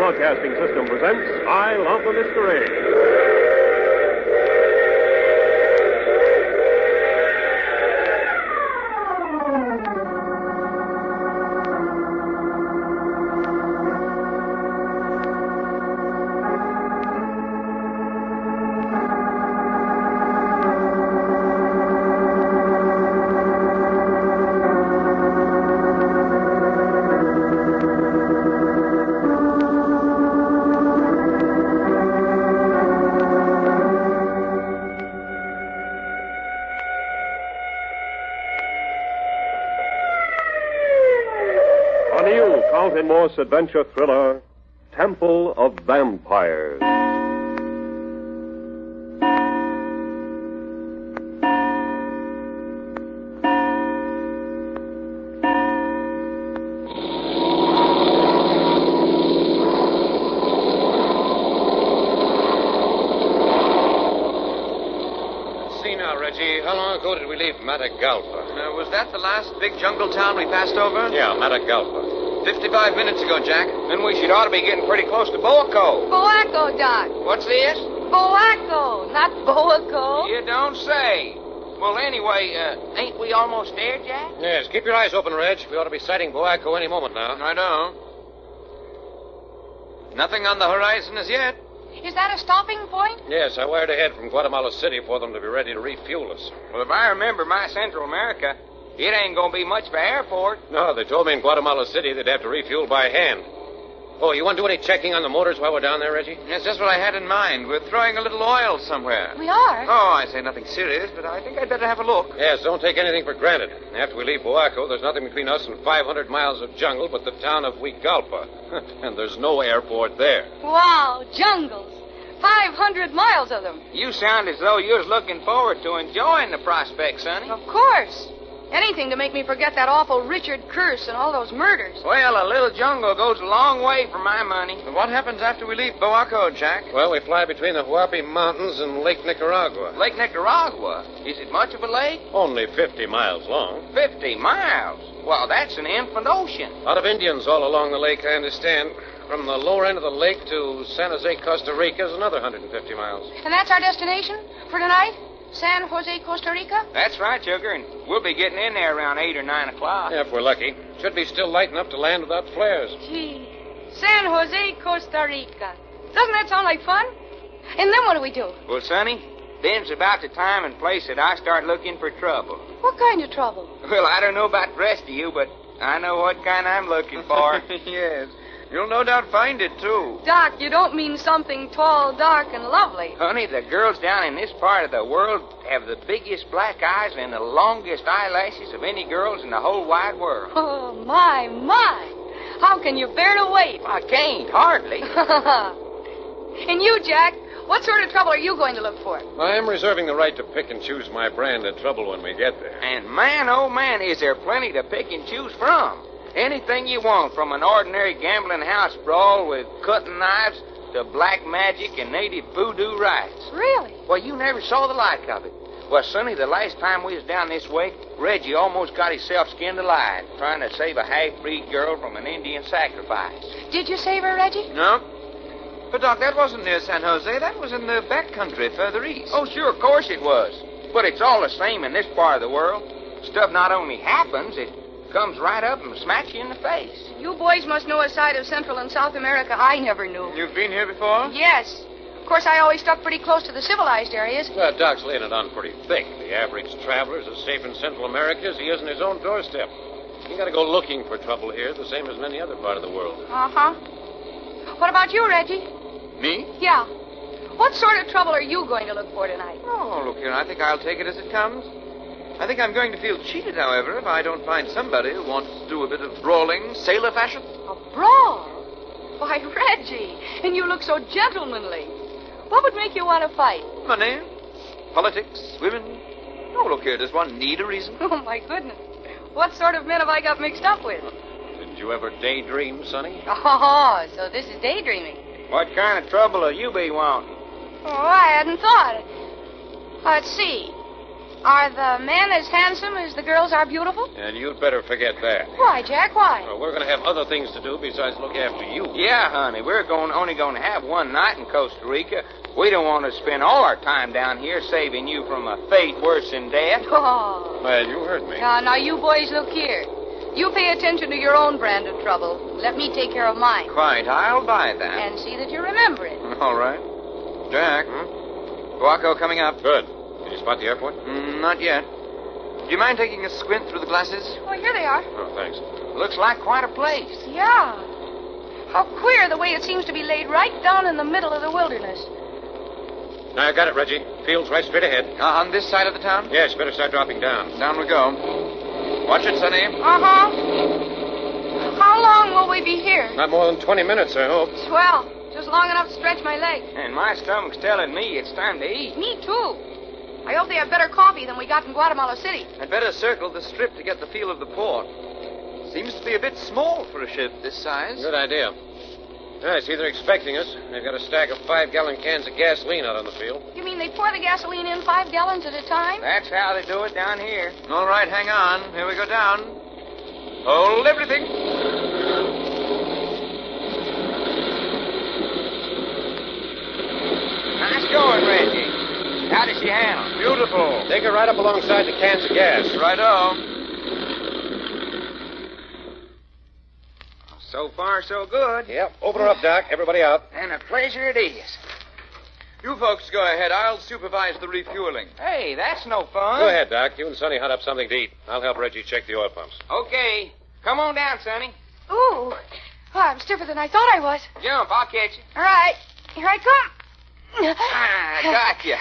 Broadcasting System presents I Love the Mystery. Carlton Morse adventure thriller, Temple of Vampires. See now, Reggie, how long ago did we leave Matagalpa? Was that the last big jungle town we passed over? Yeah, Matagalpa. 55 minutes ago, Jack. Then we should ought to be getting pretty close to Boaco. Boaco, Doc. What's this? Boaco, not Boaco. You don't say. Well, anyway, ain't we almost there, Jack? Yes, keep your eyes open, Reg. We ought to be sighting Boaco any moment now. I know. Nothing on the horizon as yet. Is that a stopping point? Yes, I wired ahead from Guatemala City for them to be ready to refuel us. Well, if I remember my Central America, it ain't going to be much of an airport. No, they told me in Guatemala City they'd have to refuel by hand. Oh, you want to do any checking on the motors while we're down there, Reggie? Yes, that's what I had in mind. We're throwing a little oil somewhere. We are? Oh, I say nothing serious, but I think I'd better have a look. Yes, don't take anything for granted. After we leave Boaco, there's nothing between us and 500 miles of jungle but the town of Huigalpa. And there's no airport there. Wow, jungles. 500 miles of them. You sound as though you was looking forward to enjoying the prospect, Sonny. Of course. Anything to make me forget that awful Richard Curse and all those murders. Well, a little jungle goes a long way for my money. What happens after we leave Boaco, Jack? Well, we fly between the Huapi Mountains and Lake Nicaragua. Lake Nicaragua? Is it much of a lake? Only 50 miles long. 50 miles? Well, that's an infinite ocean. A lot of Indians all along the lake, I understand. From the lower end of the lake to San Jose, Costa Rica is another 150 miles. And that's our destination for tonight? San Jose, Costa Rica? That's right, Sugar, and we'll be getting in there around 8 or 9 o'clock. Yeah, if we're lucky. Should be still light enough to land without flares. Gee, San Jose, Costa Rica. Doesn't that sound like fun? And then what do we do? Well, Sonny, then's about the time and place that I start looking for trouble. What kind of trouble? Well, I don't know about the rest of you, but I know what kind I'm looking for. Yes. You'll no doubt find it, too. Doc, you don't mean something tall, dark, and lovely. Honey, the girls down in this part of the world have the biggest black eyes and the longest eyelashes of any girls in the whole wide world. Oh, my. How can you bear to wait? I can't, hardly. And you, Jack, what sort of trouble are you going to look for? I am reserving the right to pick and choose my brand of trouble when we get there. And man, oh man, is there plenty to pick and choose from. Anything you want, from an ordinary gambling house brawl with cutting knives to black magic and native voodoo rites. Really? Well, you never saw the like of it. Well, Sonny, the last time we was down this way, Reggie almost got himself skinned alive trying to save a half-breed girl from an Indian sacrifice. Did you save her, Reggie? No. But, Doc, that wasn't near San Jose. That was in the back country further east. Oh, sure, of course it was. But it's all the same in this part of the world. Stuff not only happens, it comes right up and smacks you in the face. You boys must know a side of Central and South America I never knew. You've been here before? Yes. Of course, I always stuck pretty close to the civilized areas. Well, Doc's laying it on pretty thick. The average traveler's as safe in Central America as he is in his own doorstep. You gotta go looking for trouble here, the same as in any other part of the world. Uh-huh. What about you, Reggie? Me? Yeah. What sort of trouble are you going to look for tonight? Oh, look here, I think I'll take it as it comes. I think I'm going to feel cheated, however, if I don't find somebody who wants to do a bit of brawling, sailor fashion. A brawl? Why, Reggie, and you look so gentlemanly. What would make you want to fight? Money, politics, women. Oh, look here, does one need a reason? Oh, my goodness. What sort of men have I got mixed up with? Did you ever daydream, Sonny? Oh, so this is daydreaming. What kind of trouble will you be wanting? Oh, I hadn't thought. Let's see. Are the men as handsome as the girls are beautiful? And you'd better forget that. Why, Jack, why? Well, we're going to have other things to do besides look after you. Yeah, honey, we're only going to have one night in Costa Rica. We don't want to spend all our time down here saving you from a fate worse than death. Oh. Well, you heard me. Now, you boys look here. You pay attention to your own brand of trouble. Let me take care of mine. Quite, I'll buy that. And see that you remember it. All right. Jack, Guaco coming up. Good. Did you spot the airport? Not yet. Do you mind taking a squint through the glasses? Oh, here they are. Oh, thanks. Looks like quite a place. Yeah. How queer the way it seems to be laid right down in the middle of the wilderness. I got it, Reggie. Field's right straight ahead. On this side of the town? Yes, better start dropping down. Down we go. Watch it, Sonny. Uh-huh. How long will we be here? Not more than 20 minutes, I hope. Swell. Just long enough to stretch my legs. And my stomach's telling me it's time to eat. Me, too. I hope they have better coffee than we got in Guatemala City. I'd better circle the strip to get the feel of the port. Seems to be a bit small for a ship this size. Good idea. I see they're expecting us. They've got a stack of 5-gallon cans of gasoline out on the field. You mean they pour the gasoline in 5 gallons at a time? That's how they do it down here. All right, hang on. Here we go down. Hold everything. Nice going, Reggie. How does she handle? Beautiful. Take her right up alongside the cans of gas. Righto. So far, so good. Yep. Open her up, Doc. Everybody out. And a pleasure it is. You folks go ahead. I'll supervise the refueling. Hey, that's no fun. Go ahead, Doc. You and Sonny hunt up something to eat. I'll help Reggie check the oil pumps. Okay. Come on down, Sonny. Ooh. Oh, I'm stiffer than I thought I was. Jump, I'll catch you. All right. Here I come. I got you.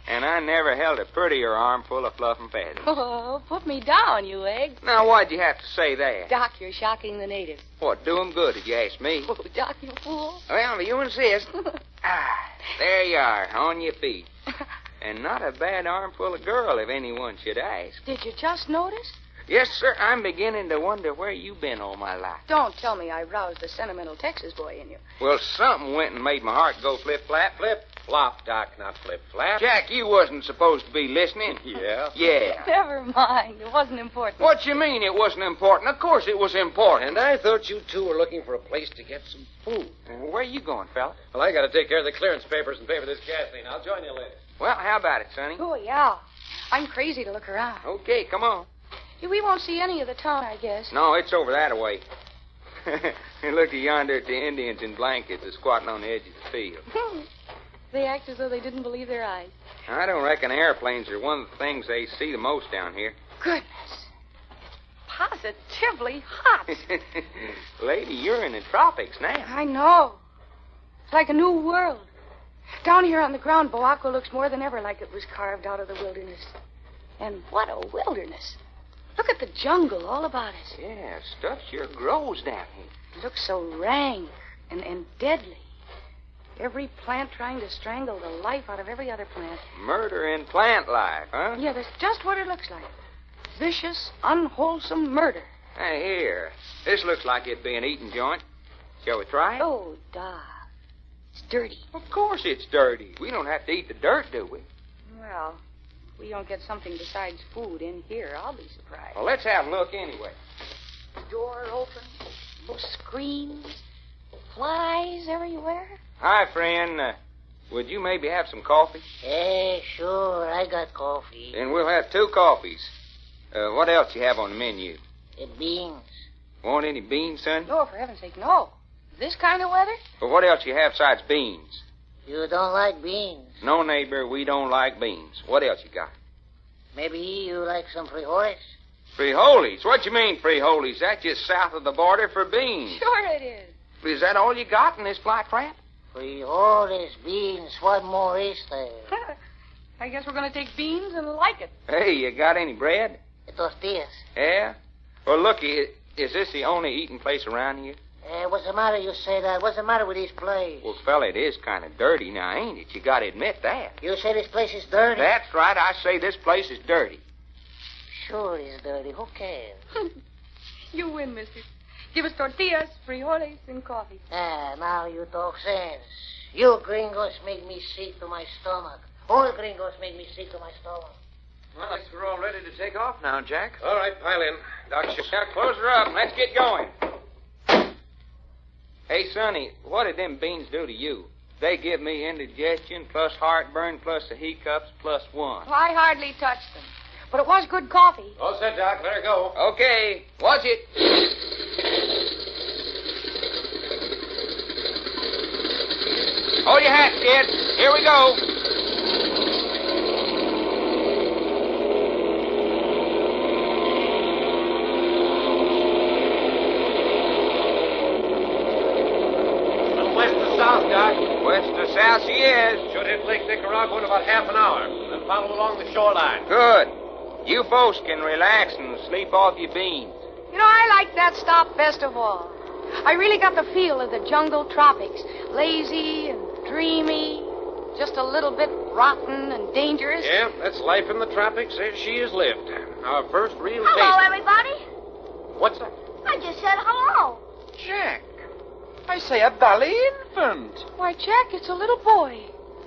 And I never held a prettier armful of fluff and feathers. Oh, put me down, you egg. Now, why'd you have to say that? Doc, you're shocking the natives. What, do 'em good, if you ask me? Oh, Doc, you fool. Well, if you insist. There you are, on your feet. And not a bad armful of girl, if anyone should ask. Did you just notice? Yes, sir, I'm beginning to wonder where you've been all my life. Don't tell me I roused the sentimental Texas boy in you. Well, something went and made my heart go flip-flap. Flop, Doc, not flip-flap. Jack, you wasn't supposed to be listening. Yeah? Yeah. Never mind. It wasn't important. What you mean it wasn't important? Of course it was important. And I thought you two were looking for a place to get some food. Where are you going, fella? Well, I got to take care of the clearance papers and pay for this gasoline. I'll join you later. Well, how about it, Sonny? Oh, yeah. I'm crazy to look around. Okay, come on. We won't see any of the town, I guess. No, it's over that way. Look yonder at the Indians in blankets that's squatting on the edge of the field. They act as though they didn't believe their eyes. I don't reckon airplanes are one of the things they see the most down here. Goodness. Positively hot. Lady, you're in the tropics now. I know. It's like a new world. Down here on the ground, Boaco looks more than ever like it was carved out of the wilderness. And what a wilderness. Look at the jungle all about us. Yeah, stuff sure grows down here. It looks so rank and deadly. Every plant trying to strangle the life out of every other plant. Murder in plant life, huh? Yeah, that's just what it looks like. Vicious, unwholesome murder. Hey, here. This looks like it'd be an eating joint. Shall we try it? Oh, Doc. It's dirty. Of course it's dirty. We don't have to eat the dirt, do we? Well, if we don't get something besides food in here, I'll be surprised. Well, let's have a look anyway. Door open, no screens, flies everywhere. Hi, friend. Would you maybe have some coffee? Yeah, sure. I got coffee. Then we'll have 2 coffees. What else you have on the menu? The beans. Want any beans, son? No, for heaven's sake, no. This kind of weather? But what else you have besides beans? You don't like beans. No, neighbor, we don't like beans. What else you got? Maybe you like some frijoles? Frijoles? What you mean, frijoles? That's just south of the border for beans. Sure it is. Is that all you got in this fly trap? Frijoles, beans. What more is there? I guess we're going to take beans and like it. Hey, you got any bread? Tortillas. Yeah? Well, looky, is this the only eating place around here? What's the matter you say that? What's the matter with this place? Well, fella, it is kind of dirty now, ain't it? You got to admit that. You say this place is dirty? That's right. I say this place is dirty. Sure it's dirty. Who cares? You win, mister. Give us tortillas, frijoles, and coffee. Now you talk sense. You gringos make me sick to my stomach. All gringos make me sick to my stomach. Well, I guess we're all ready to take off now, Jack. All right, pile in. Doc, Now, close her up. Let's get going. Hey, Sonny, what did them beans do to you? They give me indigestion, plus heartburn, plus the hiccups, plus one. Well, I hardly touched them. But it was good coffee. All set, Doc. Let her go. Okay, watch it. Hold your hat, kid. Here we go. West to south, Doc. West to south she is. Should hit Lake Nicaragua in about half an hour. Then follow along the shoreline. Good. You folks can relax and sleep off your beans. You know, I like that stop best of all. I really got the feel of the jungle tropics. Lazy and dreamy, just a little bit rotten and dangerous. Yeah, that's life in the tropics as she has lived. Our first real Hello, taste. everybody. What's that? I just said hello. Jack, I say a bally infant. Why, Jack, it's a little boy.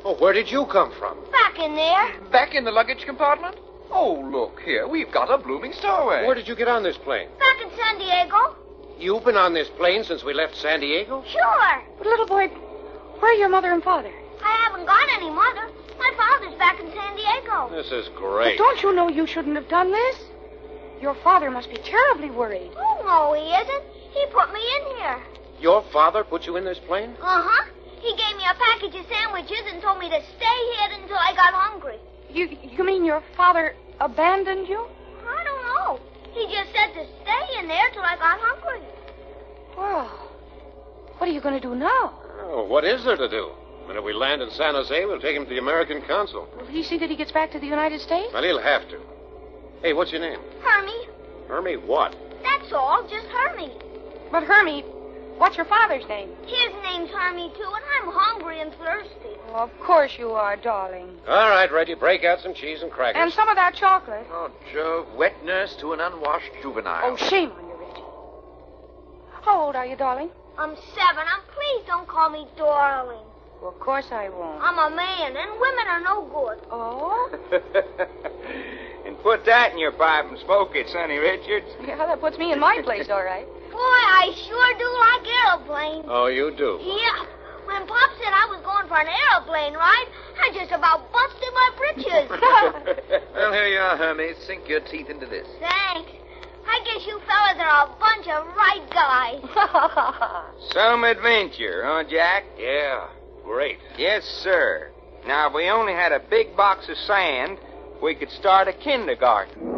Oh, where did you come from? Back in there. Back in the luggage compartment? Oh, look here. We've got a blooming stowaway. Where did you get on this plane? Back in San Diego. You've been on this plane since we left San Diego? Sure. But, little boy, where are your mother and father? I haven't got any mother. My father's back in San Diego. This is But great. don't you know you shouldn't have done this? Your father must be terribly worried. Oh, no, he isn't. He put me in here. Your father put you in this plane? Uh-huh. He gave me a package of sandwiches and told me to stay here until I got hungry. You mean your father abandoned you? I don't know. He just said to stay in there till I got hungry. Well, what are you going to do now? Oh, what is there to do? When we land in San Jose, we'll take him to the American consul. Will he see that he gets back to the United States? Well, he'll have to. Hey, what's your name? Hermie. Hermie what? That's all, just Hermie. But, Hermie, what's your father's name? His name's Hermie, too, and I'm hungry and thirsty. Oh, of course you are, darling. All right, Reggie, break out some cheese and crackers. And some of that chocolate. Oh, Jove, wet nurse to an unwashed juvenile. Oh, shame on you, Reggie. How old are you, darling? I'm 7, and please don't call me darling. Well, of course I won't. I'm a man, and women are no good. Oh? And put that in your pipe and smoke it, Sonny Richards. Yeah, that puts me in my place, all right. Boy, I sure do like aeroplanes. Oh, you do? Yeah. When Pop said I was going for an aeroplane ride, I just about busted my britches. Well, here you are, Hermie. Sink your teeth into this. Thanks. I guess you fellas are a bunch of right guys. Some adventure, huh, Jack? Yeah, great. Yes, sir. Now, if we only had a big box of sand, we could start a kindergarten.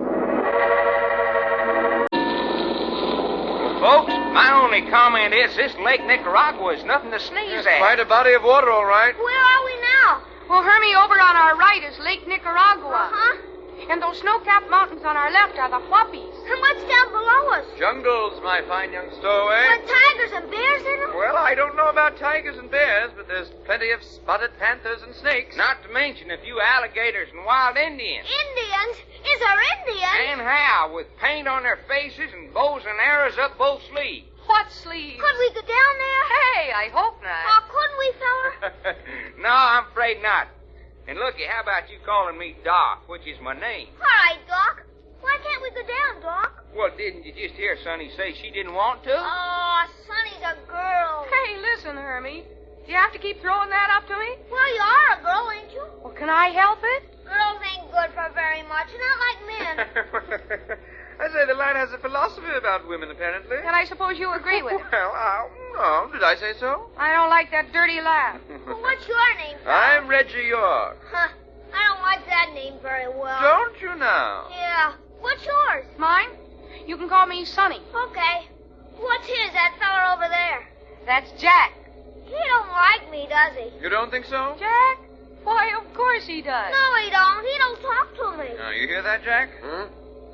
Folks, my only comment is this Lake Nicaragua is nothing to sneeze at. Quite a body of water, all right. Where are we now? Well, Hermie, over on our right is Lake Nicaragua. Uh-huh. And those snow-capped mountains on our left are the Whoppies. And what's down below us? Jungles, my fine young stowaway. With tigers and bears in them? Well, I don't know about tigers and bears, but there's plenty of spotted panthers and snakes. Not to mention a few alligators and wild Indians. Indians? Is there Indians? And how? With paint on their faces and bows and arrows up both sleeves. What sleeves? Could we go down there? Hey, I hope not. Or couldn't we, fella? No, I'm afraid not. And looky, how about you calling me Doc, which is my name? All right, Doc. Why can't we go down, Doc? Well, didn't you just hear Sonny say she didn't want to? Oh, Sonny's a girl. Hey, listen, Hermie. Do you have to keep throwing that up to me? Well, you are a girl, ain't you? Well, can I help it? Girls ain't good for very much, not like men. I say the lad has a philosophy about women, apparently. And I suppose you agree with it. Well, no, did I say so? I don't like that dirty laugh. Well, what's your name, fella? I'm Reggie York. Huh. I don't like that name very well. Don't you now? Yeah. What's yours? Mine? You can call me Sonny. Okay. What's his, that fella over there? That's Jack. He don't like me, does he? You don't think so? Jack? Why, of course he does. No, he don't. He don't talk to me. Now, you hear that, Jack? Hmm?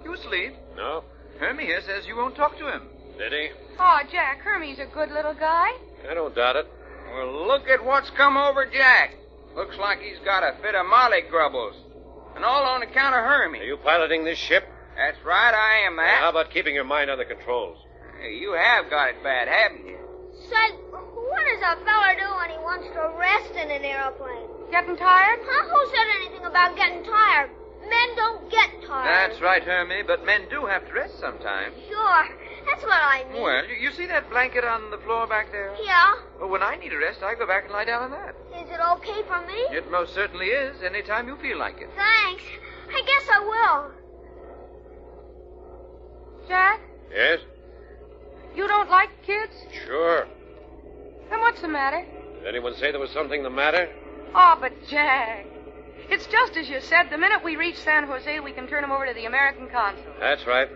You asleep? No? Hermie here says you won't talk to him. Did he? Oh, Jack, Hermie's a good little guy. I don't doubt it. Well, look at what's come over Jack. Looks like he's got a fit of molly grubbles. And all on account of Hermie. Are you piloting this ship? That's right, I am that. How about keeping your mind on the controls? Hey, you have got it bad, haven't you? Say, what does a fella do when he wants to rest in an airplane? Getting tired? Huh? Who said anything about getting tired? Men men don't get tired. That's right, Hermie, but men do have to rest sometimes. Sure. That's what I mean. Well, you see that blanket on the floor back there? Yeah. Well, when I need a rest, I go back and lie down on that. Is it okay for me? It most certainly is, anytime you feel like it. Thanks. I guess I will. Jack, Yes? you don't like kids? Sure. Then what's the matter? Did anyone say there was something the matter? Oh, but Jack, it's just as you said. The minute we reach San Jose, we can turn him over to the American consul. That's right.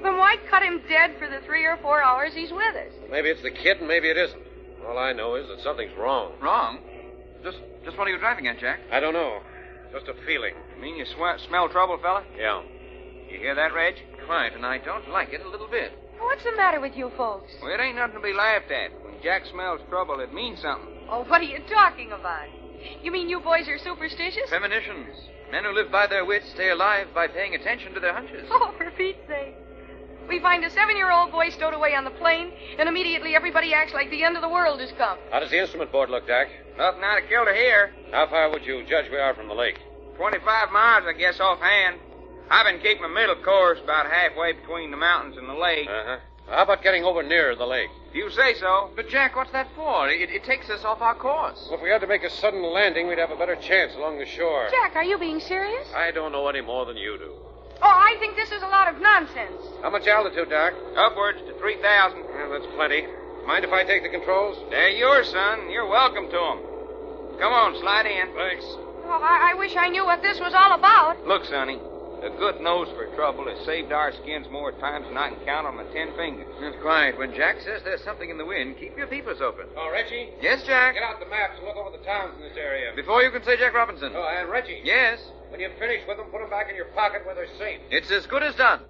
Then why cut him dead for the 3 or 4 hours he's with us? Maybe it's the kid and maybe it isn't. All I know is that something's wrong. Wrong? Just what are you driving at, Jack? I don't know. Just a feeling. You mean you smell trouble, fella? Yeah. You hear that, Reg? Quite, and I don't like it a little bit. What's the matter with you folks? Well, it ain't nothing to be laughed at. When Jack smells trouble, it means something. Oh, what are you talking about? You mean you boys are superstitious? Premonitions. Men who live by their wits stay alive by paying attention to their hunches. Oh, for Pete's sake. We find a 7-year-old boy stowed away on the plane, and immediately everybody acts like the end of the world has come. How does the instrument board look, Doc? Nothing out of kilter here. How far would you judge we are from the lake? 25 miles, I guess, offhand. I've been keeping a middle course about halfway between the mountains and the lake. Uh-huh. How about getting over near the lake? If you say so. But, Jack, what's that for? It takes us off our course. Well, if we had to make a sudden landing, we'd have a better chance along the shore. Jack, are you being serious? I don't know any more than you do. Oh, I think this is a lot of nonsense. How much altitude, Doc? Upwards to 3,000. Well, that's plenty. Mind if I take the controls? They're yours, son. You're welcome to them. Come on, slide in. Thanks. Oh, I wish I knew what this was all about. Look, Sonny, a good nose for trouble has saved our skins more times than I can count on my 10 fingers. That's quiet. When Jack says there's something in the wind, keep your peepers open. Oh, Reggie? Yes, Jack? Get out the maps and look over the towns in this area. Before you can say Jack Robinson. Oh, and Reggie? Yes? When you finish with them, put them back in your pocket where they're safe. It's as good as done.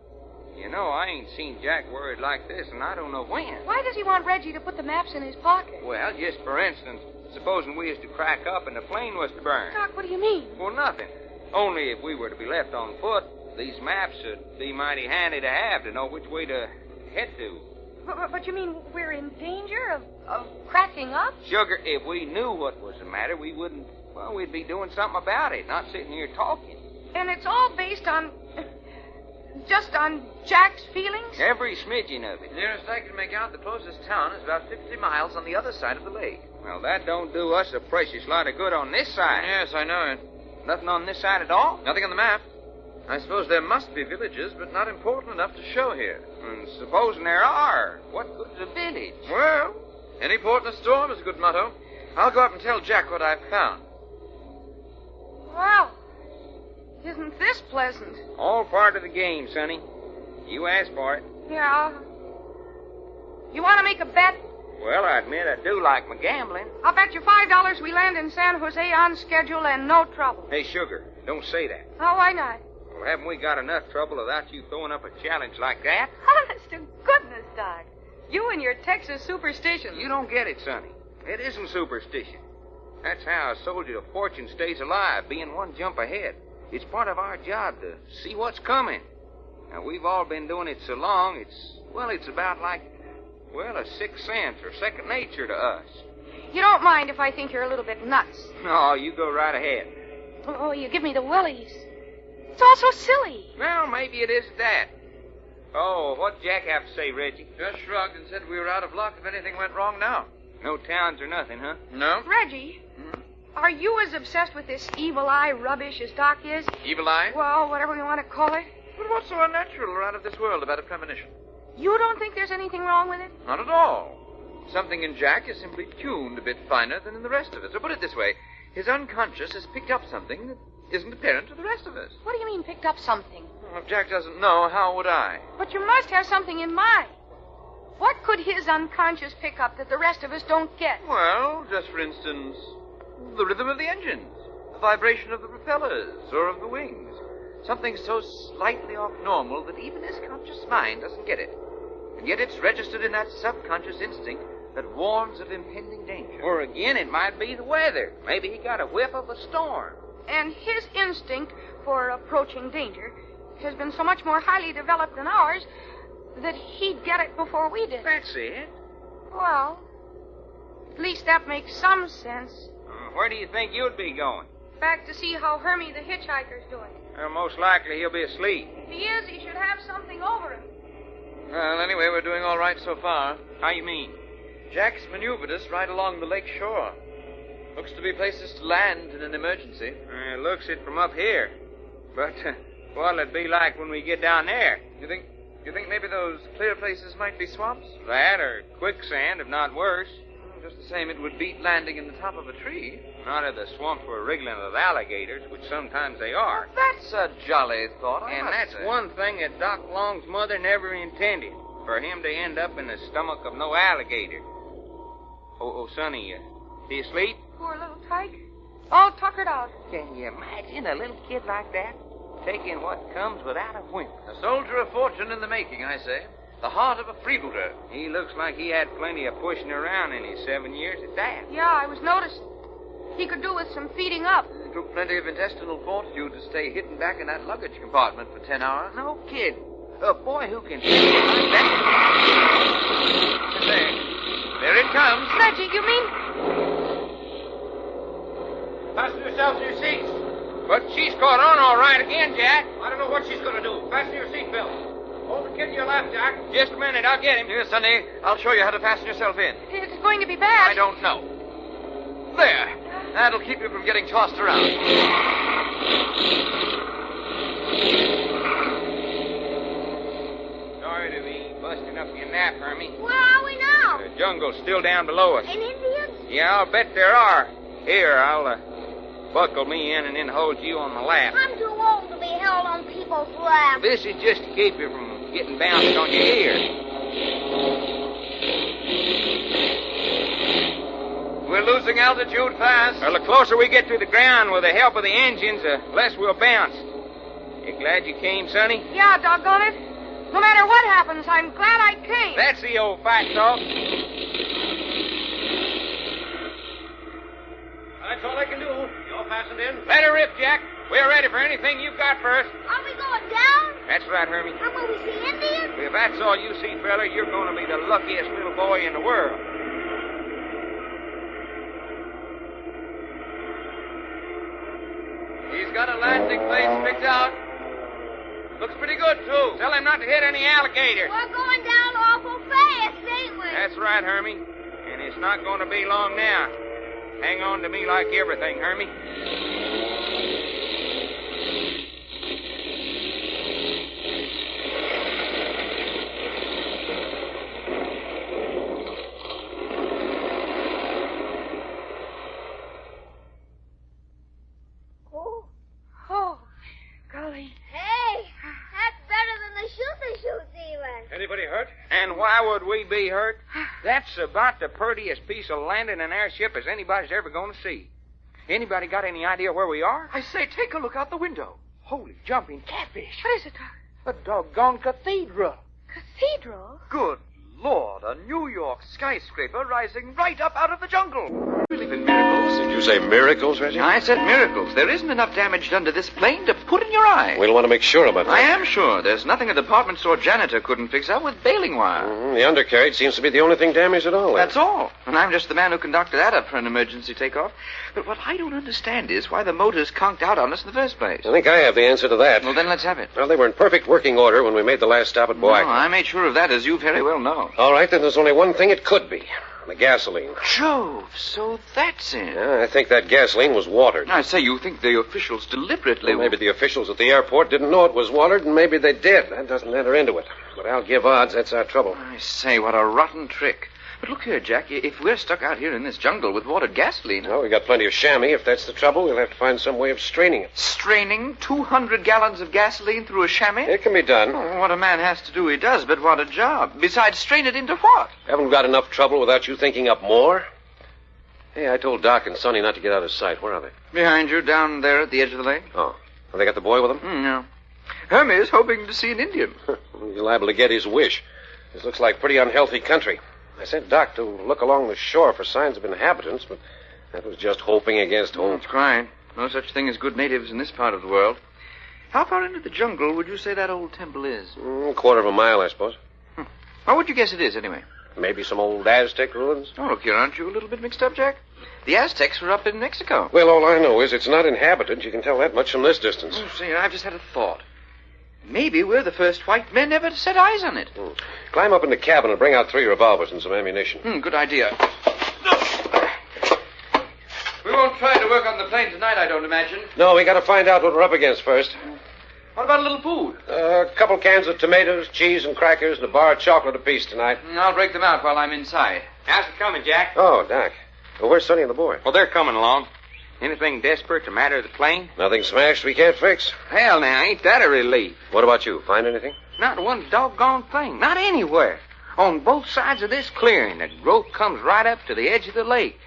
You know, I ain't seen Jack worried like this, and I don't know when. Why does he want Reggie to put the maps in his pocket? Well, just for instance, supposing we was to crack up and the plane was to burn. Doc, what do you mean? Well, nothing. Only if we were to be left on foot, these maps would be mighty handy to have to know which way to head to. But you mean we're in danger of cracking up? Sugar, if we knew what was the matter, we wouldn't, well, we'd be doing something about it, not sitting here talking. And it's all based on... just on Jack's feelings? Every smidgen of it. Nearest I can make out, the closest town is about 50 miles on the other side of the lake. Well, that don't do us a precious lot of good on this side. Yes, I know it. Nothing on this side at all? Nothing on the map. I suppose there must be villages, but not important enough to show here. And supposing there are, what good's a village? Well, any port in a storm is a good motto. I'll go up and tell Jack what I've found. Well, isn't this pleasant? All part of the game, Sonny. You asked for it. Yeah. You want to make a bet? Well, I admit I do like my gambling. I'll bet you $5 we land in San Jose on schedule and no trouble. Hey, Sugar, don't say that. Oh, why not? Well, haven't we got enough trouble without you throwing up a challenge like that? Honest to goodness, Doc. You and your Texas superstition. You don't get it, Sonny. It isn't superstition. That's how a soldier of fortune stays alive, being one jump ahead. It's part of our job to see what's coming. Now, we've all been doing it so long, it's about like, well, a sixth sense or second nature to us. You don't mind if I think you're a little bit nuts. No, you go right ahead. Oh, you give me the willies. It's all so silly. Well, maybe it is that. Oh, what'd Jack have to say, Reggie? Just shrugged and said we were out of luck if anything went wrong now. No towns or nothing, huh? No? Reggie, are you as obsessed with this evil eye rubbish as Doc is? Evil eye? Well, whatever we want to call it. But what's so unnatural or out of this world about a premonition? You don't think there's anything wrong with it? Not at all. Something in Jack is simply tuned a bit finer than in the rest of us. Or put it this way, his unconscious has picked up something that isn't apparent to the rest of us. What do you mean, picked up something? Well, if Jack doesn't know, how would I? But you must have something in mind. What could his unconscious pick up that the rest of us don't get? Well, just for instance, the rhythm of the engines, the vibration of the propellers, or of the wings. Something so slightly off normal that even his conscious mind doesn't get it. And yet it's registered in that subconscious instinct that warns of impending danger. Or again, it might be the weather. Maybe he got a whiff of a storm. And his instinct for approaching danger has been so much more highly developed than ours that he'd get it before we did. That's it. Well, at least that makes some sense. Where do you think you'd be going? Back to see how Hermie the hitchhiker's doing. Well, most likely he'll be asleep. If he is, he should have something over him. Well, anyway, we're doing all right so far. How you mean? Jack's maneuvered us right along the lake shore. Looks to be places to land in an emergency. Looks it from up here. But what'll it be like when we get down there? You think maybe those clear places might be swamps? That or quicksand, if not worse. Just the same, it would beat landing in the top of a tree. Not if the swamps were wriggling with alligators, which sometimes they are. That's a jolly thought, And that's one thing that Doc Long's mother never intended, for him to end up in the stomach of no alligator. Oh, Sonny, he asleep? Poor little tyke. All tuckered out. Can you imagine a little kid like that taking what comes without a whimper? A soldier of fortune in the making, I say. The heart of a freebooter. He looks like he had plenty of pushing around in his 7 years at that. Yeah, I was noticing. He could do with some feeding up. It took plenty of intestinal fortitude to stay hidden back in that luggage compartment for 10 hours. No kidding. A boy who can feel like that. There it comes. Reggie, you mean? Fasten yourselves to your seats. But she's caught on all right again, Jack. I don't know what she's going to do. Fasten your seatbelts. Hold the kid in your lap, Jack. Just a minute, I'll get him. Here, Sonny, I'll show you how to fasten yourself in. It's going to be bad. I don't know. There. That'll keep you from getting tossed around. Sorry to be busting up your nap, Hermie. Where are we now? The jungle's still down below us. In Indians? Yeah, I'll bet there are. Here, I'll buckle me in and then hold you on my lap. I'm too old to be held on people's laps. This is just to keep you from getting bounced on your ear. We're losing altitude fast. Well, the closer we get to the ground with the help of the engines, the less we'll bounce. You glad you came, Sonny? Yeah, doggone it. No matter what happens, I'm glad I came. That's the old fight talk. That's all I can do. You all fastened in? Let her rip, Jack. We're ready for anything you've got for us. Are we going down? That's right, Hermie. How will we see Indians? If that's all you see, fella, you're going to be the luckiest little boy in the world. He's got a landing place picked out. Looks pretty good, too. Tell him not to hit any alligator. We're going down awful fast, ain't we? That's right, Hermie. And it's not going to be long now. Hang on to me like everything, Hermie. Oh, golly. Hey, that's better than the shoots even. Anybody hurt? And why would we be hurt? That's about the purtiest piece of landing an airship as anybody's ever going to see. Anybody got any idea where we are? I say, take a look out the window. Holy jumping catfish. What is it, Doc? A doggone cathedral. Cathedral? Good Lord, a New York skyscraper rising right up out of the jungle. Believe in miracles. Did you say miracles, Reggie? I said miracles. There isn't enough damage done to this plane to put in your eye. We'll want to make sure about that. I am sure. There's nothing a department store janitor couldn't fix up with baling wire. The undercarriage seems to be the only thing damaged at all. That's all. And I'm just the man who conducted that up for an emergency takeoff. But what I don't understand is why the motors conked out on us in the first place. I think I have the answer to that. Well, then let's have it. Well, they were in perfect working order when we made the last stop at No, Boac. I made sure of that, as you very well know. All right, then there's only one thing it could be. The gasoline. Jove, so that's it. Yeah, I think that gasoline was watered. I say, you think the officials deliberately... Well, maybe the officials at the airport didn't know it was watered, and maybe they did. That doesn't enter into it. But I'll give odds that's our trouble. I say, what a rotten trick. But look here, Jack, if we're stuck out here in this jungle with watered gasoline... Well, we got plenty of chamois. If that's the trouble, we'll have to find some way of straining it. Straining 200 gallons of gasoline through a chamois? It can be done. Oh, what a man has to do, he does, but what a job. Besides, strain it into what? Haven't got enough trouble without you thinking up more? Hey, I told Doc and Sonny not to get out of sight. Where are they? Behind you, down there at the edge of the lake. Oh. Have they got the boy with them? No. Hermie's hoping to see an Indian. He's liable to get his wish. This looks like pretty unhealthy country. I sent Doc to look along the shore for signs of inhabitants, but that was just hoping against hope. That's right. No such thing as good natives in this part of the world. How far into the jungle would you say that old temple is? Quarter of a mile, I suppose. How would you guess it is, anyway? Maybe some old Aztec ruins? Oh, look here, aren't you a little bit mixed up, Jack? The Aztecs were up in Mexico. Well, all I know is it's not inhabited. You can tell that much from this distance. Oh, say, I've just had a thought. Maybe we're the first white men ever to set eyes on it. Climb up in the cabin and bring out 3 revolvers and some ammunition. Good idea. We won't try to work on the plane tonight, I don't imagine. No, we got to find out what we're up against first. What about a little food? A couple cans of tomatoes, cheese, and crackers, and a bar of chocolate apiece tonight. I'll break them out while I'm inside. How's it coming, Jack? Oh, Doc. Well, where's Sonny and the boy? Well, they're coming along. Anything desperate to matter of the plane? Nothing smashed we can't fix. Hell, now, ain't that a relief? What about you? Find anything? Not one doggone thing. Not anywhere. On both sides of this clearing, the growth comes right up to the edge of the lake.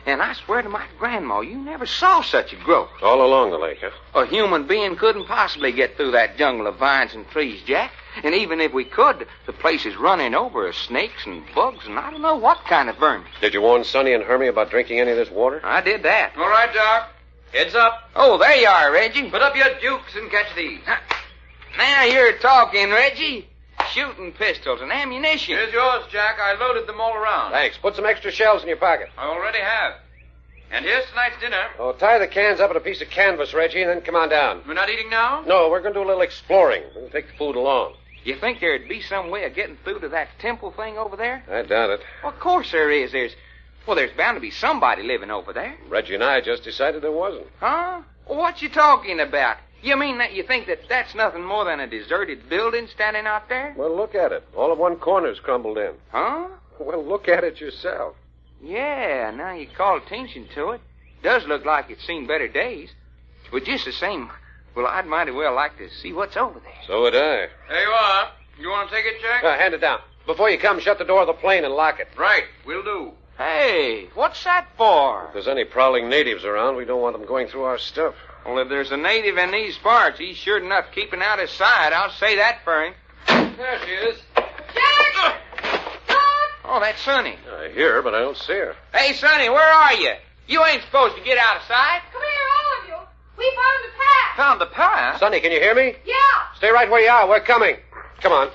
And I swear to my grandma, you never saw such a growth. All along the lake, huh? A human being couldn't possibly get through that jungle of vines and trees, Jack. And even if we could, the place is running over with snakes and bugs and I don't know what kind of vermin. Did you warn Sonny and Hermie about drinking any of this water? I did that. All right, Doc. Heads up. Oh, there you are, Reggie. Put up your dukes and catch these. Now you're talking, Reggie. Shooting pistols and ammunition. Here's yours, Jack. I loaded them all around. Thanks. Put some extra shells in your pocket. I already have. And here's tonight's dinner. Oh, tie the cans up in a piece of canvas, Reggie, and then come on down. We're not eating now? No, we're going to do a little exploring. We'll take the food along. You think there'd be some way of getting through to that temple thing over there? I doubt it. Well, of course there is. There's bound to be somebody living over there. Reggie and I just decided there wasn't. Huh? What you talking about? You mean that you think that that's nothing more than a deserted building standing out there? Well, look at it. All of one corner's crumbled in. Huh? Well, look at it yourself. Yeah, now you call attention to it. Does look like it's seen better days. But just the same, well, I'd mighty well like to see what's over there. So would I. There you are. You want to take it, Jack? Hand it down. Before you come, shut the door of the plane and lock it. Right. Will do. Hey, what's that for? If there's any prowling natives around, we don't want them going through our stuff. Well, if there's a native in these parts, he's sure enough keeping out his sight. I'll say that for him. There she is. Jack! Oh, that's Sonny. I hear her, but I don't see her. Hey, Sonny, where are you? You ain't supposed to get out of sight. Come here, all of you. We found the path. Found the path? Sonny, can you hear me? Yeah, Stay right where you are. We're coming. Come on.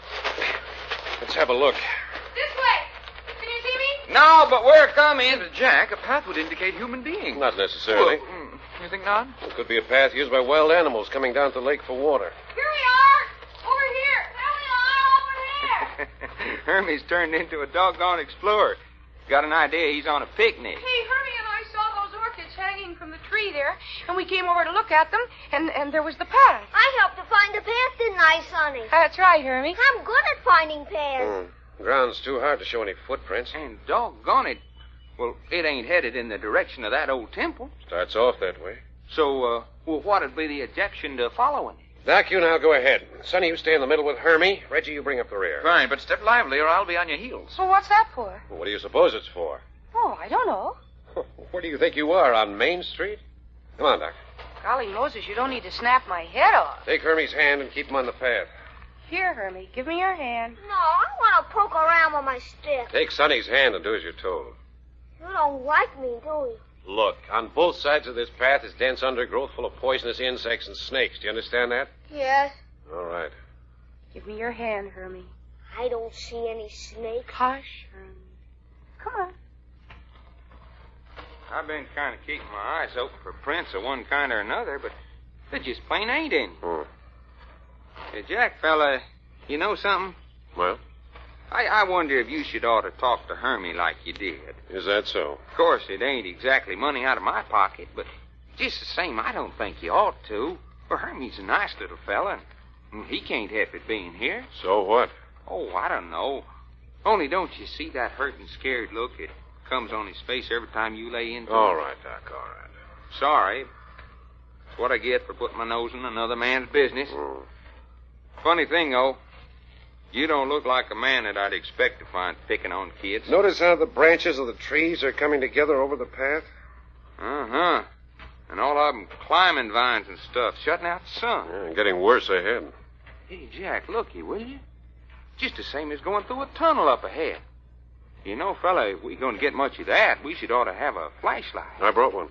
Let's have a look. this way. Can you see me? No, but we're coming. Jack, a path would indicate human beings. Not necessarily. You think not? It could be a path used by wild animals coming down to the lake for water. Here we are. Over here. There we are, over here. Hermie's turned into a doggone explorer. Got an idea he's on a picnic. Hey, Hermie and I saw those orchids hanging from the tree there, and we came over to look at them, and there was the path. I helped to find the path, didn't I, Sonny? That's right, Hermie. I'm good at finding paths. Ground's too hard to show any footprints. And doggone it, well, it ain't headed in the direction of that old temple. Starts off that way. So, well, what'd be the objection to following it? Doc, you now go ahead. Sonny, you stay in the middle with Hermie. Reggie, you bring up the rear. Fine, but step lively or I'll be on your heels. Well, what's that for? What do you suppose it's for? Oh, I don't know. Where do you think you are, on Main Street? Come on, Doc. Golly Moses, you don't need to snap my head off. Take Hermie's hand and keep him on the path. Here, Hermie, give me your hand. No, I want to poke around with my stick. Take Sonny's hand and do as you're told. You don't like me, do you? Look, on both sides of this path is dense undergrowth full of poisonous insects and snakes. Do you understand that? Yes. All right. Give me your hand, Hermie. I don't see any snake. Hush, Hermie. Come on. I've been kind of keeping my eyes open for prints of one kind or another, but there just plain ain't any. Hey, Jack, fella, you know something? Well? I wonder if you should ought to talk to Hermie like you did. Is that so? Of course, it ain't exactly money out of my pocket, but just the same, I don't think you ought to. For Hermie's a nice little fella, and he can't help it being here. So what? Oh, I don't know. Only don't you see that hurt and scared look it comes on his face every time you lay into All him? right, Doc, all right. Sorry. It's what I get for putting my nose in another man's business. Funny thing, though, you don't look like a man that I'd expect to find picking on kids. Notice how the branches of the trees are coming together over the path? Uh-huh. And all of them climbing vines and stuff, shutting out the sun. Yeah, getting worse ahead. Hey, Jack, looky, will you? Just the same as going through a tunnel up ahead. You know, fella, if we're going to get much of that, we should ought to have a flashlight. I brought one.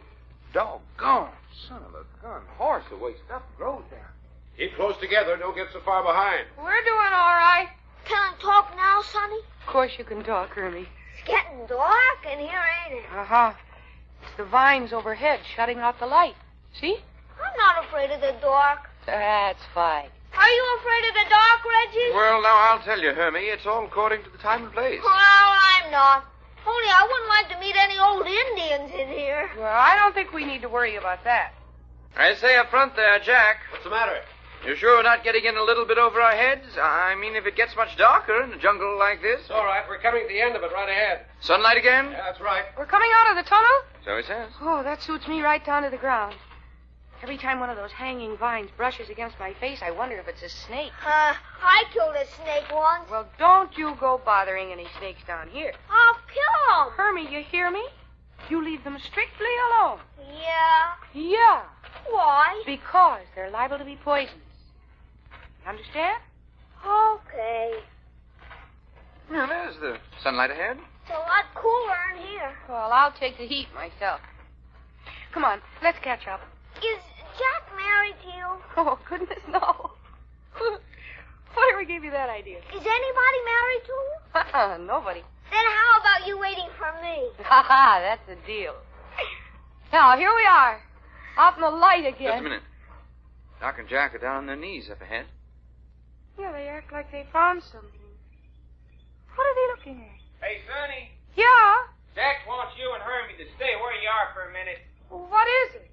Doggone. Son of a gun. Horse, the way stuff grows down. Keep close together. Don't get so far behind. We're doing all right. Can I talk now, Sonny? Of course you can talk, Hermie. It's getting dark in here, ain't it? Uh-huh. It's the vines overhead shutting out the light. See? I'm not afraid of the dark. That's fine. Are you afraid of the dark, Reggie? Well, now, I'll tell you, Hermie, it's all according to the time and place. Well, I'm not. Only I wouldn't like to meet any old Indians in here. Well, I don't think we need to worry about that. I say up front there, Jack. What's the matter? You sure we're not getting in a little bit over our heads? I mean, if it gets much darker in a jungle like this. It's all right. We're coming to the end of it right ahead. Sunlight again? Yeah, that's right. We're coming out of the tunnel? So it says. Oh, that suits me right down to the ground. Every time one of those hanging vines brushes against my face, I wonder if it's a snake. I killed a snake once. Well, don't you go bothering any snakes down here. I'll kill them. Hermie, you hear me? You leave them strictly alone. Yeah. Yeah, Why? because they're liable to be poisonous. Understand? Okay. Well, there's the sunlight ahead. It's a lot cooler in here. Well, I'll take the heat myself. Come on, let's catch up. Is Jack married to you? Oh, goodness, no. Whatever gave you that idea? Is anybody married to you? Nobody. Then how about you waiting for me? Ha-ha, that's the deal. Now, here we are. Out in the light again. Just a minute. Doc and Jack are down on their knees up ahead. Yeah, they act like they found something. What are they looking at? Hey, Sonny. Yeah? Jack wants you and Hermie to stay where you are for a minute. What is it?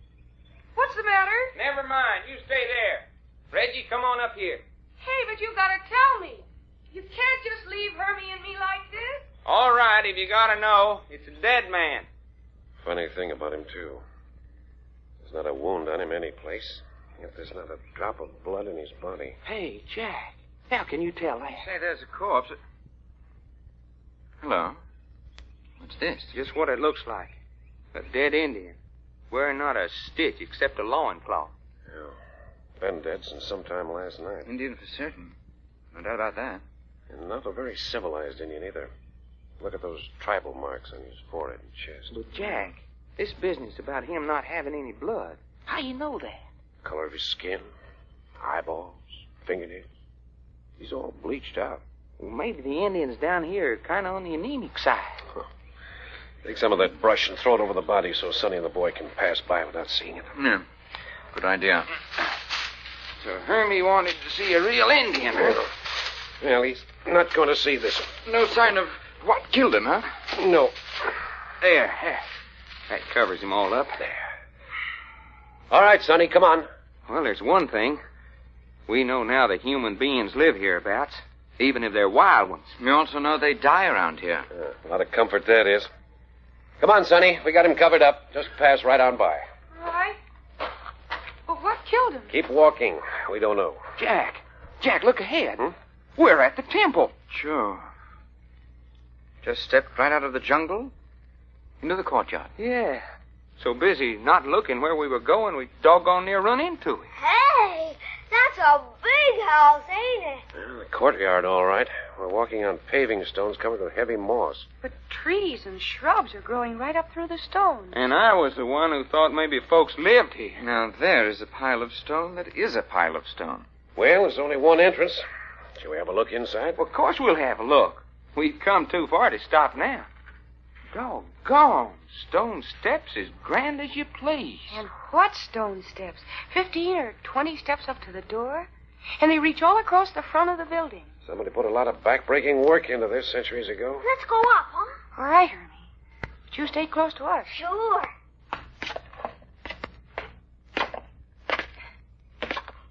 What's the matter? Never mind. You stay there. Reggie, come on up here. Hey, but you gotta tell me. You can't just leave Hermie and me like this. All right, if you gotta know, it's a dead man. Funny thing about him, too. There's not a wound on him any place. Yet there's not a drop of blood in his body. Hey, Jack. How can you tell that? Say, there's a corpse. Hello. What's this? Just what it looks like. A dead Indian. Wearing not a stitch except a loincloth. Yeah. Been dead since sometime last night. Indian for certain. No doubt about that. And not a very civilized Indian either. Look at those tribal marks on his forehead and chest. But, Jack, this business about him not having any blood, how you know that? Color of his skin, eyeballs, fingernails. He's all bleached out. Well, maybe the Indians down here are kind of on the anemic side. Huh. Take some of that brush and throw it over the body so Sonny and the boy can pass by without seeing it. Yeah. Good idea. So Hermie wanted to see a real Indian, huh? Well, he's not going to see this one. No sign of what killed him, huh? No. There. That covers him all up. There. All right, Sonny, come on. Well, there's one thing. We know now that human beings live hereabouts, even if they're wild ones. We also know they die around here. A lot of comfort that is. Come on, Sonny. We got him covered up. Just pass right on by. All right. But what killed him? Keep walking. We don't know. Jack, look ahead. We're at the temple. Sure. Just stepped right out of the jungle into the courtyard. Yeah. So busy not looking where we were going, we doggone near run into it. Hey, that's a big house, ain't it? Well, the courtyard, all right. We're walking on paving stones covered with heavy moss. But trees and shrubs are growing right up through the stones. And I was the one who thought maybe folks lived here. Now, there is a pile of stone that is a pile of stone. Well, there's only one entrance. Shall we have a look inside? Well, of course we'll have a look. We've come too far to stop now. Doggone. Stone steps as grand as you please. And what stone steps? 15 or 20 steps up to the door? And they reach all across the front of the building. Somebody put a lot of backbreaking work into this centuries ago. Let's go up, huh? All right, Hermie. But you stay close to us. Sure.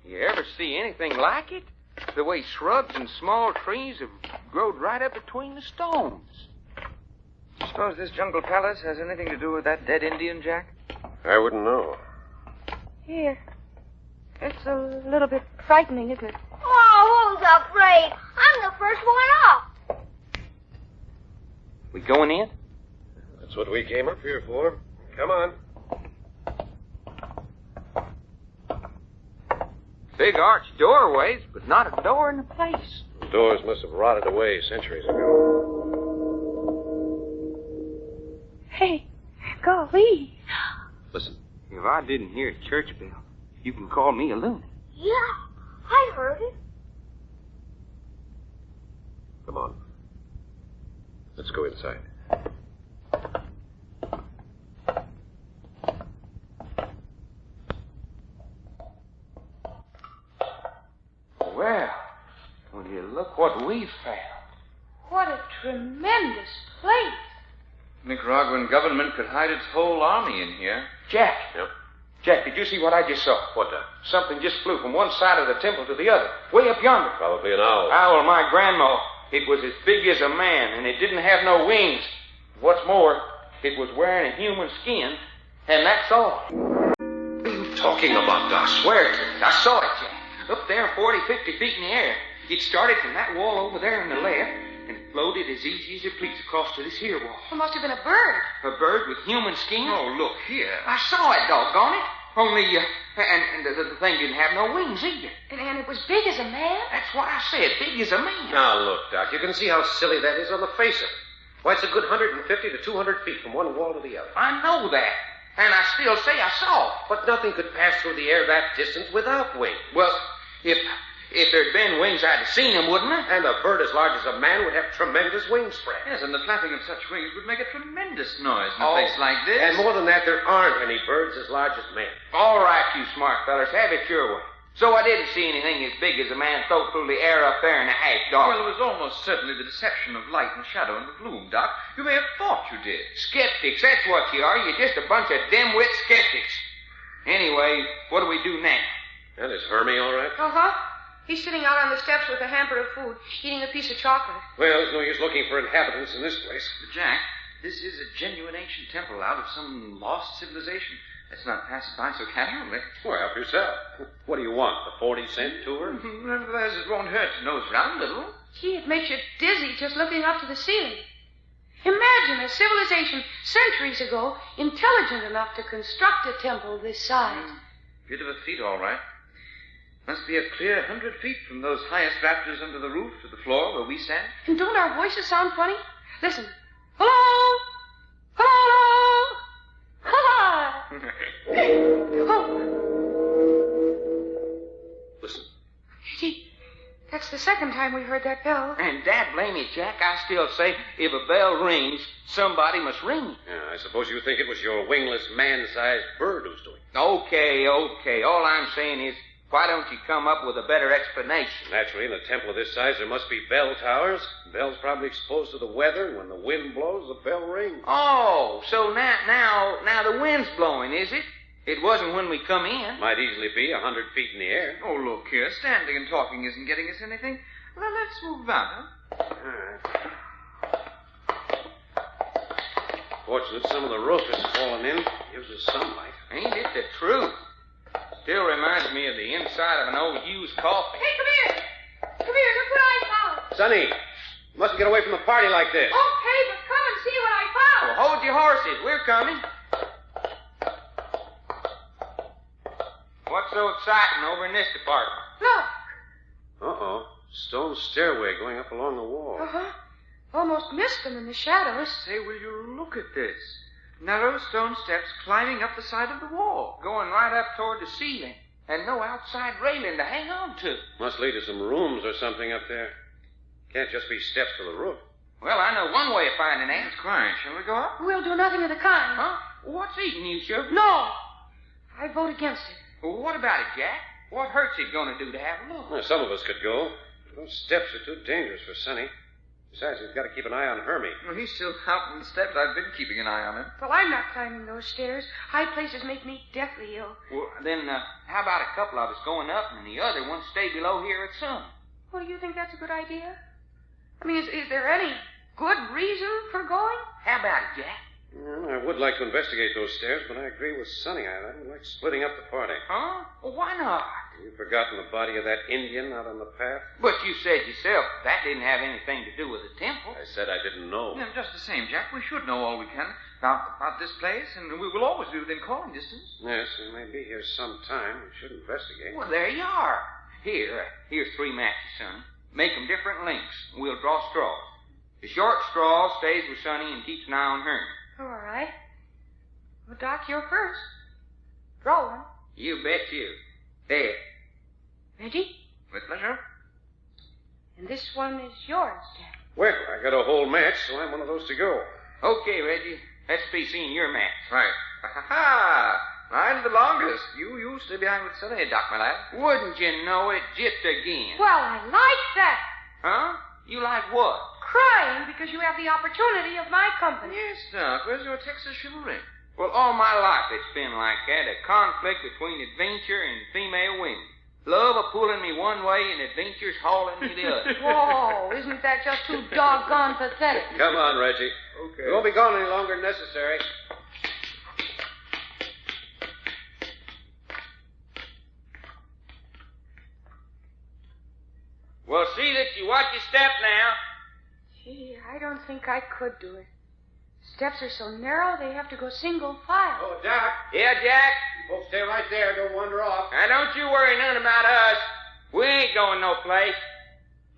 You ever see anything like it? The way shrubs and small trees have grown right up between the stones. Suppose this jungle palace has anything to do with that dead Indian, Jack? I wouldn't know. Here. It's a little bit frightening, isn't it? Oh, who's afraid? I'm the first one up. We going in? That's what we came up here for. Come on. Big arched doorways, but not a door in the place. The doors must have rotted away centuries ago. Hey, golly. Listen, if I didn't hear a church bell, you can call me a loony. Yeah, I heard it. Come on. Let's go inside. Well, will you look what we've found. What a tremendous place. Nicaraguan government could hide its whole army in here. Jack. Yep. Jack, did you see what I just saw? What, Doc? Something just flew from one side of the temple to the other, way up yonder. Probably an owl. Owl, my grandma. It was as big as a man, and it didn't have no wings. What's more, it was wearing a human skin, and that's all. What are you talking about, Doc? I swear to it. I saw it, Jack. Up there 40, 50 feet in the air. It started from that wall over there on the left, and it floated as easy as it pleased across to this here wall. It must have been a bird. A bird with human skin? Oh, look here. I saw it, doggone it. Only, and the thing didn't have no wings either. And it was big as a man? That's what I said, big as a man. Now, look, Doc, you can see how silly that is on the face of it. Why, it's a good 150 to 200 feet from one wall to the other. I know that. And I still say I saw it. But nothing could pass through the air that distance without wings. Well, if there'd been wings, I'd have seen them, wouldn't I? And a bird as large as a man would have tremendous wing spread. Yes, and the flapping of such wings would make a tremendous noise in a place like this. And more than that, there aren't any birds as large as men. All right, you smart fellas, have it your way. So I didn't see anything as big as a man float through the air up there in the half dark. Well, it was almost certainly the deception of light and shadow in the gloom, Doc. You may have thought you did. Skeptics, that's what you are. You're just a bunch of dim-wit skeptics. Anyway, what do we do now? And is Hermie all right? Uh-huh. He's sitting out on the steps with a hamper of food, eating a piece of chocolate. Well, there's no use looking for inhabitants in this place. But, Jack, this is a genuine ancient temple out of some lost civilization. Let's not pass it by so casually. Well, help yourself. What do you want, a 40-cent tour? Nevertheless, it won't hurt to nose around a little. Gee, it makes you dizzy just looking up to the ceiling. Imagine a civilization centuries ago intelligent enough to construct a temple this size. Bit of a feat, all right. Must be a clear 100 feet from those highest rafters under the roof to the floor where we stand. And don't our voices sound funny? Listen. Hello! Hello! Ha! Oh. Listen. Gee, that's the second time we heard that bell. And dad blame it, Jack. I still say if a bell rings, somebody must ring it. Yeah, I suppose you think it was your wingless, man-sized bird who's doing it. Okay. All I'm saying is, why don't you come up with a better explanation? Naturally, in a temple of this size, there must be bell towers. Bells probably exposed to the weather, and when the wind blows, the bell rings. Oh, so now the wind's blowing, is it? It wasn't when we come in. Might easily be 100 feet in the air. Oh, look here. Standing and talking isn't getting us anything. Well, let's move about, huh? All right. Fortunate some of the roof isn't falling in. Gives us sunlight. Ain't it the truth? Still reminds me of the inside of an old used coffee. Hey, come here. Come here, look what I found. Sonny, you mustn't get away from the party like this. Okay, but come and see what I found. Well, hold your horses. We're coming. What's so exciting over in this department? Look. Uh-oh. Stone stairway going up along the wall. Uh-huh. Almost missed them in the shadows. Say, will you look at this? Narrow stone steps climbing up the side of the wall. Going right up toward the ceiling. And no outside railing to hang on to. Must lead to some rooms or something up there. Can't just be steps to the roof. Well, I know one way of finding that. It's quiet. Shall we go up? We'll do nothing of the kind. Huh? What's eating you, sugar? No. I vote against it. Well, what about it, Jack? What hurt's it going to do to have a look? Well, some of us could go. Those steps are too dangerous for Sonny. Besides, he's got to keep an eye on Hermie. Well, he's still out on the steps. I've been keeping an eye on him. Well, I'm not climbing those stairs. High places make me deathly ill. Well, then, how about a couple of us going up and the other one stay below here at sun? Well, do you think that's a good idea? I mean, is there any good reason for going? How about it, Jack? Well, I would like to investigate those stairs, but I agree with Sonny. I don't like splitting up the party. Huh? Well, why not? You've forgotten the body of that Indian out on the path? But you said yourself that didn't have anything to do with the temple. I said I didn't know. Yeah, just the same, Jack. We should know all we can about this place, and we will always be within calling distance. Yes, we may be here some time. We should investigate. Well, there you are. Here's 3 matches, son. Make 'em different lengths. We'll draw straws. The short straw stays with Sonny and keeps an eye on her. All right. Well, Doc, you're first. Draw one. You bet you. There. Ready? With pleasure. And this one is yours, Jack. Well, I got a whole match, so I'm one of those to go. Okay, Reggie. Let's be seeing your match. Right. Ha-ha-ha! Mine's the longest. You stay behind with Sonny, Doc, my lad. Wouldn't you know it, just again. Well, I like that. Huh? You like what? Crying because you have the opportunity of my company. Yes, Doc. Where's your Texas chivalry? Well, all my life it's been like that, a conflict between adventure and female women. Love a pulling me one way and adventure's hauling me the other. Whoa, isn't that just too doggone pathetic? Come on, Reggie. Okay. We won't be gone any longer than necessary. Well, see that you watch your step now. Gee, I don't think I could do it. Steps are so narrow, they have to go single file. Oh, Doc. Yeah, Jack? You folks stay right there. Don't wander off. Now, don't you worry none about us. We ain't going no place.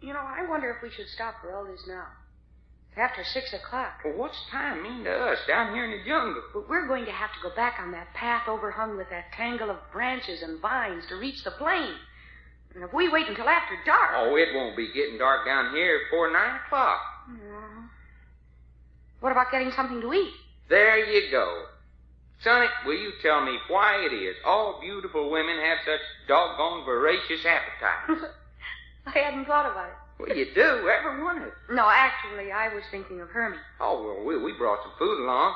You know, I wonder if we should stop for all this now. It's after 6 o'clock. Well, what's time mean to us down here in the jungle? But we're going to have to go back on that path overhung with that tangle of branches and vines to reach the plain. And if we wait until after dark... Oh, it won't be getting dark down here before 9 o'clock. What about getting something to eat? There you go. Sonny, will you tell me why it is all beautiful women have such doggone voracious appetites? I hadn't thought about it. Well, you do, every one of them. No, actually, I was thinking of Hermie. Oh, well, we brought some food along.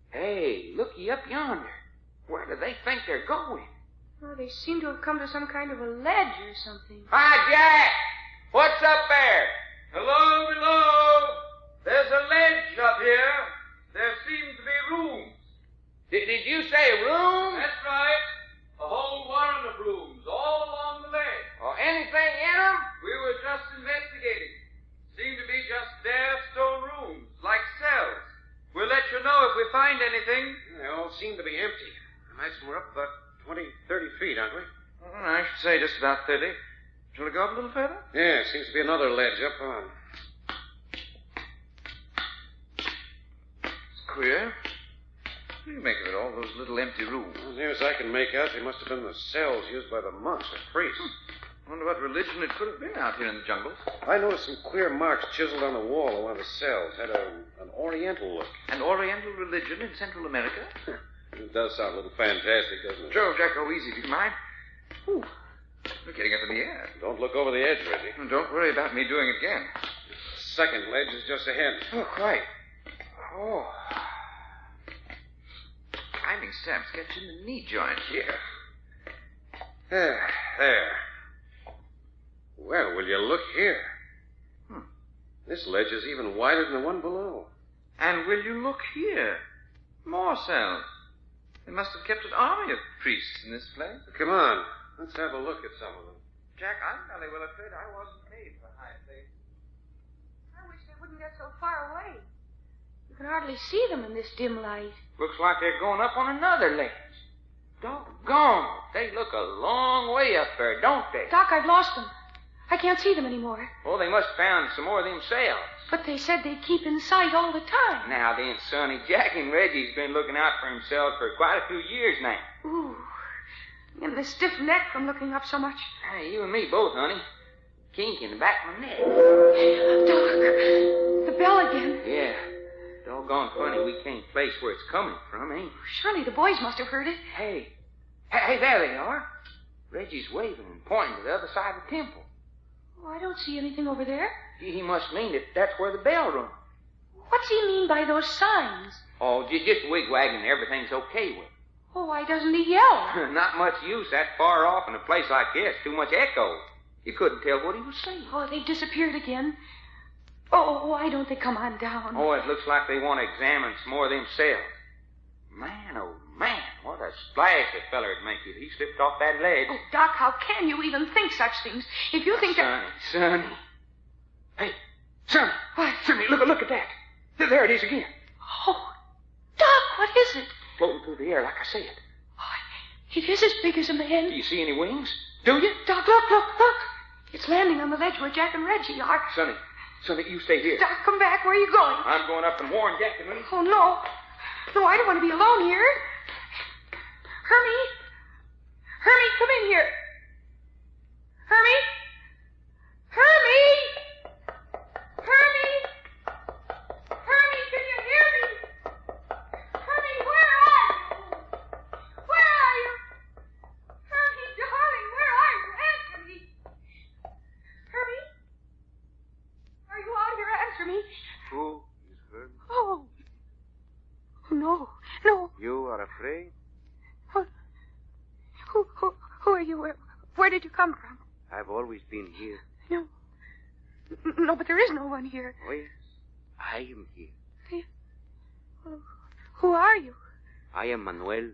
Hey, looky up yonder. Where do they think they're going? Oh, they seem to have come to some kind of a ledge or something. Hi, Jack! What's up there? Hello, below. There's a ledge up here. There seem to be rooms. Did you say room? That's right. A whole warren of rooms all along the ledge. Or anything in them? We were just investigating. Seem to be just bare stone rooms, like cells. We'll let you know if we find anything. They all seem to be empty. I imagine we're up about 20, 30 feet, aren't we? I should say just about 30. Shall we go up a little further? Yeah, seems to be another ledge up on. It's queer. What do you make of it, all those little empty rooms? As near as I can make out, they must have been the cells used by the monks or priests. I wonder what religion it could have been out here in the jungles. I noticed some queer marks chiseled on the wall of one of the cells. Had an oriental look. An oriental religion in Central America? It does sound a little fantastic, doesn't it? Sure, Jack, go easy, if you mind. Ooh, we're getting up in the air. Don't look over the edge, Reggie. Don't worry about me doing it again. The second ledge is just ahead. Oh, quite. Oh. Climbing steps get you in the knee joint here. There. Well, will you look here? This ledge is even wider than the one below. And will you look here? More cells. They must have kept an army of priests in this place. Come on. Let's have a look at some of them. Jack, I'm jolly well afraid I wasn't made for high places. I wish they wouldn't get so far away. You can hardly see them in this dim light. Looks like they're going up on another ledge. Doggone. They look a long way up there, don't they? Doc, I've lost them. I can't see them anymore. Well, they must have found some more of themselves. But they said they'd keep in sight all the time. Now then, Sonny, Jack and Reggie's been looking out for himself for quite a few years now. Ooh. And the stiff neck from looking up so much. Hey, you and me both, honey. Kink in the back of my neck. Doc, the bell again. Yeah. Doggone funny we can't place where it's coming from, ain't it? Surely the boys must have heard it. Hey, there they are. Reggie's waving and pointing to the other side of the temple. Oh, I don't see anything over there. He must mean that that's where the bell rung. What's he mean by those signs? Oh, just wigwagging everything's okay with. Oh, why doesn't he yell? Not much use that far off in a place like this. Too much echo. You couldn't tell what he was saying. Oh, they've disappeared again. Oh, why don't they come on down? Oh, it looks like they want to examine some more of themselves. Man, oh, man, what a splash the feller'd make if he slipped off that ledge. Oh, Doc, how can you even think such things? If you think that... Sonny. Hey, Sonny. What? Sonny, look at that. There it is again. Oh, Doc, what is it? Floating through the air like I said. Oh, it is as big as a man. Do you see any wings? Do you? Doc, look. It's landing on the ledge where Jack and Reggie are. Sonny, you stay here. Doc, come back. Where are you going? I'm going up and warn Jack and Reggie. Oh, no. No, I don't want to be alone here. Hermie, come in here. Hermie? no, no. You are afraid? Who are you? Where did you come from? I've always been here. No, but there is no one here. Oh, yes. I am here. Who are you? I am Manuel.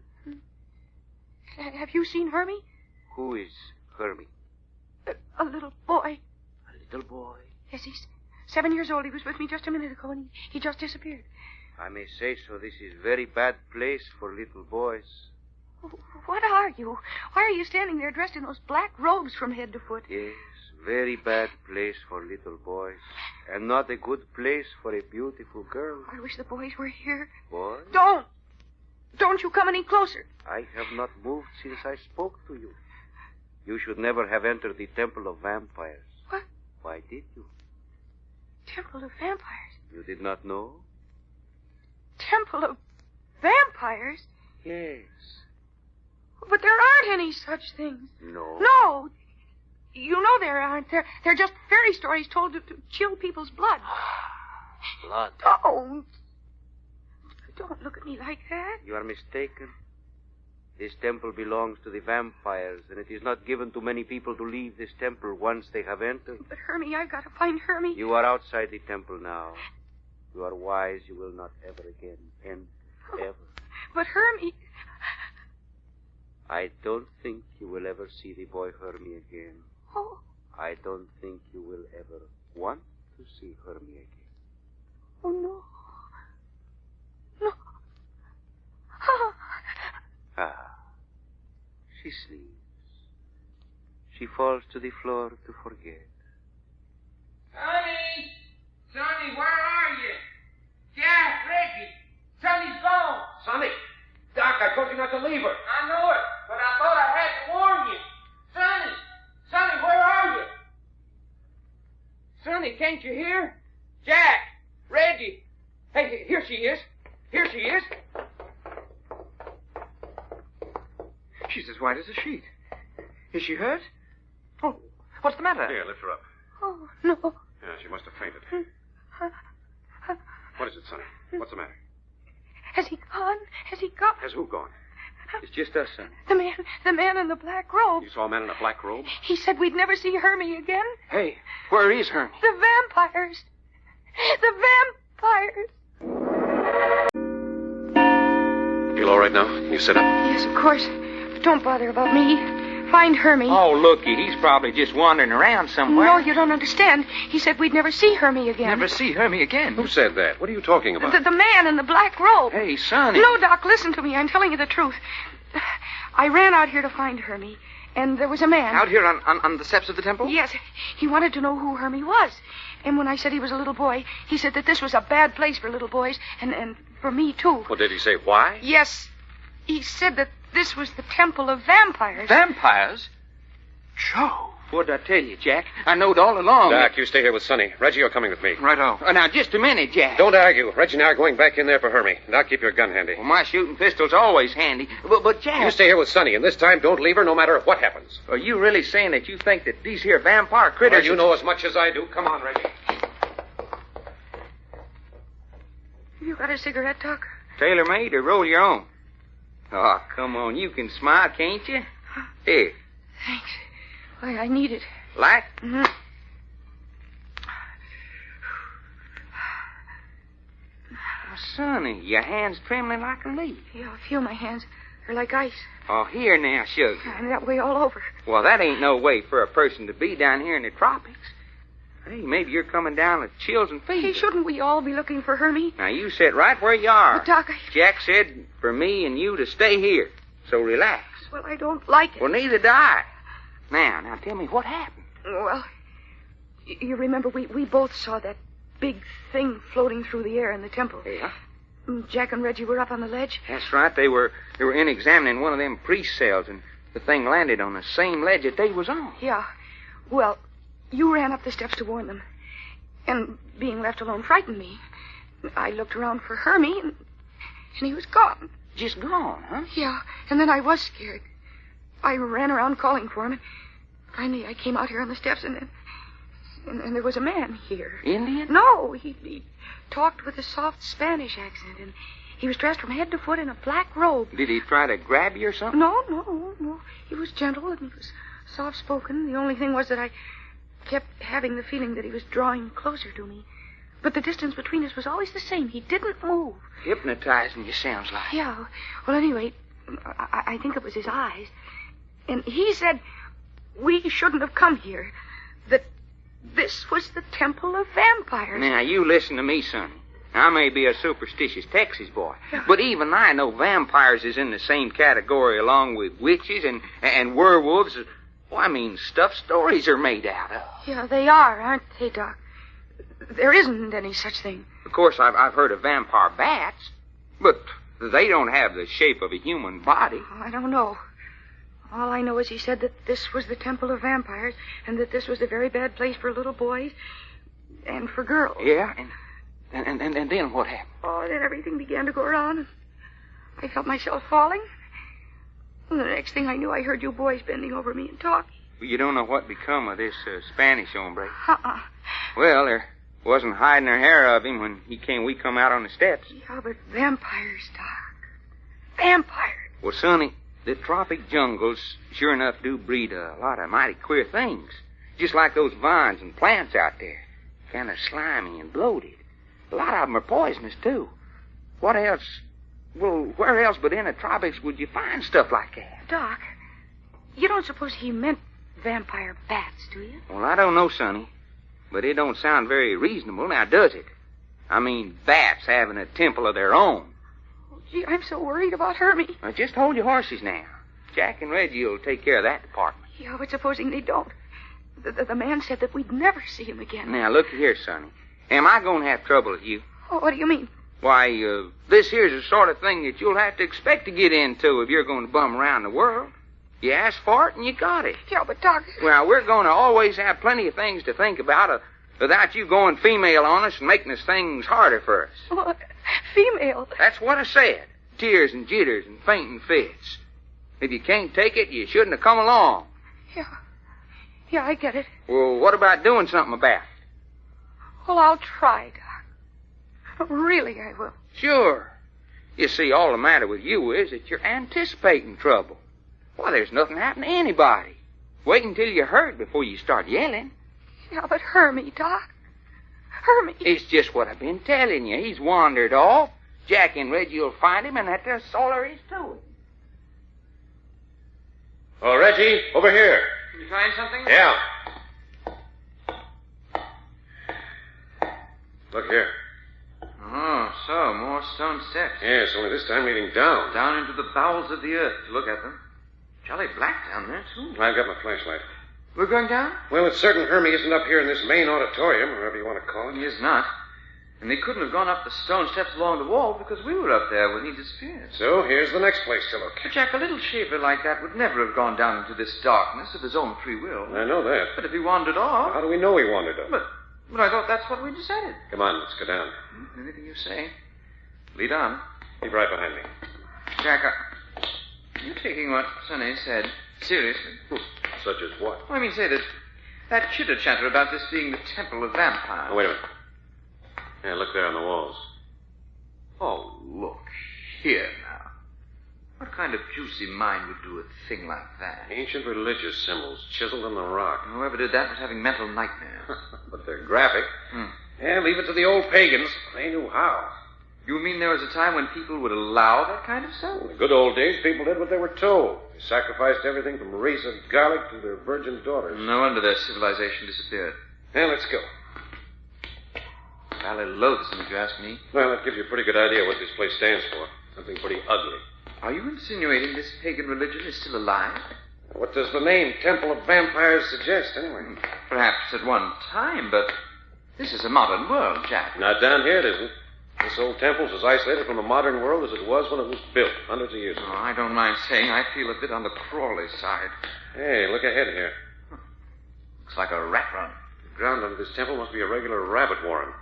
Have you seen Hermie? Who is Hermie? A little boy. A little boy? Yes, he's 7 years old. He was with me just a minute ago, and he just disappeared. I may say so. This is very bad place for little boys. What are you? Why are you standing there dressed in those black robes from head to foot? Yes, very bad place for little boys. And not a good place for a beautiful girl. I wish the boys were here. Boys? Don't you come any closer. I have not moved since I spoke to you. You should never have entered the Temple of Vampires. What? Why did you? Temple of Vampires? You did not know? Temple of Vampires? Yes. But there aren't any such things. No? No. You know there aren't. They're just fairy stories told to chill people's blood. Blood? Oh. Don't look at me like that. You are mistaken. This temple belongs to the vampires, and it is not given to many people to leave this temple once they have entered. But Hermie, I've got to find Hermie. You are outside the temple now. You are wise. You will not ever again end ever. But Hermie... I don't think you will ever see the boy Hermie again. Oh. I don't think you will ever want to see Hermie again. Oh, no. No. She sleeps. She falls to the floor to forget. Sonny, where are you? Jack, Reggie, Sonny's gone. Sonny! Doc, I told you not to leave her. I know it, but I thought I had to warn you. Sonny, where are you? Sonny, can't you hear? Jack, Reggie. Hey, here she is. She's as white as a sheet. Is she hurt? Oh, what's the matter? Here, lift her up. Oh, no. Yeah, she must have fainted. What is it, Sonny? What's the matter? Has he gone? Has who gone? It's just us, son. The man in the black robe. You saw a man in a black robe? He said we'd never see Hermie again. Hey, where is Hermie? The vampires. Feel all right now? Can you sit up? Yes, of course. But don't bother about me. Find Hermie. Oh, looky, he's probably just wandering around somewhere. No, you don't understand. He said we'd never see Hermie again. Never see Hermie again? Who said that? What are you talking about? The man in the black robe. Hey, Sonny. No, Doc, listen to me. I'm telling you the truth. I ran out here to find Hermie, and there was a man. Out here on the steps of the temple? Yes. He wanted to know who Hermie was. And when I said he was a little boy, he said that this was a bad place for little boys, and for me, too. Well, did he say why? Yes. He said that this was the Temple of Vampires. Vampires? Joe. What'd I tell you, Jack? I knowed all along. Doc, you stay here with Sonny. Reggie, you're coming with me. Righto. Now, just a minute, Jack. Don't argue. Reggie and I are going back in there for Hermie. Doc, keep your gun handy. Well, my shooting pistol's always handy. But Jack... You stay here with Sonny, and this time don't leave her no matter what happens. Are you really saying that you think that these here vampire critters... Well, you know as much as I do. Come on, Reggie. You got a cigarette, Doc? Tailor-made or roll your own? Oh, come on. You can smile, can't you? Here. Thanks. Why, I need it. Light? Mm-hmm. Oh, Sonny, your hand's trembling like a leaf. Yeah, I feel my hands. They're like ice. Oh, here now, sugar. I'm that way all over. Well, that ain't no way for a person to be down here in the tropics. Hey, maybe you're coming down with chills and fever. Hey, shouldn't we all be looking for Hermie? Now, you sit right where you are. But, Doc, Jack said for me and you to stay here. So relax. Well, I don't like it. Well, neither do I. Now tell me what happened. Well, you remember we both saw that big thing floating through the air in the temple. Yeah? Jack and Reggie were up on the ledge. That's right. They were in examining one of them priest cells, and the thing landed on the same ledge that they was on. Yeah. Well, you ran up the steps to warn them. And being left alone frightened me. I looked around for Hermie, and he was gone. Just gone, huh? Yeah, and then I was scared. I ran around calling for him, and finally I came out here on the steps, and there was a man here. Indian? No, he talked with a soft Spanish accent, and He was dressed from head to foot in a black robe. Did he try to grab you or something? No. He was gentle and he was soft-spoken. The only thing was that I kept having the feeling that he was drawing closer to me. But the distance between us was always the same. He didn't move. Hypnotizing you, sounds like. Yeah. Well, anyway, I think it was his eyes. And he said we shouldn't have come here. That this was the temple of vampires. Now, you listen to me, sonny. I may be a superstitious Texas boy, but even I know vampires is in the same category along with witches and werewolves. Well, I mean, stuff stories are made out of. Yeah, they are, aren't they, Doc? There isn't any such thing. Of course, I've heard of vampire bats, but they don't have the shape of a human body. Oh, I don't know. All I know is he said that this was the temple of vampires and that this was a very bad place for little boys and for girls. Yeah, and then what happened? Oh, then everything began to go wrong. And I felt myself falling. And the next thing I knew, I heard you boys bending over me and talking. Well, you don't know what become of this Spanish hombre. Uh-uh. Well, there wasn't hiding her hair of him when we come out on the steps. Yeah, but vampires, Doc. Vampires. Well, sonny, the tropic jungles sure enough do breed a lot of mighty queer things. Just like those vines and plants out there. Kind of slimy and bloated. A lot of them are poisonous, too. What else? Well, where else but in the tropics would you find stuff like that? Doc, you don't suppose he meant vampire bats, do you? Well, I don't know, sonny. But it don't sound very reasonable, now, does it? I mean, bats having a temple of their own. Oh, gee, I'm so worried about Hermie. Now, just hold your horses now. Jack and Reggie will take care of that department. Yeah, but supposing they don't. The man said that we'd never see him again. Now, look here, sonny. Am I going to have trouble with you? Oh, what do you mean? Why, this here's the sort of thing that you'll have to expect to get into if you're going to bum around the world. You asked for it and you got it. Yeah, but Doc... Well, we're going to always have plenty of things to think about without you going female on us and making us things harder for us. Oh, female? That's what I said. Tears and jitters and fainting fits. If you can't take it, you shouldn't have come along. Yeah, I get it. Well, what about doing something about it? Well, I'll try, Doc. Really, I will. Sure. You see, all the matter with you is that you're anticipating trouble. Why, there's nothing happened to anybody. Wait until you're hurt before you start yelling. Yeah, but Hermie, Doc. Hermie. It's just what I've been telling you. He's wandered off. Jack and Reggie will find him, and that's all there is to it. Oh, Reggie, over here. Did you find something? Yeah. Look here. Oh, so, more stone steps. Yes, only this time leading down. Down into the bowels of the earth to look at them. Jolly black down there, too. I've got my flashlight. We're going down? Well, it's certain Hermie isn't up here in this main auditorium, or whatever you want to call it. He is not. And they couldn't have gone up the stone steps along the wall because we were up there when he disappeared. So here's the next place to look. But, Jack, a little shaver like that would never have gone down into this darkness of his own free will. I know that. But if he wandered off... How do we know he wandered off? But I thought that's what we decided. Come on, let's go down. Anything you say. Lead on. Keep right behind me. Jack, you're taking what Sonny said seriously. Such as what? Well, I mean, say that chitter-chatter about this being the temple of vampires. Oh, wait a minute. Yeah, look there on the walls. Oh, look here now. What kind of juicy mind would do a thing like that? Ancient religious symbols chiseled in the rock. Whoever did that was having mental nightmares. But they're graphic. Yeah, leave it to the old pagans. They knew how. You mean there was a time when people would allow that kind of stuff? In the good old days, people did what they were told. They sacrificed everything from rays of garlic to their virgin daughters. No wonder their civilization disappeared. Well, let's go. Valley loathsome, if you ask me. Well, that gives you a pretty good idea what this place stands for. Something pretty ugly. Are you insinuating this pagan religion is still alive? What does the name Temple of Vampires suggest, anyway? Perhaps at one time, but this is a modern world, Jack. Not down here, it isn't. This old temple's as isolated from the modern world as it was when it was built, hundreds of years ago. Oh, I don't mind saying I feel a bit on the crawly side. Hey, look ahead here. Looks like a rat run. The ground under this temple must be a regular rabbit warren.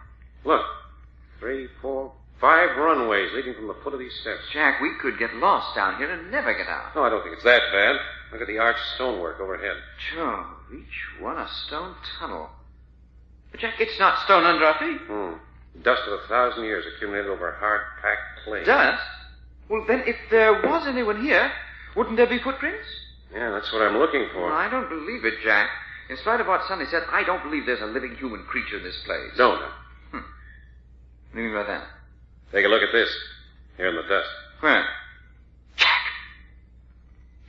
Look, 3, 4, 5 runways leading from the foot of these steps. Jack, we could get lost down here and never get out. No, I don't think it's that bad. Look at the arched stonework overhead. Sure, each one a stone tunnel. But, Jack, it's not stone under our feet. Dust of 1,000 years accumulated over a hard-packed plain. Dust? Well, then, if there was anyone here, wouldn't there be footprints? Yeah, that's what I'm looking for. Well, I don't believe it, Jack. In spite of what Sonny said, I don't believe there's a living human creature in this place. No. What do you mean by that? Take a look at this. Here in the dust. Where?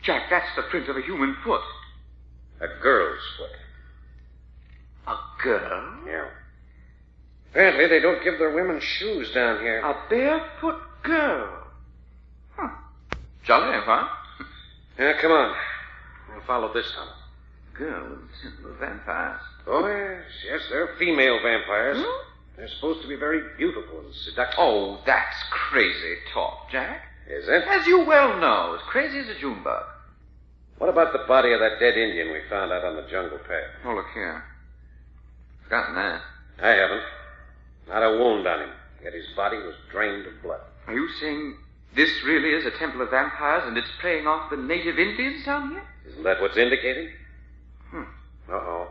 Jack, that's the print of a human foot. A girl's foot. A girl? Yeah. Apparently they don't give their women shoes down here. A barefoot girl. Jolly, huh? Yeah, come on. We'll follow this tunnel. Girl with the scent of vampires. Oh, yes, they're female vampires. They're supposed to be very beautiful and seductive. Oh, that's crazy talk, Jack. Is it? As you well know, as crazy as a June bug. What about the body of that dead Indian we found out on the jungle path? Oh, look here. Forgotten that. I haven't. Not a wound on him, yet his body was drained of blood. Are you saying this really is a temple of vampires and it's preying off the native Indians down here? Isn't that what's indicating? Uh-oh.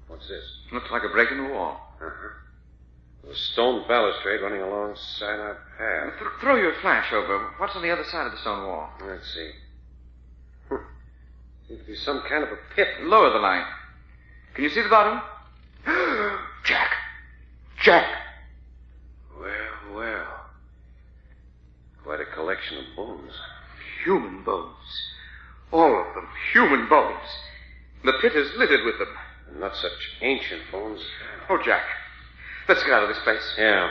What's this? Looks like a break in the wall. Uh-huh. There's a stone balustrade running alongside our path. Throw your flash over. What's on the other side of the stone wall? Let's see. Seems to be some kind of a pit. Lower the light. Can you see the bottom? Jack! Well. Quite a collection of bones. Human bones. All of them. Human bones. The pit is littered with them. And not such ancient bones. Oh, Jack. Let's get out of this place. Yeah.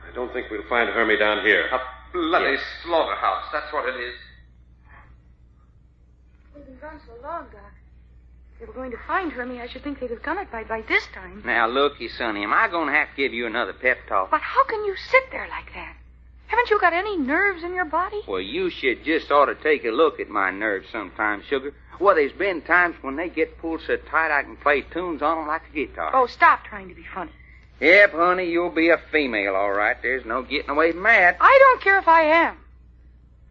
I don't think we'll find Hermie down here. A bloody slaughterhouse. That's what it is. We've been gone so long, Doc. If they were going to find Hermie, I should think they'd have done it by this time. Now, looky, Sonny, am I going to have to give you another pep talk? But how can you sit there like that? Haven't you got any nerves in your body? Well, you should just ought to take a look at my nerves sometimes, sugar. Well, there's been times when they get pulled so tight I can play tunes on them like a guitar. Oh, stop trying to be funny. Yep, honey, you'll be a female, all right. There's no getting away from that. I don't care if I am.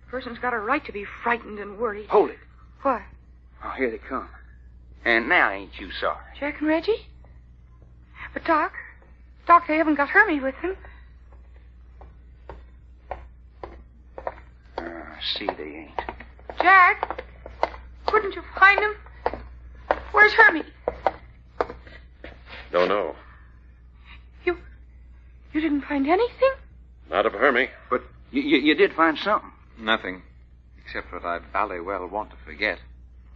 A person's got a right to be frightened and worried. Hold it. What? Oh, here they come. And now ain't you sorry? Jack and Reggie? But, Doc, they haven't got Hermie with them. See, they ain't. Jack, couldn't you find him? Where's Hermie? Don't know. You didn't find anything? Not of Hermie. But you did find something. Nothing. Except what I bally well want to forget.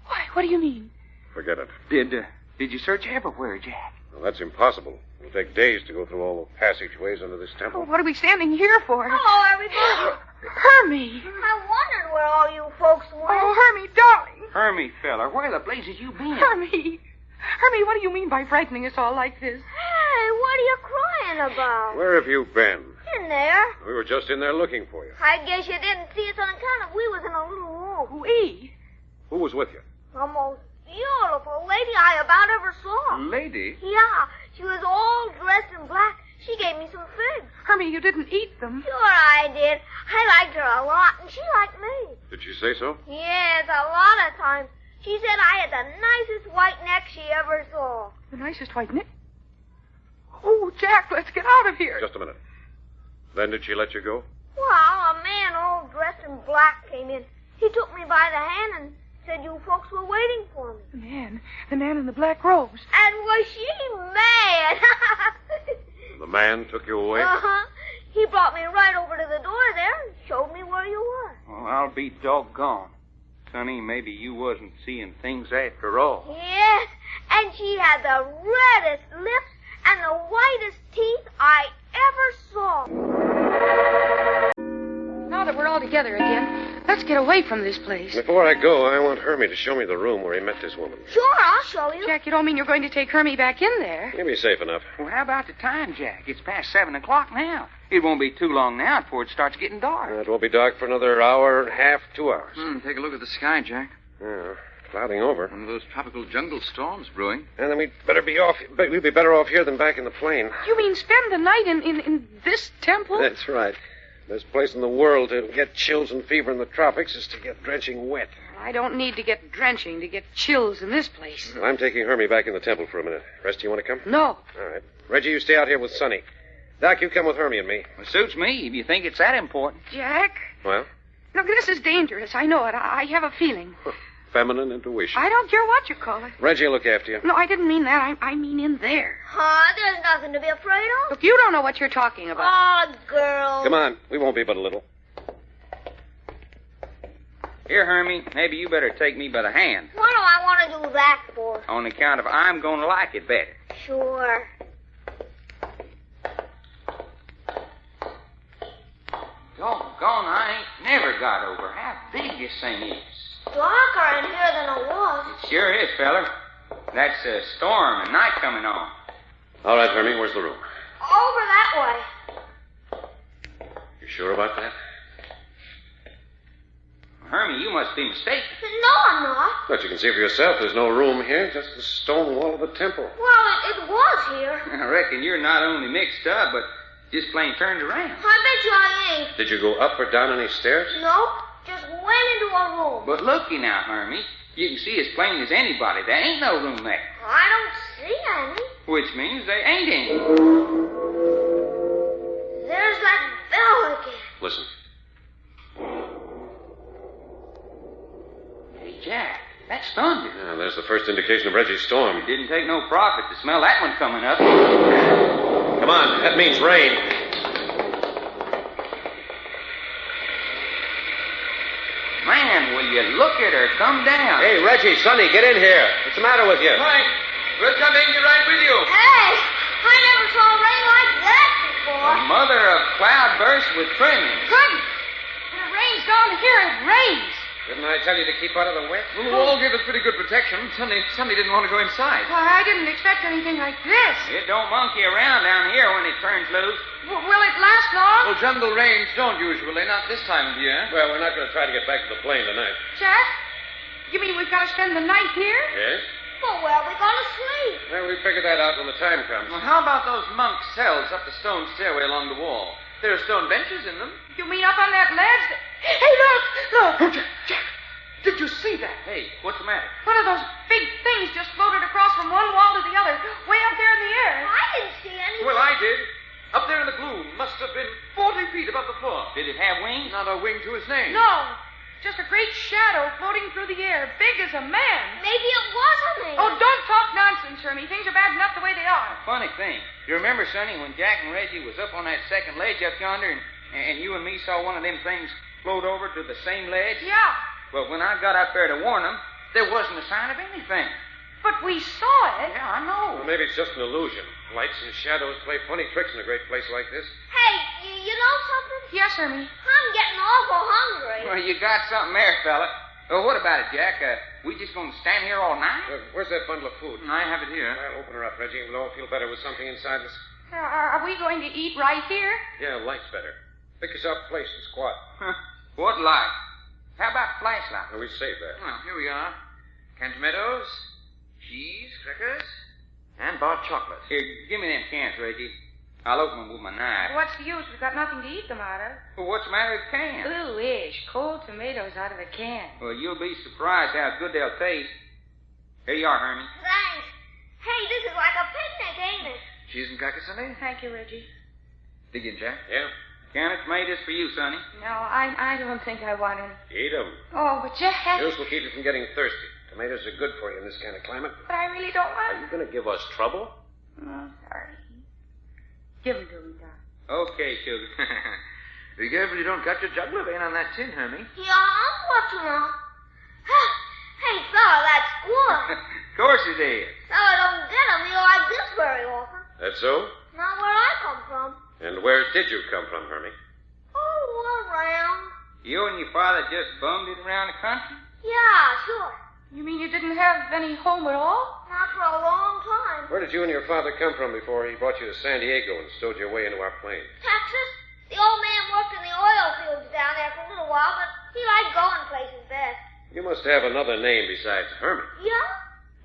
Why, what do you mean? Forget it. Did you search everywhere, Jack? Well, that's impossible. It'll take days to go through all the passageways under this temple. Oh, what are we standing here for? Hello, everybody. Hermie. I wondered where all you folks were. Oh, Hermie, darling. Hermie, fella, where the blazes you been? Hermie, what do you mean by frightening us all like this? Hey, what are you crying about? Where have you been? In there. We were just in there looking for you. I guess you didn't see us on account of we was in a little room. We? Who was with you? The most beautiful lady I about ever saw. Lady? Yeah, she was all dressed in black. She gave me some figs. Hermie, you didn't eat them. Sure I did. I liked her a lot, and she liked me. Did she say so? Yes, a lot of times. She said I had the nicest white neck she ever saw. The nicest white neck? Oh, Jack, let's get out of here. Just a minute. Then did she let you go? Well, a man all dressed in black came in. He took me by the hand and said you folks were waiting for me. The man in the black robes. And was she mad? The man took you away? Uh-huh. He brought me right over to the door there and showed me where you were. Well, I'll be doggone. Sonny, maybe you wasn't seeing things after all. Yes, and she had the reddest lips and the whitest teeth I ever saw. Now that we're all together again, let's get away from this place. Before I go, I want Hermie to show me the room where he met this woman. Sure, I'll show you. Jack, you don't mean you're going to take Hermie back in there? He'll be safe enough. Well, how about the time, Jack? It's past 7 o'clock now. It won't be too long now before it starts getting dark. It won't be dark for another hour and a half, 2 hours. Take a look at the sky, Jack. Yeah, clouding over. One of those tropical jungle storms brewing. And then we'd be better off here than back in the plain. You mean spend the night in this temple? That's right. Best place in the world to get chills and fever in the tropics is to get drenching wet. I don't need to get drenching to get chills in this place. Well, I'm taking Hermie back in the temple for a minute. Rest, you want to come? No. All right. Reggie, you stay out here with Sonny. Doc, you come with Hermie and me. It suits me if you think it's that important. Jack? Well? Look, this is dangerous. I know it. I have a feeling. Feminine intuition. I don't care what you call it. Reggie will look after you. No, I didn't mean that. I mean in there. There's nothing to be afraid of. Look, you don't know what you're talking about. Oh, girl. Come on. We won't be but a little. Here, Hermie, maybe you better take me by the hand. What do I want to do that for? On account of I'm going to like it better. Sure. Doggone, I ain't never got over how big this thing is. Darker in here than it was. It sure is, feller. That's a storm and night coming on. All right, Hermie, where's the room? Over that way. You sure about that? Hermie, you must be mistaken. No, I'm not. But you can see for yourself there's no room here, just the stone wall of the temple. Well, it was here. I reckon you're not only mixed up, but just plain turned around. I bet you I ain't. Did you go up or down any stairs? Nope. Just went into a room. But looky now, Hermie. You can see as plain as anybody. There ain't no room there. I don't see any. Which means there ain't any. There's that bell again. Listen. Hey, Jack, that's thunder. Yeah, there's the first indication of Reggie's storm. It didn't take no prophet to smell that one coming up. Come on, that means rain. Man, will you look at her come down? Hey, Reggie, Sonny, get in here. What's the matter with you? Mike, we're coming right with you. Hey, I never saw rain like that before. A mother of cloudburst with trimmings. Goodness. When it rains down here, it rains. Didn't I tell you to keep out of the wet? Well, the wall gave us pretty good protection. Sonny didn't want to go inside. Why, I didn't expect anything like this. It don't monkey around down here when it turns loose. Will it last long? Well, jungle rains don't usually, not this time of year. Well, we're not going to try to get back to the plane tonight. Jack? You mean we've got to spend the night here? Yes? Well, where are we going to sleep? Well, we'll figure that out when the time comes. Well, how about those monk cells up the stone stairway along the wall? There are stone benches in them. You mean up on that ledge? Hey, look! Oh, Jack! Did you see that? Hey, what's the matter? One of those big things just floated across from one wall to the other, way up there in the air. I didn't see anything. Well, I did. Up there in the gloom. Must have been 40 feet above the floor. Did it have wings? Not a wing to his name. No, just a great shadow floating through the air, big as a man. Maybe it was a man. Oh, don't talk nonsense, Hermie. Things are bad enough the way they are. Funny thing. You remember, Sonny, when Jack and Reggie was up on that second ledge up yonder, and you and me saw one of them things float over to the same ledge? Yeah. Well, when I got up there to warn them, there wasn't a sign of anything. But we saw it. Yeah, I know. Well, maybe it's just an illusion. Lights and shadows play funny tricks in a great place like this. Hey, you know something? Yes, Hermie. I'm getting awful hungry. Well, you got something there, fella. Well, what about it, Jack? We just going to stand here all night? Where's that bundle of food? I have it here. Well, open her up, Reggie. We'll all feel better with something inside us. Are we going to eat right here? Yeah, light's better. Pick yourself a place and squat. What light? How about flashlight? Well, we saved that. Well, here we are. Canned tomatoes, cheese, crackers, and bar chocolate. Here, give me them cans, Reggie. I'll open them with my knife. What's the use? We've got nothing to eat them out of. Well, what's the matter with cans? Ooh-ish. Cold tomatoes out of a can. Well, you'll be surprised how good they'll taste. Here you are, Hermie. Thanks. Hey, this is like a picnic, ain't it? Cheese and crackers, Sonny? Thank you, Reggie. Dig in, Jack. Yeah? Can of tomatoes for you, Sonny. No, I don't think I want any. Eat them. Oh, but Jack... Juice will keep you from getting thirsty. Tomatoes are good for you in this kind of climate. But I really don't Are want... you going to give us trouble? Oh, sorry. Give them to me, Doc. Okay, sugar. Be careful you don't cut your jugular vein on that tin, Hermie. Yeah, I'm watching out. Hey, fella, that's good. Of course it is. Fella don't get a meal like this very often. That's so? Not where I come from. And where did you come from, Hermie? Oh, around. You and your father just bummed it around the country? Yeah, sure. You mean you didn't have any home at all? Not for a long time. Where did you and your father come from before he brought you to San Diego and stowed your way into our plane? Texas? The old man worked in the oil fields down there for a little while, but he liked going places best. You must have another name besides Hermie. Yeah?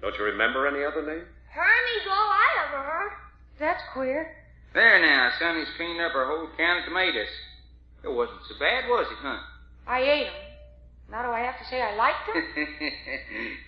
Don't you remember any other name? Hermie's all I ever heard. That's queer. There now, Sonny's cleaned up her whole can of tomatoes. It wasn't so bad, was it, huh? I ate them. Now do I have to say I liked them?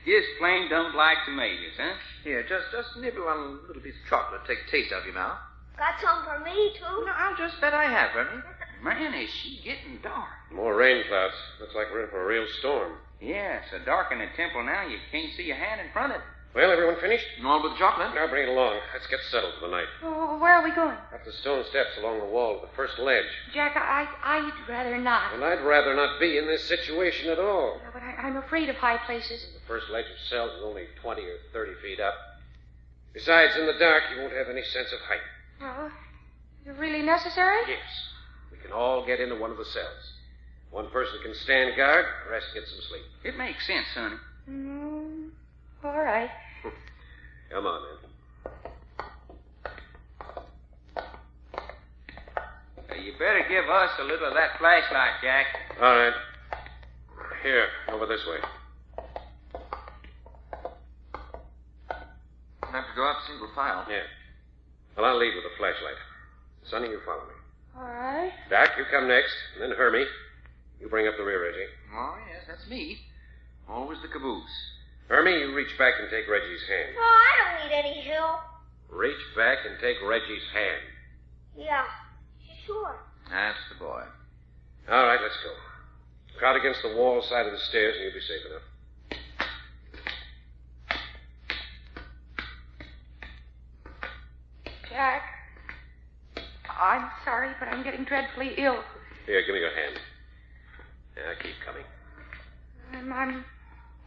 Just plain don't like tomatoes, huh? Here, just nibble on a little piece of chocolate. Take a taste out of your mouth. Got some for me, too? No, I'll just bet I have, Remy. Man, is she getting dark. More rain clouds. Looks like we're in for a real storm. Yeah, it's so dark in the temple now you can't see a hand in front of it. Well, everyone finished? All but the chocolate. Now bring it along. Let's get settled for the night. Oh, where are we going? Up the stone steps along the wall to the first ledge. Jack, I'd rather not. And I'd rather not be in this situation at all. Yeah, but I'm afraid of high places. The first ledge of cells is only 20 or 30 feet up. Besides, in the dark, you won't have any sense of height. Well, is it really necessary? Yes. We can all get into one of the cells. One person can stand guard, the rest get some sleep. It makes sense, Sonny. All right. Come on, then. You better give us a little of that flashlight, Jack. All right. Here, over this way. We'll have to go up single file. Yeah. Well, I'll lead with the flashlight. Sonny, you follow me. All right. Doc, you come next, and then Hermie. You bring up the rear, Reggie. Oh, yes, that's me. Always the caboose. Hermie, you reach back and take Reggie's hand. Oh, I don't need any help. Reach back and take Reggie's hand. Yeah, sure. That's the boy. All right, let's go. Crowd against the wall side of the stairs, and you'll be safe enough. Jack, I'm sorry, but I'm getting dreadfully ill. Here, give me your hand. Yeah, keep coming. I'm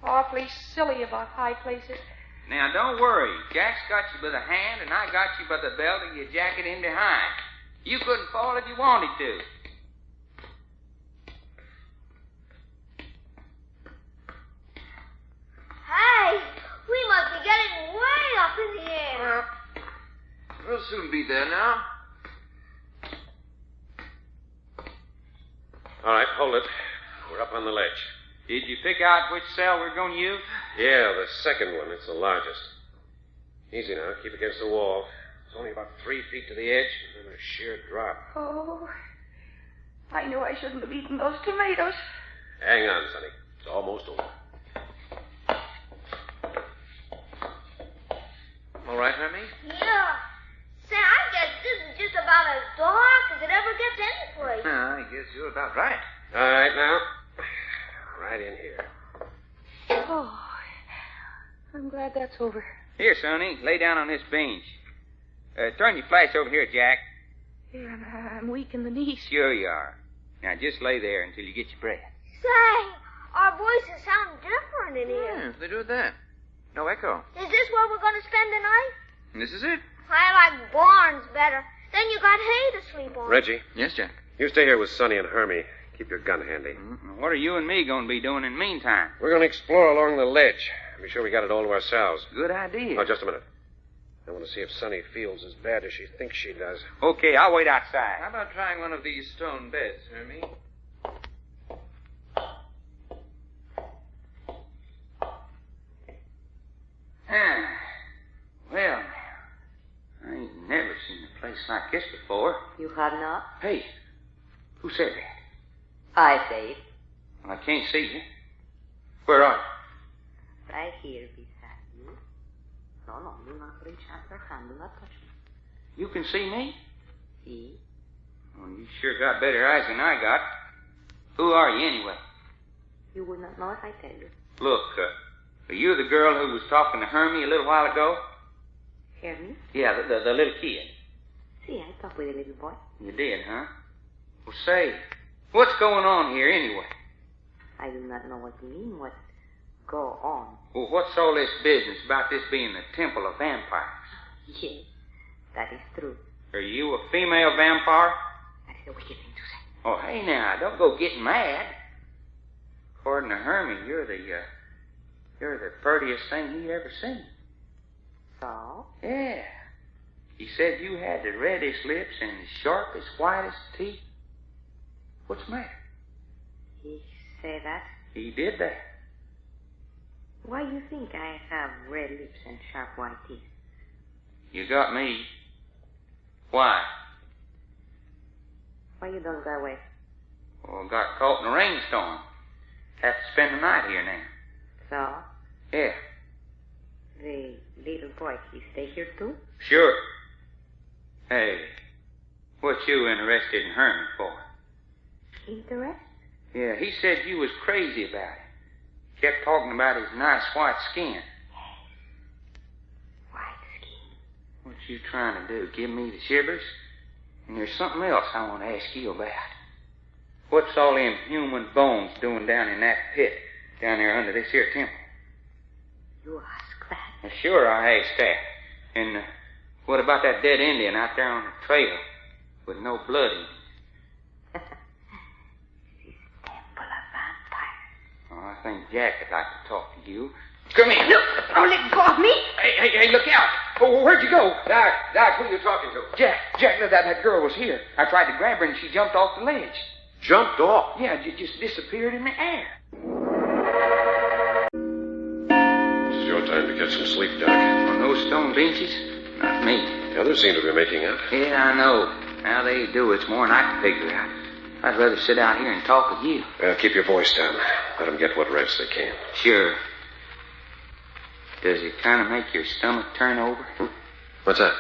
awfully silly about high places. Now, don't worry. Jack's got you by the hand, and I got you by the belt of your jacket in behind. You couldn't fall if you wanted to. Hey, we must be getting way up in the air. We'll soon be there now. All right, hold it. We're up on the ledge. Did you pick out which cell we're going to use? Yeah, the second one. It's the largest. Easy now. Keep against the wall. It's only about 3 feet to the edge, and then a sheer drop. Oh, I knew I shouldn't have eaten those tomatoes. Hang on, Sonny. It's almost over. All right, Hermie? Yeah. Say, I guess this is just about as dark as it ever gets anyplace. I guess you're about right. All right, now. Right in here. Oh, I'm glad that's over. Here, Sonny. Lay down on this bench. Turn your flash over here, Jack. Here, I'm weak in the knees. Sure you are. Now, just lay there until you get your breath. Say, our voices sound different in here. Yeah, they do that. No echo. Is this where we're going to spend the night? This is it. I like barns better. Then you got hay to sleep on. Reggie, Yes, Jack. you stay here with Sonny and Hermie. Keep your gun handy. What are you and me going to be doing in the meantime? We're going to explore along the ledge. Be sure we got it all to ourselves. Good idea. Oh, just a minute. I want to see if Sonny feels as bad as she thinks she does. Okay, I'll wait outside. How about trying one of these stone beds, Hermie? Well, I ain't never seen a place like this before. You have not? Hey, who said that? I say it. Well, I can't see you. Where are you? Right here beside you. No, do not reach out your hand. Do not touch me. You can see me? See? Well, you sure got better eyes than I got. Who are you anyway? You would not know if I tell you. Look, are you the girl who was talking to Hermie a little while ago? Hear me? Yeah, the little kid. See, I talked with a little boy. You did, huh? Well, say, what's going on here anyway? I do not know what you mean. What go on? Well, what's all this business about this being the temple of vampires? Yes, that is true. Are you a female vampire? That is a wicked thing to say. Oh, hey now, don't go getting mad. According to Hermie, you're the prettiest thing he'd ever seen. So? Yeah. He said you had the reddest lips and the sharpest, whitest teeth. What's the matter? He said that? He did that. Why you think I have red lips and sharp white teeth? You got me. Why? Why you don't go away? Well, got caught in a rainstorm. Have to spend the night here now. So? Yeah. The little boy, he stay here too? Sure. Hey, what you interested in Herman for? Interested? Yeah, he said you was crazy about it. Kept talking about his nice white skin. White skin. What you trying to do, give me the shivers? And there's something else I want to ask you about. What's all them human bones doing down in that pit, down there under this here temple? You ask that? Well, sure, I asked that. And what about that dead Indian out there on the trail with no blood in it? This temple of vampires. Oh, I think Jack would like to talk to you. Come here. No, don't let go of me. Hey, look out. Oh, where'd you go? Doc, who are you talking to? Jack, that girl was here. I tried to grab her and she jumped off the ledge. Jumped off? Yeah, just disappeared in the air. This is your time to get some sleep, Doc. On those stone benches? Not me. The others seem to be making up. Yeah, I know. How they do it's more than I can figure out. I'd rather sit out here and talk with you. Well, keep your voice down. Let them get what rest they can. Sure. Does it kind of make your stomach turn over? What's that?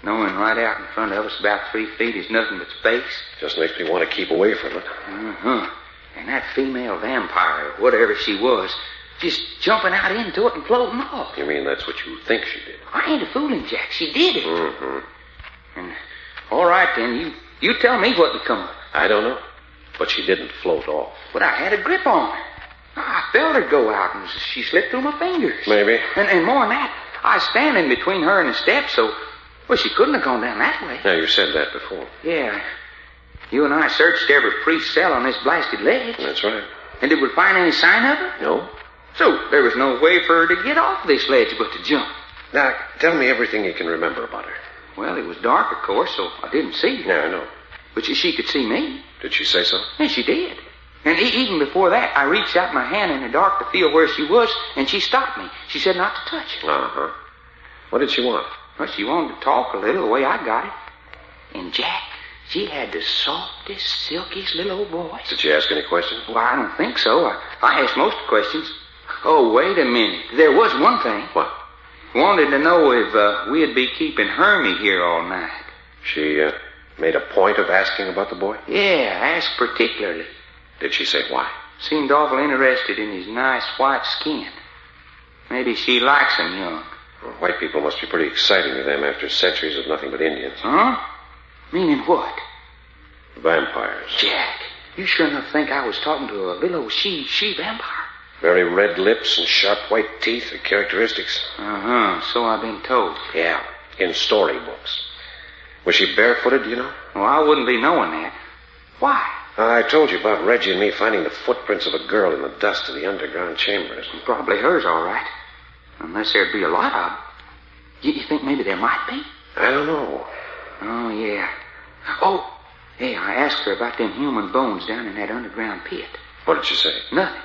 Knowing right out in front of us about 3 feet is nothing but space? Just makes me want to keep away from it. Uh-huh. And that female vampire, whatever she was, just jumping out into it and floating off. You mean that's what you think she did? I ain't a fooling, Jack. She did it. Mm-hmm. And all right, then, you tell me what become of her. I don't know. But she didn't float off. But I had a grip on her. I felt her go out, and she slipped through my fingers. Maybe. And more than that, I was standing between her and the steps, so, well, she couldn't have gone down that way. Now, you said that before. Yeah. You and I searched every priest's cell on this blasted ledge. That's right. And did we find any sign of her? No. So there was no way for her to get off this ledge but to jump. Doc, tell me everything you can remember about her. Well, it was dark, of course, so I didn't see her. Yeah, I know. But she could see me. Did she say so? Yeah, she did. And even before that, I reached out my hand in the dark to feel where she was, and she stopped me. She said not to touch her. Uh-huh. What did she want? Well, she wanted to talk a little, the way I got it. And, Jack, she had the softest, silkiest little old voice. Did she ask any questions? Well, I don't think so. I asked most of the questions. Oh, wait a minute. There was one thing. What? Wanted to know if we'd be keeping Hermie here all night. She made a point of asking about the boy? Yeah, asked particularly. Did she say why? Seemed awful interested in his nice white skin. Maybe she likes him young. Well, white people must be pretty exciting to them after centuries of nothing but Indians. Huh? Meaning what? Vampires. Jack, you sure enough think I was talking to a little old she vampire? Very red lips and sharp white teeth are characteristics. Uh-huh, so I've been told. Yeah, in storybooks. Was she barefooted, do you know? Well, I wouldn't be knowing that. Why? I told you about Reggie and me finding the footprints of a girl in the dust of the underground chambers. Probably hers, all right. Unless there'd be a lot of them. You think maybe there might be? I don't know. Oh, yeah. Oh, hey, I asked her about them human bones down in that underground pit. What did she say? Nothing.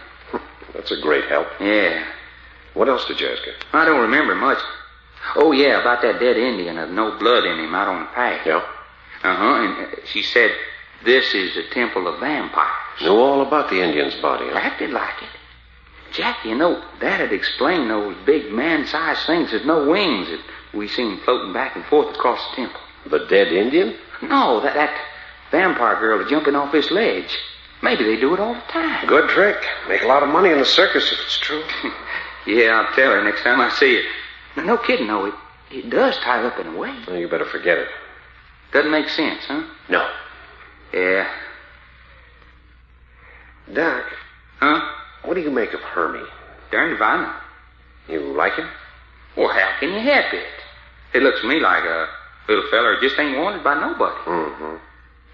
That's a great help. Yeah. What else did you ask her? I don't remember much. Oh, yeah, about that dead Indian of no blood in him out on the path. Yeah? Uh-huh, and she said this is a temple of vampires. Knew all about the Indian's body, huh? Acted like it. Jack, you know, that'd explain those big man-sized things with no wings that we seen floating back and forth across the temple. The dead Indian? No, that vampire girl jumping off this ledge. Maybe they do it all the time. Good trick. Make a lot of money in the circus if it's true. Yeah, I'll tell her next time I see her. No kidding, though. It does tie up in a way. Well, you better forget it. Doesn't make sense, huh? No. Yeah. Doc. Huh? What do you make of Hermie? Darned if I know. You like him? Well, how can you help it? It looks to me like a little feller just ain't wanted by nobody. Mm-hmm.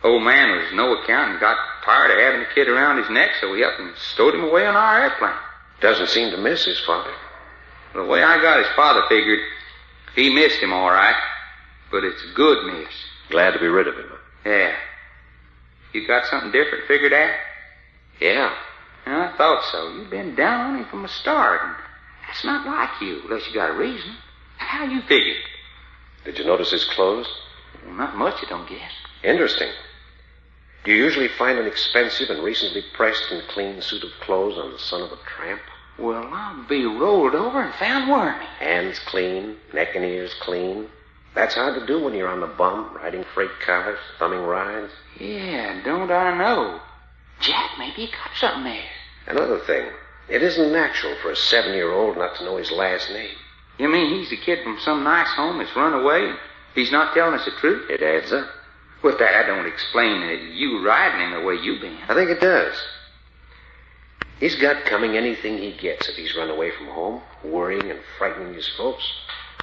Old man was no account and got tired of having the kid around his neck, so he up and stowed him away on our airplane. Doesn't seem to miss his father. The way I got his father figured, he missed him all right, but it's a good miss. Glad to be rid of him. Yeah. You got something different figured out? Yeah. I thought so. You've been down on him from the start, and that's not like you, unless you got a reason. How you figured? Did you notice his clothes? Well, not much, I don't guess. Interesting. Do you usually find an expensive and recently pressed and clean suit of clothes on the son of a tramp? Well, I'll be rolled over and found wormy. Hands clean, neck and ears clean. That's hard to do when you're on the bum, riding freight cars, thumbing rides. Yeah, don't I know. Jack, maybe he got something there. Another thing, it isn't natural for a 7-year-old not to know his last name. You mean he's a kid from some nice home that's run away and he's not telling us the truth? It adds up. Well, that don't explain you riding him the way you've been. I think it does. He's got coming anything he gets if he's run away from home, worrying and frightening his folks.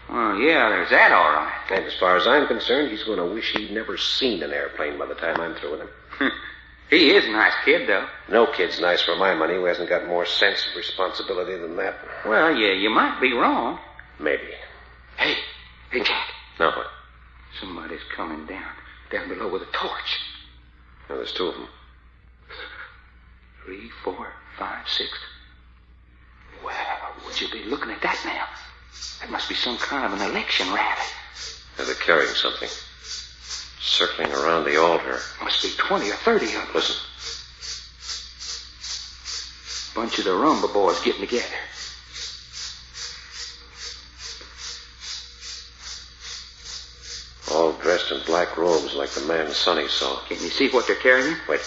Well, yeah, there's that all right. And as far as I'm concerned, he's going to wish he'd never seen an airplane by the time I'm through with him. He is a nice kid, though. No kid's nice for my money who hasn't got more sense of responsibility than that. Well, yeah, you might be wrong. Maybe. Hey, Jack. Now what? Somebody's coming down below with a torch. Now, there's 2 of them. 3, 4, 5, 6. Well, would you be looking at that now? That must be some kind of an election rally. Now, they're carrying something. Circling around the altar. Must be 20 or 30 of them. Listen. Bunch of the rumba boys getting together. All dressed in black robes like the man Sonny saw. Can you see what they're carrying? Wait.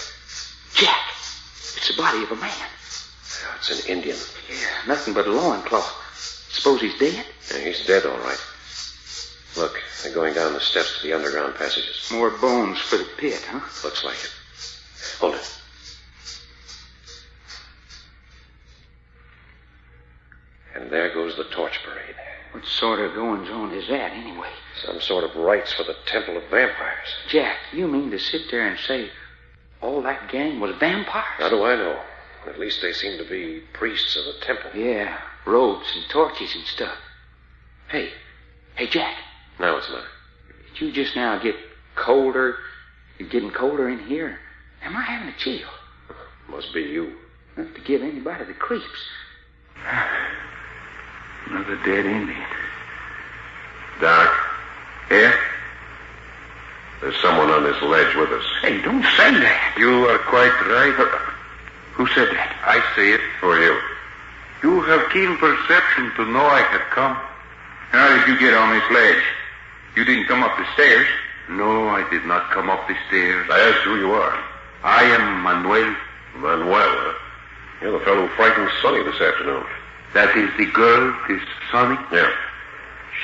Jack, it's the body of a man. Yeah, it's an Indian. Yeah, nothing but a loincloth. Suppose he's dead? Yeah, he's dead, all right. Look, they're going down the steps to the underground passages. More bones for the pit, huh? Looks like it. Hold it. And there goes the torch parade. What sort of goings-on is that, anyway? Some sort of rites for the Temple of Vampires. Jack, you mean to sit there and say all that gang was vampires? How do I know? At least they seem to be priests of the temple. Yeah, robes and torches and stuff. Hey, Jack. Now what's the matter? Did you just now get colder? You're getting colder in here? Am I having a chill? Must be you. Not to give anybody the creeps. Another dead Indian. Doc? Yeah? There's someone on this ledge with us. Hey, don't say that. You are quite right. Who said that? I see it. Who are you? You have keen perception to know I had come. How did you get on this ledge? You didn't come up the stairs? No, I did not come up the stairs. I asked who you are. I am Manuel. Manuel? You're the fellow who frightened Sonny this afternoon. That is the girl, this Sonny? Yeah.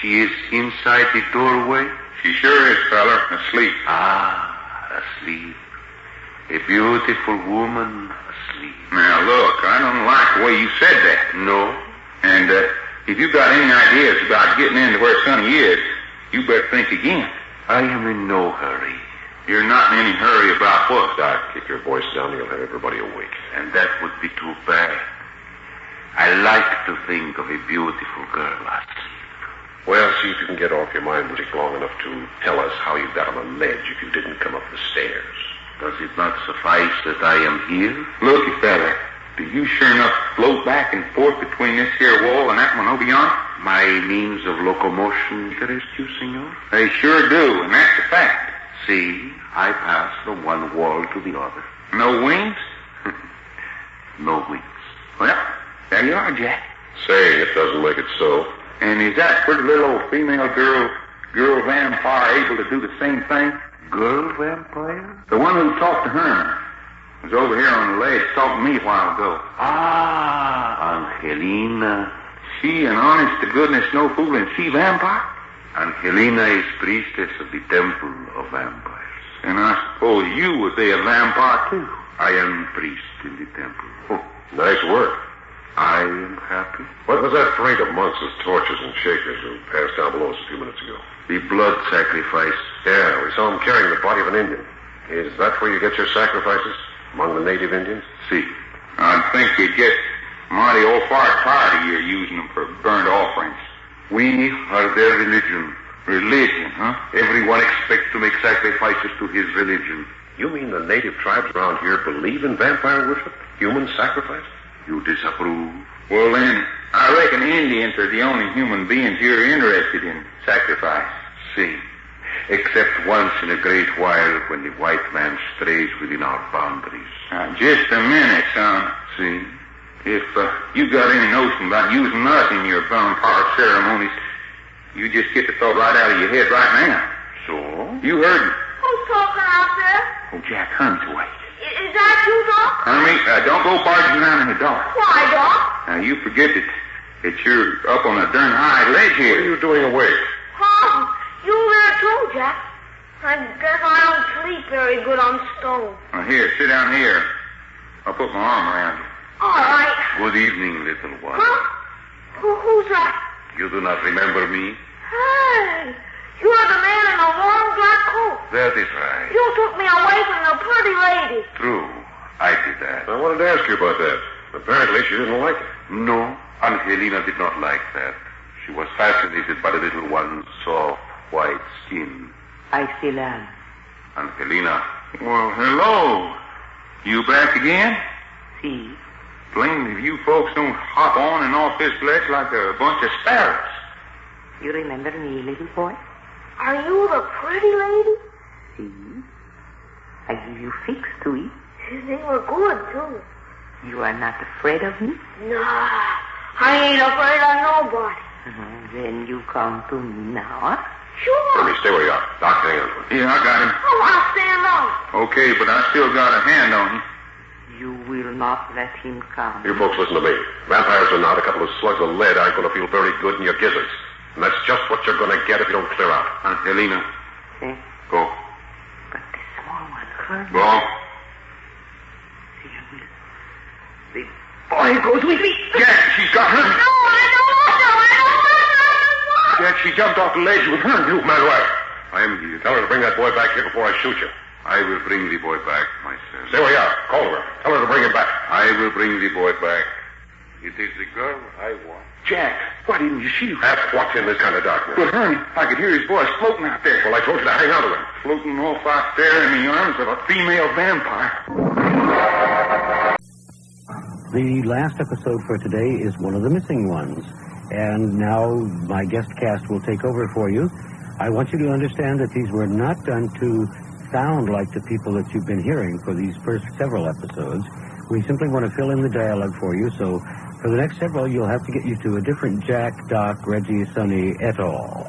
She is inside the doorway? She sure is, feller. Asleep. Ah, asleep. A beautiful woman asleep. Now, look, I don't like the way you said that. No. And if you got any ideas about getting into where Sonny is, you better think again. I am in no hurry. You're not in any hurry about what? Doc, keep your voice down. You'll have everybody awake. And that would be too bad. I like to think of a beautiful girl asleep. Well, see if you can get off your mind long enough to tell us how you got on the ledge if you didn't come up the stairs. Does it not suffice that I am here? Looky, fella, do you sure enough float back and forth between this here wall and that one over yonder? My means of locomotion interest you, senor? They sure do, and that's a fact. See, I pass from one wall to the other. No wings? No wings. Well, there you are, Jack. Say, it doesn't make it so. And is that pretty little old female girl vampire able to do the same thing? Girl vampire? The one who talked to her was over here on the ledge talking to me a while ago. Ah, Angelina. She an honest-to-goodness, no fooling, she vampire? Angelina is priestess of the Temple of Vampires. And I suppose you would be a vampire, too. I am priest in the temple. Oh, nice work. I am happy. What was that parade of monks with torches and shakers who passed down below us a few minutes ago? The blood sacrifice. Yeah, we saw them carrying the body of an Indian. Is that where you get your sacrifices? Among the native Indians? See, I think you'd get mighty old far tired of your using them for burnt offerings. We are their religion. Religion, huh? Everyone expects to make sacrifices to his religion. You mean the native tribes around here believe in vampire worship? Human sacrifice? You disapprove? Well, then, I reckon Indians are the only human beings you're interested in sacrifice. See, except once in a great while when the white man strays within our boundaries. Now, just a minute, son. See? If you got any notion about using us in your vampire ceremonies, You just get the thought right out of your head right now. So? You heard me. Who's talking out there? Oh, Jack, Herm's away. Is that you, Doc? Hermie, don't go barging around in the dark. Why, Doc? Now, you forget that you're up on a darn high ledge here. What are you doing awake? Huh? You there too, Jack? I guess I don't sleep very good on stone. Now, here, sit down here. I'll put my arm around you. All right. Good evening, little one. Huh? Who's that? You do not remember me? Hey, you're the man in the long black coat. That is right. You took me away from the pretty lady. True. I did that. I wanted to ask you about that. Apparently, she didn't like it. No, Angelina did not like that. She was fascinated by the little one's soft, white skin. I still am. Angelina. Well, hello. You back again? See? Blamed if you folks don't hop on and off this ledge like a bunch of sparrows. You remember me, little boy? Are you the pretty lady? See? I give you fix to eat. They were good, too. You are not afraid of me? Nah, I ain't afraid of nobody. Then you come to me now, huh? Sure. Let me stay where you are. Doc, hang on to him. Yeah, I got him. Oh, I'll stand out. Okay, but I still got a hand on him. You will not let him come. You folks listen to me. Vampires or not, a couple of slugs of lead aren't going to feel very good in your gizzards. And that's just what you're going to get if you don't clear out. Angelina. Eh? Go. But the small one hurt me. Go. The boy goes with me. Jack, she's got her. No, I don't want to. I don't want to. Jack, she jumped off the ledge with her. You, Manuel. I am here. Tell her to bring that boy back here before I shoot you. I will bring the boy back myself. Stay where you are. Call her. Tell her to bring him back. I will bring the boy back. It is the girl I want. Jack, why didn't you shoot? Half watch in this kind of darkness. But, Hermie, I could hear his voice floating out there. Well, I told you to hang on to him. Floating off out there in the arms of a female vampire. The last episode for today is one of the missing ones. And now my guest cast will take over for you. I want you to understand that these were not done to sound like the people that you've been hearing for these first several episodes. We simply want to fill in the dialogue for you, so for the next several, you'll have to get used to a different Jack, Doc, Reggie, Sonny, et al.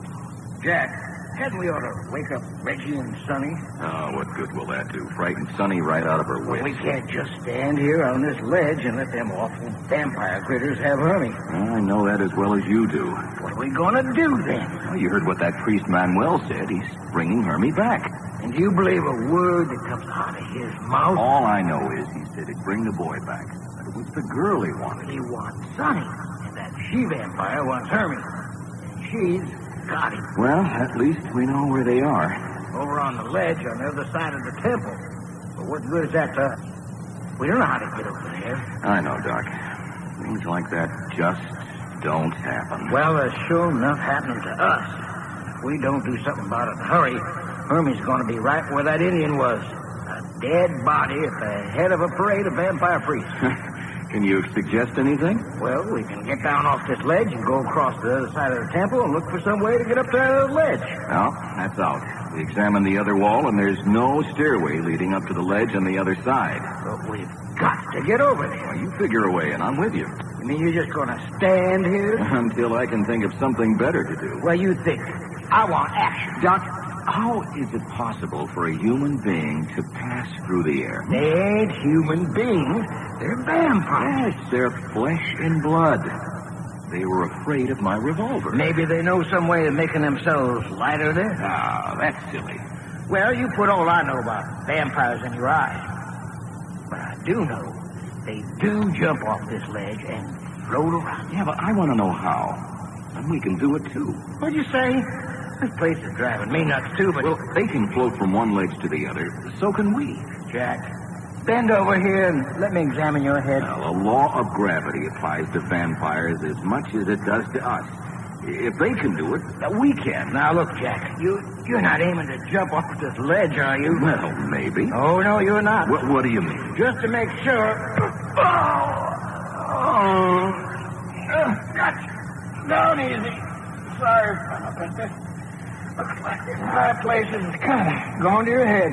Jack, hadn't we ought to wake up Reggie and Sonny? Oh, what good will that do? Frighten Sonny right out of her wits. We can't just stand here on this ledge and let them awful vampire critters have Hermie. I know that as well as you do. What are we going to do then? Well, you heard what that priest Manuel said. He's bringing Hermie back. And do you believe a word that comes out of his mouth? All I know is he said he'd bring the boy back. But it was the girl he wanted. He wants Sonny. And that she-vampire wants Hermie. And she's got him. Well, at least we know where they are. Over on the ledge on the other side of the temple. But what good is that to us? We don't know how to get over there. I know, Doc. Things like that just don't happen. Well, there's sure enough happening to us. If we don't do something about it in a hurry, Hermie's going to be right where that Indian was. A dead body at the head of a parade of vampire priests. Can you suggest anything? Well, we can get down off this ledge and go across the other side of the temple and look for some way to get up to the ledge. Well, that's out. We examined the other wall, and there's no stairway leading up to the ledge on the other side. But we've got to get over there. Well, you figure away, and I'm with you. You mean you're just going to stand here? Until I can think of something better to do. Well, you think. I want action. Doc, how is it possible for a human being to pass through the air? They ain't human beings. They're vampires. Yes, they're flesh and blood. They were afraid of my revolver. Maybe they know some way of making themselves lighter then. Ah, that's silly. Well, you put all I know about vampires in your eyes. But I do know they do jump off this ledge and float around. Yeah, but I want to know how. And we can do it, too. What'd you say? This place is driving me nuts, too, but... Well, they can float from one ledge to the other. So can we. Jack, bend over here and let me examine your head. Well, the law of gravity applies to vampires as much as it does to us. If they can do it, we can. Now, look, Jack, you're not aiming to jump off this ledge, are you? Well, maybe. Oh, no, you're not. What do you mean? Just to make sure. Gotcha. Down easy. Sorry, but this looks like this high place is kind of going to your head.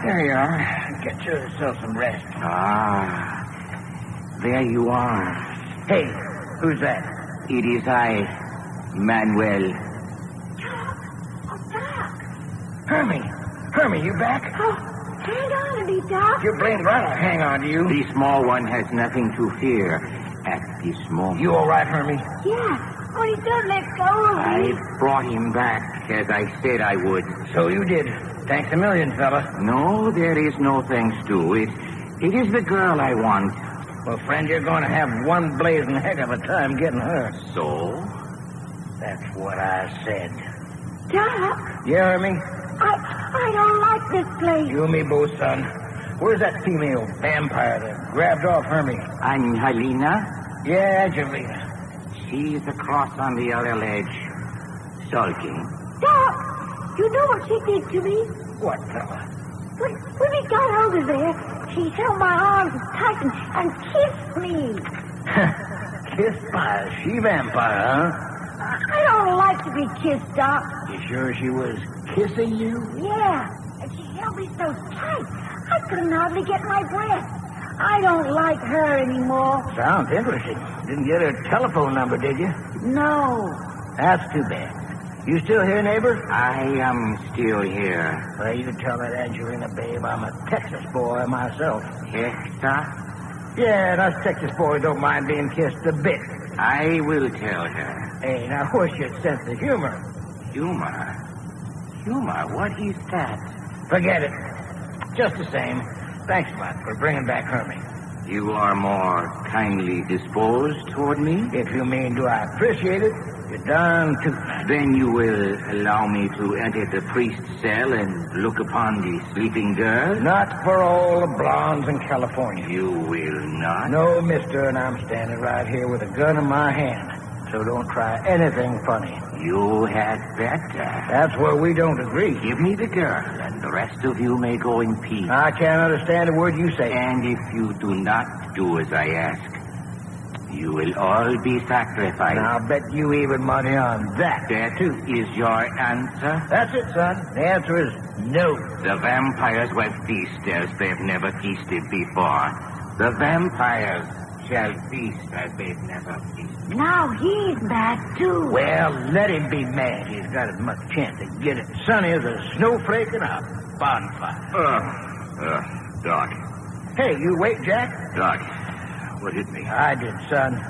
There you are. Get yourself some rest. Ah, there you are. Hey, who's that? It is I, Manuel. Hermie, you back? Oh, hang on to me, Doc. You blamed right I'll hang on to you. The small one has nothing to fear at this moment. You all right, Hermie? Yeah. Oh, he does let go of me. I brought him back, as I said I would. So you did. Thanks a million, fella. No, there is no thanks to it. It is the girl I want. Well, friend, you're going to have one blazing heck of a time getting her. So? That's what I said. Doc. Yeah, Hermie? I don't like this place. You and me both, son. Where's that female vampire that grabbed off Hermie? Angelina? Yeah, Angelina. She's across on the other ledge, sulking. Doc, you know what she did to me? What, fella? When we got over there, she held my arms tight and kissed me. Kissed by a she-vampire, huh? I don't like to be kissed, Doc. You sure she was kissing you? Yeah, and she held me so tight, I couldn't hardly get my breath. I don't like her anymore. Sounds interesting. Didn't get her telephone number, did you? No. That's too bad. You still here, neighbor? I am still here. Well, you tell that Angelina babe I'm a Texas boy myself. Hector? Yeah, and us Texas boys don't mind being kissed a bit. I will tell her. Hey, now what's your sense of humor? Humor? Humor? What is that? Forget it. Just the same. Thanks, Mutt, for bringing back Hermie. You are more kindly disposed toward me? If you mean do I appreciate it, you're darn too. Then you will allow me to enter the priest's cell and look upon the sleeping girl? Not for all the blondes in California. You will not? No, mister, and I'm standing right here with a gun in my hand. So don't try anything funny. You had better. That's where we don't agree. Give me the girl, and the rest of you may go in peace. I can't understand a word you say. And if you do not do as I ask, you will all be sacrificed. And I'll bet you even money on that. That is your answer? That's it, son. The answer is no. The vampires will feast as they've never feasted before. The vampires shall feast as they've never feasted. Now he's mad, too. Well, let him be mad. He's got as much chance to get it sunny as a snowflake in a bonfire. Doc. Hey, you wait, Jack? Doc, what hit me? I did, son.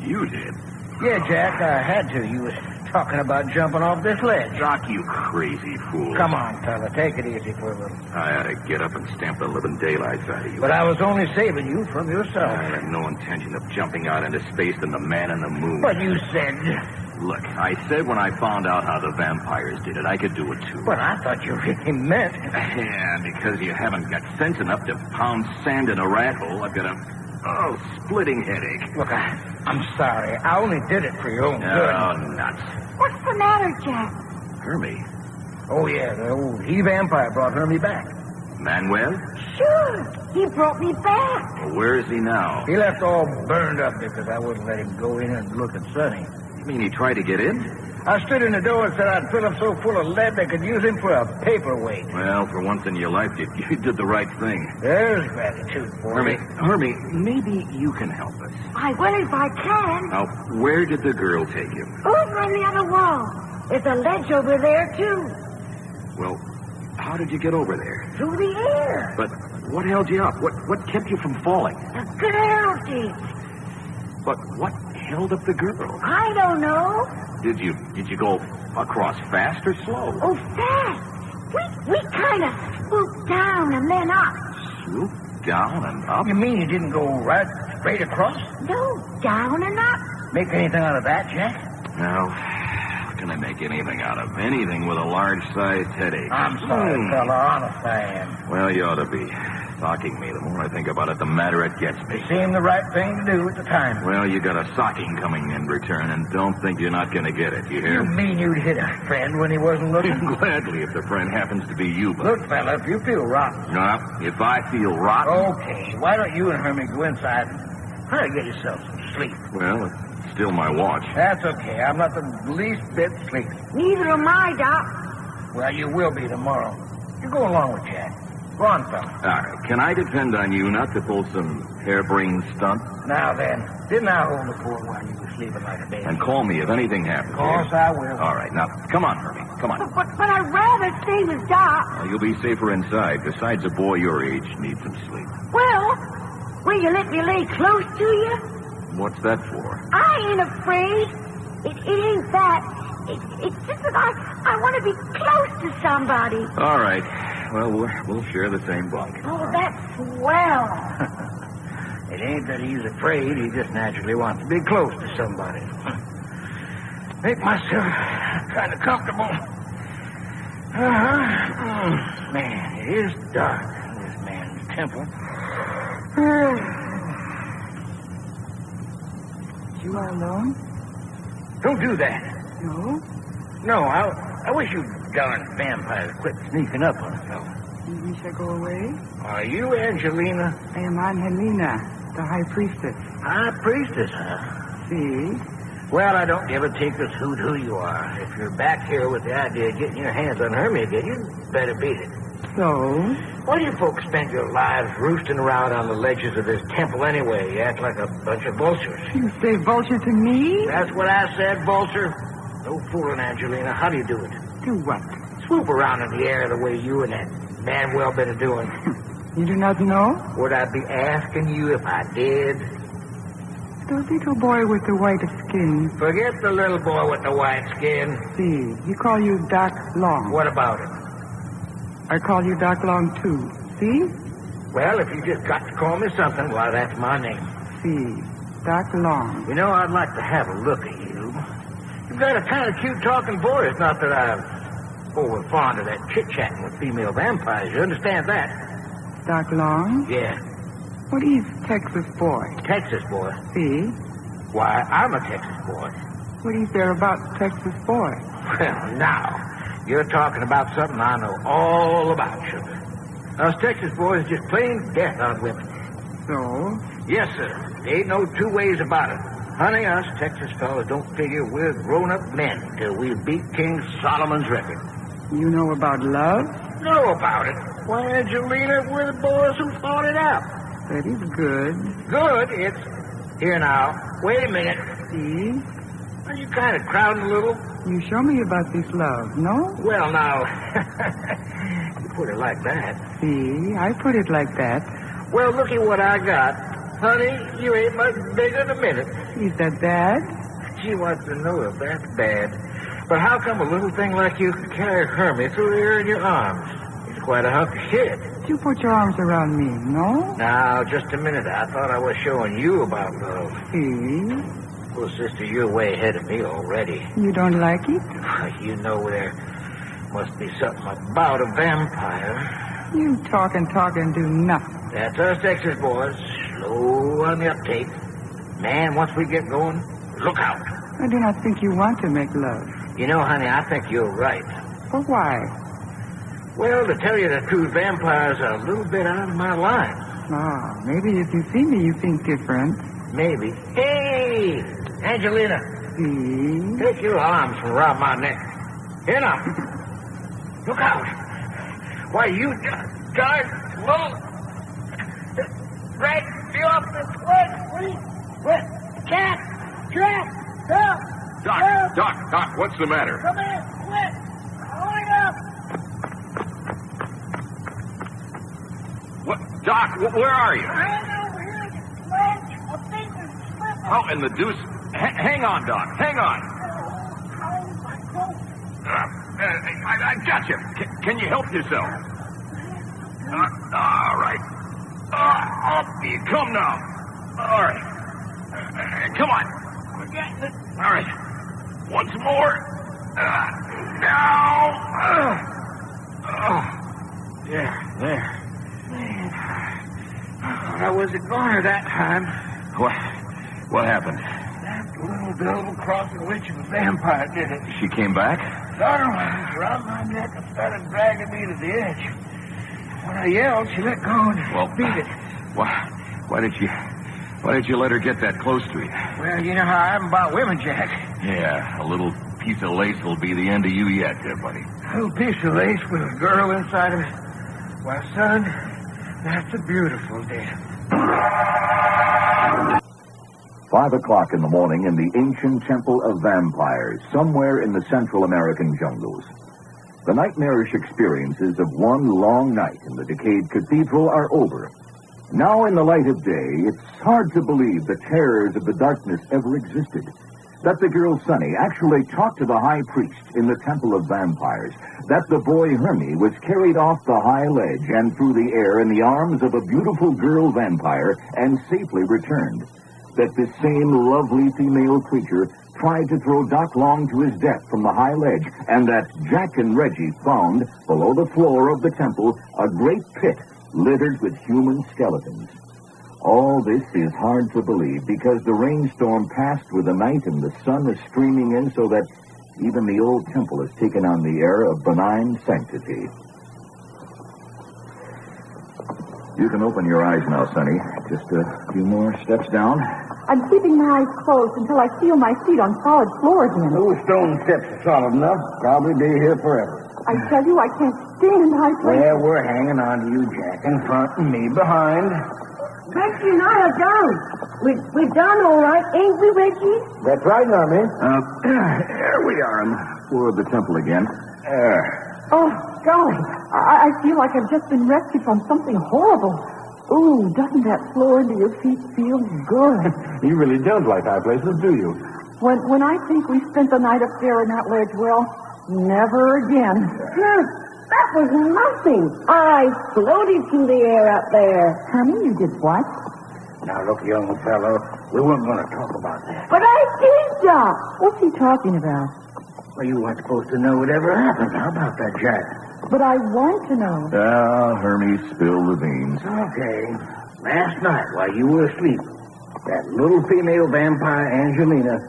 You did? Yeah, Jack, I had to. You was talking about jumping off this ledge. Doc, you crazy fool. Come on, fella. Take it easy for a little. I ought to get up and stamp the living daylights out of you. But I was only saving you from yourself. I had no intention of jumping out into space than the man in the moon. But you said... Look, I said when I found out how the vampires did it, I could do it too. But I thought you really meant... Yeah, because you haven't got sense enough to pound sand in a rat hole, I've got a... splitting headache. Look, I'm sorry. I only did it for your own good. Oh, nuts. What's the matter, Jack? Hermie? Oh, yeah, the old he-vampire brought Hermie back. Manuel? Sure. He brought me back. Well, where is he now? He left all burned up because I wouldn't let him go in and look at Sonny. You mean he tried to get in? I stood in the door and said I'd fill him so full of lead they could use him for a paperweight. Well, for once in your life, you did the right thing. There's gratitude for me. Hermie, maybe you can help us. I will if I can. Now, where did the girl take you? Over on the other wall. There's a ledge over there, too. Well, how did you get over there? Through the air. But what held you up? What kept you from falling? The girl did. But what held up the girl? I don't know. Did you go across fast or slow? Oh, fast. We kind of swooped down and then up. Swooped down and up? You mean you didn't go right straight across? No, down and up. Make anything out of that, Jack? No. How can I make anything out of anything with a large-sized headache? I'm sorry, fella. Honest, I am. Well, you ought to be. Socking me. The more I think about it, the madder it gets me. It seemed the right thing to do at the time. Well, you got a socking coming in return, and don't think you're not going to get it, you hear? You mean you'd hit a friend when he wasn't looking? Gladly, if the friend happens to be you, but... Look, fella, if you feel rotten... No, if I feel rotten... Okay, why don't you and Hermie go inside and try to get yourself some sleep? Well, it's still my watch. That's okay. I'm not the least bit sleepy. Neither am I, Doc. Well, you will be tomorrow. You go along with Jack. Go on, fella. All right. Can I depend on you not to pull some harebrained stunt? Now then, didn't I hold the fort while you were sleeping like a baby? And call me if anything happens. Of course I will. All right. Now, come on, Herbie. Come on. But I'd rather stay with Doc. You'll be safer inside. Besides, a boy your age needs some sleep. Well, will you let me lay close to you? What's that for? I ain't afraid. It ain't that. It's just that I want to be close to somebody. All right. Well, we'll share the same bunk. Oh, that's swell. It ain't that he's afraid. He just naturally wants to be close to somebody. Make myself kind of comfortable. Man, it is dark in this man's temple. You are alone? Don't do that. No? No, I wish you darn vampires quit sneaking up on a fellow. You wish I go away? Are you Angelina? I am Angelina, the high priestess. High priestess, huh? See? Well, I don't give a tinker's hoot who you are. If you're back here with the idea of getting your hands on her again, you better beat it. So? Why do you folks spend your lives roosting around on the ledges of this temple anyway? You act like a bunch of vultures. You say vulture to me? That's what I said, vulture. No fooling, Angelina. How do you do it? Do what? Swoop around in the air the way you and that Manuel been doing. You do not know? Would I be asking you if I did? The little boy with the white skin. Forget the little boy with the white skin. See, he call you Doc Long. What about it? I call you Doc Long, too. See? Well, if you just got to call me something, why, that's my name. See, Doc Long. You know, I'd like to have a look at you. You've got a kind of cute talking voice. Not that I'm over fond of that chit-chatting with female vampires. You understand that? Doc Long? Yeah. What is Texas boy? Texas boy? See? Why, I'm a Texas boy. What is there about Texas boy? Well, now, you're talking about something I know all about, sugar. Us Texas boys just plain death on women. So? Yes, sir. There ain't no two ways about it. Honey, us Texas fellas don't figure we're grown-up men till we beat King Solomon's record. You know about love? Know about it? Why, Angelina, we're the boys who fought it out. That is good. Good? It's... Here now. Wait a minute. See? Are you kind of crowding a little? You show me about this love, no? Well, now... you put it like that. See, I put it like that. Well, look at what I got. Honey, you ain't much bigger in a minute. Is that bad? She wants to know if that's bad. But how come a little thing like you can carry Hermie through the air in your arms? It's quite a hunk of shit. You put your arms around me, no? Now, just a minute. I thought I was showing you about love. See? Well, sister, you're way ahead of me already. You don't like it? You know there must be something about a vampire. You talk and do nothing. That's us Texas boys. Slow on the uptake. Man, once we get going, look out. I do not think you want to make love. You know, honey, I think you're right. But why? Well, to tell you the truth, vampires are a little bit out of my line. Ah, maybe if you see me, you think different. Maybe. Hey, Angelina. See? Take your arms from around my neck. Here now. Look out. Why, you darn little... Right, you off this way, please. What? Cat! Trap! Help! Doc, what's the matter? Come in, quick! Hold up! What? Doc, where are you? I'm over here in the ledge. A thing is slipping. Oh, in the deuce. Hang on, Doc. Hang on. I got you. Can you help yourself? All right. Off you come now. All right. Come on. We're getting it. All right. Once more. Now. Yeah, there. Man. I was a goner that time. What happened? That little double-crossing witch of a vampire did it. She came back? Got her around my neck and started dragging me to the edge. When I yelled, she let go and beat it. Why did you let her get that close to you? Well, you know how I am about women, Jack. Yeah, a little piece of lace will be the end of you yet, there, buddy. A little piece of lace with a girl inside of it. Well, son, that's a beautiful day. 5 o'clock in the morning in the ancient temple of vampires, somewhere in the Central American jungles. The nightmarish experiences of one long night in the decayed cathedral are over. Now in the light of day, it's hard to believe the terrors of the darkness ever existed. That the girl Sonny actually talked to the high priest in the temple of vampires. That the boy Hermie was carried off the high ledge and through the air in the arms of a beautiful girl vampire and safely returned. That this same lovely female creature tried to throw Doc Long to his death from the high ledge, and that Jack and Reggie found, below the floor of the temple, a great pit littered with human skeletons. All this is hard to believe because the rainstorm passed with the night and the sun is streaming in so that even the old temple has taken on the air of benign sanctity. You can open your eyes now, Sonny. Just a few more steps down. I'm keeping my eyes closed until I feel my feet on solid floor again. Those stone steps are solid enough. Probably be here forever. I tell you, I can't stand in high places. Well, we're hanging on to you, Jack, in front and me behind. Reggie and I are down. We're down all right, ain't we, Reggie? That's right, Army. Here we are on the floor of the temple again. Oh, golly. I feel like I've just been rescued from something horrible. Ooh, doesn't that floor under your feet feel good? You really don't like high places, do you? When I think we spent the night up there in that ledge, well, never again. That was nothing. I floated through the air up there. Honey, you did what? Now, look, young fellow, we weren't going to talk about that. But I did, Doc. What's he talking about? Well, you weren't supposed to know whatever happened. How about that, Jack? But I want to know. Hermie, spill the beans. Okay. Last night, while you were asleep, that little female vampire, Angelina,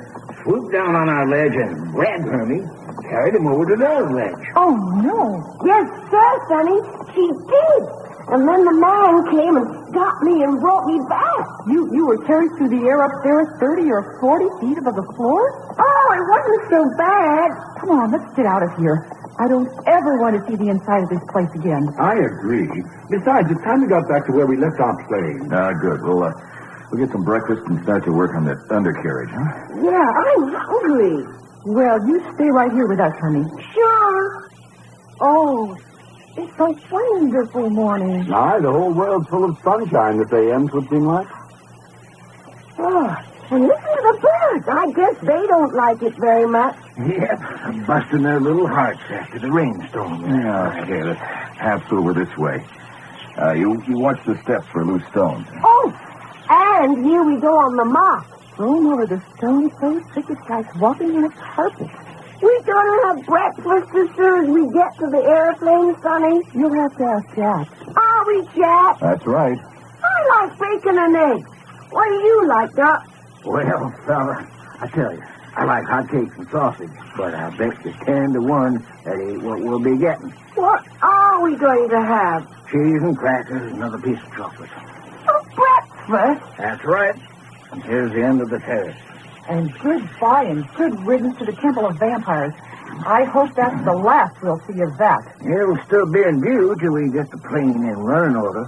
swooped down on our ledge and grabbed Hermie and carried him over to the other ledge. Oh, no. Yes, sir, Sonny. She did. And then the man came and got me and brought me back. You were carried through the air up there 30 or 40 feet above the floor? Oh, it wasn't so bad. Come on, let's get out of here. I don't ever want to see the inside of this place again. I agree. Besides, it's time we got back to where we left off playing. Good. We'll get some breakfast and start to work on that undercarriage, huh? Yeah, I'm hungry. Well, you stay right here with us, honey. Sure. Oh, it's a wonderful morning. Aye, the whole world's full of sunshine this AM, would seem like. Oh, and listen to the birds. I guess they don't like it very much. Yep, busting their little hearts after the rainstorm. Yeah, okay, let's pass over this way. You watch the steps for loose stones. Oh, and here we go on the moss. Thrown over the stone so thick it's like walking on a carpet. We're gonna have breakfast as soon as we get to the airplane, Sonny. You'll have to ask Jack. Are we, Jack? That's right. I like bacon and eggs. What do you like, Doc? Well, fella, I tell you, I like hotcakes and sausage, but I bet you 10 to 1 that ain't what we'll be getting. What are we going to have? Cheese and crackers and another piece of chocolate. For breakfast? That's right. And here's the end of the terrace. And goodbye and good riddance to the Temple of Vampires. I hope that's the last we'll see of that. It'll still be in view till we get the plane in running order.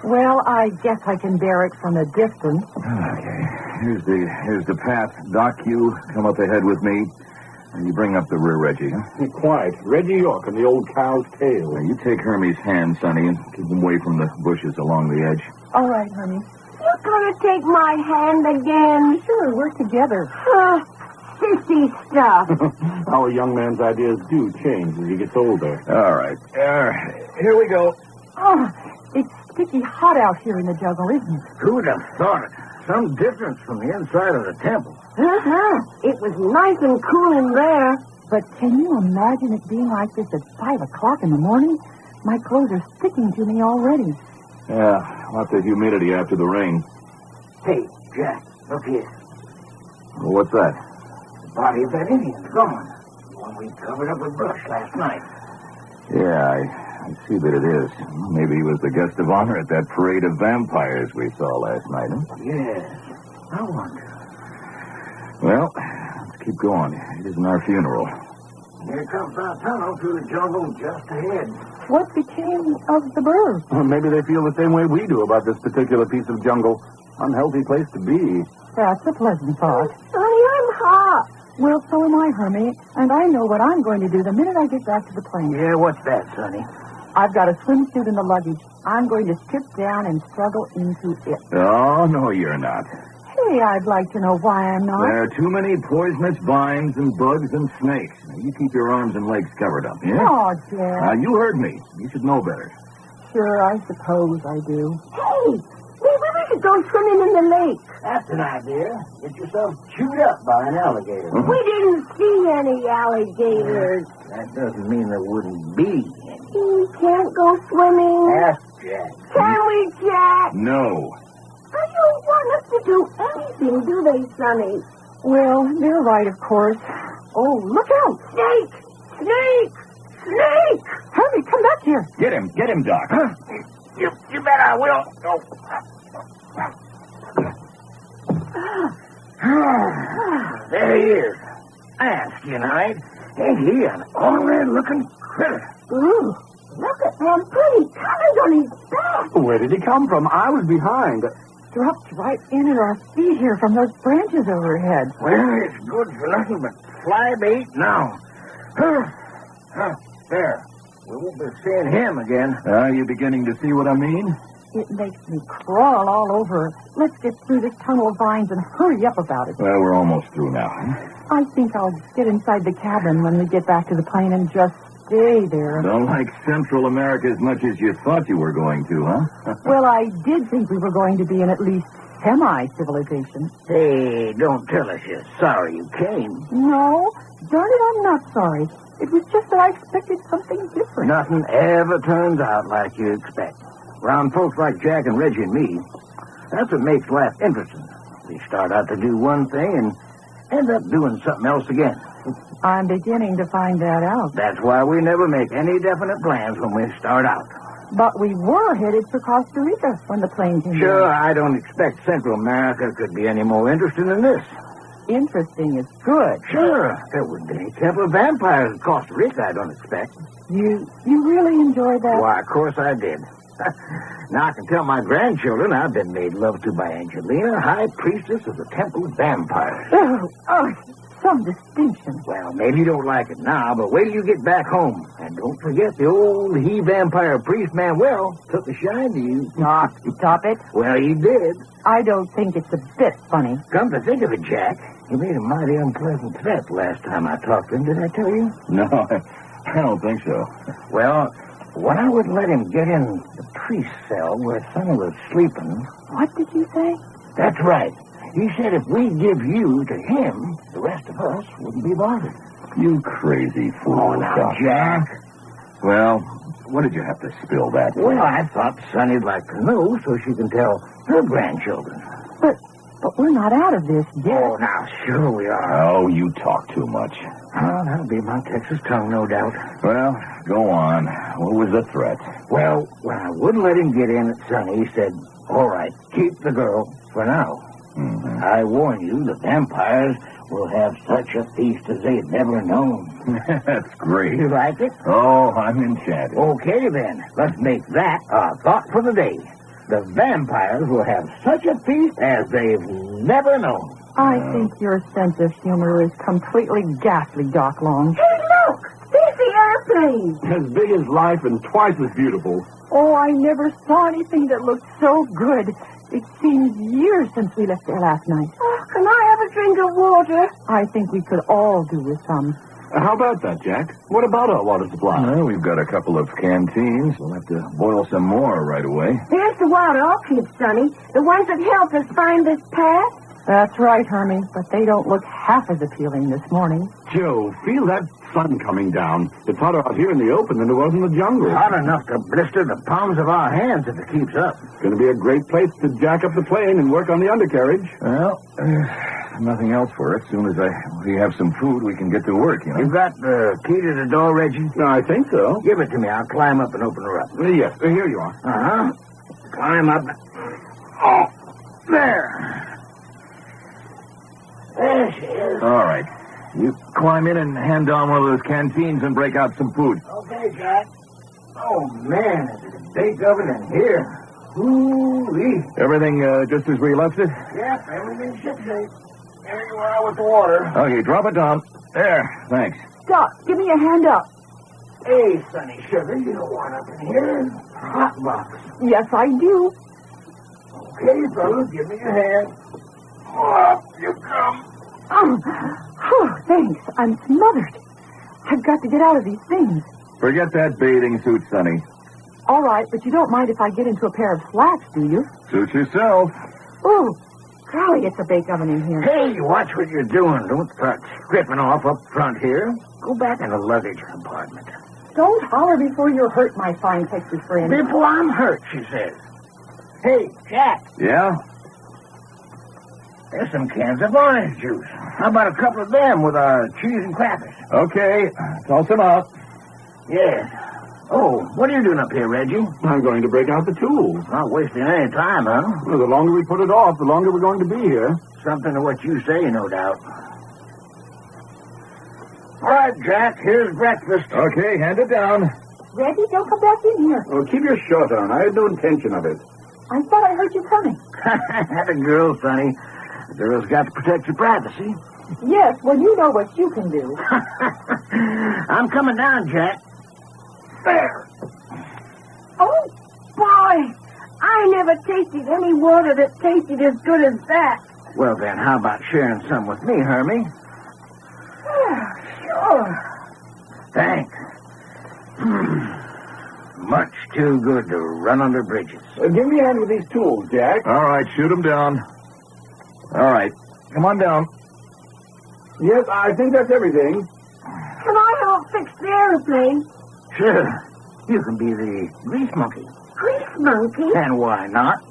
Well, I guess I can bear it from a distance. Okay. Here's the path. Doc, you come up ahead with me. And you bring up the rear, Reggie. Huh? Quiet. Reggie York and the old cow's tail. Now, you take Hermie's hand, Sonny, and keep him away from the bushes along the edge. All right, honey. You're going to take my hand again? Sure, we're together. Sissy stuff. Our young man's ideas do change as he gets older. All right. Here we go. Oh, it's sticky hot out here in the jungle, isn't it? Who'd have thought it? Some difference from the inside of the temple. It was nice and cool in there. But can you imagine it being like this at 5 o'clock in the morning? My clothes are sticking to me already. Yeah, lots of humidity after the rain. Hey, Jack, look here. Well, what's that? The body of that Indian's gone. The one we covered up with brush last night. Yeah, I see that it is. Maybe he was the guest of honor at that parade of vampires we saw last night, huh? Yes. I wonder. Well, let's keep going. It isn't our funeral. Here comes our tunnel through the jungle just ahead. What became of the birds? Well, maybe they feel the same way we do about this particular piece of jungle. Unhealthy place to be. That's a pleasant thought. Sonny, I'm hot. Well, so am I, Hermie. And I know what I'm going to do the minute I get back to the plane. Yeah, what's that, Sonny? I've got a swimsuit in the luggage. I'm going to strip down and struggle into it. Oh, no, you're not. Hey, I'd like to know why I'm not. There are too many poisonous vines and bugs and snakes. Now, you keep your arms and legs covered up, yeah? Oh, Jack. Now, you heard me. You should know better. Sure, I suppose I do. Hey, maybe we should go swimming in the lake. That's an idea. Get yourself chewed up by an alligator. We didn't see any alligators. That doesn't mean there wouldn't be any. We can't go swimming. Ask Jack. Can we, Jack? No. They don't want us to do anything, do they, Sonny? Well, you're right, of course. Oh, look out! Snake! Snake! Snake! Hermie, come back here. Get him, Doc. Huh? You bet I will. Oh. There he is. Ask you, Knight. Ain't he an ornery-looking critter? Ooh, look at them pretty colors on his back. Where did he come from? I was behind. Dropped right in at our feet here from those branches overhead. Well, it's good for nothing but fly bait now. There. We won't be seeing him again. Are you beginning to see what I mean? It makes me crawl all over. Let's get through this tunnel of vines and hurry up about it. Well, we're almost through now. I think I'll get inside the cabin when we get back to the plane and just stay there. Don't like Central America as much as you thought you were going to, huh? Well, I did think we were going to be in at least semi-civilization. Hey, don't tell us you're sorry you came. No, darn it, I'm not sorry. It was just that I expected something different. Nothing ever turns out like you expect. Around folks like Jack and Reggie and me, that's what makes life interesting. We start out to do one thing and end up doing something else again. I'm beginning to find that out. That's why we never make any definite plans when we start out. But we were headed for Costa Rica when the plane came Sure, down. I don't expect Central America could be any more interesting than this. Interesting is good. Sure. There wouldn't be any temple of vampires in Costa Rica, I don't expect. You really enjoyed that? Why, of course I did. Now I can tell my grandchildren I've been made love to by Angelina, High Priestess of the Temple of Vampires. Oh, some distinction. Well, maybe you don't like it now, but wait till you get back home. And don't forget the old he-vampire priest Manuel took a shine to you. Stop it. Well, he did. I don't think it's a bit funny. Come to think of it, Jack, he made a mighty unpleasant threat last time I talked to him. Did I tell you? No, I don't think so. Well, when I would let him get in the priest's cell where Sonny was sleeping... What did you say? That's right. He said if we give you to him, the rest of us wouldn't be bothered. You crazy fool. Oh, now, Jack. Well, what did you have to spill that for? Well, I thought Sonny'd like to know so she can tell her grandchildren. But we're not out of this yet. Oh, now, sure we are. Oh, you talk too much. Oh, that'll be my Texas tongue, no doubt. Well, go on. What was the threat? Well, when I wouldn't let him get in at Sonny, he said, all right, keep the girl for now. Mm-hmm. I warn you, the vampires will have such a feast as they've never known. That's great. You like it? Oh, I'm enchanted. Okay, then. Let's make that our thought for the day. The vampires will have such a feast as they've never known. I think your sense of humor is completely ghastly, Doc Long. Hey, look! There's the airplane! As big as life and twice as beautiful. Oh, I never saw anything that looked so good. It seems years since we left there last night. Oh, can I have a drink of water? I think we could all do with some. How about that, Jack? What about our water supply? Well, we've got a couple of canteens. We'll have to boil some more right away. Here's the wild orchids, Sonny. The ones that helped us find this path. That's right, Hermie, but they don't look half as appealing this morning. Joe, feel that sun coming down. It's hotter out here in the open than it was in the jungle. Hot enough to blister the palms of our hands if it keeps up. It's going to be a great place to jack up the plane and work on the undercarriage. Well, nothing else for it. As soon as we have some food, we can get to work, you know. You got the key to the door, Reggie? I think so. Give it to me. I'll climb up and open her up. Yes, here you are. Uh-huh. Climb up. Oh, there. There she is. All right. You climb in and hand down one of those canteens and break out some food. Okay, Jack. Oh, man, there's a bake oven in here. Ooh-wee. Everything just as we left it? Yep, everything's shipshape. There you are with the water. Okay, drop it down. There, thanks. Doc, give me a hand up. Hey, Sonny Sugar, you don't want up in here. Hot box. Yes, I do. Okay, fellas, give me your hand. Up you come. Thanks. I'm smothered. I've got to get out of these things. Forget that bathing suit, Sonny. All right, but you don't mind if I get into a pair of slacks, do you? Suit yourself. Ooh, golly, it's a bake oven in here. Hey, watch what you're doing. Don't start stripping off up front here. Go back in the luggage compartment. Don't holler before you're hurt, my fine Texas friend. Before I'm hurt, she says. Hey, Jack. Yeah? There's some cans of orange juice. How about a couple of them with our cheese and crackers? Okay, toss them out. Yeah. Oh, what are you doing up here, Reggie? I'm going to break out the tools. Not wasting any time, huh? Well, the longer we put it off, the longer we're going to be here. Something to what you say, no doubt. All right, Jack, here's breakfast. Okay, hand it down. Reggie, don't come back in here. Oh, keep your shirt on. I had no intention of it. I thought I heard you coming. That a girl, Sonny. The girl's got to protect your privacy. Yes, well, you know what you can do. I'm coming down, Jack. There. Oh, boy. I never tasted any water that tasted as good as that. Well, then, how about sharing some with me, Hermie? Sure. Thanks. Much too good to run under bridges. Give me a hand with these tools, Jack. All right, shoot them down. All right, come on down. Yes, I think that's everything. Can I help fix the airplane? Sure. You can be the grease monkey. Grease monkey? And why not?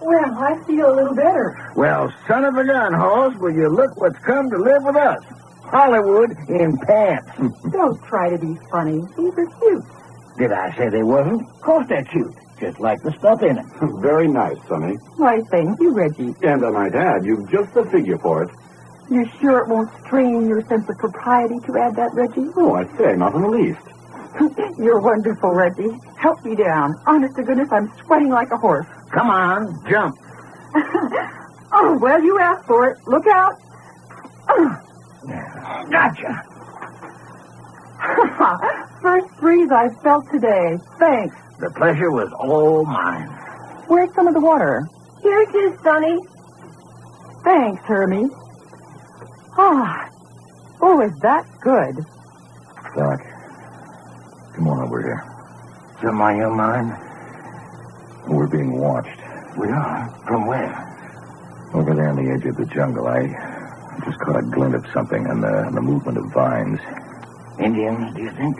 Well, I feel a little better. Well, son of a gun, Hoss, will you look what's come to live with us? Hollywood in pants. Don't try to be funny. These are cute. Did I say they wasn't? Of course they're cute. Just like the stuff in it. Very nice, Sonny. Why, thank you, Reggie. And I might add, you've just the figure for it. You're sure it won't strain your sense of propriety to add that, Reggie? Oh, I say, not in the least. You're wonderful, Reggie. Help me down. Honest to goodness, I'm sweating like a horse. Come on, jump. Oh, well, you asked for it. Look out. Gotcha. First breeze I've felt today. Thanks. The pleasure was all mine. Where's some of the water? Here it is, Sonny. Thanks, Hermie. Oh, is that good? Doc, come on over here. Something on your mind? We're being watched. We are? From where? Over there on the edge of the jungle. I just caught a glint of something in the movement of vines. Indians, do you think?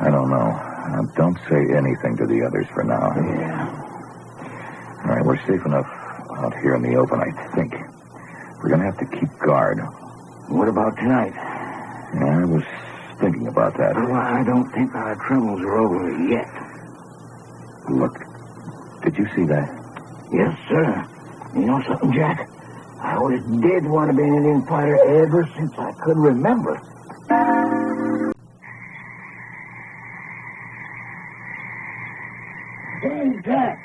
I don't know. Now, don't say anything to the others for now. Yeah. All right, we're safe enough out here in the open, I think. We're going to have to keep guard. What about tonight? Yeah, I was thinking about that. Well, I don't think our troubles are over yet. Look, did you see that? Yes, sir. You know something, Jack? I always did want to be an Indian fighter ever since I could remember. Hey, Jack,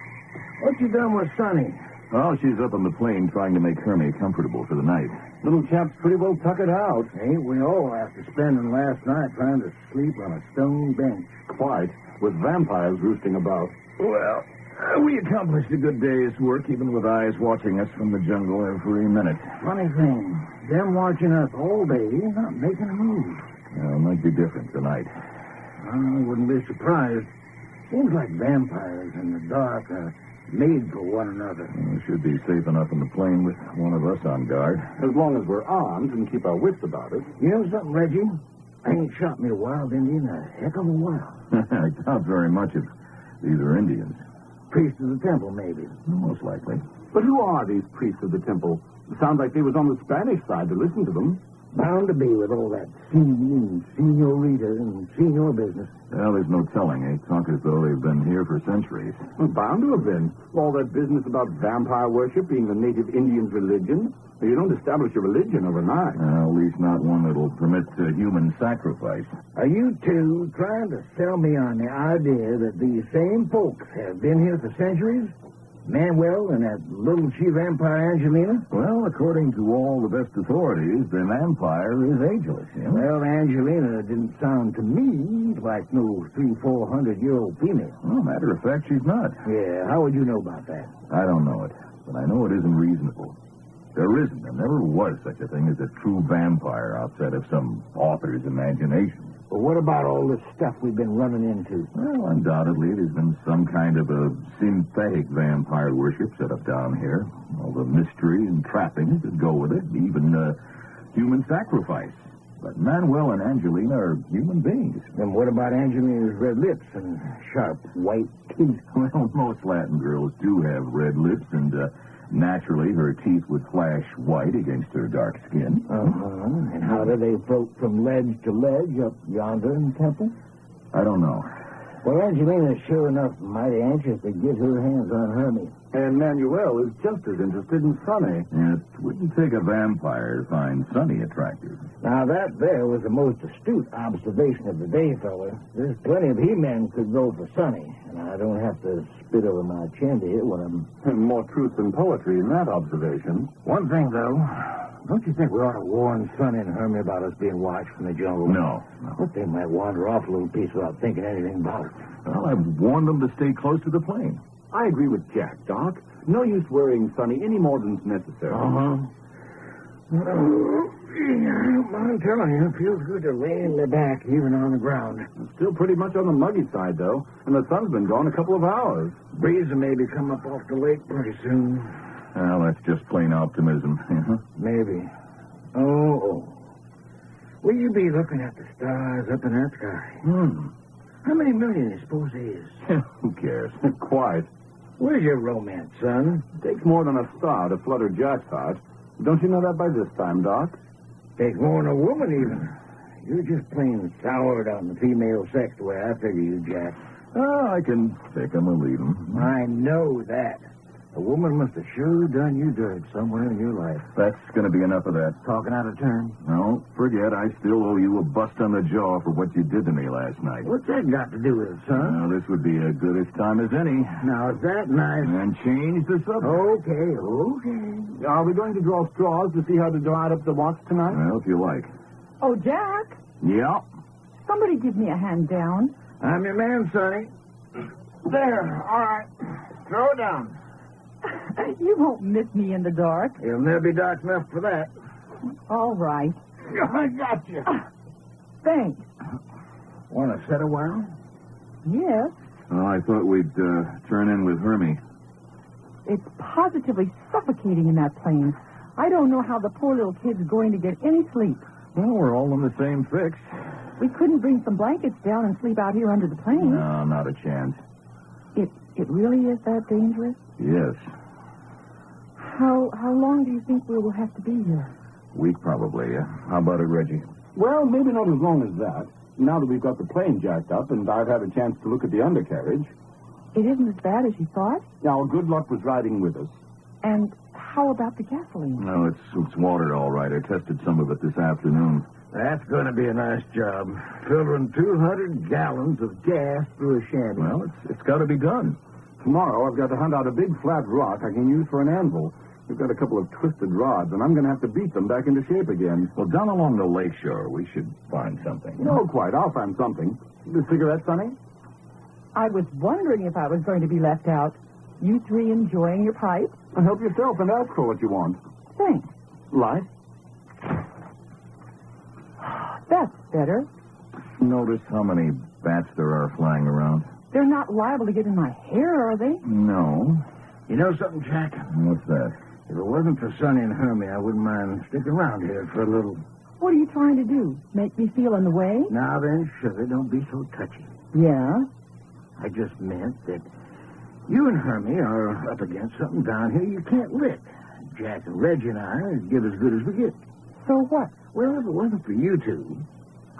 what you done with Sonny? Oh, she's up on the plane trying to make Hermie comfortable for the night. Little chap's pretty well tuckered out. Ain't we all after spending last night trying to sleep on a stone bench? Quite, with vampires roosting about. Well, we accomplished a good day's work, even with eyes watching us from the jungle every minute. Funny thing, them watching us all day, not making a move. Well, it might be different tonight. I wouldn't be surprised. Seems like vampires in the dark are made for one another. We should be safe enough on the plane with one of us on guard. As long as we're armed and keep our wits about it. You know something, Reggie? I ain't shot me a wild Indian a heck of a while. I doubt very much if these are Indians. Priests of the temple, maybe. Most likely. But who are these priests of the temple? It sounds like they was on the Spanish side to listen to them. Bound to be with all that and senorita and senor business. Well, there's no telling. They talk as though they've been here for centuries. Well, bound to have been. All that business about vampire worship being the native Indians' religion. You don't establish a religion overnight. At least not one that'll permit human sacrifice. Are you two trying to sell me on the idea that these same folks have been here for centuries? Manuel and that little she-vampire Angelina? Well, according to all the best authorities, the vampire is ageless. You know? Well, Angelina didn't sound to me like no 300-400-year-old female. Well, matter of fact, she's not. Yeah, how would you know about that? I don't know it, but I know it isn't reasonable. There isn't and never was such a thing as a true vampire outside of some author's imagination. But what about all this stuff we've been running into? Well, undoubtedly, there's been some kind of a synthetic vampire worship set up down here. All the mystery and trappings that go with it, even human sacrifice. But Manuel and Angelina are human beings. Then what about Angelina's red lips and sharp white teeth? Well, most Latin girls do have red lips, and naturally her teeth would flash white against her dark skin. Uh-huh. And how do they float from ledge to ledge up yonder in the temple? I don't know. Well, Angelina's sure enough mighty anxious to get her hands on Hermie. And Manuel is just as interested in Sonny. It wouldn't take a vampire to find Sonny attractive. Now, that there was the most astute observation of the day, fella. There's plenty of he-men could go for Sonny, and I don't have to spit over my chin to hear what I'm... More truth than poetry in that observation. One thing, though. Don't you think we ought to warn Sonny and Hermie about us being watched from the jungle? No. But they might wander off a little piece without thinking anything about it. Well, I've warned them to stay close to the plane. I agree with Jack, Doc. No use worrying Sonny any more than's necessary. Uh-huh. I'm telling you, it feels good to lay in the back, even on the ground. It's still pretty much on the muggy side, though, and the sun's been gone a couple of hours. Breeze will maybe come up off the lake pretty soon. Well, that's just plain optimism. Maybe. Oh. Will you be looking at the stars up in that sky? How many million do you suppose there is? Who cares? Quite. Where's your romance, son? It takes more than a star to flutter Jack's heart. Don't you know that by this time, Doc? Takes more than a woman, even. You're just plain soured on the female sex the way I figure you, Jack. Oh, I can take 'em or leave 'em. I know that. A woman must have sure done you dirt somewhere in your life. That's going to be enough of that. Talking out of turn? No, forget. I still owe you a bust on the jaw for what you did to me last night. What's that got to do with it, son? Well, this would be as good as time as any. Now, is that nice? And change the subject. Okay. Are we going to draw straws to see how to divide up the watch tonight? Well, if you like. Oh, Jack? Yeah? Somebody give me a hand down. I'm your man, Sonny. There. All right. Throw it down. You won't miss me in the dark. You'll never be dark enough for that. All right. I got you. Thanks. Want to sit a while? Yes. Well, I thought we'd turn in with Hermie. It's positively suffocating in that plane. I don't know how the poor little kid's going to get any sleep. Well, we're all in the same fix. We couldn't bring some blankets down and sleep out here under the plane. No, not a chance. It really is that dangerous? Yes. How long do you think we will have to be here? Week, probably, yeah. How about it, Reggie? Well, maybe not as long as that. Now that we've got the plane jacked up and I've had a chance to look at the undercarriage. It isn't as bad as you thought? Now, good luck was riding with us. And how about the gasoline? No, it's water, all right. I tested some of it this afternoon. That's going to be a nice job. Filtering 200 gallons of gas through a shanty. Well, it's got to be done. Tomorrow, I've got to hunt out a big flat rock I can use for an anvil. We've got a couple of twisted rods, and I'm going to have to beat them back into shape again. Well, down along the lakeshore, we should find something. No, quite. I'll find something. The cigarette, Sonny? I was wondering if I was going to be left out. You three enjoying your pipe? And help yourself and ask for what you want. Thanks. Light? That's better. Notice how many bats there are flying around? They're not liable to get in my hair, are they? No. You know something, Jack? What's that? If it wasn't for Sonny and Hermie, I wouldn't mind sticking around here for a little. What are you trying to do? Make me feel in the way? Now then, sugar, don't be so touchy. Yeah? I just meant that you and Hermie are up against something down here you can't lick. Jack and Reggie and I give as good as we get. So what? Well, if it wasn't for you two,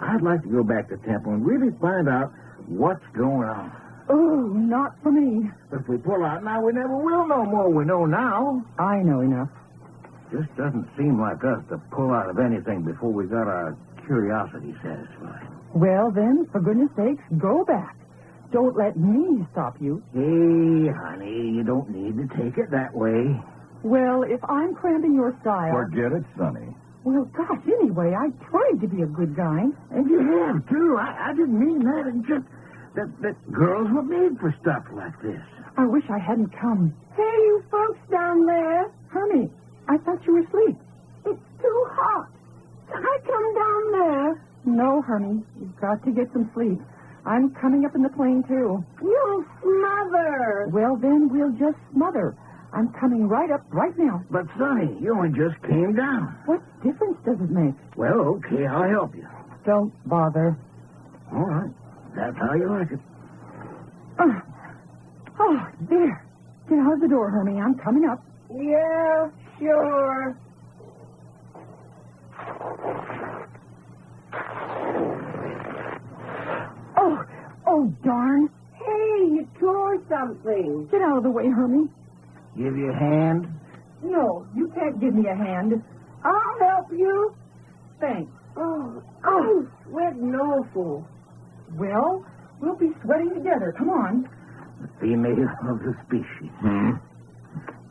I'd like to go back to Temple and really find out what's going on. Oh, not for me. But if we pull out now, we never will know more we know now. I know enough. Just doesn't seem like us to pull out of anything before we got our curiosity satisfied. Well, then, for goodness sakes, go back. Don't let me stop you. Hey, honey, you don't need to take it that way. Well, if I'm cramping your style... Forget it, Sonny. Well, gosh, anyway, I tried to be a good guy. And you have, too. I didn't mean that. It's just that girls were made for stuff like this. I wish I hadn't come. Hey, you folks down there. Hermie, I thought you were asleep. It's too hot. Can I come down there? No, Hermie. You've got to get some sleep. I'm coming up in the plane, too. You'll smother. Well, then we'll just smother. I'm coming right up right now. But, Sonny, you only just came down. What difference does it make? Well, okay, I'll help you. Don't bother. All right. That's how you like it. Oh, there. Get out of the door, Hermie. I'm coming up. Yeah, sure. Oh, darn. Hey, you tore something. Get out of the way, Hermie. Give you a hand? No, you can't give me a hand. I'll help you. Thanks. Oh, sweating awful. Well, we'll be sweating together. Come on. The female of the species.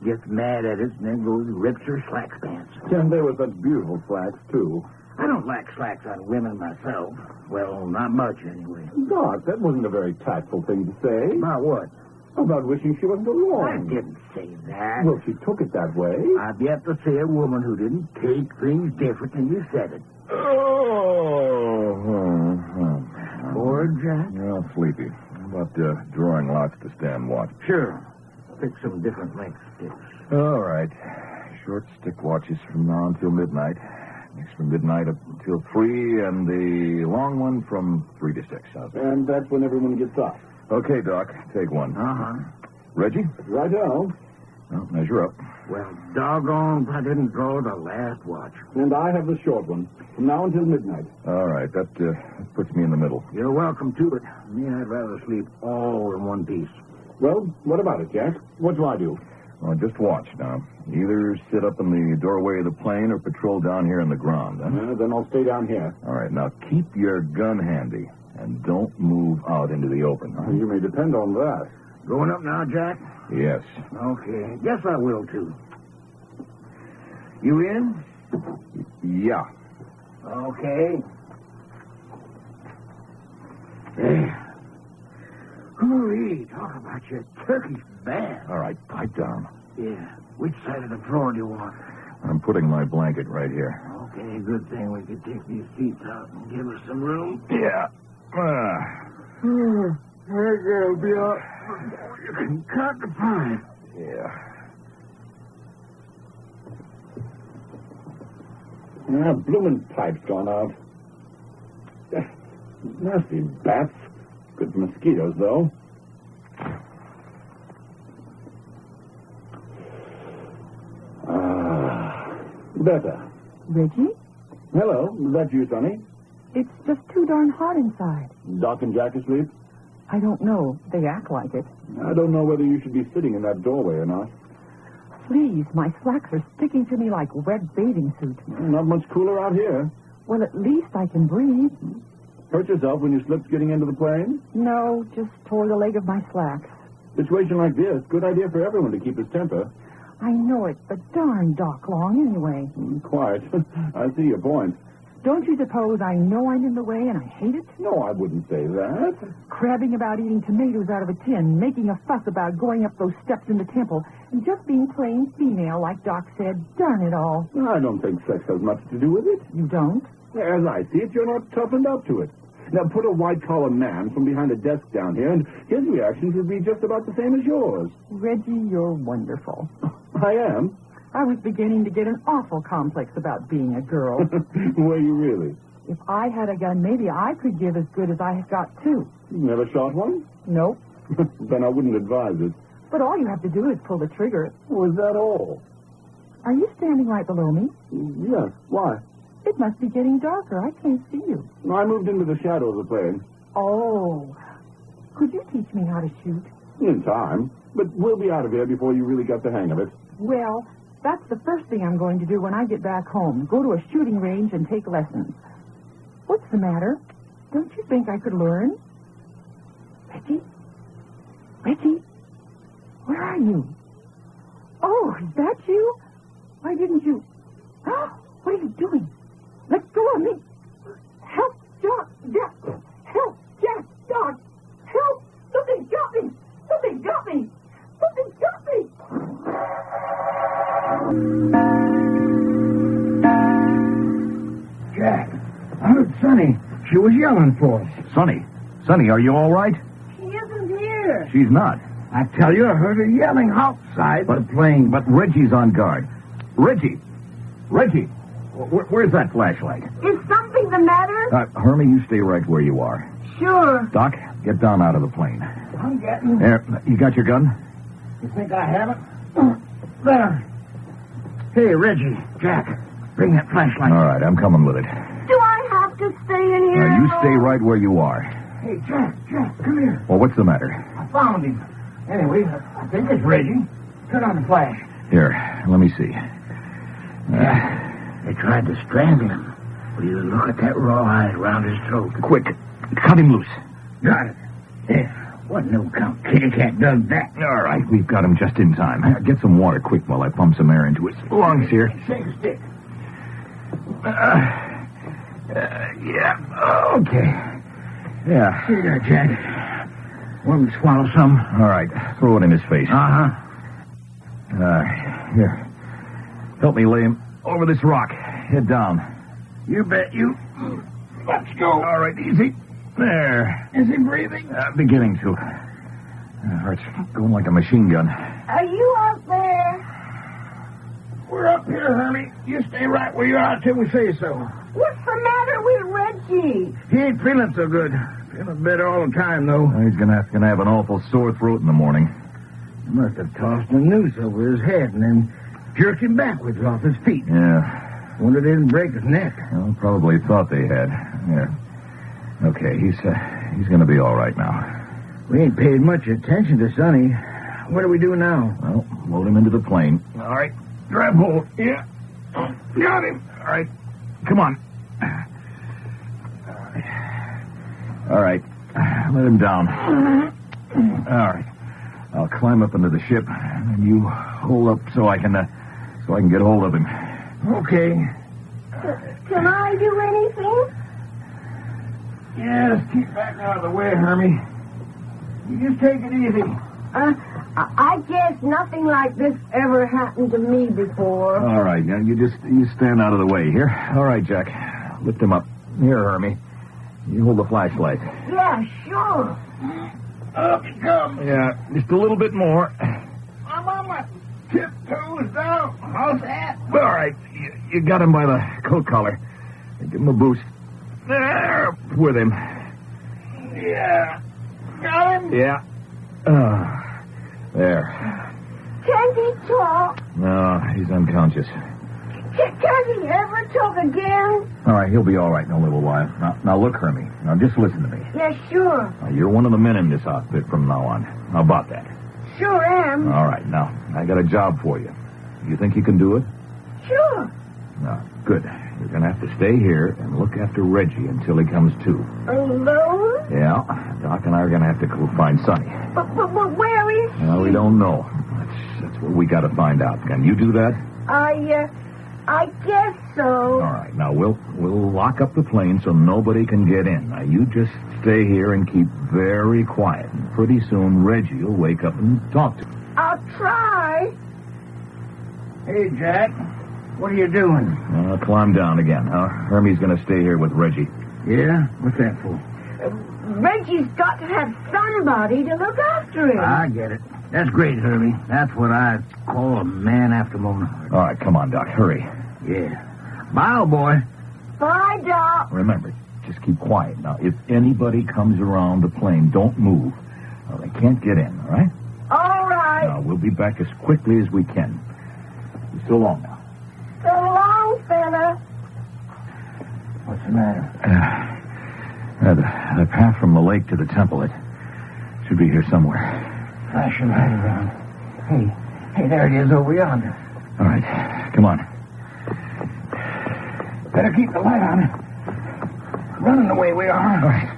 Gets mad at us and then goes and rips her slacks pants. And they were such beautiful slacks, too. I don't like slacks on women myself. Well, not much, anyway. Doc, that wasn't a very tactful thing to say. About what? About wishing she wasn't alone. I didn't say that. Well, she took it that way. I've yet to see a woman who didn't take things different than you said it. Bored, Jack? Well, sleepy. How about drawing lots to stand watch? Sure. Pick some different length sticks. All right. Short stick watches from now until midnight. Next from midnight up until 3, and the long one from 3 to 6. And that's when everyone gets off. Okay, Doc. Take one. Reggie? Righto. Well, measure up. Well, doggone, I didn't draw the last watch. And I have the short one, from now until midnight. All right, that puts me in the middle. You're welcome to it. Me, I'd rather sleep all in one piece. Well, what about it, Jack? What do I do? Well, just watch now. Either sit up in the doorway of the plane or patrol down here in the ground. Huh? Then I'll stay down here. All right, now keep your gun handy and don't move out into the open. Huh? You may depend on that. Going up now, Jack? Yes. Okay. Guess I will, too. You in? Yeah. Okay. There. Hooray, talk about your turkey's bad. All right, pipe down. Yeah. Which side of the floor do you want? I'm putting my blanket right here. Okay, good thing we could take these seats out and give us some room. Yeah. There'll be a... You can cut the pine. Yeah. Bloomin' pipe's gone out. Nasty bats. Good for mosquitoes, though. Better. Reggie? Hello. Is that you, Sonny? It's just too darn hot inside. Doc and Jack asleep? I don't know. They act like it. I don't know whether you should be sitting in that doorway or not. Please, my slacks are sticking to me like wet bathing suit. Not much cooler out here. Well, at least I can breathe. Hurt yourself when you slipped getting into the plane? No, just tore the leg of my slacks. Situation like this, good idea for everyone to keep his temper. I know it, but darn Doc Long anyway. Quiet. I see your point. Don't you suppose I know I'm in the way and I hate it? No, I wouldn't say that. Crabbing about eating tomatoes out of a tin, making a fuss about going up those steps in the temple, and just being plain female, like Doc said. Darn it all. I don't think sex has much to do with it. You don't? As I see it, you're not toughened up to it. Now, put a white-collar man from behind a desk down here, and his reactions would be just about the same as yours. Reggie, you're wonderful. I am? I was beginning to get an awful complex about being a girl. Were you really? If I had a gun, maybe I could give as good as I have got, too. You never shot one? Nope. Then I wouldn't advise it. But all you have to do is pull the trigger. Was that all? Are you standing right below me? Yes. Why? It must be getting darker. I can't see you. No, I moved into the shadow of the plane. Oh. Could you teach me how to shoot? In time. But we'll be out of here before you really get the hang of it. Well, that's the first thing I'm going to do when I get back home. Go to a shooting range and take lessons. What's the matter? Don't you think I could learn? Reggie? Reggie? Where are you? Oh, is that you? Why didn't you... What are you doing? Let go of me. Help, Jack. Help, Jack. Dog. Help. Something got me. Something got me. Something got me. Jack, I heard Sonny. She was yelling for us. Sonny? Sonny, are you all right? She isn't here. She's not. I tell you, I heard her yelling outside the plane. But Reggie's on guard. Reggie! Where's that flashlight? Is something the matter? Hermie, you stay right where you are. Sure. Doc, get down out of the plane. I'm getting... There, you got your gun? You think I have it? There. Hey, Reggie, Jack, bring that flashlight. All right, I'm coming with it. Do I have to stay in here? Now, you stay right where you are. Hey, Jack, come here. Well, what's the matter? I found him. Anyway, I think it's Reggie. Turn on the flash. Here, let me see. They tried to strangle him. Will you look at that rawhide around his throat? Quick, cut him loose. Got it. There. What no-count kitty cat does that? All right, we've got him just in time. Get some water quick while I pump some air into his lungs here. Shake a stick. Yeah, okay. Yeah. Here you go, Jack. Want me to swallow some? All right, throw it in his face. Here. Help me lay him over this rock. Head down. You bet you. Let's go. All right, easy. There. Is he breathing? Beginning to. Heart's going like a machine gun. Are you up there? We're up here, Hermie. You stay right where you are till we say so. What's the matter with Reggie? He ain't feeling so good. Feeling better all the time, though. He's gonna have an awful sore throat in the morning. He must have tossed a noose over his head and then jerked him backwards off his feet. Yeah. Wonder they didn't break his neck. Well, probably thought they had. Yeah. Okay, he's gonna be all right now. We ain't paid much attention to Sonny. What do we do now? Well, load him into the plane. All right. Grab hold. Yeah. Got him. All right. Come on. All right. Let him down. All right. I'll climb up into the ship, and you hold up so I can get hold of him. Okay. Can I do anything? Yeah, just keep back out of the way, Hermie. You just take it easy. I guess nothing like this ever happened to me before. All right, now you stand out of the way here. All right, Jack. Lift him up. Here, Hermie. You hold the flashlight. Yeah, sure. Up he comes. Yeah, just a little bit more. I'm on my tiptoes down. How's that? All right, you got him by the coat collar. Give him a boost. There, with him. Yeah. Got him? Yeah. There. Can't he talk? No, he's unconscious. Can't he ever talk again? All right, he'll be all right in a little while. Now look, Hermie. Now, just listen to me. Yeah, sure. Now, you're one of the men in this outfit from now on. How about that? Sure am. All right, now, I got a job for you. You think you can do it? Sure. No, good. You're going to have to stay here and look after Reggie until he comes to. Alone? Yeah, Doc and I are going to have to go find Sonny. But where is he? Well, we don't know. That's what we got to find out. Can you do that? I guess so. All right, now we'll lock up the plane so nobody can get in. Now you just stay here and keep very quiet. And pretty soon Reggie will wake up and talk to you. I'll try. Hey, Jack. What are you doing? Climb down again. Hermie's going to stay here with Reggie. Yeah? What's that for? Reggie's got to have somebody to look after him. I get it. That's great, Hermie. That's what I call a man after my own heart. All right, come on, Doc. Hurry. Yeah. Bye, old boy. Bye, Doc. Remember, just keep quiet. Now, if anybody comes around the plane, don't move. They can't get in, all right? All right. Now, we'll be back as quickly as we can. So long now. So long, fella. What's the matter? The path from the lake to the temple, it should be here somewhere. Flash your light around. Hey, there it is over yonder. All right, come on. Better keep the light on. Running the way we are. All right,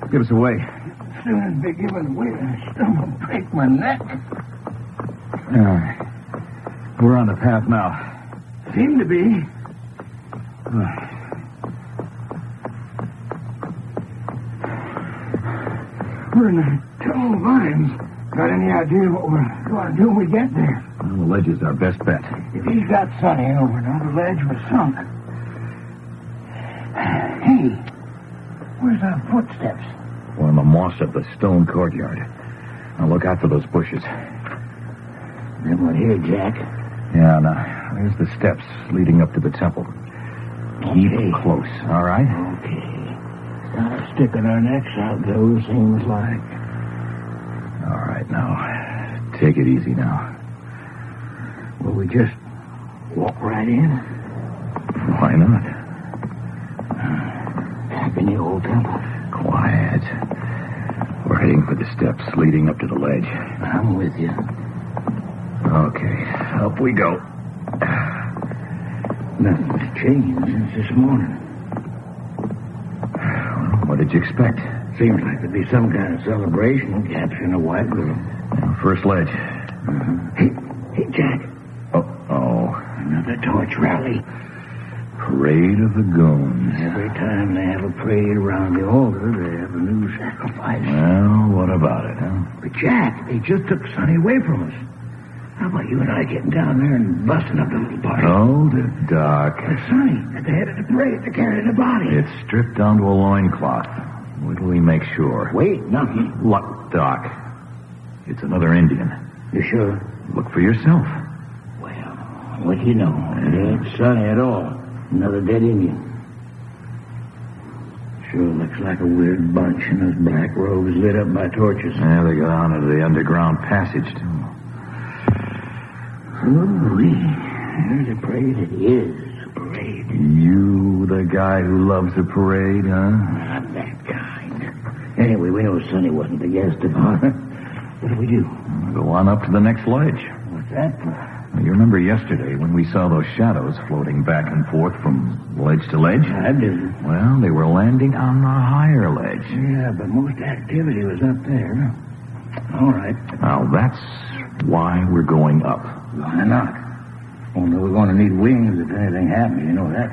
give us away. As soon as they give us away, I stumble, break my neck. All right. We're on the path now. Seem to be. We're in the tall vines. Got any idea what we're going to do when we get there? Well, the ledge is our best bet. If he's got Sonny over now, the ledge was sunk. Hey, where's our footsteps? We're in the moss of the stone courtyard. Now look out for those bushes. Them one here, Jack. Yeah, now, there's the steps leading up to the temple. Keep close, all right? Okay. Kind of sticking our necks out, though, seems like. All right, now, take it easy now. Will we just walk right in? Why not? Back in the old temple. Quiet. We're heading for the steps leading up to the ledge. I'm with you. Okay, up we go. Nothing's changed since this morning. Well, what did you expect? Seems like there'd be some kind of celebration capturing a white girl. First ledge. Hey, Jack. Oh. Another torch rally. Parade of the goons. Every time they have a parade around the altar, they have a new sacrifice. Well, what about it, huh? But, Jack, they just took Sonny away from us. How about you and I getting down there and busting up the little party? Hold it, Doc. That's Sonny at the head of the parade to carry the body. It's stripped down to a loincloth. Wait till we make sure. Wait, nothing. Look, Doc. It's another Indian. You sure? Look for yourself. Well, what do you know? It ain't Sonny at all. Another dead Indian. Sure looks like a weird bunch, and those black robes lit up by torches. Yeah, they got on into the underground passage, too. There's a parade. It is a parade. You the guy who loves a parade, huh? Not that kind. Anyway, we know Sonny wasn't the guest of honor. What do we do? Go on up to the next ledge. What's that for? You remember yesterday when we saw those shadows floating back and forth from ledge to ledge? I do. Well, they were landing on the higher ledge. Yeah, but most activity was up there. All right. Now, that's why we're going up. Why not? Only we're going to need wings if anything happens. You know that.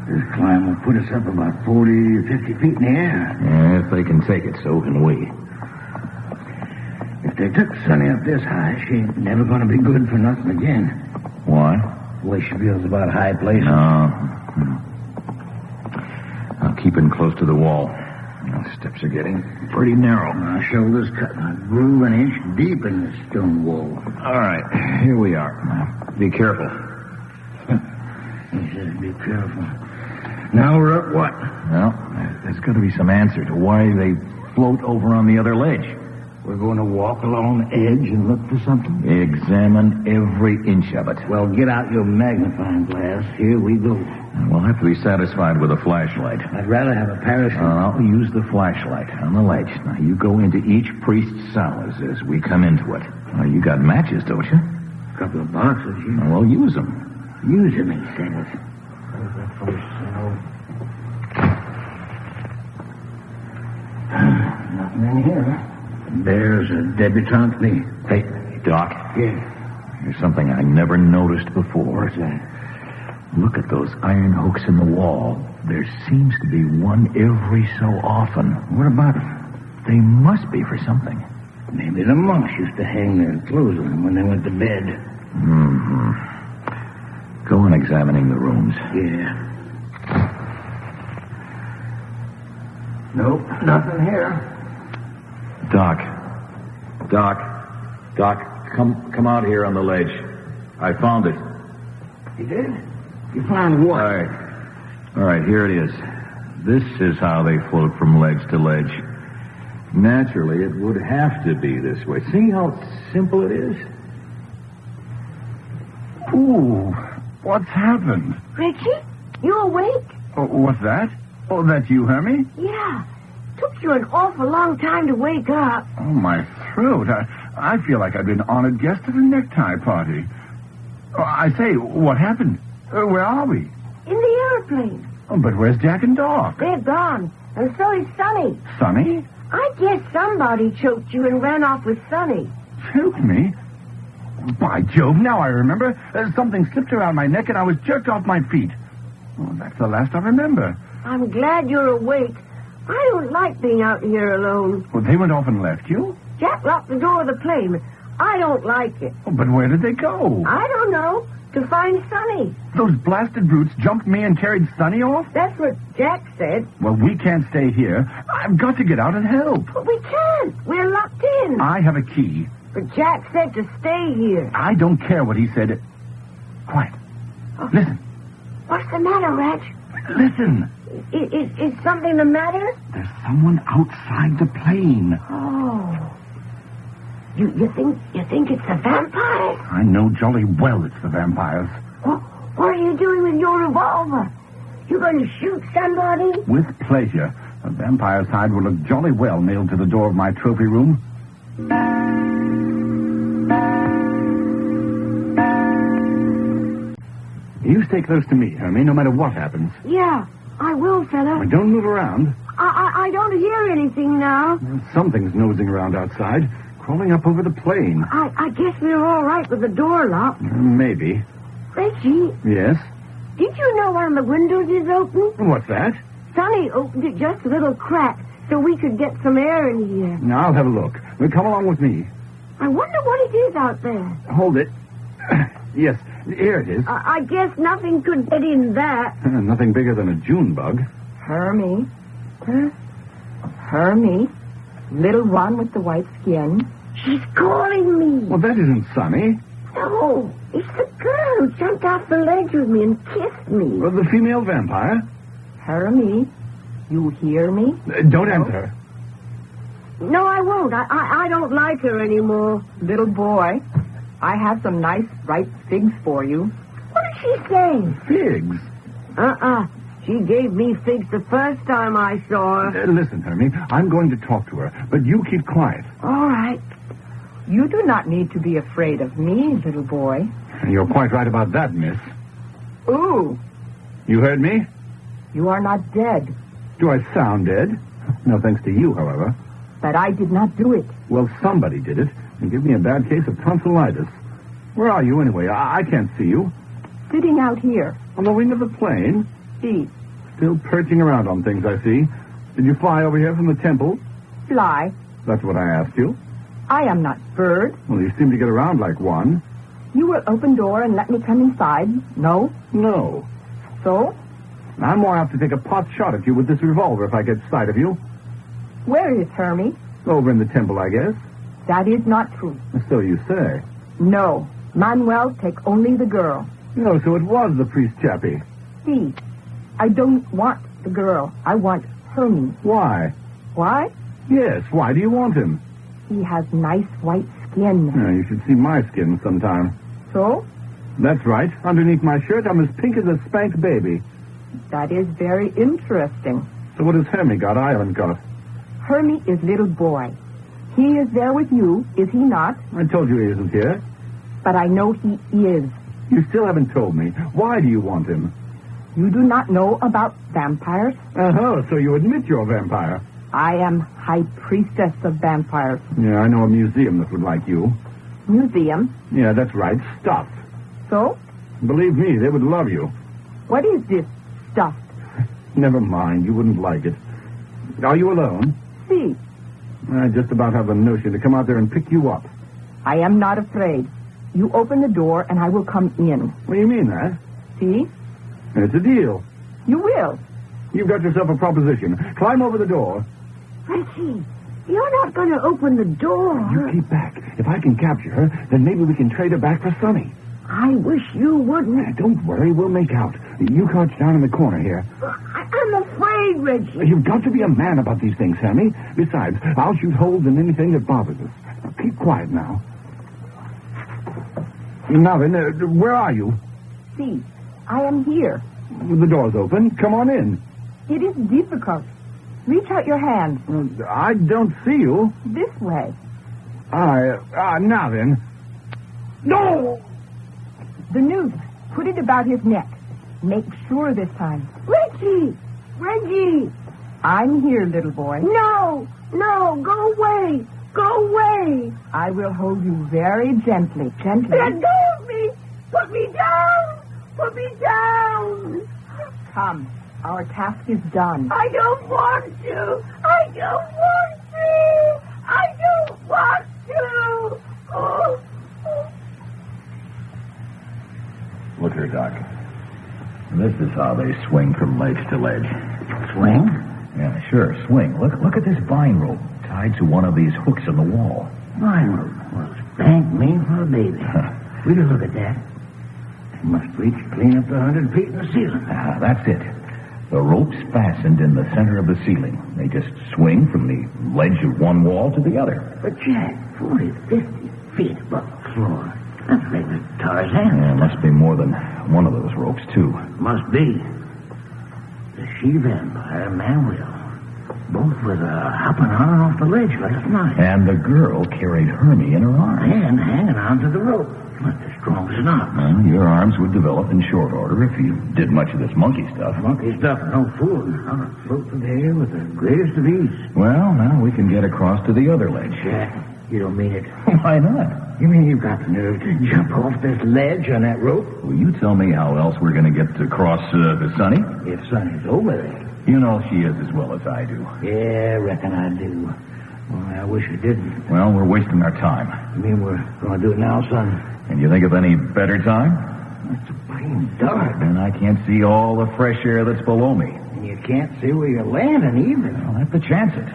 This climb will put us up about 40, 50 feet in the air. Yeah, if they can take it, so can we. If they took Sonny up this high, she ain't never going to be good for nothing again. Why? The way she feels about high places. No. I'll keep in close to the wall. The steps are getting pretty narrow. My shoulder's cut a groove an inch deep in the stone wall. All right, here we are. Now, be careful. He says be careful. Now we're up what? Well, there's got to be some answer to why they float over on the other ledge. We're going to walk along the edge and look for something? Examine every inch of it. Well, get out your magnifying glass. Here we go. We'll have to be satisfied with a flashlight. I'd rather have a parachute. I'll use the flashlight on the ledge. Now, you go into each priest's cell as we come into it. Now, you got matches, don't you? A couple of boxes, yeah. Well, use them. Use them, he says. Where's that first cell? Nothing in here. There's a debutante. Hey, Doc. Yeah. There's something I never noticed before. What's that? Look at those iron hooks in the wall. There seems to be one every so often. What about them? They must be for something. Maybe the monks used to hang their clothes on them when they went to bed. Mm-hmm. Go on examining the rooms. Yeah. Nope, nothing here. Doc, come out here on the ledge. I found it. You did? You found what? All right, here it is. This is how they float from ledge to ledge. Naturally, it would have to be this way. See how simple it is? Ooh, what's happened? Reggie? You awake? Oh, what's that? Oh, that's you, Hermie? Yeah. Took you an awful long time to wake up. Oh, my throat. I feel like I've been honored guest at a necktie party. Oh, I say, what happened? Where are we? In the airplane. Oh, but where's Jack and Doc? They're gone. And so is Sonny. Sonny? I guess somebody choked you and ran off with Sonny. Choked me? By Jove, now I remember. Something slipped around my neck and I was jerked off my feet. Oh, that's the last I remember. I'm glad you're awake. I don't like being out here alone. Well, they went off and left you? Jack locked the door of the plane. I don't like it. Oh, but where did they go? I don't know. To find Sonny. Those blasted brutes jumped me and carried Sonny off? That's what Jack said. Well, we can't stay here. I've got to get out and help. But we can't. We're locked in. I have a key. But Jack said to stay here. I don't care what he said. Quiet. Oh. Listen. What's the matter, Reg? Listen. Is something the matter? There's someone outside the plane. Oh. You think it's the vampires? I know jolly well it's the vampires. What are you doing with your revolver? You going to shoot somebody? With pleasure. A vampire's hide will look jolly well nailed to the door of my trophy room. You stay close to me, Hermie, no matter what happens. Yeah, I will, fella. Well, don't move around. I don't hear anything now. Something's nosing around outside, crawling up over the plane. I guess we're all right with the door locked. Maybe. Reggie? Yes? Did you know one of the windows is open? What's that? Sonny opened it just a little crack so we could get some air in here. Now, I'll have a look. Come along with me. I wonder what it is out there. Hold it. Yes, here it is. I guess nothing could get in that. Nothing bigger than a June bug. Hermie. Huh? Hermie. Little one with the white skin. She's calling me. Well, that isn't Sonny. No, it's the girl who jumped off the ledge with me and kissed me. Well, the female vampire. Hermie, you hear me? Don't answer. No, I won't. I don't like her anymore. Little boy, I have some nice ripe figs for you. What did she say? Figs? She gave me figs the first time I saw her. Listen, Hermie, I'm going to talk to her, but you keep quiet. All right. You do not need to be afraid of me, little boy. You're quite right about that, miss. Ooh. You heard me? You are not dead. Do I sound dead? No thanks to you, however. But I did not do it. Well, somebody did it and give me a bad case of tonsillitis. Where are you, anyway? I can't see you. Sitting out here. On the wing of the plane? See. Still perching around on things, I see. Did you fly over here from the temple? Fly. That's what I asked you. I am not bird. Well, you seem to get around like one. You will open door and let me come inside? No? No. So? I'm more apt to take a pot shot at you with this revolver if I get sight of you. Where is Hermie? Over in the temple, I guess. That is not true. So you say. No. Manuel, take only the girl. No, so it was the priest chappie. See, I don't want the girl. I want Hermie. Why? Why? Yes, why do you want him? He has nice white skin. You should see my skin sometime. So? That's right. Underneath my shirt, I'm as pink as a spanked baby. That is very interesting. So what has Hermie got I haven't got? Hermie is little boy. He is there with you, is he not? I told you he isn't here. But I know he is. You still haven't told me. Why do you want him? You do not know about vampires? So you admit you're a vampire. I am high priestess of vampires. Yeah, I know a museum that would like you. Museum? Yeah, that's right. Stuff. So? Believe me, they would love you. What is this stuff? Never mind. You wouldn't like it. Are you alone? See. I just about have a notion to come out there and pick you up. I am not afraid. You open the door and I will come in. What do you mean, that? See? It's a deal. You will. You've got yourself a proposition. Climb over the door. Reggie, you're not going to open the door. You keep back. If I can capture her, then maybe we can trade her back for Sonny. I wish you wouldn't. Don't worry, we'll make out. You crouch down in the corner here. I'm afraid, Reggie. You've got to be a man about these things, Sammy. Besides, I'll shoot holes in anything that bothers us. Now, keep quiet now. Now then, where are you? See, I am here. The door's open. Come on in. It isn't difficult. Reach out your hand. I don't see you. This way. Now then. No! The noose. Put it about his neck. Make sure this time. Reggie! Reggie! I'm here, little boy. No! Go away! Go away! I will hold you very gently. Let go of me! Put me down! Put me down! Come. Our task is done. I don't want to! I don't want to! I don't want to! Oh. Look here, Doc. This is how they swing from ledge to ledge. Swing? Yeah, sure, swing. Look at this vine rope tied to one of these hooks in the wall. Vine rope? Well, spank me for a baby. We'd have look at that. It must reach clean up to 100 feet in the ceiling. That's it. The rope's fastened in the center of the ceiling. They just swing from the ledge of one wall to the other. But, Jack, 40, 50 feet above the floor. That's regular Tarzan. Yeah, must be more than one of those ropes, too. Must be. The she-vampire, Manuel. Both was hopping on and off the ledge last night. And the girl carried Hermie in her arms. And hanging on to the rope. Must be strong as an ox. Well, your arms would develop in short order if you did much of this monkey stuff. Monkey stuff, no fool. I'll float through the air with the greatest of ease. Well, now we can get across to the other ledge. Jack, you don't mean it. Why not? You mean you've got the nerve to jump off this ledge on that rope? Will you tell me how else we're going to get across to Sonny? If Sonny's over there. You know she is as well as I do. Yeah, reckon I do. Well, I wish I didn't. Well, we're wasting our time. You mean we're going to do it now, son? And you think of any better time? It's plain dark. And I can't see all the fresh air that's below me. And you can't see where you're landing either. I'll have to chance it.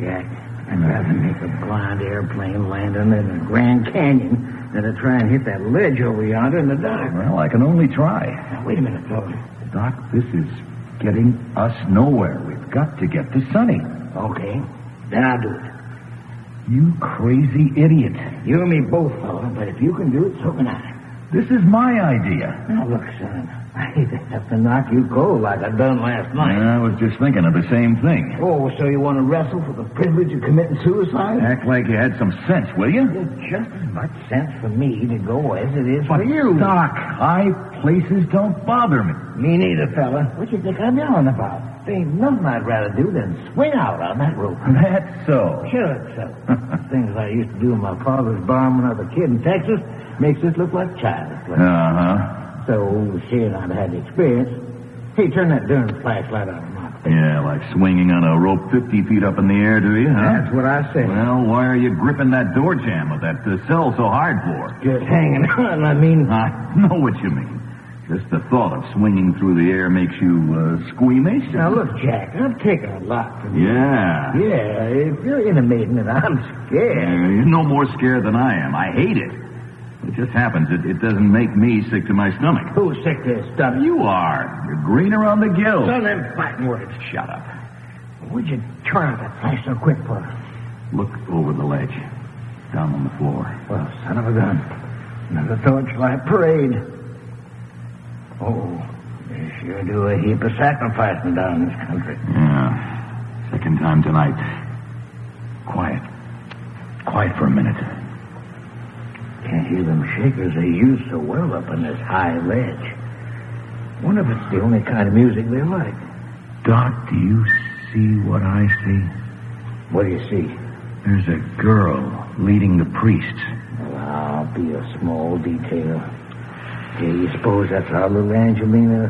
Jack, I'd rather make a blind airplane landing in the Grand Canyon than to try and hit that ledge over yonder in the dark. Well, I can only try. Now, wait a minute, fellas. Doc, this is getting us nowhere. We've got to get to Sonny. Okay, then I'll do it. You crazy idiot. You and me both, fella, but if you can do it, so can I. This is my idea. Now, look, son, I hate to have to knock you cold like I done last night. I was just thinking of the same thing. Oh, so you want to wrestle for the privilege of committing suicide? Act like you had some sense, will you? It's just as much sense for me to go as it is for you. Doc, high places don't bother me. Me neither, fella. What you think I'm yelling about? There ain't nothing I'd rather do than swing out on that rope. That's so. Sure it's so. Things I used to do in my father's barn when I was a kid in Texas makes this look like child's play. Uh-huh. So, seeing I'd had the experience, hey, turn that darn flashlight on. Yeah, like swinging on a rope 50 feet up in the air, do you, huh? That's what I say. Well, why are you gripping that door jamb with that cell so hard for? Just hanging on, I mean. I know what you mean. Just the thought of swinging through the air makes you squeamish. Now, look, Jack, I've taken a lot from you. Yeah. Yeah, if you're intimating that I'm scared. You're no more scared than I am. I hate it. It just happens. It doesn't make me sick to my stomach. Who's sick to his stomach? You are. You're green around the gills. Son, them fighting words. Shut up. Where'd you turn off that flash so quick for? Look over the ledge. Down on the floor. Well, son of a gun. Another torchlight parade. Oh, they sure do a heap of sacrificing down in this country. Yeah. Second time tonight. Quiet. Quiet for a minute. Can't hear them shakers they use so well up on this high ledge. Wonder if it's the only kind of music they like. Doc, do you see what I see? What do you see? There's a girl leading the priests. Well, I'll be a small detail. Yeah, you suppose that's our little Angelina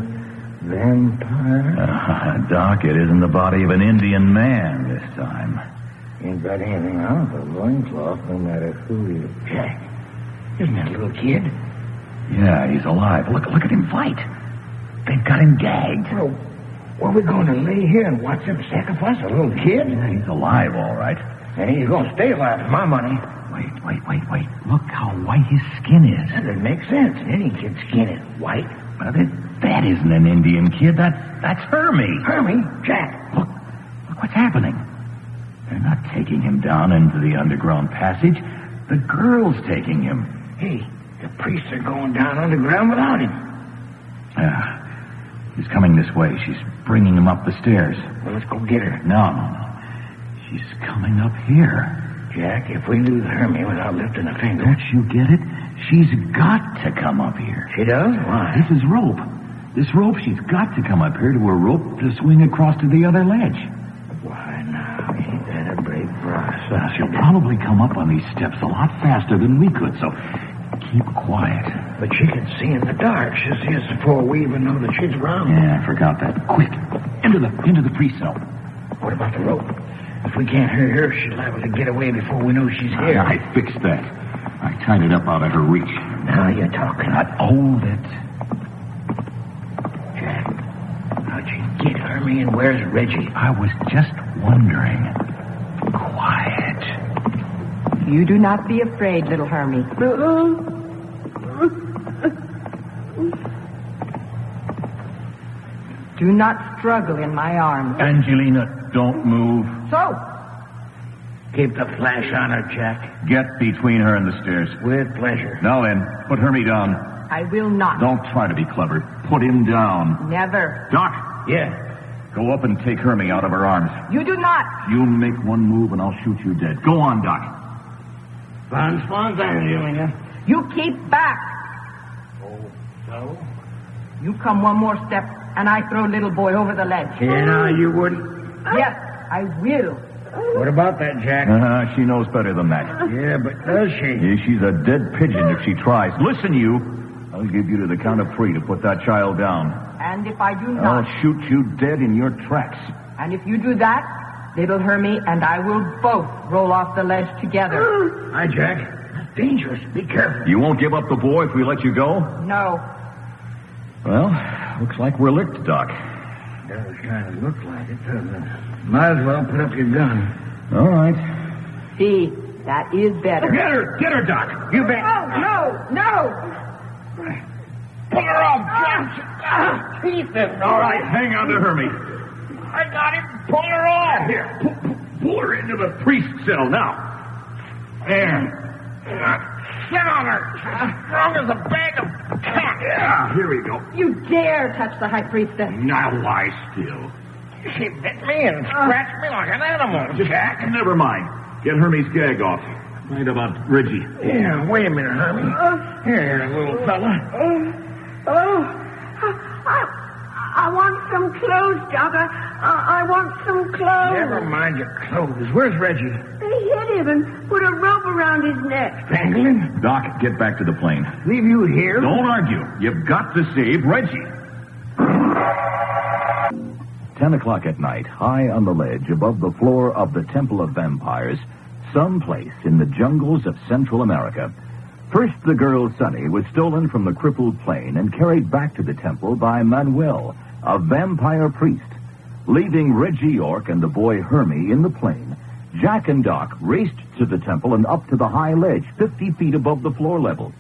vampire? Doc, it isn't the body of an Indian man this time. Ain't got anything on the loincloth, no matter who he is. Jack, isn't that a little kid? Yeah, he's alive. Look at him fight. They've got him gagged. Well, are we going to lay here and watch them sacrifice a little kid? Yeah, he's alive, all right. And he's going to stay alive for my money. Wait. Look how white his skin is. That doesn't make sense. Any kid's skin is white. But that isn't an Indian kid. That's Hermie. Hermie? Jack. Look what's happening. They're not taking him down into the underground passage. The girl's taking him. Hey, the priests are going down underground without him. He's coming this way. She's bringing him up the stairs. Well, let's go get her. No. She's coming up here. Jack, if we lose Hermie without lifting a finger... Don't you get it? She's got to come up here. She does? Why? This is rope. This rope, she's got to come up here to a rope to swing across to the other ledge. Why, now, ain't that a break for us? She'll probably come up on these steps a lot faster than we could, so keep quiet. But she can see in the dark. She'll see us before we even know that she's around. Yeah, I forgot that. Quick, into the pre-cell. What about the rope? If we can't hear her, she's liable to get away before we know she's here. I fixed that. I tied it up out of her reach. Now you're talking. Hold it. Jack, how'd you get Hermie and where's Reggie? I was just wondering. Quiet. You do not be afraid, little Hermie. Do not struggle in my arms. Angelina, don't move. So? Keep the flash on her, Jack. Get between her and the stairs. With pleasure. Now then, put Hermie down. I will not. Don't try to be clever. Put him down. Never. Doc. Yeah? Go up and take Hermie out of her arms. You do not. You make one move and I'll shoot you dead. Go on, Doc. Spawns, Angelina. You keep back. Oh, so? You come one more step and I throw little boy over the ledge. Yeah, now you wouldn't. Yes, I will. What about that, Jack? She knows better than that. Yeah, but does she? Yeah, she's a dead pigeon if she tries. Listen, you. I'll give you to the count of 3 to put that child down. And if I do not... I'll shoot you dead in your tracks. And if you do that, little Hermie and I will both roll off the ledge together. Hi, Jack. That's dangerous. Be careful. You won't give up the boy if we let you go? No. Well, looks like we're licked, Doc. Does kind of look like it, doesn't it? Might as well put up your gun. All right. See, that is better. Get her, Doc. You bet. Oh, no. Pull her off, Johnson. Ethan. All right, hang on to Hermie. I got him. Pull her off. Here, pull her into the priest cell now. There. Sit on her. Strong as a bag of cotton. Yeah, here we go. You dare touch the high priestess. Now lie still. She bit me and scratched me like an animal, Jack. Never mind. Get Hermie's gag off. Find about Reggie. Yeah, wait a minute, Hermie. Here, little fella. I want some clothes, Doc. I want some clothes. Never mind your clothes. Where's Reggie? They hit him and put a rope around his neck. Strangle him? Doc, get back to the plane. Leave you here? Don't argue. You've got to save Reggie. 10 o'clock at night, high on the ledge above the floor of the Temple of Vampires, someplace in the jungles of Central America. First, the girl Sunny was stolen from the crippled plane and carried back to the temple by Manuel, a vampire priest. Leaving Reggie York and the boy Hermie in the plane, Jack and Doc raced to the temple and up to the high ledge, 50 feet above the floor level.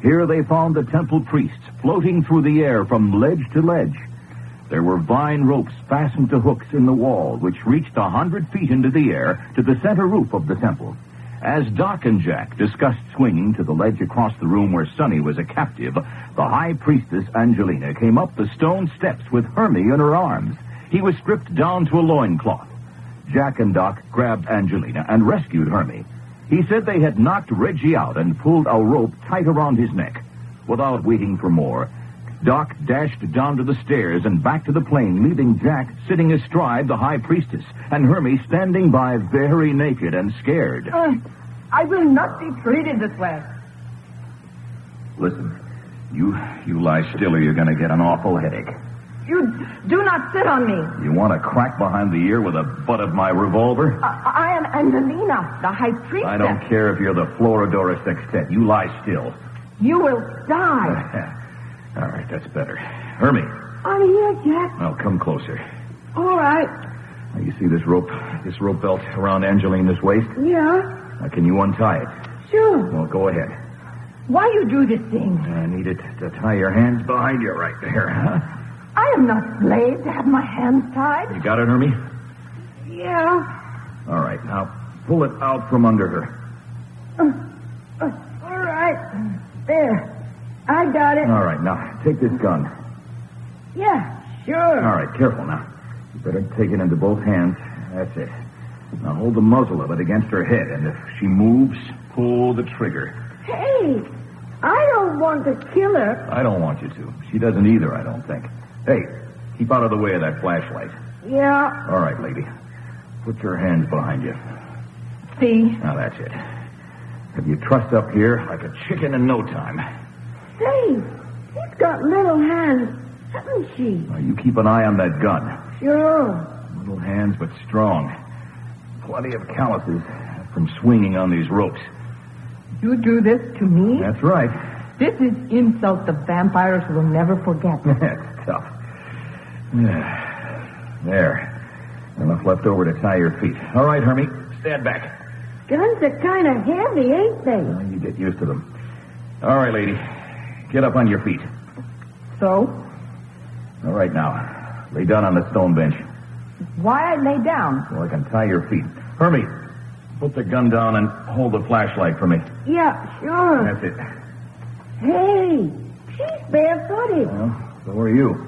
Here they found the temple priests floating through the air from ledge to ledge. There were vine ropes fastened to hooks in the wall, which reached 100 feet into the air to the center roof of the temple. As Doc and Jack discussed swinging to the ledge across the room where Sunny was a captive, the high priestess Angelina came up the stone steps with Hermie in her arms. He was stripped down to a loincloth. Jack and Doc grabbed Angelina and rescued Hermie. He said they had knocked Reggie out and pulled a rope tight around his neck. Without waiting for more, Doc dashed down to the stairs and back to the plane, leaving Jack sitting astride the high priestess and Hermie standing by very naked and scared. I will not be treated this way. Listen, you lie still or you're going to get an awful headache. You do not sit on me. You want a crack behind the ear with the butt of my revolver? I am Angelina, the high priestess. I don't care if you're the Floridora Sextet. You lie still. You will die. All right, that's better. Hermie. I'm here, Jack. Now, come closer. All right. Now, you see this rope belt around Angelina's waist? Yeah. Now, can you untie it? Sure. Well, go ahead. Why you do this thing? I need it to tie your hands behind you right there, huh? I am not slave to have my hands tied. You got it, Hermie? Yeah. All right, now pull it out from under her. All right. There. I got it. All right, now take this gun. Yeah, Sure. All right, careful now. You better take it into both hands. That's it. Now hold the muzzle of it against her head, and if she moves, pull the trigger. Hey, I don't want to kill her. I don't want you to. She doesn't either, I don't think. Hey, keep out of the way of that flashlight. Yeah. All right, lady. Put your hands behind you. See? Now, that's it. Have you trussed up here like a chicken in no time. Say, she's got little hands, hasn't she? Now, you keep an eye on that gun. Sure. Little hands, but strong. Plenty of calluses from swinging on these ropes. You do this to me? That's right. This is insult the vampires will never forget. That's tough. There. Enough left over to tie your feet. All right, Hermie. Stand back. Guns are kind of heavy, ain't they? Well, you get used to them. All right, lady. Get up on your feet. So? All right, now. Lay down on the stone bench. Why I lay down? So I can tie your feet. Hermie, put the gun down and hold the flashlight for me. Yeah, sure. That's it. Hey, she's barefooted. Well, so are you.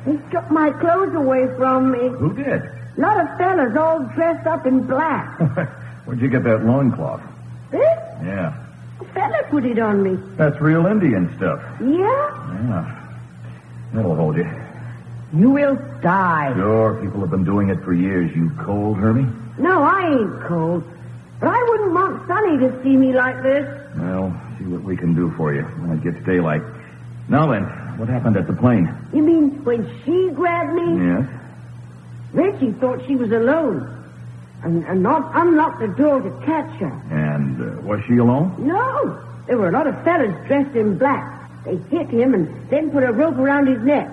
They took my clothes away from me. Who did? A lot of fellas all dressed up in black. Where'd you get that loincloth? This? Yeah. A fella put it on me. That's real Indian stuff. Yeah? Yeah. That'll hold you. You will die. Sure, people have been doing it for years. You cold, Hermie? No, I ain't cold. But I wouldn't want Sonny to see me like this. Well, see what we can do for you when it gets daylight. Now then, what happened at the plane? You mean when she grabbed me? Yes. Reggie thought she was alone. And unlocked the door to catch her. And was she alone? No. There were a lot of fellas dressed in black. They hit him and then put a rope around his neck.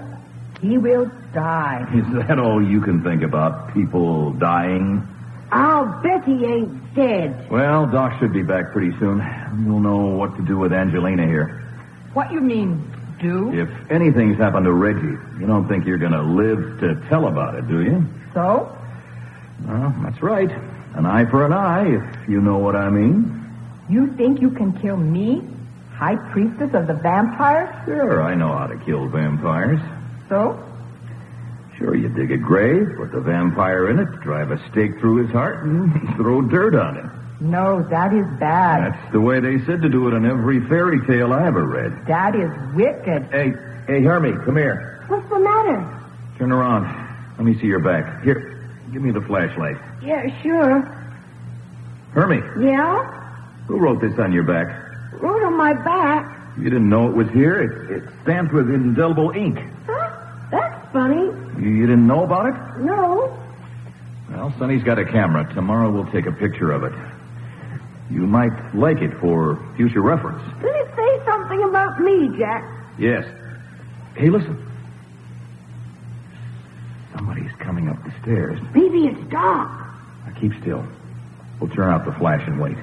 He will die. Is that all you can think about? People dying? I'll bet he ain't dead. Well, Doc should be back pretty soon. You'll know what to do with Angelina here. What you mean, do? If anything's happened to Reggie, you don't think you're going to live to tell about it, do you? So? Well, that's right. An eye for an eye, if you know what I mean. You think you can kill me, High Priestess of the Vampires? Sure, I know how to kill vampires. So? Sure, you dig a grave, put the vampire in it, drive a stake through his heart, and throw dirt on him. No, that is bad. That's the way they said to do it in every fairy tale I ever read. That is wicked. Hey, Hermie, come here. What's the matter? Turn around. Let me see your back. Here, give me the flashlight. Yeah, sure. Hermie. Yeah? Who wrote this on your back? Wrote on my back. You didn't know it was here? It's stamped with indelible ink. Huh? That's funny. You didn't know about it? No. Well, Sonny's got a camera. Tomorrow we'll take a picture of it. You might like it for future reference. Did it say something about me, Jack? Yes. Hey, listen. Somebody's coming up the stairs. Maybe it's Doc. Now keep still. We'll turn out the flash and wait.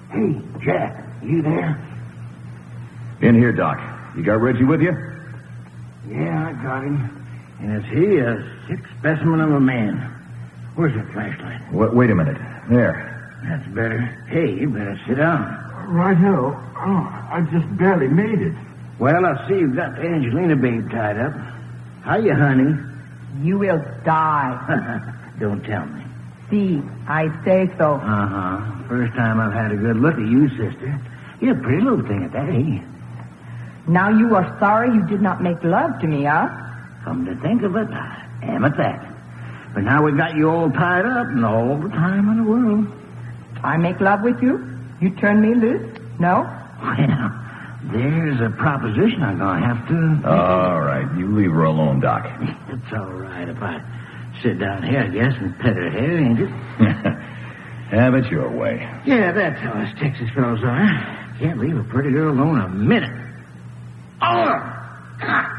Hey, Jack, you there? In here, Doc. You got Reggie with you? Yeah, I got him. And is he a sick specimen of a man? Where's the flashlight? Wait a minute. There. That's better. Hey, you better sit down. Righto. Oh, I just barely made it. Well, I see you've got the Angelina babe tied up. How you, honey? You will die. Don't tell me. See, I say so. Uh-huh. First time I've had a good look at you, sister. You're a pretty little thing at that age. Now you are sorry you did not make love to me, huh? Come to think of it, I am at that. But now we've got you all tied up and all the time in the world. I make love with you? You turn me loose? No? Well, there's a proposition I'm going to have to... All right, you leave her alone, Doc. It's all right if I sit down here, I guess, and pet her hair, ain't it? Have it your way. Yeah, that's how us Texas fellows are. Can't leave a pretty girl alone a minute. Oh! God!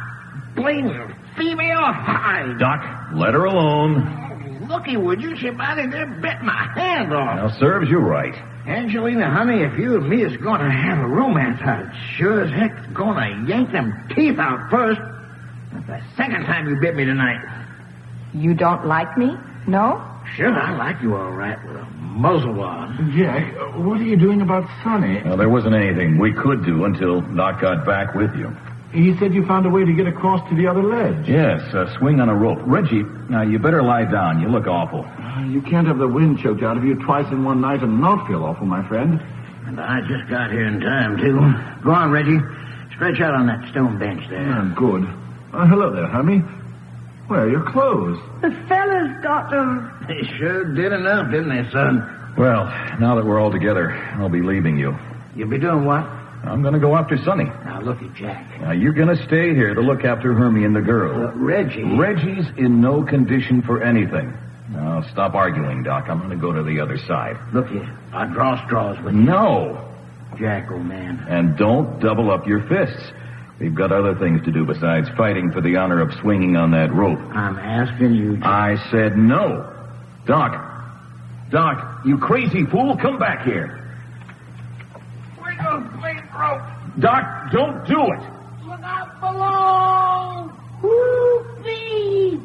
Blame female hide! Doc, let her alone. Looky, would you? She might have bit my hand off. Now, serves you right. Angelina, honey, if you and me is going to have a romance, I sure as heck's going to yank them teeth out first. That's the second time you bit me tonight. You don't like me? No? Sure, I like you all right with a muzzle on. Jack, what are you doing about Sonny? Well, there wasn't anything we could do until Doc got back with you. He said you found a way to get across to the other ledge. Yes, a swing on a rope. Reggie, now you better lie down. You look awful. You can't have the wind choked out of you twice in one night and not feel awful, my friend. And I just got here in time, too. Go on, Reggie. Stretch out on that stone bench there. Good. Hello there, Hermie. Where are your clothes? The fellas got them. They sure did enough, didn't they, son? Well, now that we're all together, I'll be leaving you. You'll be doing what? I'm going to go after Sonny. Now, look at Jack. Now, you're going to stay here to look after Hermie and the girl. Reggie. Reggie's in no condition for anything. Now, stop arguing, Doc. I'm going to go to the other side. Look here. I'll draw straws with you. No. Jack, old man. And don't double up your fists. We've got other things to do besides fighting for the honor of swinging on that rope. I'm asking you, Jack. I said no. Doc, you crazy fool, come back here. Where's those blade ropes? Doc, don't do it. Look out below! Whoopee!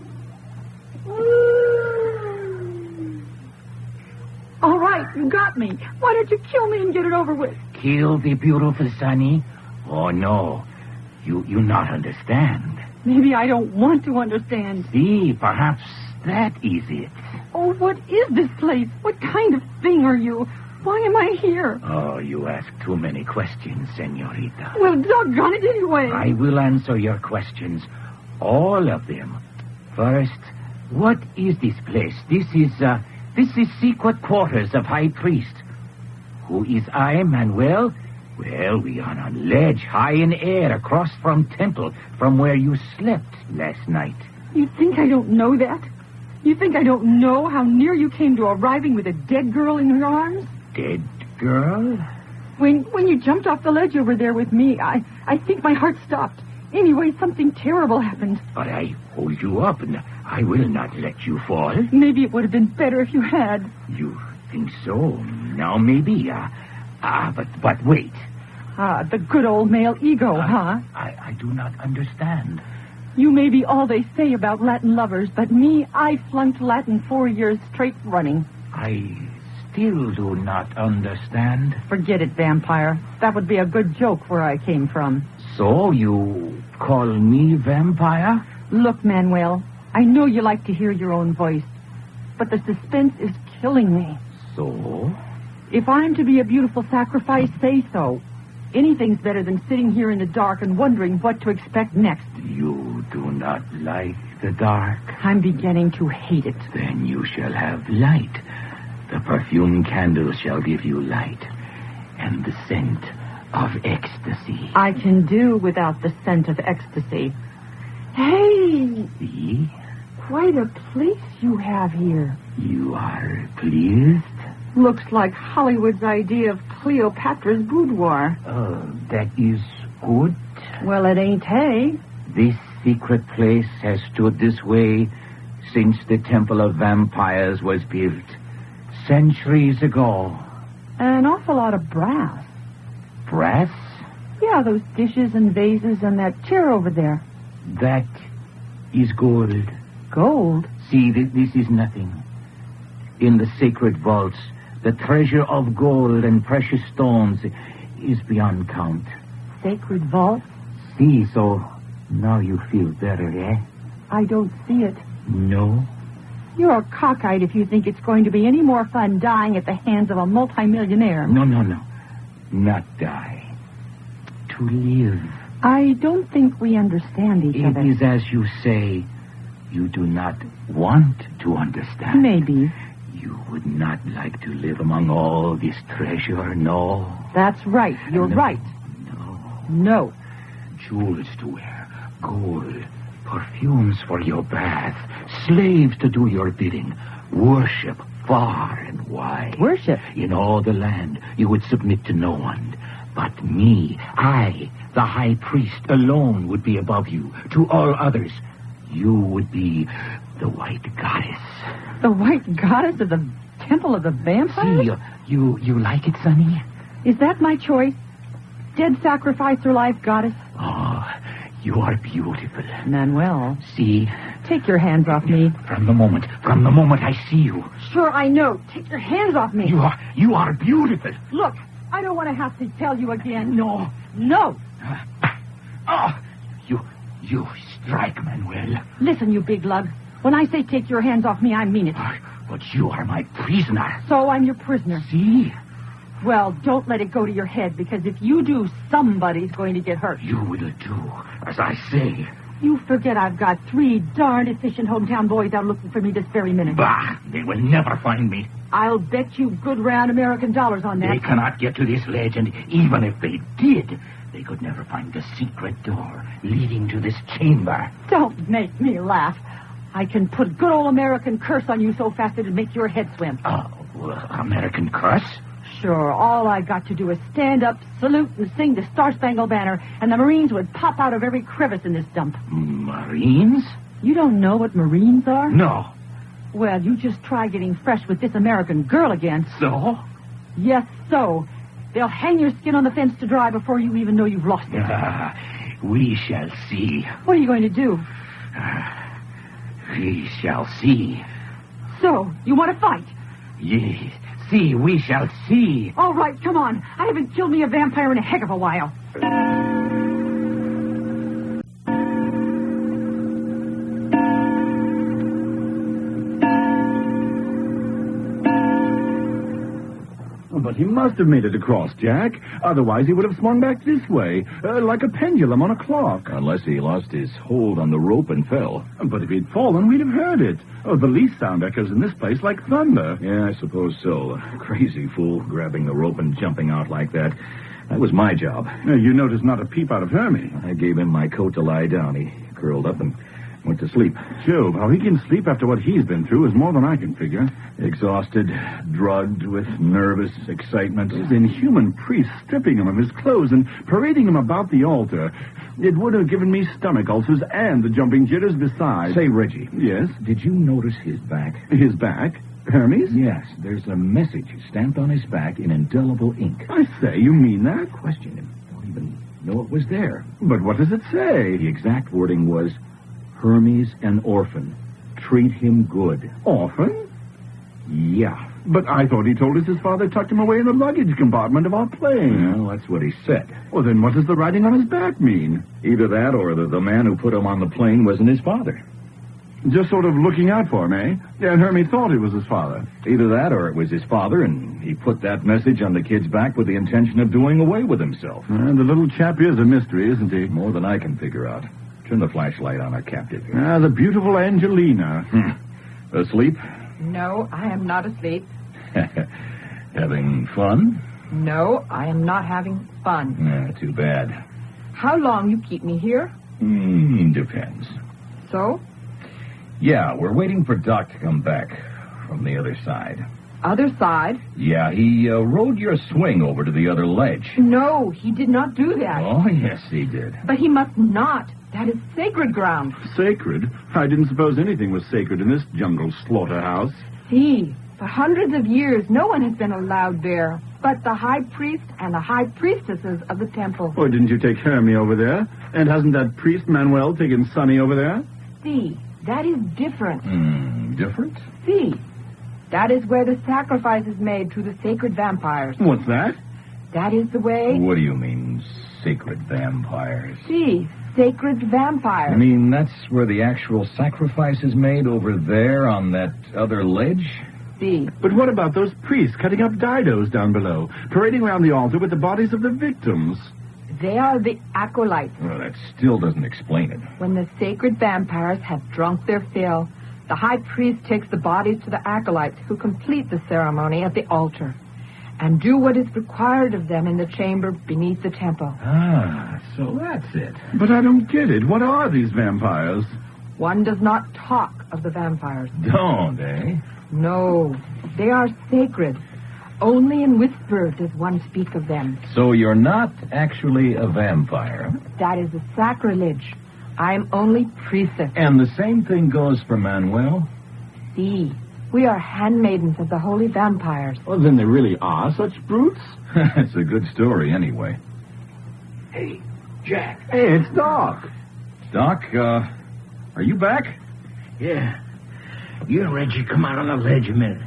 All right, you got me. Why don't you kill me and get it over with? Kill the beautiful Sonny? Oh, no. You not understand. Maybe I don't want to understand. See, perhaps that is it. Oh, what is this place? What kind of thing are you? Why am I here? Oh, you ask too many questions, senorita. Well, doggone it anyway. I will answer your questions. All of them. First, what is this place? This is secret quarters of High Priest. Who is I, Manuel? Well, we are on a ledge high in air across from temple from where you slept last night. You think I don't know that? You think I don't know how near you came to arriving with a dead girl in your arms? Dead girl? When you jumped off the ledge over there with me, I think my heart stopped. Anyway, something terrible happened. But I hold you up, and I will not let you fall. Maybe it would have been better if you had. You think so? Now, maybe. But wait. The good old male ego, huh? I do not understand. You may be all they say about Latin lovers, but me, I flunked Latin 4 years straight running. I still do not understand. Forget it, vampire. That would be a good joke where I came from. So you call me vampire? Look, Manuel, I know you like to hear your own voice, but the suspense is killing me. So? If I'm to be a beautiful sacrifice, say so. Anything's better than sitting here in the dark and wondering what to expect next. You do not like the dark? I'm beginning to hate it. Then you shall have light. The perfume candles shall give you light. And the scent of ecstasy. I can do without the scent of ecstasy. Hey! See? Quite a place you have here. You are pleased? Looks like Hollywood's idea of Cleopatra's boudoir. That is good. Well, it ain't, hey? This secret place has stood this way since the Temple of Vampires was built. Centuries ago. An awful lot of brass. Brass? Yeah, those dishes and vases and that chair over there. That is gold. Gold? See, this is nothing. In the sacred vaults, the treasure of gold and precious stones is beyond count. Sacred vault? See, so now you feel better, eh? I don't see it. No? You're cockeyed if you think it's going to be any more fun dying at the hands of a multimillionaire. No. Not die. To live. I don't think we understand each other. It is as you say, you do not want to understand. Maybe. You would not like to live among all this treasure, no? That's right. You're right. No. Jewels to wear, gold, perfumes for your bath, slaves to do your bidding, worship far and wide. Worship? In all the land, you would submit to no one. But me, I, the high priest, alone would be above you. To all others, you would be the white goddess. The white goddess of the Temple of the Vampires? See, you like it, Sonny? Is that my choice? Dead sacrifice or life goddess? Oh, you are beautiful. Manuel. See? Take your hands off me. From the moment I see you. Sure, I know. Take your hands off me. You are beautiful. Look, I don't want to have to tell you again. No. No. You strike, Manuel. Listen, you big lug. When I say take your hands off me, I mean it. But you are my prisoner. So I'm your prisoner. See? Well, don't let it go to your head, because if you do, somebody's going to get hurt. You will do as I say. You forget I've got 3 darn efficient hometown boys out looking for me this very minute. Bah! They will never find me. I'll bet you good round American dollars on that. They cannot get to this ledge, and even if they did, they could never find the secret door leading to this chamber. Don't make me laugh. I can put good old American curse on you so fast it'd make your head swim. American curse? Sure, all I got to do is stand up, salute, and sing the Star-Spangled Banner, and the Marines would pop out of every crevice in this dump. Marines? You don't know what Marines are? No. Well, you just try getting fresh with this American girl again. So? Yes, so. They'll hang your skin on the fence to dry before you even know you've lost it. We shall see. What are you going to do? We shall see. So, you want to fight? Yes. See, we shall see. All right, come on. I haven't killed me a vampire in a heck of a while. But he must have made it across, Jack. Otherwise, he would have swung back this way, like a pendulum on a clock. Unless he lost his hold on the rope and fell. But if he'd fallen, we'd have heard it. Oh, the least sound echoes in this place like thunder. Yeah, I suppose so. Crazy fool, grabbing the rope and jumping out like that. That was my job. You noticed not a peep out of Hermie. I gave him my coat to lie down. He curled up and went to sleep. Jove, how he can sleep after what he's been through is more than I can figure. Exhausted, drugged with nervous excitement. Those inhuman priests stripping him of his clothes and parading him about the altar. It would have given me stomach ulcers and the jumping jitters besides. Say, Reggie. Yes? Did you notice his back? His back? Hermes? Yes, there's a message stamped on his back in indelible ink. I say, you mean that? Question him. Don't even know it was there. But what does it say? The exact wording was, Hermes an orphan. Treat him good. Orphan? Yeah. But I thought he told us his father tucked him away in the luggage compartment of our plane. Well, that's what he said. Well, then what does the writing on his back mean? Either that or the man who put him on the plane wasn't his father. Just sort of looking out for him, eh? Yeah, and Hermie thought it was his father. Either that or it was his father, and he put that message on the kid's back with the intention of doing away with himself. And the little chap is a mystery, isn't he? More than I can figure out. Turn the flashlight on our captive. The beautiful Angelina. Asleep? No, I am not asleep. Having fun? No, I am not having fun. Too bad. How long you keep me here? Depends. So? Yeah, we're waiting for Doc to come back from the other side. Other side? Yeah, he rode your swing over to the other ledge. No, he did not do that. Oh, yes, he did. But he must not. That is sacred ground. Sacred? I didn't suppose anything was sacred in this jungle slaughterhouse. See, for hundreds of years, no one has been allowed there but the high priest and the high priestesses of the temple. Oh, didn't you take Hermie over there? And hasn't that priest Manuel taken Sonny over there? See, that is different. Different? See, that is where the sacrifice is made to the sacred vampires. What's that? That is the way... What do you mean, sacred vampires? See, sacred vampires. I mean, that's where the actual sacrifice is made, over there on that other ledge? See. But what about those priests cutting up didos down below, parading around the altar with the bodies of the victims? They are the acolytes. Well, that still doesn't explain it. When the sacred vampires have drunk their fill, the high priest takes the bodies to the acolytes who complete the ceremony at the altar and do what is required of them in the chamber beneath the temple. So that's it. But I don't get it. What are these vampires? One does not talk of the vampires. Don't, eh? No, they are sacred. Only in whisper does one speak of them. So you're not actually a vampire? That is a sacrilege. I am only priestess. And the same thing goes for Manuel? See, we are handmaidens of the holy vampires. Well, then there really are such brutes? It's a good story, anyway. Hey, Jack. Hey, it's Doc. Doc, are you back? Yeah. You and Reggie come out on the ledge a minute.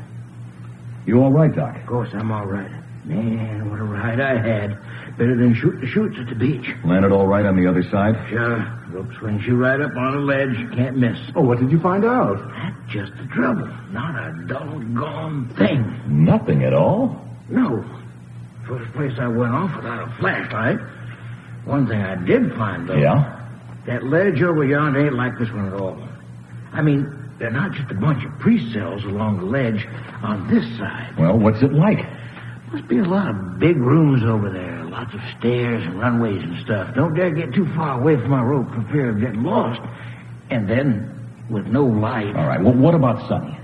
You all right, Doc? Of course, I'm all right. Man, what a ride I had. Better than shoot the chutes at the beach. Landed all right on the other side? Sure. Rope swings you right up on a ledge. Can't miss. Oh, what did you find out? That's just the trouble. Not a doggone thing. Nothing at all? No. First place I went off without a flashlight. One thing I did find, though. Yeah? That ledge over yonder ain't like this one at all. I mean, they're not just a bunch of priest cells along the ledge on this side. Well, what's it like? Must be a lot of big rooms over there. Lots of stairs and runways and stuff. Don't dare get too far away from my rope for fear of getting lost. And then, with no light... All right, well, what about Sonny?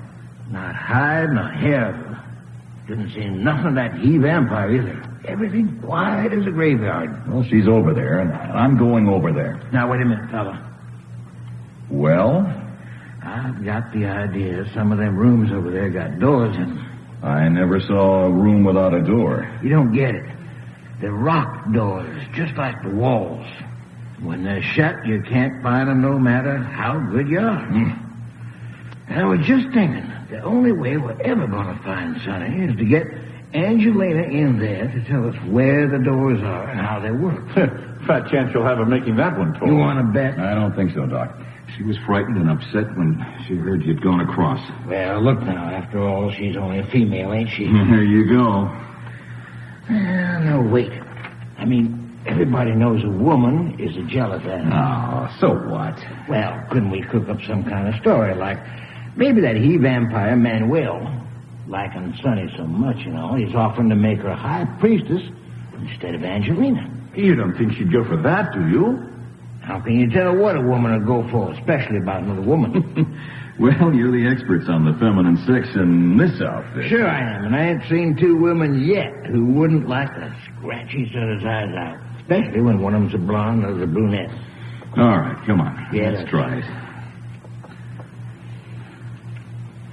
Not hide, not hair. Didn't see nothing of that he-vampire either. Everything quiet as a graveyard. Well, she's over there, and I'm going over there. Now, wait a minute, fella. Well? I've got the idea some of them rooms over there got doors in them. I never saw a room without a door. You don't get it. They're rock doors, just like the walls. When they're shut, you can't find them no matter how good you are. And I was just thinking, the only way we're ever going to find Sonny is to get Angelina in there to tell us where the doors are and how they work. Fat chance you'll have her making that one told. You want to bet? I don't think so, Doc. She was frightened and upset when she heard you'd gone across. Well, look now. After all, she's only a female, ain't she? There you go. No, wait. I mean, everybody knows a woman is a jealous animal. Oh, so what? Well, couldn't we cook up some kind of story like maybe that he-vampire Manuel, liking Sonny so much, he's offering to make her high priestess instead of Angelina. You don't think she'd go for that, do you? How can you tell what a woman would go for, especially about another woman? Well, you're the experts on the feminine sex in this outfit. Sure I am, and I ain't seen two women yet who wouldn't like to scratch each other's eyes out, especially when one of them's a blonde and the other's a brunette. All right, come on. Yeah, let's try it.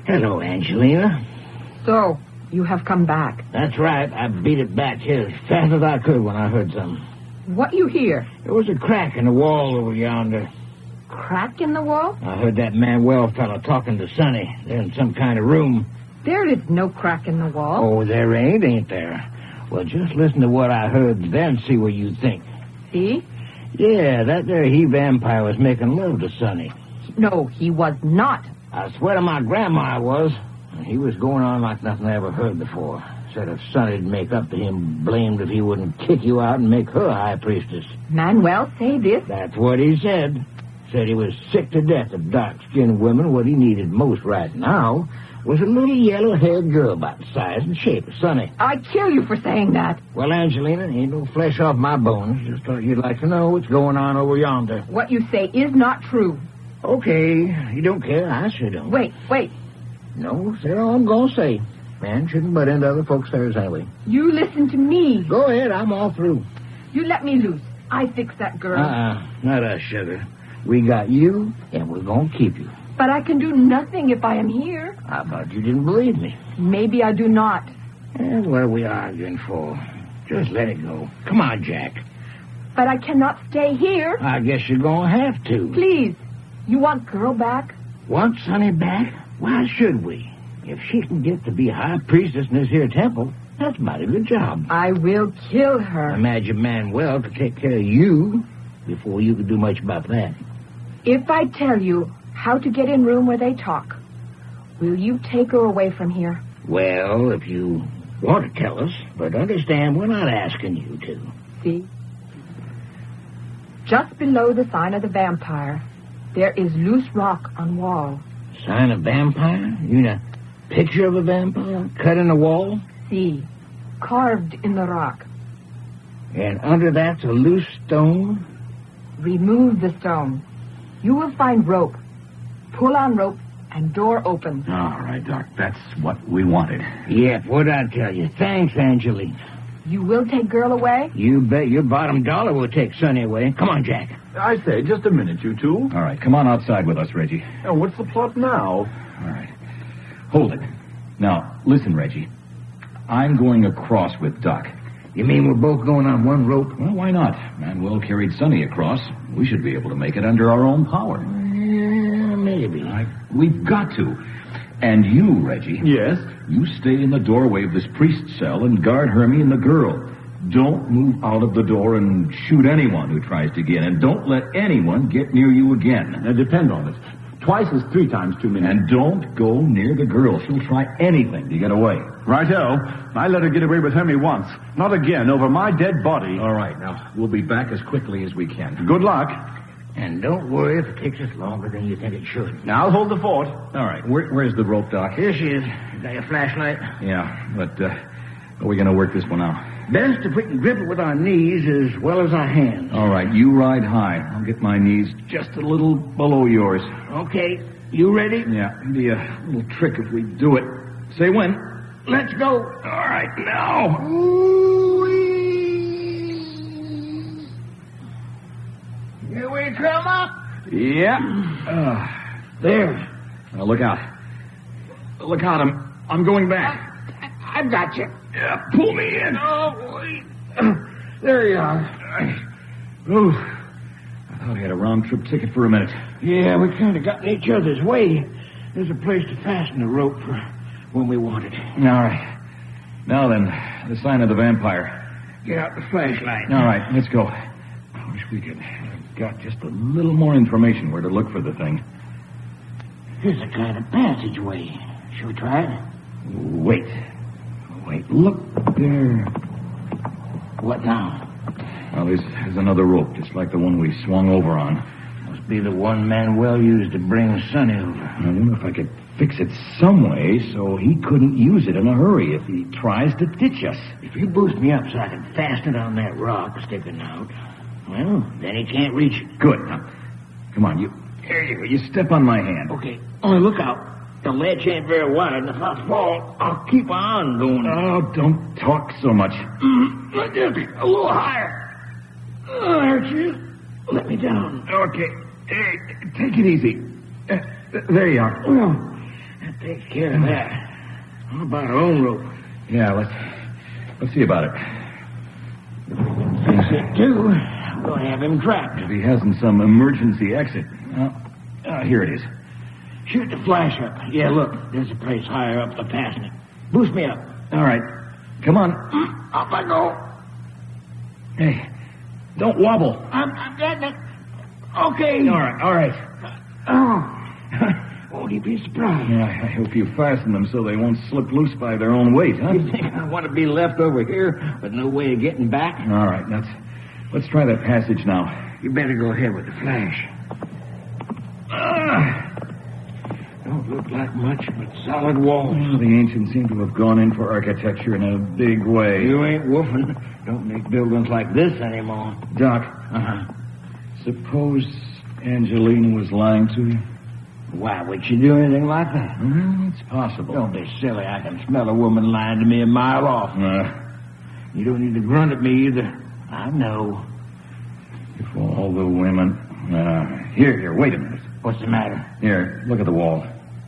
Hello, Angelina. So, you have come back. That's right. I beat it back here as fast as I could when I heard something. What you hear? There was a crack in the wall over yonder. Crack in the wall? I heard that Manuel fella talking to Sonny. They're in some kind of room. There is no crack in the wall. Oh, there ain't there? Well, just listen to what I heard, then see what you think. See? Yeah, that there he-vampire was making love to Sonny. No, he was not. I swear to my grandma I was. He was going on like nothing I ever heard before. Said if Sonny'd make up to him, blamed if he wouldn't kick you out and make her high priestess. Manuel say this? That's what he said. Said he was sick to death of dark-skinned women. What he needed most right now was a little yellow-haired girl about the size and shape of Sonny. I'd kill you for saying that. Well, Angelina, ain't no flesh off my bones. Just thought you'd like to know what's going on over yonder. What you say is not true. Okay, you don't care. I sure don't. Wait. No, say all I'm going to say. Man shouldn't butt into other folks' affairs anyway. You listen to me. Go ahead, I'm all through. You let me loose. I fix that girl. Not us, sugar. We got you, and we're going to keep you. But I can do nothing if I am here. I thought you didn't believe me. Maybe I do not. And what are we arguing for? Just let it go. Come on, Jack. But I cannot stay here. I guess you're going to have to. Please. You want girl back? Want Sonny back? Why should we? If she can get to be high priestess in this here temple, that's a mighty good job. I will kill her. Imagine Manuel to take care of you before you could do much about that. If I tell you how to get in room where they talk, will you take her away from here? Well, if you want to tell us, but understand we're not asking you to. See? Just below the sign of the vampire, there is loose rock on wall. Sign of vampire? You mean a picture of a vampire cut in the wall? See, carved in the rock. And under that's a loose stone? Remove the stone. You will find rope. Pull on rope and door open. All right, Doc. That's what we wanted. Yep, what'd I tell you? Thanks, Angelina. You will take girl away? You bet your bottom dollar will take Sonny away. Come on, Jack. I say, just a minute, you two. All right, come on outside with us, Reggie. What's the plot now? All right. Hold it. Now, listen, Reggie. I'm going across with Doc. You mean we're both going on one rope? Well, why not? Manuel carried Sonny across. We should be able to make it under our own power. Maybe. We've got to. And you, Reggie. Yes? You stay in the doorway of this priest cell and guard Hermie and the girl. Don't move out of the door and shoot anyone who tries to get in. Don't let anyone get near you again. Now, depend on it. Twice is 3 times too many. And don't go near the girl. She'll try anything to get away. Righto. I let her get away with Henry once. Not again, over my dead body. All right, now, we'll be back as quickly as we can. Good luck. And don't worry if it takes us longer than you think it should. Now, I'll hold the fort. All right, where's the rope, Doc? Here she is. Got your flashlight? Yeah, but how are we going to work this one out? Best if we can grip it with our knees as well as our hands. All right, you ride high. I'll get my knees just a little below yours. Okay. You ready? Yeah, it'd be a little trick if we do it. Say when. Let's go. All right, now. Here we come up. Yeah. There. Now, look out. Look out, I'm going back. I've got you. Yeah, pull me in. Oh, wait. There you are. Ooh. I thought I had a round-trip ticket for a minute. Yeah, we kind of got in each other's way. There's a place to fasten the rope for when we want it. All right. Now then, the sign of the vampire. Get out the flashlight. All right, let's go. I wish we could have got just a little more information where to look for the thing. Here's a kind of passageway. Shall we try it? Wait, look there. What now? Well, there's another rope, just like the one we swung over on. Must be the one Manuel used to bring Sonny over. I wonder if I could fix it some way so he couldn't use it in a hurry if he tries to ditch us. If you boost me up so I can fasten it on that rock sticking out, well, then he can't reach it. Good. Now, come on, there you go. You step on my hand. Okay. Only look out. The ledge ain't very wide, and if I fall, I'll keep on going. Oh, don't talk so much. Just a little higher. Oh, there she is. Let me down. Okay. Hey, take it easy. There you are. Well, that takes care of that. How about our own rope? Yeah, let's see about it. Fix it, too. We'll have him trapped. If he hasn't some emergency exit. Here it is. Shoot the flash up. Yeah, look. There's a place higher up to fasten it. Boost me up. All right. Come on. Up I go. Hey, don't wobble. I'm getting it. Okay. All right. Oh. Won't he be surprised? Yeah, I hope you fasten them so they won't slip loose by their own weight, huh? You think I want to be left over here with no way of getting back? All right, let's try that passage now. You better go ahead with the flash. Don't look like much but solid walls. Well, the ancients seem to have gone in for architecture in a big way. You ain't woofing. Don't make buildings like this anymore. Doc. Suppose Angelina was lying to you? Why, would she do anything like that? Well, it's possible. Don't be silly. I can smell a woman lying to me a mile off. You don't need to grunt at me either. I know. If all the women... Here, wait a minute. What's the matter? Here, look at the wall.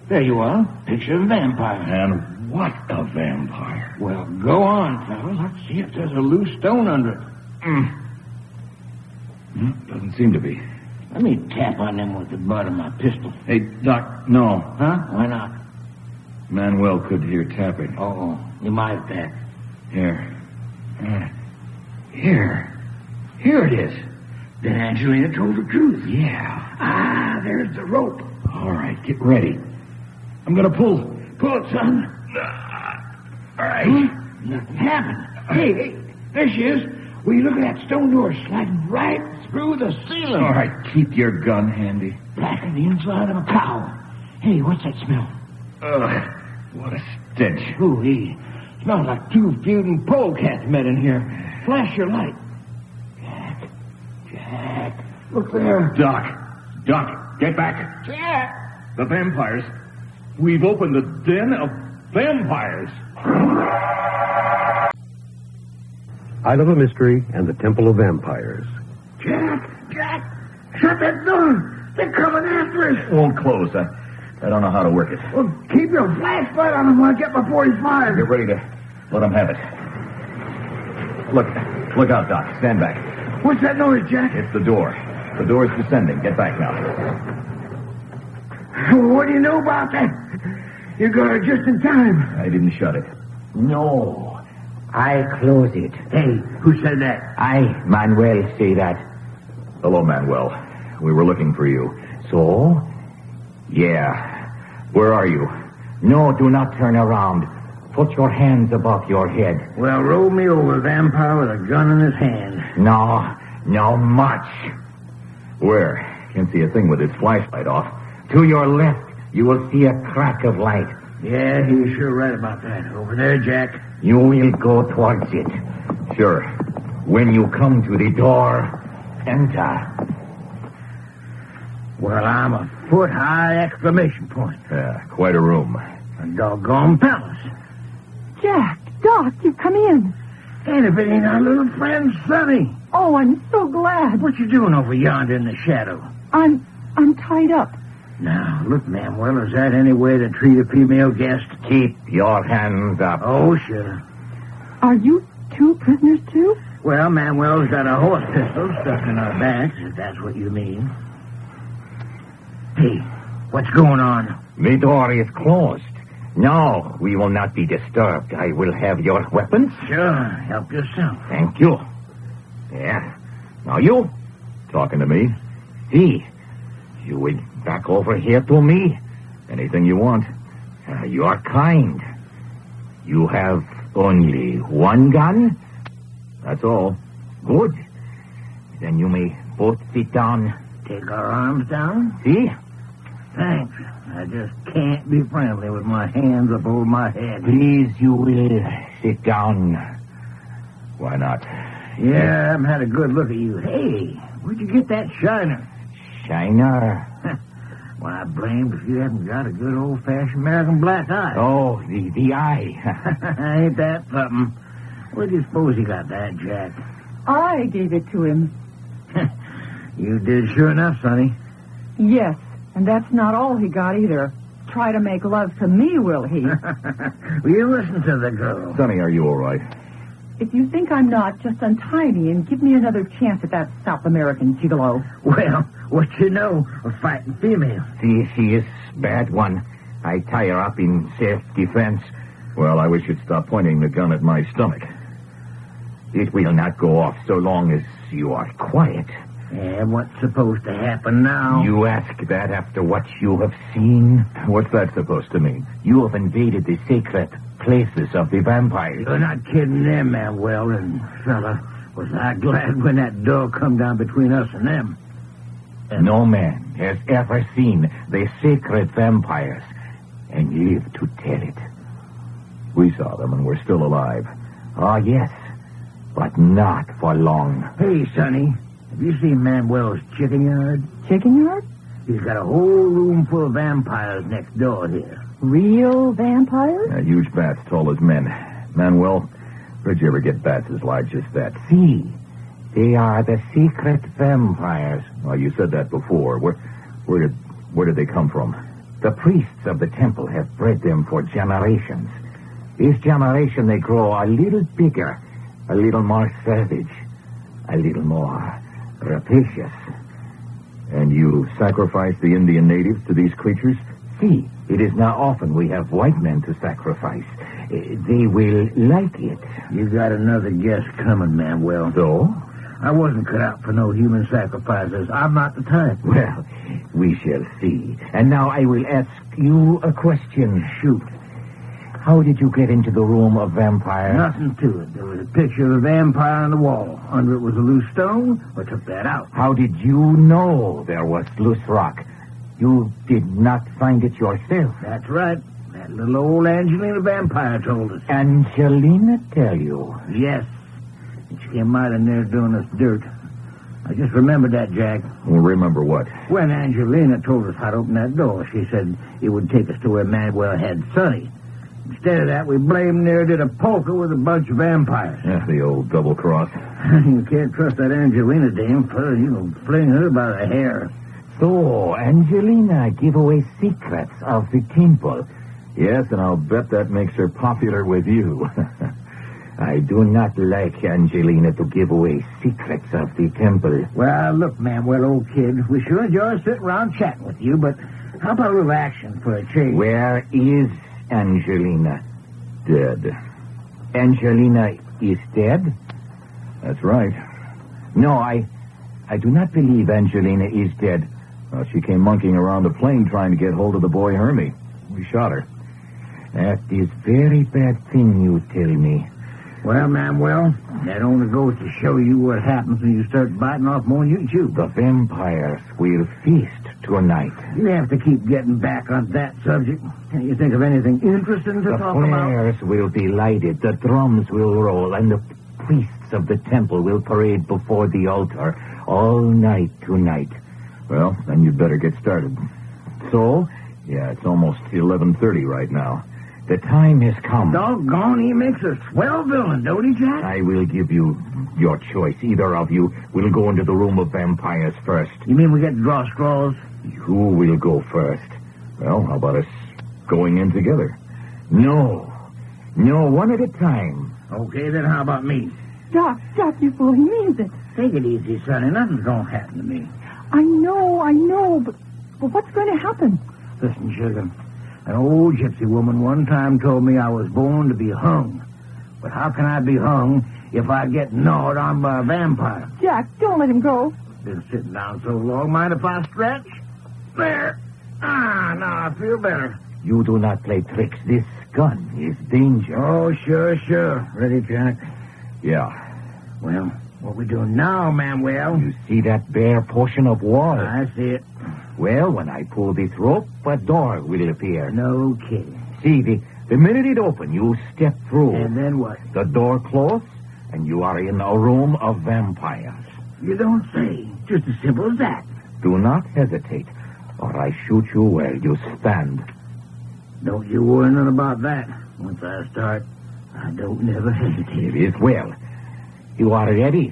There you are. Picture of a vampire. And what a vampire. Well, go on, fella. Let's see if there's a loose stone under it. Doesn't seem to be. Let me tap on them with the butt of my pistol. Hey, Doc, no. Huh? Why not? Manuel could hear tapping. Oh, you might have that. Here. Here it is. Then Angelina told the truth. Yeah. There's the rope. All right, get ready. I'm going to pull. Pull it, son. All right. Nothing happened. Hey, there she is. Will you look at that stone door sliding right through the ceiling? All right, keep your gun handy. Black on the inside of a cow. Hey, what's that smell? What a stench. Ooh, smells like 2 feuding polecats met in here. Flash your light. Jack, look there. Doc, get back. Jack! The vampires. We've opened the den of vampires. I Love a Mystery and the Temple of Vampires. Jack! Shut that door! They're coming after us! It won't close. I don't know how to work it. Well, keep your flashlight on them when I get my 45. Get ready to let them have it. Look out, Doc. Stand back. What's that noise, Jack? It's the door. The door's descending. Get back now. What do you know about that? You got it just in time. I didn't shut it. No. I close it. Hey, who said that? I, Manuel, say that. Hello, Manuel. We were looking for you. So? Yeah. Where are you? No, do not turn around. Put your hands above your head. Well, roll me over, vampire, with a gun in his hand. No much. Where? Can't see a thing with its flashlight off. To your left, you will see a crack of light. Yeah, he's sure right about that. Over there, Jack. You will go towards it. Sure. When you come to the door, enter. Well, I'm a foot-high exclamation point. Yeah, quite a room. A doggone palace. Jack, Doc, you've come in. And if it ain't our little friend, Sonny. Oh, I'm so glad. What you doing over yonder in the shadow? I'm tied up. Now, look, Manuel, is that any way to treat a female guest? Keep your hands up. Oh, sure. Are you two prisoners, too? Well, Manuel's got a horse pistol stuck in our backs, if that's what you mean. Hey, what's going on? The door is closed. No, we will not be disturbed. I will have your weapons. Sure, help yourself. Thank you. There. Now you. Talking to me? See. You will back over here to me. Anything you want. You are kind. You have only one gun? That's all. Good. Then you may both sit down. Take our arms down? See? Thanks. I just can't be friendly with my hands up over my head. Please, you will sit down. Why not? Yeah, I haven't had a good look at you. Hey, where'd you get that shiner? Shiner? Well, I blamed if you haven't got a good old-fashioned American black eye. Oh, the eye. Ain't that something? Where do you suppose he got that, Jack? I gave it to him. You did sure enough, Sonny. Yes, and that's not all he got either. Try to make love to me, will he? Will you listen to the girl? Sonny, are you all right? If you think I'm not, just untie me and give me another chance at that South American gigolo. Well, what you know of fighting female? See, she is bad one. I tie her up in self-defense. Well, I wish you'd stop pointing the gun at my stomach. It will not go off so long as you are quiet. And what's supposed to happen now? You ask that after what you have seen? What's that supposed to mean? You have invaded the sacred places of the vampires. You're not kidding them, Manuel, and fella, was I glad when that door come down between us and them. No man has ever seen the sacred vampires and lived to tell it. We saw them and we're still alive. Oh, yes, but not for long. Hey, Sonny, have you seen Manuel's chicken yard? Chicken yard? He's got a whole room full of vampires next door here. Real vampires? Huge bats, tall as men. Manuel, where'd you ever get bats as large as that? See, they are the secret vampires. Oh, you said that before. Where did they come from? The priests of the temple have bred them for generations. This generation they grow a little bigger, a little more savage, a little more rapacious. And you sacrifice the Indian natives to these creatures? See, it is not often we have white men to sacrifice. They will like it. You got another guess coming, Manuel. So? I wasn't cut out for no human sacrifices. I'm not the type. Well, we shall see. And now I will ask you a question. Shoot. How did you get into the room of vampires? Nothing to it. There was a picture of a vampire on the wall. Under it was a loose stone. I took that out. How did you know there was loose rock? You did not find it yourself. That's right. That little old Angelina vampire told us. Angelina tell you? Yes. And she came right in there doing us dirt. I just remembered that, Jack. Well, remember what? When Angelina told us how to open that door, she said it would take us to where Manuel had Sonny. Instead of that, we blamed near did a polka with a bunch of vampires. Yeah, the old double cross. You can't trust that Angelina dame, for you fling her by the hair. So, Angelina give away secrets of the temple. Yes, and I'll bet that makes her popular with you. I do not like Angelina to give away secrets of the temple. Well, look, Manuel, old kid, we sure enjoy sitting around chatting with you, but how about a little action for a change? Where is Angelina? Dead. Angelina is dead? That's right. No, I do not believe Angelina is dead. Well, she came monkeying around the plane trying to get hold of the boy Hermie. We shot her. That is very bad thing you tell me. Well, Manuel, that only goes to show you what happens when you start biting off more than you can chew. The vampires will feast tonight. You have to keep getting back on that subject. Can't you think of anything interesting to talk about? The flares will be lighted, the drums will roll, and the priests of the temple will parade before the altar all night tonight. Well, then you'd better get started. So? Yeah, it's almost 11:30 right now. The time has come. Doggone, he makes a swell villain, don't he, Jack? I will give you your choice. Either of you will go into the room of vampires first. You mean we get to draw straws? Who will go first? Well, how about us going in together? No, one at a time. Okay, then how about me? Doc, you fool, he means it. Take it easy, Sonny. Nothing's gonna happen to me. I know, but what's going to happen? Listen, sugar. An old gypsy woman one time told me I was born to be hung. But how can I be hung if I get gnawed on by a vampire? Jack, don't let him go. Been sitting down so long. Mind if I stretch? There. Now I feel better. You do not play tricks. This gun is dangerous. Oh, sure. Ready, Jack? Yeah. Well, what we doing now, Manuel? You see that bare portion of wall? I see it. Well, when I pull this rope, a door will appear. No kidding. See, the minute it opens, you step through. And then what? The door closes, and you are in a room of vampires. You don't say. Just as simple as that. Do not hesitate, or I shoot you where you stand. Don't you worry none about that. Once I start, I don't never hesitate. It is well. You are ready?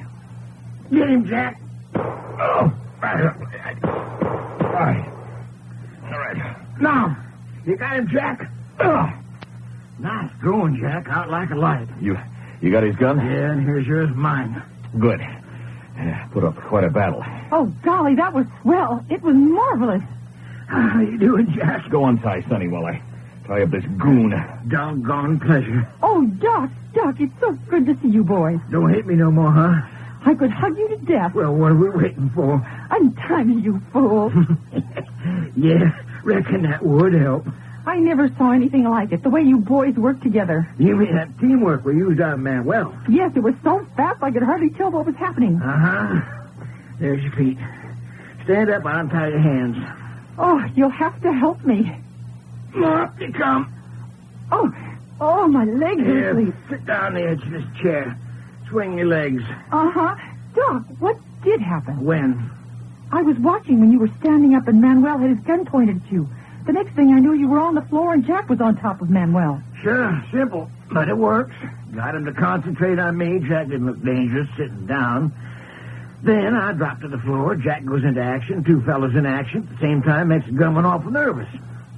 Get him, Jack. Oh. All right. Now, you got him, Jack? Nice going, Jack. Out like a light. You got his gun? Yeah, and here's yours, mine. Good. Put up quite a battle. Oh, golly, that was swell. It was marvelous. How you doing, Jack? Go untie Sonny while I tie up this goon. Doggone pleasure. Oh, Doc, it's so good to see you boys. Don't hit me no more, huh? I could hug you to death. Well, what are we waiting for? Untie me, you fool. Yeah, reckon that would help. I never saw anything like it, the way you boys worked together. You mean that teamwork we used out, man? Well. Yes, it was so fast I could hardly tell what was happening. Uh-huh. There's your feet. Stand up, I'll untie your hands. Oh, you'll have to help me. Up you come. Oh, my legs are asleep. Sit down on the edge of this chair. Swing your legs. Uh-huh. Doc, what did happen? When? I was watching when you were standing up and Manuel had his gun pointed at you. The next thing I knew, you were on the floor and Jack was on top of Manuel. Sure, simple, but it works. Got him to concentrate on me. Jack didn't look dangerous sitting down. Then I dropped to the floor. Jack goes into action. Two fellows in action. At the same time, makes the gunman awful nervous.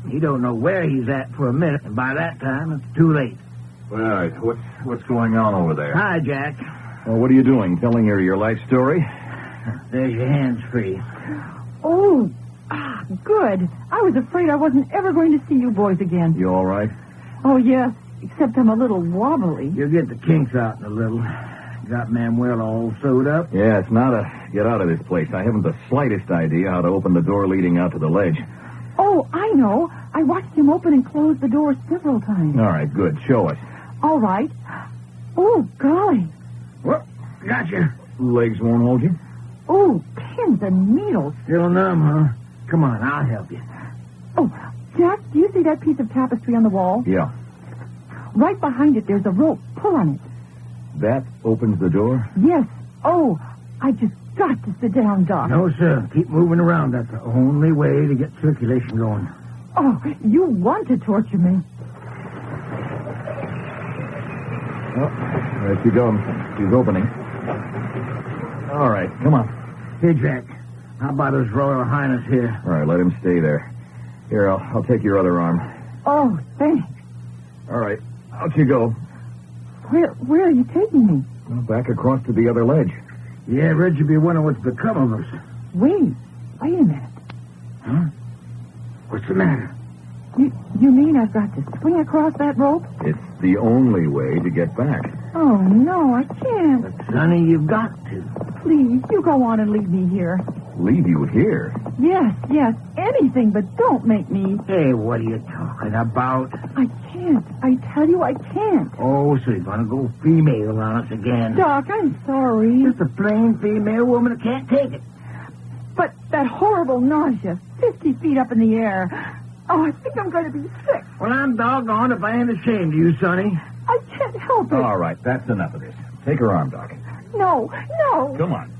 He don't know where he's at for a minute, and by that time, it's too late. All right, what's going on over there? Hi, Jack. Well, what are you doing? Telling her your life story? There's your hands free. Oh, good. I was afraid I wasn't ever going to see you boys again. You all right? Oh, yes, except I'm a little wobbly. You'll get the kinks out in a little. Got Manuel all sewed up? Yeah, it's not a get out of this place. I haven't the slightest idea how to open the door leading out to the ledge. Oh, I know. I watched him open and close the door several times. All right, good. Show us. All right. Oh, golly. What? Gotcha. Legs won't hold you? Oh, pins and needles. Still numb, huh? Come on, I'll help you. Oh, Jack, do you see that piece of tapestry on the wall? Yeah. Right behind it, there's a rope. Pull on it. That opens the door? Yes. Oh, I just got to sit down, Doc. No, sir. Keep moving around. That's the only way to get circulation going. Oh, you want to torture me. Oh, there she goes. She's opening. All right, come on. Here, Jack. How about His Royal Highness here? All right, let him stay there. Here, I'll take your other arm. Oh, thanks. All right, out you go. Where are you taking me? Well, back across to the other ledge. Yeah, Reggie be wondering what's become of us. Wait a minute. Huh? What's the matter? You mean I've got to swing across that rope? It's the only way to get back. Oh, no, I can't. But, Sonny, you've got to. Please, you go on and leave me here. Leave you here? Yes, anything, but don't make me. Hey, what are you talking about? I can't. I tell you I can't. Oh, so you're going to go female on us again. Doc, I'm sorry. Just a plain female woman that can't take it. But that horrible nausea, 50 feet up in the air. Oh, I think I'm going to be sick. Well, I'm doggone if I ain't ashamed of you, Sonny. I can't help it. All right, that's enough of this. Take her arm, Doc. No. Come on.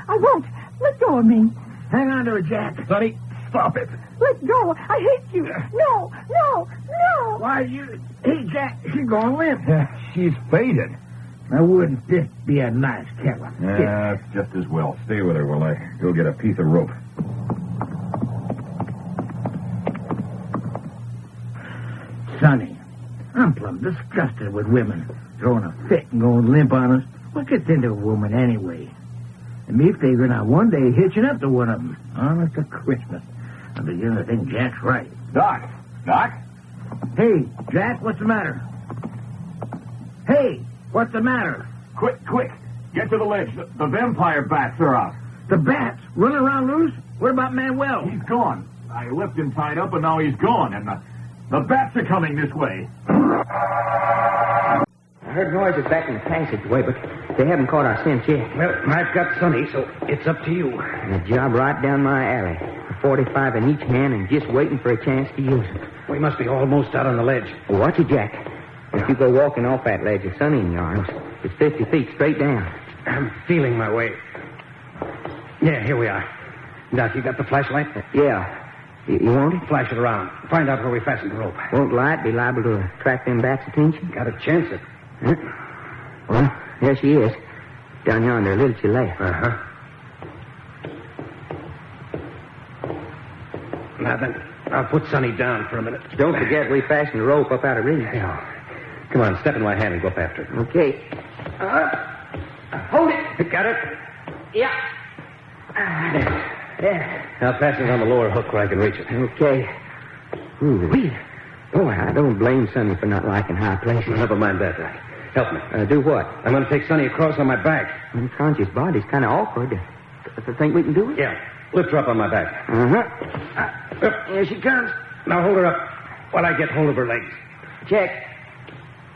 I won't. Let go of me. Hang on to her, Jack. Sonny, stop it. Let go. I hate you. No. Why, you... Hey, Jack, she's going limp. She's faded. Now, wouldn't this be a nice killer? Yeah, it's just as well. Stay with her while I go get a piece of rope. Sonny, I'm plumb disgusted with women throwing a fit and going limp on us. What gets into a woman anyway? And me figuring out one day hitching up to one of them. Honest to Christmas. I'm beginning to think Jack's right. Doc? Hey, Jack, what's the matter? Hey, what's the matter? Quick. Get to the ledge. The vampire bats are out. The bats? Running around loose? What about Manuel? He's gone. I left him tied up, and now he's gone. And the bats are coming this way. I heard noises back in the passageway, but they haven't caught our scent yet. Well, I've got Sonny, so it's up to you. And a job right down my alley. A 45 in each hand and just waiting for a chance to use it. We must be almost out on the ledge. Well, watch it, Jack. If you go walking off that ledge with Sonny in your arms, it's 50 feet straight down. I'm feeling my way. Yeah, here we are. Doc, you got the flashlight? Yeah. You want it? Flash it around. Find out where we fastened the rope. Won't light be liable to attract them bats' attention? Got a chance at... Huh? Well, there she is. Down yonder, a little to your left. Uh-huh. Now then, I'll put Sonny down for a minute. Don't forget we fastened the rope up out of reach. Yeah. Come on, step in my hand and go up after it. Okay. Hold it. Got it? Yeah. There. Now fasten it on the lower hook where I can reach it. Okay. Ooh-wee. Boy, I don't blame Sonny for not liking high places. Never mind that, Doc. Help me. Do what? I'm going to take Sonny across on my back. Unconscious body's kind of awkward. Think we can do it? Yeah. Lift her up on my back. Here she comes. Now hold her up while I get hold of her legs. Check.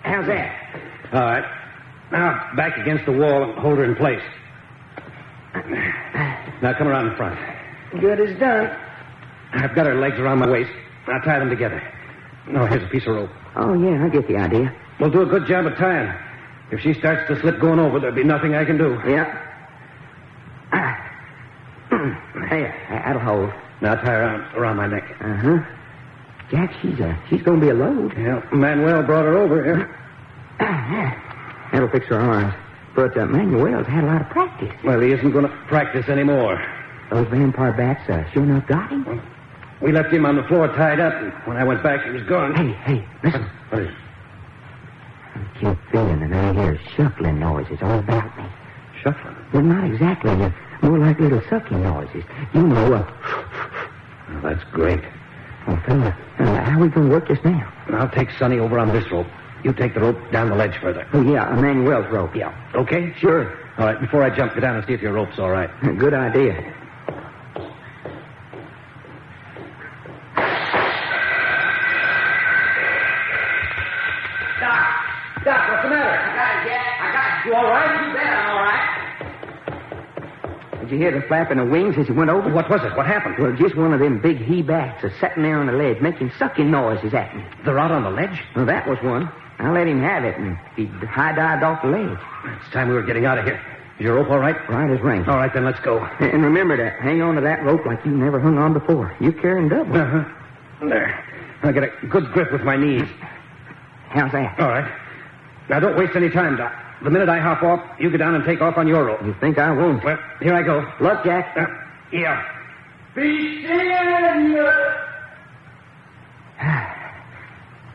How's that? All right. Now, back against the wall and hold her in place. Now, come around in front. Good as done. I've got her legs around my waist. I'll tie them together. No, here's a piece of rope. Oh, yeah, I get the idea. We'll do a good job of tying. If she starts to slip going over, there'll be nothing I can do. Yeah. There, that'll hold. Now tie her around my neck. Uh-huh. Jack, she's going to be a load. Yeah, Manuel brought her over here. That'll fix her arms. But Manuel's had a lot of practice. Well, he isn't going to practice anymore. Those vampire bats sure enough got him. Well, we left him on the floor tied up, and when I went back, he was gone. Hey, listen. What is it? I keep feeling that I hear shuffling noises all about me. Shuffling? Well, not exactly. More like little sucking noises. You know, Well, that's great. Well, fella, how are we going to work this now? I'll take Sonny over on this rope. You take the rope down the ledge further. Oh, yeah, Manuel's rope. Yeah. Okay? Sure. All right, before I jump, go down and see if your rope's all right. Good idea. Doc, what's the matter? I got it, Jack. I got it. You all right? You bet I'm all right. Did you hear the flapping of wings as he went over? What was it? What happened? Well, just one of them big he-bats is sitting there on the ledge making sucking noises at me. They're out on the ledge? Well, that was one. I let him have it, and he high-dived off the ledge. It's time we were getting out of here. Is your rope all right? Right as rain. All right, then let's go. And remember to hang on to that rope like you never hung on before. You're carrying double. Uh-huh. There. I got a good grip with my knees. How's that? All right. Now, don't waste any time, Doc. The minute I hop off, you get down and take off on your rope. You think I won't? Well, here I go. Look, Jack. Yeah. Be still!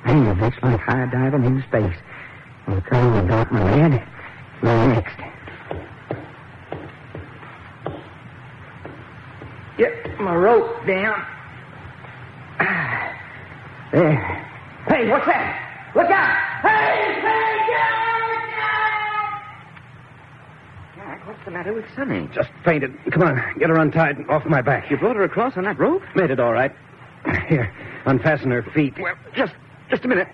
Man, it looks like high diving in space. I'll come and drop my lead. Where next? Get my rope down. There. Hey, what's that? Look out! Hey, Jack, what's the matter with Sonny? Just fainted. Come on, get her untied and off my back. You brought her across on that rope? Made it all right. Here, unfasten her feet. Well, just a minute.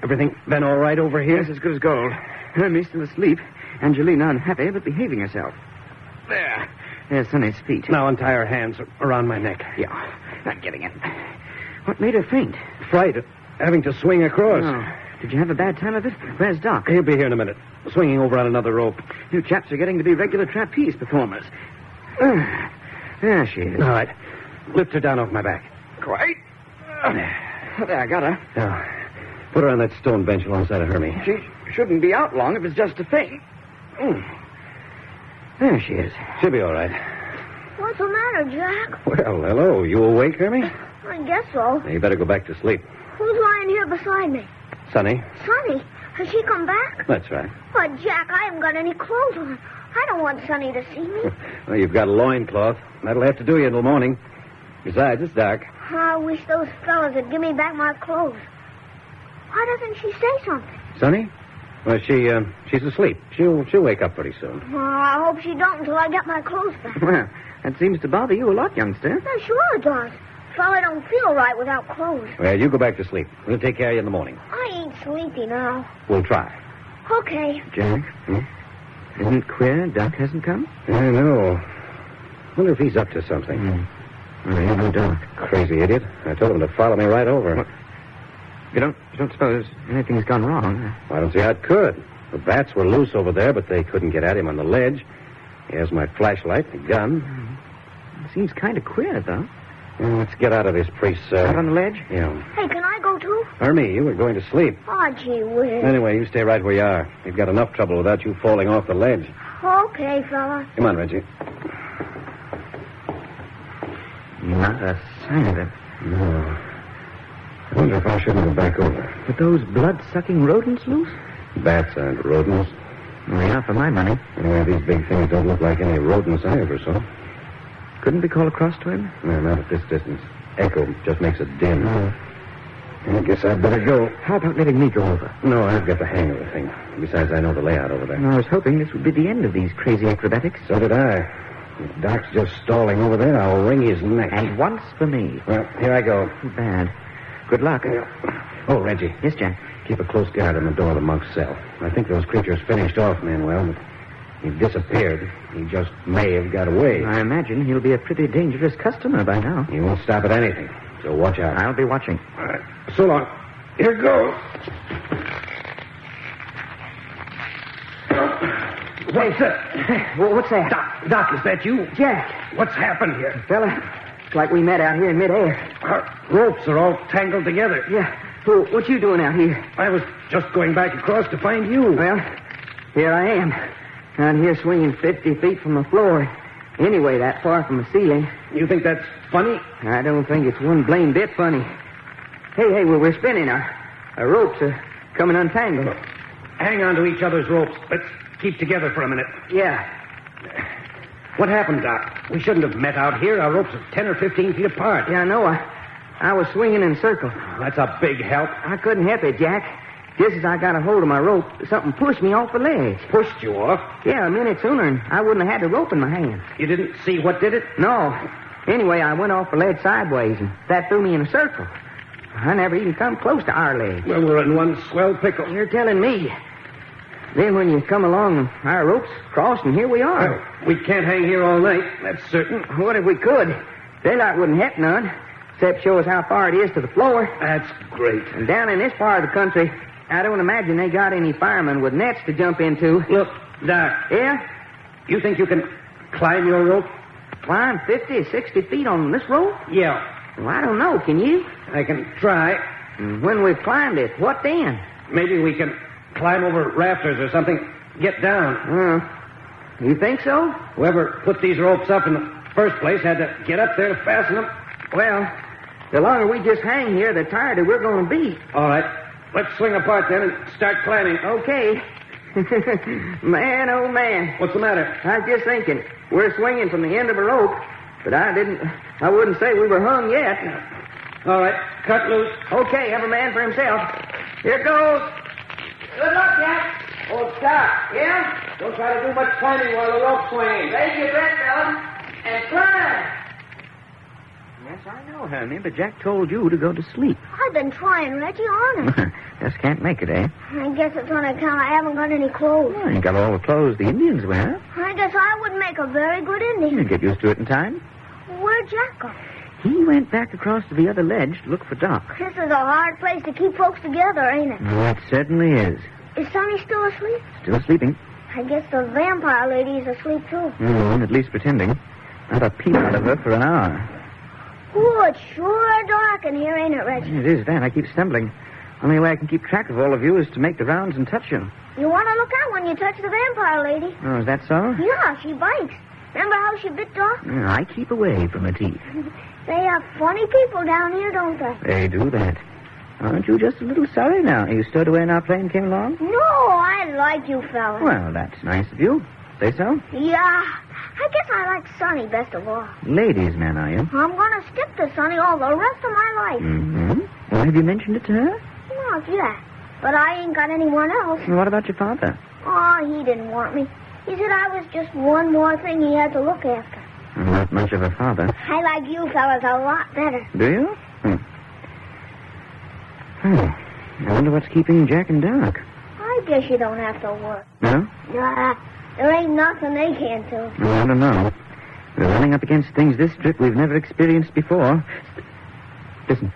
Everything been all right over here? Yes, as good as gold. Hermie's still asleep. Angelina unhappy, but behaving herself. There. There's Sonny's feet. Now untie her hands around my neck. Yeah, not getting it. What made her faint? Fright of having to swing across. Oh. Did you have a bad time of it? Where's Doc? He'll be here in a minute. Swinging over on another rope. You chaps are getting to be regular trapeze performers. There she is. All right. Lift her down off my back. Quite. There, I got her. Now, put her on that stone bench alongside of Hermie. She shouldn't be out long if it's just a faint. There she is. She'll be all right. What's the matter, Jack? Well, hello. You awake, Hermie? I guess so. You better go back to sleep. Who's lying here beside me? Sonny? Sonny? Has she come back? That's right. But, Jack, I haven't got any clothes on. I don't want Sonny to see me. Well, you've got a loincloth. That'll have to do you until morning. Besides, it's dark. I wish those fellas would give me back my clothes. Why doesn't she say something? Sonny? Well, she's asleep. She'll wake up pretty soon. Well, I hope she don't until I get my clothes back. Well, that seems to bother you a lot, youngster. Yeah, sure it does. Fella don't feel right without clothes. Well, you go back to sleep. We'll take care of you in the morning. I ain't sleepy now. We'll try. Okay. Jack? Isn't it queer Doc hasn't come? I know. Wonder if he's up to something. Well, you know Doc. Crazy idiot. I told him to follow me right over. What? You don't suppose anything's gone wrong? I don't see how it could. The bats were loose over there, but they couldn't get at him on the ledge. He has my flashlight, the gun. It seems kind of queer, though. Well, let's get out of this place. Out on the ledge? Yeah. Hey, can I go too? Hermie, you were going to sleep. Oh, gee whiz. Anyway, you stay right where you are. You've got enough trouble without you falling off the ledge. Okay, fella. Come on, Reggie. Not a sign of it. No. I wonder if I shouldn't go back over. But those blood-sucking rodents loose? Bats aren't rodents. Well, yeah, for my money. Anyway, these big things don't look like any rodents I ever saw. Couldn't we call across to him? No, not at this distance. Echo just makes a din. I guess I'd better go. How about letting me go over? No, I've got the hang of the thing. Besides, I know the layout over there. I was hoping this would be the end of these crazy acrobatics. So did I. If Doc's just stalling over there, I'll wring his neck. And once for me. Well, here I go. Too bad. Good luck. Oh, Reggie. Yes, Jack? Keep a close guard on the door of the monk's cell. I think those creatures finished off Manuel, but he disappeared. He just may have got away. I imagine he'll be a pretty dangerous customer by now. He won't stop at anything, so watch out. I'll be watching. All right. So long. Here goes. What's that? What's that? Doc, is that you? Jack. What's happened here? Fella, it's like we met out here in midair. Our ropes are all tangled together. Yeah. What you doing out here? I was just going back across to find you. Well, here I am. Out here swinging 50 feet from the floor. Anyway, that far from the ceiling. You think that's funny? I don't think it's one blame bit funny. Hey, we're spinning. Our ropes are coming untangled. Look, hang on to each other's ropes. Let's keep together for a minute. Yeah. What happened, Doc? We shouldn't have met out here. Our ropes are 10 or 15 feet apart. Yeah, I know. I was swinging in a circle. That's a big help. I couldn't help it, Jack. Just as I got a hold of my rope, something pushed me off the ledge. Pushed you off? Yeah, a minute sooner, and I wouldn't have had the rope in my hand. You didn't see what did it? No. Anyway, I went off the ledge sideways, and that threw me in a circle. I never even come close to our ledge. Well, we're in one swell pickle. You're telling me. Then when you come along, our ropes crossed, and here we are. Well, we can't hang here all night, that's certain. What if we could? Daylight wouldn't help none, except show us how far it is to the floor. That's great. And down in this part of the country, I don't imagine they got any firemen with nets to jump into. Look, Doc. Yeah? You think you can climb your rope? Climb 50, 60 feet on this rope? Yeah. Well, I don't know. Can you? I can try. And when we've climbed it, what then? Maybe we can climb over rafters or something. Get down. You think so? Whoever put these ropes up in the first place had to get up there to fasten them. Well, the longer we just hang here, the tireder we're going to be. All right. Let's swing apart then and start climbing. Okay. Man, oh man. What's the matter? I was just thinking. We're swinging from the end of a rope, but I wouldn't say we were hung yet. All right, cut loose. Okay, every man for himself. Here goes. Good luck, Jack. Oh, stop. Yeah? Don't try to do much climbing while the rope's swinging. Raise your breath, fella, and climb. Yes, I know, Hermie, but Jack told you to go to sleep. I've been trying, Reggie, honest. Just can't make it, eh? I guess it's on account I haven't got any clothes. Well, you got all the clothes the Indians wear. I guess I would make a very good Indian. You'll get used to it in time. Where'd Jack go? He went back across to the other ledge to look for Doc. This is a hard place to keep folks together, ain't it? Well, it certainly is. Is Sonny still asleep? Still sleeping. I guess the vampire lady is asleep, too. At least pretending. Not a peep out of her for an hour. Ooh, it's sure dark in here, ain't it, Reggie? It is that. I keep stumbling. Only way I can keep track of all of you is to make the rounds and touch you. You want to look out when you touch the vampire lady. Oh, is that so? Yeah, she bites. Remember how she bit Doc? Yeah, I keep away from her teeth. They are funny people down here, don't they? They do that. Aren't you just a little sorry now you stowed away and our plane came along? No, I like you fellas. Well, that's nice of you. Say so? Yeah, I guess I like Sonny best of all. Ladies' man, are you? I'm going to stick to Sonny all the rest of my life. Mm-hmm. Well, have you mentioned it to her? Not yet, but I ain't got anyone else. Well, what about your father? Oh, he didn't want me. He said I was just one more thing he had to look after. Not much of a father. I like you fellas a lot better. Do you? I wonder what's keeping Jack and Doc. I guess you don't have to work. No? Nah, there ain't nothing they can't do. Well, I don't know. We're running up against things this trip we've never experienced before. Listen.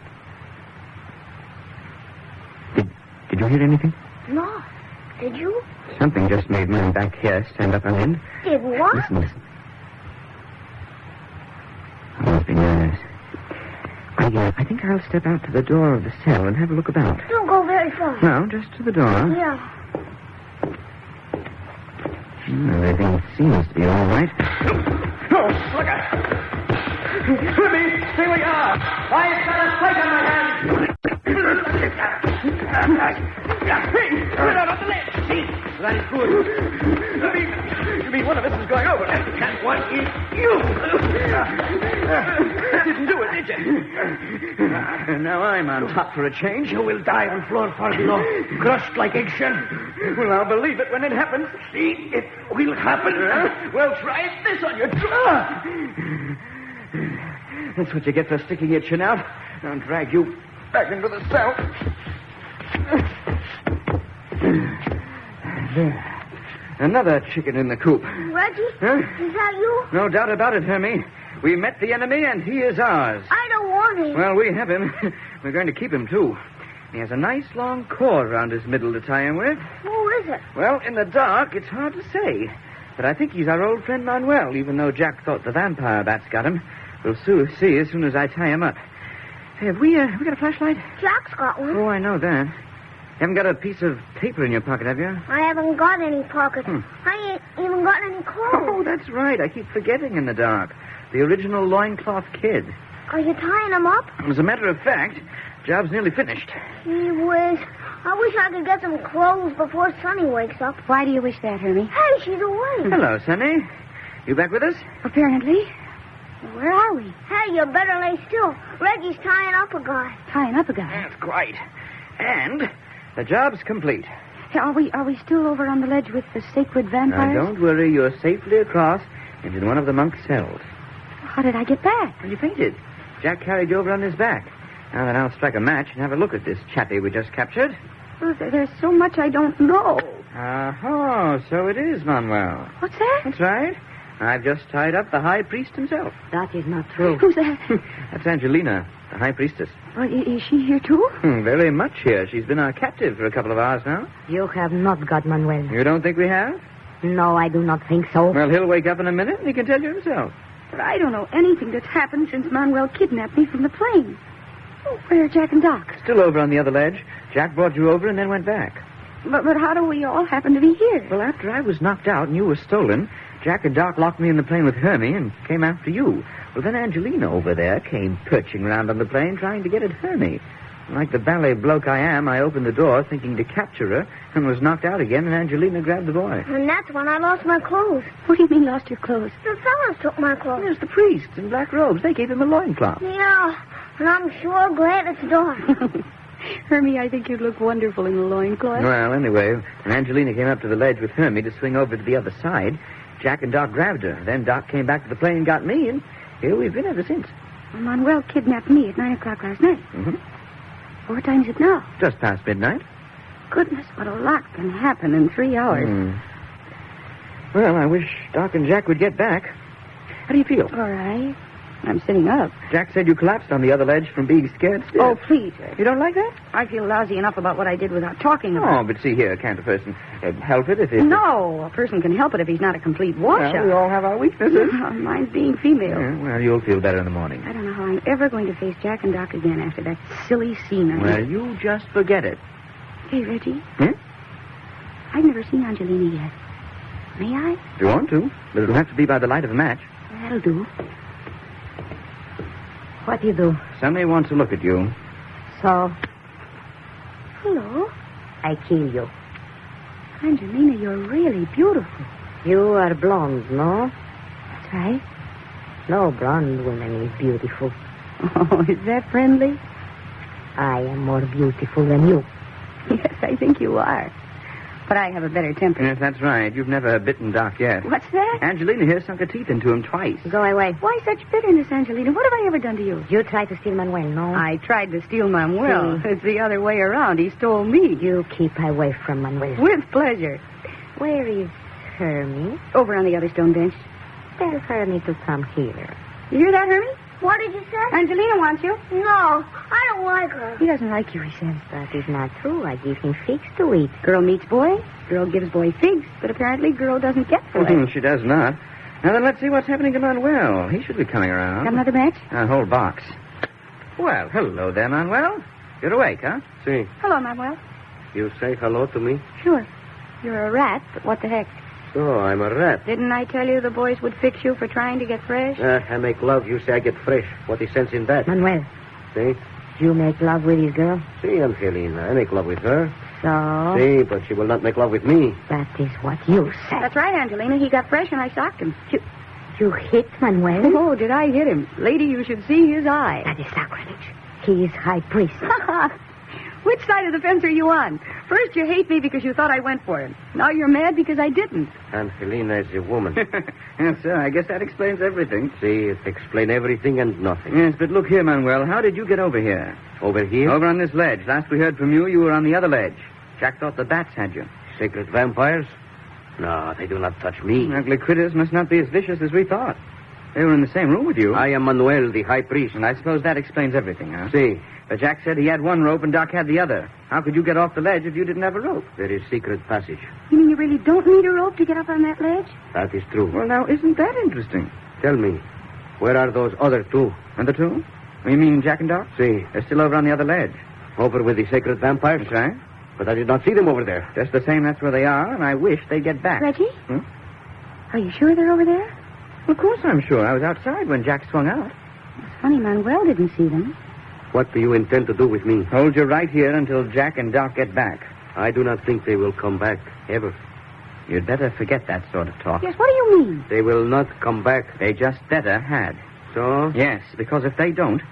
Did you hear anything? No. Did you? Something just made mine back here stand up on end. Did what? Listen. Oh, must be nerves. I think I'll step out to the door of the cell and have a look about. Don't go very far. No, just to the door. Yeah. Everything seems to be all right. Oh, look out! Let me stay where you are. I've got a sight on my hands. Hey, get out of the ledge. See, that is good. You mean one of us is going over? And what is you? Didn't do it, did you? Now I'm on top for a change. You will die on floor far below, crushed like eggshell. Well, I'll believe it when it happens. See, it will happen. Well, try this on your jaw. That's what you get for sticking your chin out. I'll drag you back into the cell. There. Another chicken in the coop. Reggie? Huh? Is that you? No doubt about it, Hermie. We met the enemy, and he is ours. I don't want him. Well, we have him. We're going to keep him, too. He has a nice long cord around his middle to tie him with. Who is it? Well, in the dark, it's hard to say. But I think he's our old friend Manuel, even though Jack thought the vampire bats got him. We'll see as soon as I tie him up. Hey, have we got a flashlight? Jack's got one. Oh, I know that. You haven't got a piece of paper in your pocket, have you? I haven't got any pockets. I ain't even got any clothes. Oh, that's right. I keep forgetting in the dark. The original loincloth kid. Are you tying him up? As a matter of fact, job's nearly finished. Gee whiz. I wish I could get some clothes before Sonny wakes up. Why do you wish that, Hermie? Hey, she's awake. Hello, Sonny. You back with us? Apparently. Where are we? Hey, you better lay still. Reggie's tying up a guy. Tying up a guy? That's right. And the job's complete. Hey, are we still over on the ledge with the sacred vampires? Now, don't worry. You're safely across and in one of the monks' cells. How did I get back? Well, you fainted. Jack carried you over on his back. Now then, I'll strike a match and have a look at this chappie we just captured. Oh, there's so much I don't know. Oh, so it is Manuel. What's that? That's right. I've just tied up the high priest himself. That is not true. Who's that? That's Angelina, the high priestess. Is she here, too? Very much here. She's been our captive for a couple of hours now. You have not got Manuel. You don't think we have? No, I do not think so. Well, he'll wake up in a minute and he can tell you himself. But I don't know anything that's happened since Manuel kidnapped me from the plane. Oh, where are Jack and Doc? Still over on the other ledge. Jack brought you over and then went back. But how do we all happen to be here? Well, after I was knocked out and you were stolen, Jack and Doc locked me in the plane with Hermie and came after you. Well, then Angelina over there came perching around on the plane trying to get at Hermie. Like the ballet bloke I am, I opened the door thinking to capture her and was knocked out again, and Angelina grabbed the boy. And that's when I lost my clothes. What do you mean, lost your clothes? The fellas took my clothes. There's the priests in black robes. They gave him a loincloth. Yeah, And I'm sure glad it's dark. Hermie, I think you'd look wonderful in the loincloth. Well, anyway, when Angelina came up to the ledge with Hermie to swing over to the other side, Jack and Doc grabbed her. Then Doc came back to the plane and got me, and here we've been ever since. Well, Manuel kidnapped me at 9 o'clock last night. Mm-hmm. What time is it now? Just past midnight. Goodness, what a lot can happen in 3 hours. Well, I wish Doc and Jack would get back. How do you feel? All right. I'm sitting up. Jack said you collapsed on the other ledge from being scared stiff. Oh, please. You don't like that? I feel lousy enough about what I did without talking about it. Oh, but see here, can't a person help it if it... No, a person can help it if he's not a complete washout. Well, we all have our weaknesses. Mine's being female. Yeah, well, you'll feel better in the morning. I don't know how I'm ever going to face Jack and Doc again after that silly scene I Well, had. you just forget it. Hey, Reggie. Hmm? I've never seen Angelina yet. May I? If you want to, but it'll have to be by the light of a match. That'll do. What do you do? Somebody wants to look at you. So, Hello. I kill you. Angelina, you're really beautiful. You are blonde, no? That's right. No blonde woman is beautiful. Oh, is that friendly? I am more beautiful than you. Yes, I think you are. But I have a better temper. Yes, that's right. You've never bitten Doc yet. What's that? Angelina here sunk her teeth into him twice. Go away. Why such bitterness, Angelina? What have I ever done to you? You tried to steal Manuel, no? I tried to steal Manuel. It's the other way around. He stole me. You keep away from Manuel. With pleasure. Where is Hermie? Over on the other stone bench. Tell Hermie to come here. You hear that, Hermie? What did you say? Angelina wants you. No, I don't like her. He doesn't like you, he says. That is not true. I give him figs to eat. Girl meets boy. Girl gives boy figs. But apparently girl doesn't get boy. She does not. Now then, let's see what's happening to Manuel. He should be coming around. Got another match? A whole box. Well, hello there, Manuel. You're awake, huh? See, Hello, Manuel. you say hello to me? Sure. You're a rat, but what the heck? So, I'm a rat. Didn't I tell you the boys would fix you for trying to get fresh? I make love, you say I get fresh. What is sense in that? Manuel, See? you make love with this girl? See, Angelina, I make love with her. So? See, but she will not make love with me. That is what you said. That's right, Angelina. He got fresh and I socked him. You hit Manuel? Oh, did I hit him? Lady, you should see his eye. That is sacrilege. He is high priest. Which side of the fence are you on? First you hate me because you thought I went for him. Now you're mad because I didn't. Angelina is a woman. Yes, sir. I guess that explains everything. See, it explains everything and nothing. Yes, but look here, Manuel. How did you get over here? Over here? Over on this ledge. Last we heard from you, you were on the other ledge. Jack thought the bats had you. Secret vampires? No, they do not touch me. Ugly critters must not be as vicious as we thought. They were in the same room with you. I am Manuel, the high priest. And I suppose that explains everything, huh? See. But Jack said he had one rope and Doc had the other. How could you get off the ledge if you didn't have a rope? There is secret passage. You mean you really don't need a rope to get up on that ledge? That is true. Well, now, isn't that interesting? Tell me, where are those other two? And the two? You mean Jack and Doc? See. They're still over on the other ledge. Over with the secret vampires? That's right. But I did not see them over there. Just the same, that's where they are, and I wish they'd get back. Reggie? Hmm? Are you sure they're over there? Of course I'm sure. I was outside when Jack swung out. It's funny, Manuel didn't see them. What do you intend to do with me? Hold you right here until Jack and Doc get back. I do not think they will come back, ever. You'd better forget that sort of talk. Yes, what do you mean? They will not come back. They just better had. So? Yes, because if they don't,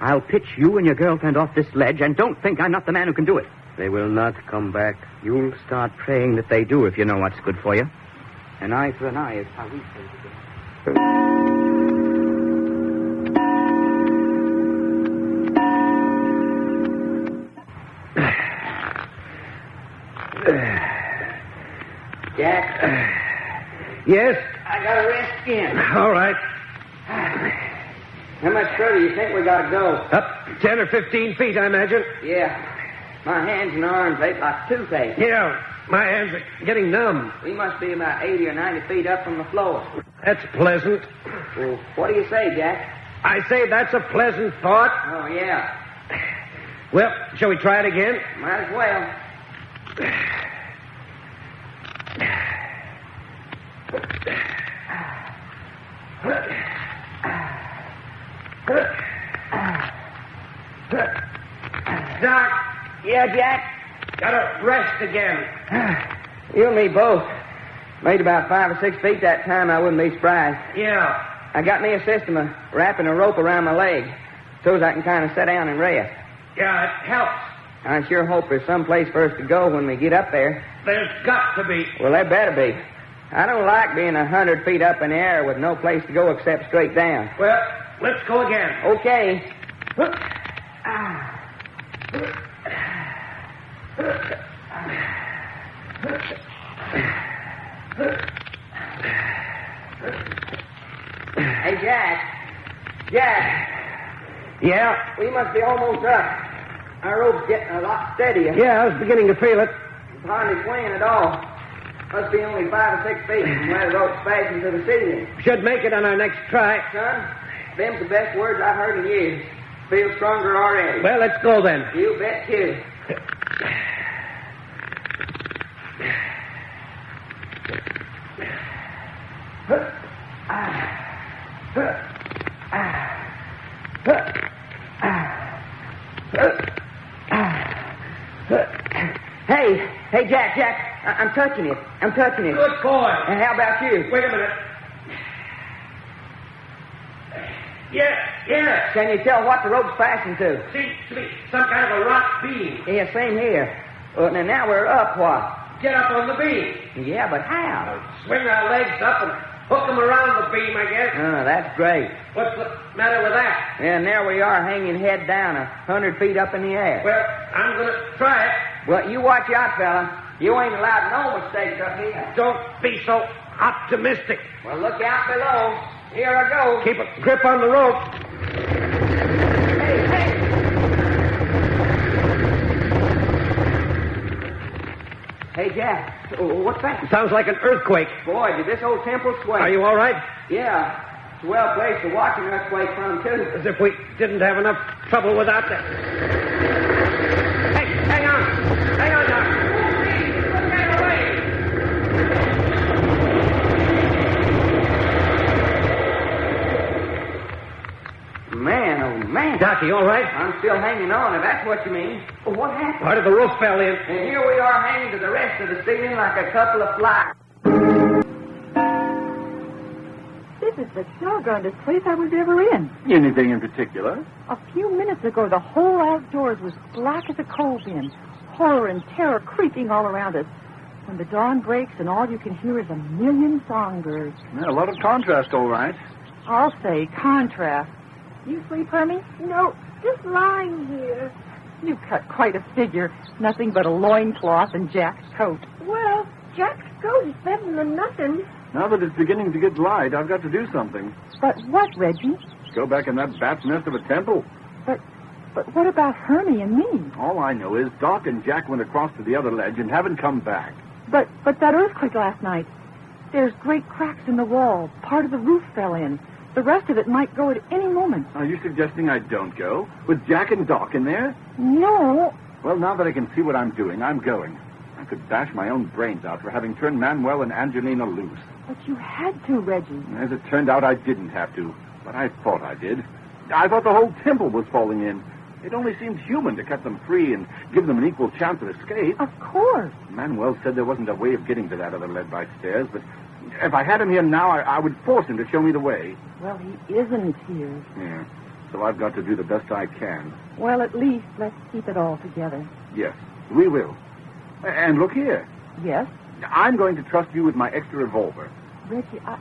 I'll pitch you and your girlfriend off this ledge, and don't think I'm not the man who can do it. They will not come back. You'll start praying that they do if you know what's good for you. An eye for an eye is how we say it. Jack? Yes? I gotta rest again. All right. How much further do you think we gotta go? Up 10 or 15 feet, I imagine. Yeah. My hands and arms ache like toothache. Yeah, my hands are getting numb. We must be about 80 or 90 feet up from the floor. That's pleasant. Well, what do you say, Jack? I say that's a pleasant thought. Oh, yeah. Well, shall we try it again? Might as well. Doc. Yeah, Jack? Gotta rest again. You and me both. Made about 5 or 6 feet that time, I wouldn't be surprised. Yeah. I got me a system of wrapping a rope around my leg. so's I can kind of sit down and rest. Yeah, it helps. I sure hope there's some place for us to go when we get up there. There's got to be. Well, there better be. I don't like being 100 feet up in the air with no place to go except straight down. Well, let's go again. Okay. Hey, Jack. Jack. Yeah? We must be almost up. Our rope's getting a lot steadier. Yeah, I was beginning to feel it. It's hardly swaying at all. Must be only 5 or 6 feet from where the rope's fastened to the ceiling. Should make it on our next try. Son, them's the best words I've heard in years. Feel stronger already. Well, let's go then. You bet you. Hey, Jack, I'm touching it. Good boy. And how about you? Wait a minute. Yeah. Can you tell what the rope's fastened to? Seems to be some kind of a rock beam. Yeah, same here. And now we're up, what? Get up on the beam. Yeah, but how? Swing our legs up and hook them around the beam, I guess. Oh, that's great. What's the matter with that? And there we are, hanging head down 100 feet up in the air. Well, I'm going to try it. Well, you watch out, fella. You ain't allowed no mistakes up here. Don't be so optimistic. Well, look out below. Here I go. Keep a grip on the rope. Hey, Jack. What's that? Sounds like an earthquake. Boy, did this old temple sway. Are you all right? Yeah. It's a well place to watch an earthquake from, too. As if we didn't have enough trouble without that. Hey, hang on. Hang on, Doc. Man, oh, man. Doc, you all right? I'm still hanging on, if that's what you mean. Well, what happened? Part of the roof fell in. And here we are hanging to the rest of the ceiling like a couple of flies. This is the doggonedest place I was ever in. Anything in particular? A few minutes ago, the whole outdoors was black as a coal bin. Horror and terror creeping all around us. When the dawn breaks and all you can hear is a million songbirds. Yeah, a lot of contrast, all right. I'll say contrast. You sleep, Hermie? No, just lying here. You cut quite a figure. Nothing but a loincloth and Jack's coat. Well, Jack's coat is better than nothing. Now that it's beginning to get light, I've got to do something. But what, Reggie? Go back in that bat's nest of a temple. But what about Hermie and me? All I know is Doc and Jack went across to the other ledge and haven't come back. But that earthquake last night. There's great cracks in the wall. Part of the roof fell in. The rest of it might go at any moment. Are you suggesting I don't go? With Jack and Doc in there? No. Well, now that I can see what I'm doing, I'm going. I could bash my own brains out for having turned Manuel and Angelina loose. But you had to, Reggie. As it turned out, I didn't have to. But I thought I did. I thought the whole temple was falling in. It only seemed human to cut them free and give them an equal chance of escape. Of course. Manuel said there wasn't a way of getting to that other lead-by stairs, but if I had him here now, I would force him to show me the way. Well, he isn't here. Yeah, so I've got to do the best I can. Well, at least let's keep it all together. Yes, we will. And look here. Yes? I'm going to trust you with my extra revolver. Reggie, I...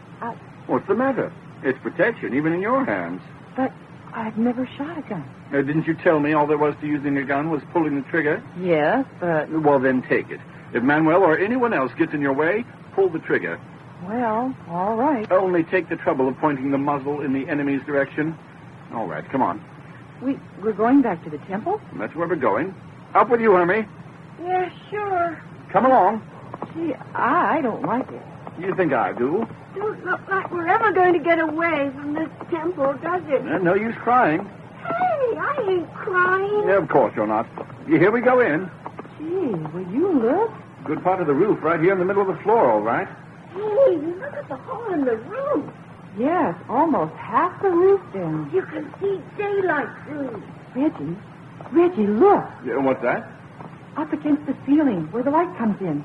What's the matter? It's protection, even in your hands. But I've never shot a gun. Didn't you tell me all there was to using a gun was pulling the trigger? Yes, but... Well, then take it. If Manuel or anyone else gets in your way, pull the trigger. Well, all right. Only take the trouble of pointing the muzzle in the enemy's direction. All right, come on. We're going back to the temple? That's where we're going. Up with you, Hermie. Yeah, sure. Come along. Gee, I don't like it. You think I do? Don't look like we're ever going to get away from this temple, does it? No use crying. Hey, I ain't crying. Yeah, of course you're not. Here we go in. Gee, will you look? Good part of the roof right here in the middle of the floor, all right. Hey, look at the hole in the roof. Yes, almost half the roof down. You can see daylight through. Reggie, look. Yeah, what's that? Up against the ceiling where the light comes in.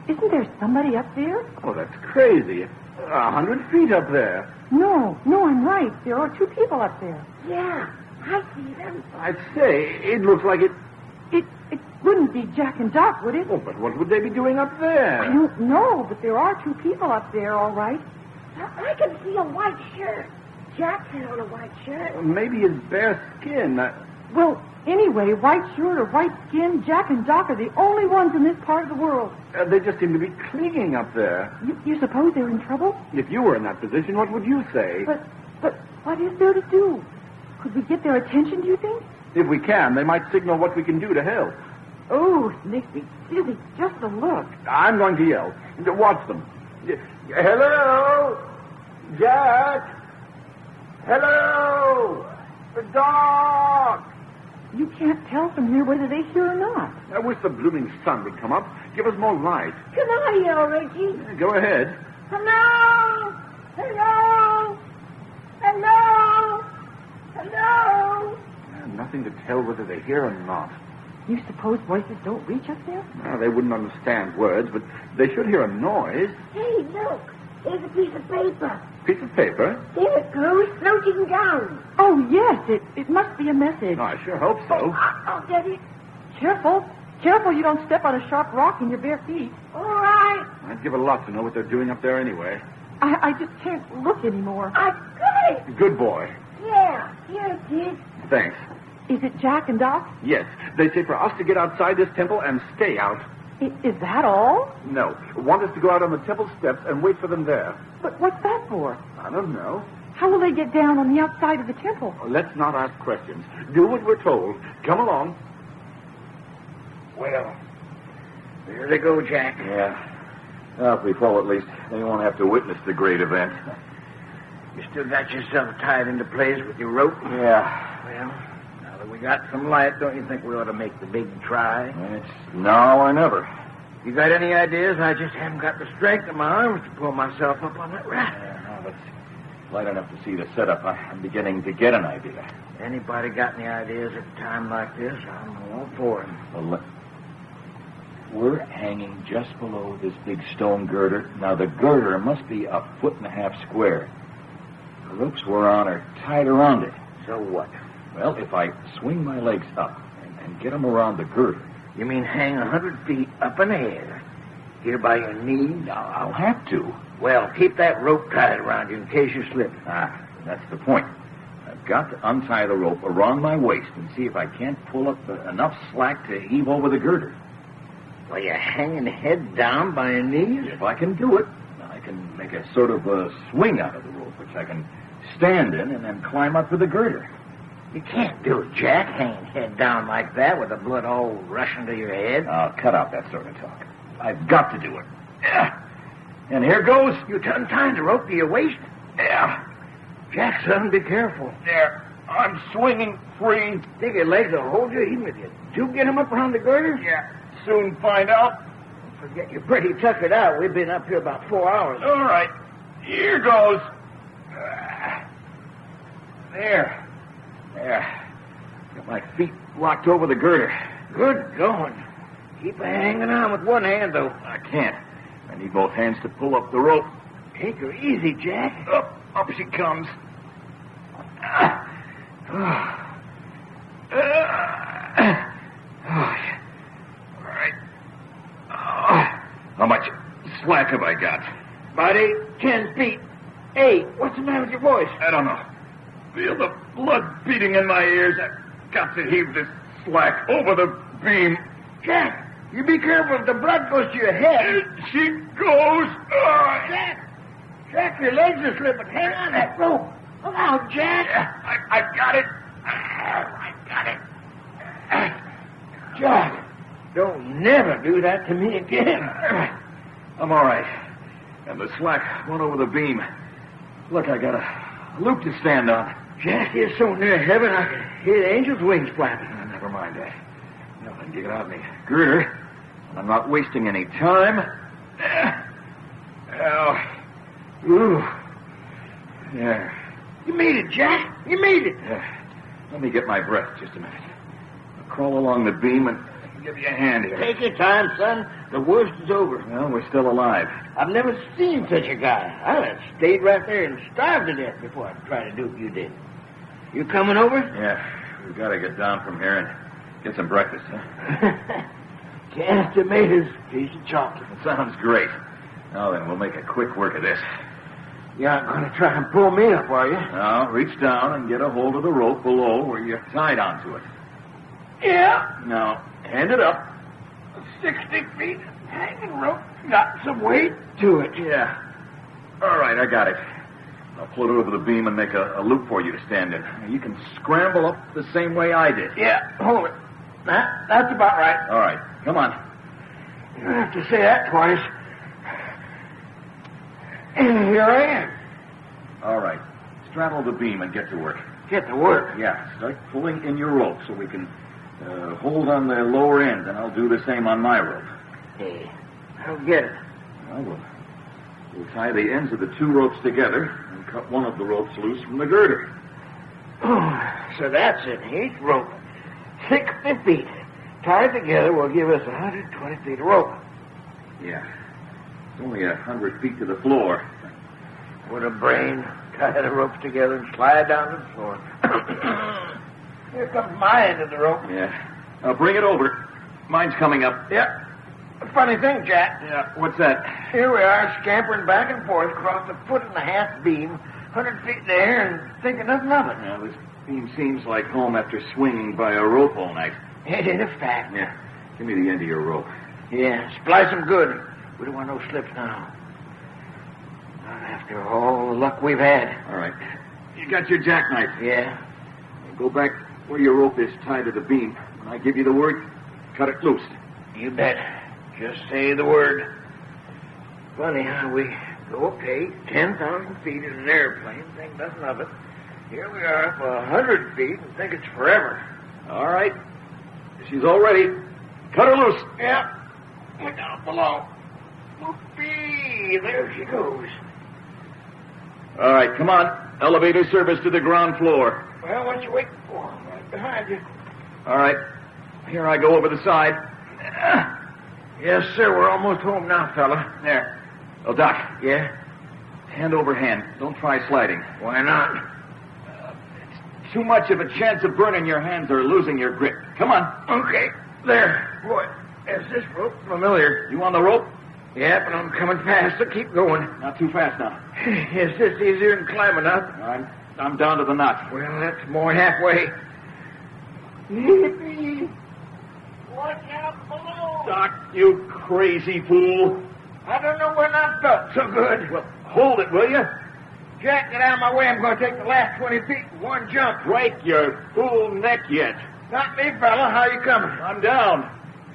Isn't there somebody up there? Oh, that's crazy. 100 feet up there. No, I'm right. There are two people up there. Yeah, I see them. I'd say it looks like it... It wouldn't be Jack and Doc, would it? Oh, but what would they be doing up there? I don't know, but there are two people up there, all right. I can see a white shirt. Jack had on a white shirt. Maybe his bare skin. Well, anyway, white shirt or white skin, Jack and Doc are the only ones in this part of the world. They just seem to be clinging up there. You suppose they're in trouble? If you were in that position, what would you say? But what is there to do? Could we get their attention, do you think? If we can, they might signal what we can do to help. Oh, it makes me dizzy just to look. I'm going to yell. Watch them. Hello? Jack? Hello? Doc? You can't tell from here whether they hear or not. I wish the blooming sun would come up. Give us more light. Can I yell, Reggie? Go ahead. Hello? Hello? Hello? Hello? Nothing to tell whether they hear or not. You suppose voices don't reach up there? No, they wouldn't understand words, but they should hear a noise. Hey, look. There's a piece of paper. Piece of paper? There it goes, floating down. Oh, yes. It must be a message. Oh, I sure hope so. I'll get it. Careful. Careful you don't step on a sharp rock in your bare feet. All right. I'd give a lot to know what they're doing up there anyway. I just can't look anymore. I got it. Good boy. Yeah, here it is. Thanks. Is it Jack and Doc? Yes. They say for us to get outside this temple and stay out. Is that all? No. Want us to go out on the temple steps and wait for them there. But what's that for? I don't know. How will they get down on the outside of the temple? Let's not ask questions. Do what we're told. Come along. Well, there they go, Jack. Yeah. Well, if we fall, at least they won't have to witness the great event. You still got yourself tied into place with your rope? Yeah. Well, now that we got some light, don't you think we ought to make the big try? It's now or never. You got any ideas? I just haven't got the strength in my arms to pull myself up on that raft. Yeah, no, it's light enough to see the setup. I'm beginning to get an idea. Anybody got any ideas at a time like this? I'm all for them. Well, we're hanging just below this big stone girder. Now, the girder must be 1.5 feet square. The ropes we're on are tied around it. So what? Well, if I swing my legs up and get them around the girder... You mean hang 100 feet up in the air, here by your knees? I'll have to. Well, keep that rope tied around you in case you slip. That's the point. I've got to untie the rope around my waist and see if I can't pull up enough slack to heave over the girder. Well, you're hanging head down by your knees? If I can do it, I can make a sort of a swing out of the rope, which I can stand in and then climb up to the girder. You can't do it, Jack, hanging head down like that with the blood all rushing to your head. Oh, cut out that sort of talk. I've got to do it. Yeah. And here goes. You untying the rope to your waist? Yeah. Jack, son, be careful. There. I'm swinging free. Think your legs will hold you even if you do get them up around the girder? Yeah. Soon find out. Don't forget you're pretty tuckered out. We've been up here about 4 hours. All right. Here goes. There. Got my feet locked over the girder. Good going. Keep hanging on with one hand, though. I can't. I need both hands to pull up the rope. Take her easy, Jack. Up she comes. All right. How much slack have I got? About 10 feet. Hey, what's the matter with your voice? I don't know. Feel the blood beating in my ears. I've got to heave this slack over the beam. Jack, you be careful if the blood goes to your head. She goes. Jack, your legs are slipping. Hang on that rope. Look out, Jack. I got it. I got it. Jack, don't never do that to me again. I'm all right. And the slack went over the beam. Look, I got a loop to stand on. Jack, you're so near heaven, I can hear the angel's wings flapping. Never mind that. Nothing to get out of me. Girder. I'm not wasting any time. Ooh. There. You made it, Jack. You made it. Let me get my breath just a minute. I'll crawl along the beam and give you a hand here. Take your time, son. The worst is over. Well, we're still alive. I've never seen such a guy. I'd have stayed right there and starved to death before I'd try to do what you did. You coming over? Yeah, we've got to get down from here and get some breakfast, huh? Canned tomatoes, piece of chocolate. That sounds great. Now then, we'll make a quick work of this. You aren't going to try and pull me up, are you? Now, reach down and get a hold of the rope below where you're tied onto it. Yeah. Now, hand it up. 60 feet hanging rope. Got some weight to it. Yeah. All right, I got it. I'll pull it over the beam and make a loop for you to stand in. You can scramble up the same way I did. Yeah, hold it. That's about right. All right, come on. You don't have to say that twice. And here I am. All right. Straddle the beam and get to work. Get to work? Yeah, start pulling in your rope so we can hold on the lower end, and I'll do the same on my rope. Hey, I'll get it. Well, we'll tie the ends of the two ropes together and cut one of the ropes loose from the girder. Oh, so that's it. Each rope, 60 feet. Tied together will give us 120 feet of rope. Yeah. It's only 100 feet to the floor. With a brain, tie the ropes together and slide down to the floor. Here comes my end of the rope. Yeah. Now bring it over. Mine's coming up. Yep. A funny thing, Jack. Yeah, what's that? Here we are, scampering back and forth across a 1.5-foot beam, 100 feet in the air, and thinking nothing of it. Now, this beam seems like home after swinging by a rope all night. It is a fact. Yeah. Give me the end of your rope. Yeah, splice them good. We don't want no slips now. Not after all the luck we've had. All right. You got your jackknife? Yeah. Go back where your rope is tied to the beam. When I give you the word, cut it loose. You bet. Just say the word. Funny how we go okay, 10,000 feet in an airplane, think nothing of it. Here we are for 100 feet and think it's forever. All right. She's all ready. Cut her loose. Yep. Look down below. Whoopee! There she goes. All right, come on. Elevator service to the ground floor. Well, what you waiting for? I'm right behind you. All right. Here I go over the side. Yes, sir. We're almost home now, fella. There. Oh, Doc. Yeah? Hand over hand. Don't try sliding. Why not? It's too much of a chance of burning your hands or losing your grip. Come on. Okay. There. Boy, is this rope familiar? You on the rope? Yeah, but I'm coming fast, so keep going. Not too fast now. Is this easier than climbing up? I'm down to the knot. Well, that's more than halfway. Yippee! Watch out below! Doc, you crazy fool. I don't know when I felt so good. Well, hold it, will you? Jack, get out of my way. I'm going to take the last 20 feet in one jump. Break your fool neck yet. Not me, fella. How you coming? I'm down.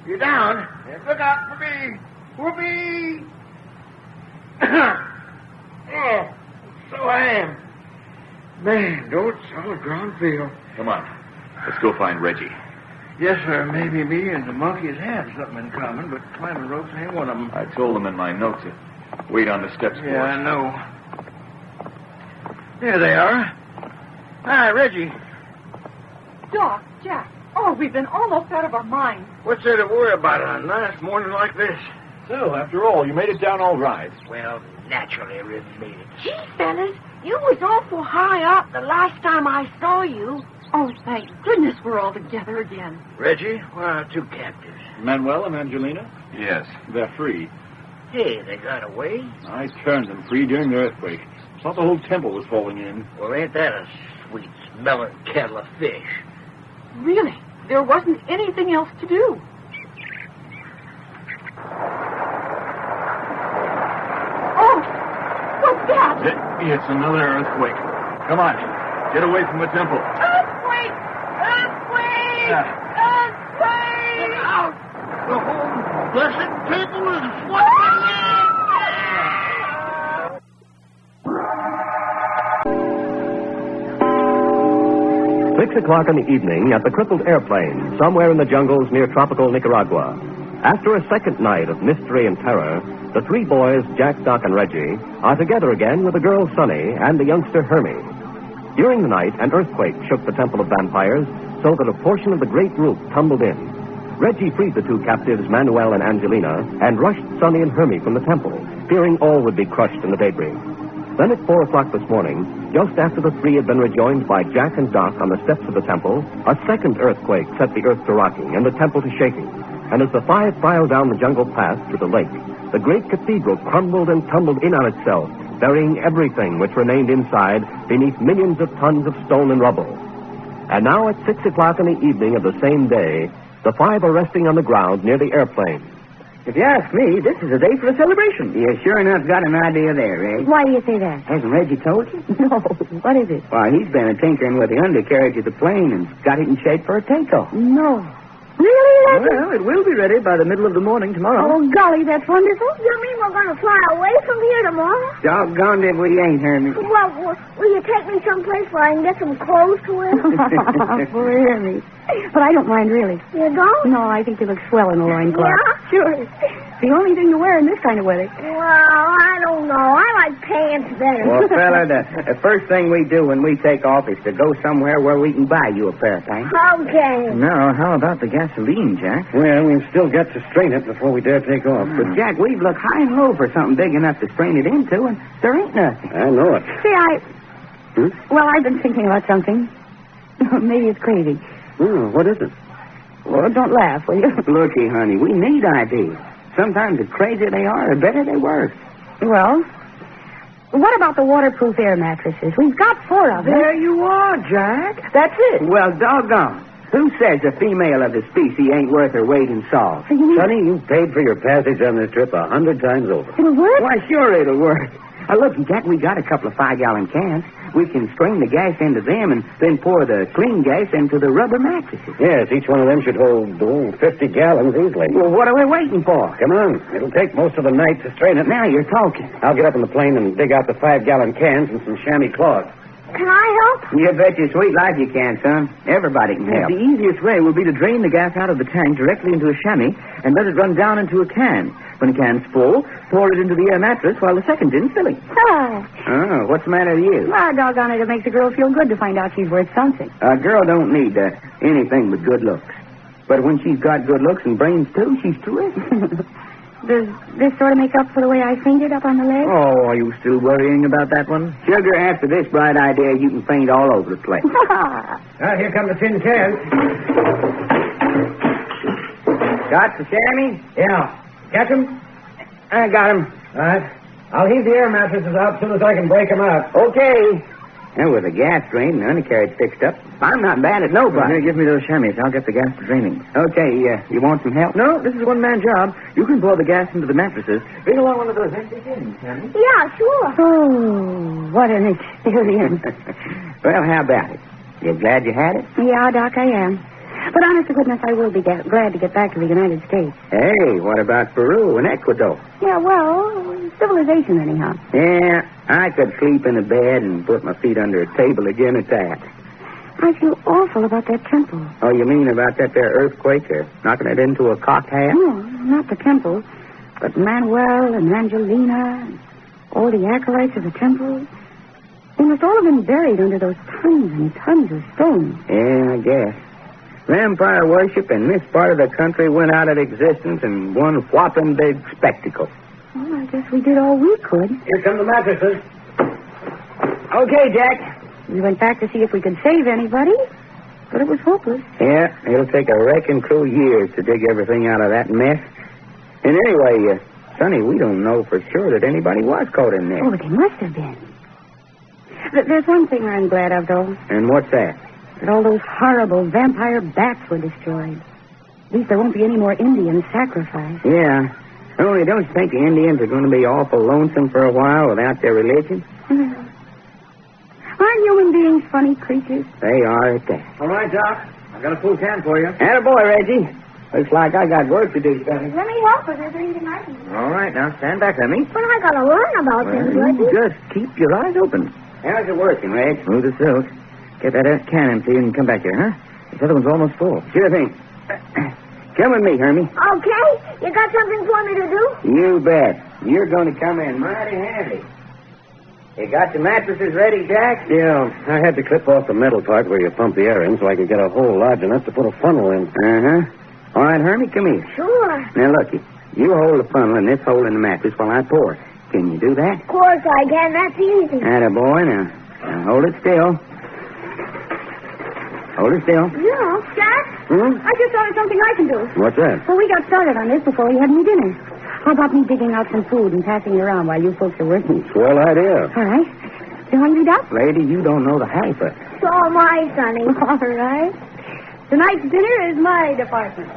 You're down? Then look out for me. Whoopee! Oh, so I am. Man, don't solid ground feel. Come on. Let's go find Reggie. Yes, sir. Maybe me and the monkeys have something in common, but climbing ropes ain't one of them. I told them in my notes to wait on the steps for us. Yeah, I know. There they are. Hi, Reggie. Doc, Jack. Oh, we've been almost out of our minds. What's there to worry about on a nice morning like this? So, after all, you made it down all right. Well, naturally, Reggie made it. Gee, fellas, you was awful high up the last time I saw you. Oh, thank goodness we're all together again. Reggie, where are our two captives? Manuel and Angelina? Yes, they're free. Hey, they got away? I turned them free during the earthquake. Thought the whole temple was falling in. Well, ain't that a sweet smelling kettle of fish? Really, there wasn't anything else to do. Oh, what's that? It's another earthquake. Come on, get away from the temple. Earthquake! Earthquake! Earthquake! Look out! The whole blessed temple is flooding in! 6 o'clock in the evening at the crippled airplane, somewhere in the jungles near tropical Nicaragua. After a second night of mystery and terror, the three boys, Jack, Doc, and Reggie, are together again with the girl Sonny and the youngster Hermie. During the night, an earthquake shook the Temple of Vampires so that a portion of the great roof tumbled in. Reggie freed the two captives, Manuel and Angelina, and rushed Sonny and Hermie from the temple, fearing all would be crushed in the debris. Then at 4 o'clock this morning, just after the three had been rejoined by Jack and Doc on the steps of the temple, a second earthquake set the earth to rocking and the temple to shaking. And as the five filed down the jungle path to the lake, the great cathedral crumbled and tumbled in on itself, burying everything which remained inside beneath millions of tons of stone and rubble. And now at 6 o'clock in the evening of the same day, the five are resting on the ground near the airplane. If you ask me, this is a day for a celebration. You sure enough got an idea there, Ray. Why do you say that? Hasn't Reggie told you? No. What is it? Why, he's been tinkering with the undercarriage of the plane and got it in shape for a takeoff. No. Really, Reggie? Well, it will be ready by the middle of the morning tomorrow. Oh, golly, that's wonderful. You mean we're going to fly away from here tomorrow? Doggone if we ain't, Hermie. Well, will you take me someplace where I can get some clothes to wear? Poor Hermie. But I don't mind, really. You don't? No, I think you look swell in a loincloth. Yeah? Sure. The only thing to wear in this kind of weather. Well, I don't know. I like pants better. Well, fella, the first thing we do when we take off is to go somewhere where we can buy you a pair of pants. Okay. No, how about the gasoline, Jack? Well, we've still got to strain it before we dare take off. But, Jack, we've looked high and low for something big enough to strain it into, and there ain't nothing. I know it. See, Well, I've been thinking about something. Maybe it's crazy. What is it? Well, don't laugh, will you? Looky, honey, we need ideas. Sometimes the crazier they are, the better they work. Well, what about the waterproof air mattresses? We've got 4 of them. There you are, Jack. That's it. Well, doggone. Who says a female of the species ain't worth her weight in salt? Sonny, you paid for your passage on this trip 100 times over. It'll work? Why, sure it'll work. Look, Jack, we got a couple of 5-gallon cans. We can strain the gas into them and then pour the clean gas into the rubber mattresses. Yes, each one of them should hold 50 gallons easily. Well, what are we waiting for? Come on. It'll take most of the night to strain it. Now you're talking. I'll get up in the plane and dig out the 5-gallon cans and some chamois cloth. Can I help? You bet your sweet life you can, son. Everybody can help. The easiest way will be to drain the gas out of the tank directly into a chamois and let it run down into a can. When the can's full, pour it into the air mattress while the second gin's filling. Oh, what's the matter with you? Well, doggone it, it makes a girl feel good to find out she's worth something. A girl don't need anything but good looks. But when she's got good looks and brains, too, she's terrific. Does this sort of make up for the way I fainted up on the leg? Oh, are you still worrying about that one? Sugar, after this bright idea, you can faint all over the place. Here come the tin cans. Got the chamois? Yeah. Catch 'em? I got 'em. All right. I'll heave the air mattresses out as soon as I can break 'em out. Okay. And with the gas drain and the undercarriage fixed up, I'm not bad at nobody. Here, give me those chamois. I'll get the gas to draining. Okay, you want some help? No, this is a one-man job. You can pour the gas into the mattresses. Bring along one of those empty tins, Sammy. Yeah, sure. Oh, what an experience. Well, how about it? You glad you had it? Yeah, Doc, I am. But honest to goodness, I will be glad to get back to the United States. Hey, what about Peru and Ecuador? Yeah, well, civilization anyhow. Yeah, I could sleep in a bed and put my feet under a table again at that. I feel awful about that temple. Oh, you mean about that there earthquake or knocking it into a cocked hat? No, not the temple, but Manuel and Angelina and all the acolytes of the temple. They must all have been buried under those tons and tons of stone. Yeah, I guess. Vampire worship in this part of the country went out of existence in one whopping big spectacle. Well, I guess we did all we could. Here come the mattresses. Okay, Jack. We went back to see if we could save anybody, but it was hopeless. Yeah, it'll take a wrecking crew years to dig everything out of that mess. And anyway, Sonny, we don't know for sure that anybody was caught in there. Oh, they must have been. There's one thing I'm glad of, though. And what's that? That all those horrible vampire bats were destroyed. At least there won't be any more Indians sacrificed. Yeah. Only don't you think the Indians are going to be awful lonesome for a while without their religion? Aren't human beings funny creatures? They are at that. All right, Doc. I've got a full can for you. Attaboy, Reggie. Looks like I got work to do, Sonny. Let me help if there's anything I can do. All right, now stand back, Emmy. But I gotta learn about things, Reggie. Just keep your eyes open. How's it working, Reg? Smooth as silk. Get that can empty and come back here, huh? This other one's almost full. Sure thing. Come with me, Hermie. Okay. You got something for me to do? You bet. You're going to come in mighty handy. You got the mattresses ready, Jack? Yeah, I had to clip off the metal part where you pump the air in so I could get a hole large enough to put a funnel in. Uh-huh. All right, Hermie, come here. Sure. Now, looky. You hold the funnel in this hole in the mattress while I pour it. Can you do that? Of course I can. That's easy. Attaboy. Now hold it still. Hold it still. Yeah, Jack? I just thought of something I can do. What's that? Well, we got started on this before we had any dinner. How about me digging out some food and passing it around while you folks are working? Swell idea. All right. You hungry, Doc? Lady, you don't know the half of it. So am I, Sonny. All right. Tonight's dinner is my department.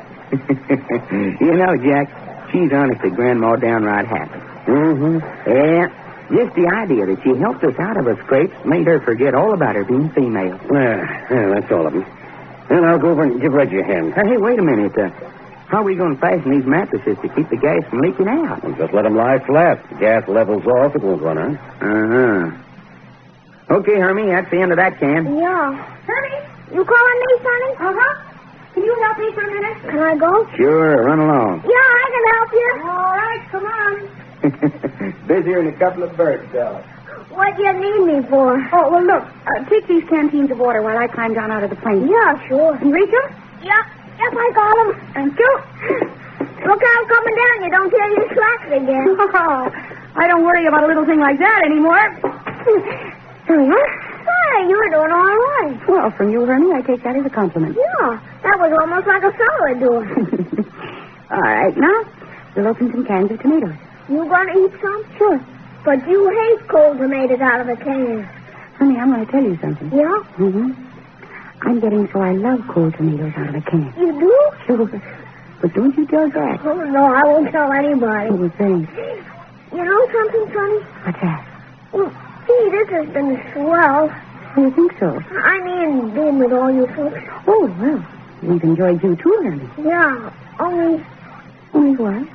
You know, Jack, she's honestly Grandma downright happy. Mm-hmm. Yeah. Just the idea that she helped us out of her scrapes made her forget all about her being female. Yeah, that's all of them. Then I'll go over and give Reggie a hand. Hey, wait a minute. How are we going to fasten these mattresses to keep the gas from leaking out? Well, just let them lie flat. The gas levels off, it won't run out. Uh-huh. Okay, Hermie, that's the end of that can. Yeah. Hermie, you calling me, Sonny? Uh-huh. Can you help me for a minute? Can I go? Sure, run along. Yeah, I can help you. All right, come on. Busier than a couple of birds, Bella. What do you need me for? Oh, well, look. Take these canteens of water while I climb down out of the plane. Yeah, sure. And reach them? Yeah. Yep, I got them. Thank you. Look out coming down. You don't tear your slacks again. Oh, I don't worry about a little thing like that anymore. There we are. Hey, you're doing all right. Well, from you, Hermie, I take that as a compliment. Yeah, that was almost like a solid doing. All right, now, we'll open some cans of tomatoes. You gonna eat some? Sure. But you hate cold tomatoes out of a can. Honey, I'm going to tell you something. Yeah? Mm-hmm. I'm getting so I love cold tomatoes out of a can. You do? Sure. But don't you tell Jack. Oh, no, I won't tell anybody. Oh, thanks. You know something, Sonny? What's that? Well, see, this has been swell. Oh, you think so? I mean, being with all you folks. Oh, well, we've enjoyed you too, Hermie. Yeah, only... Only what?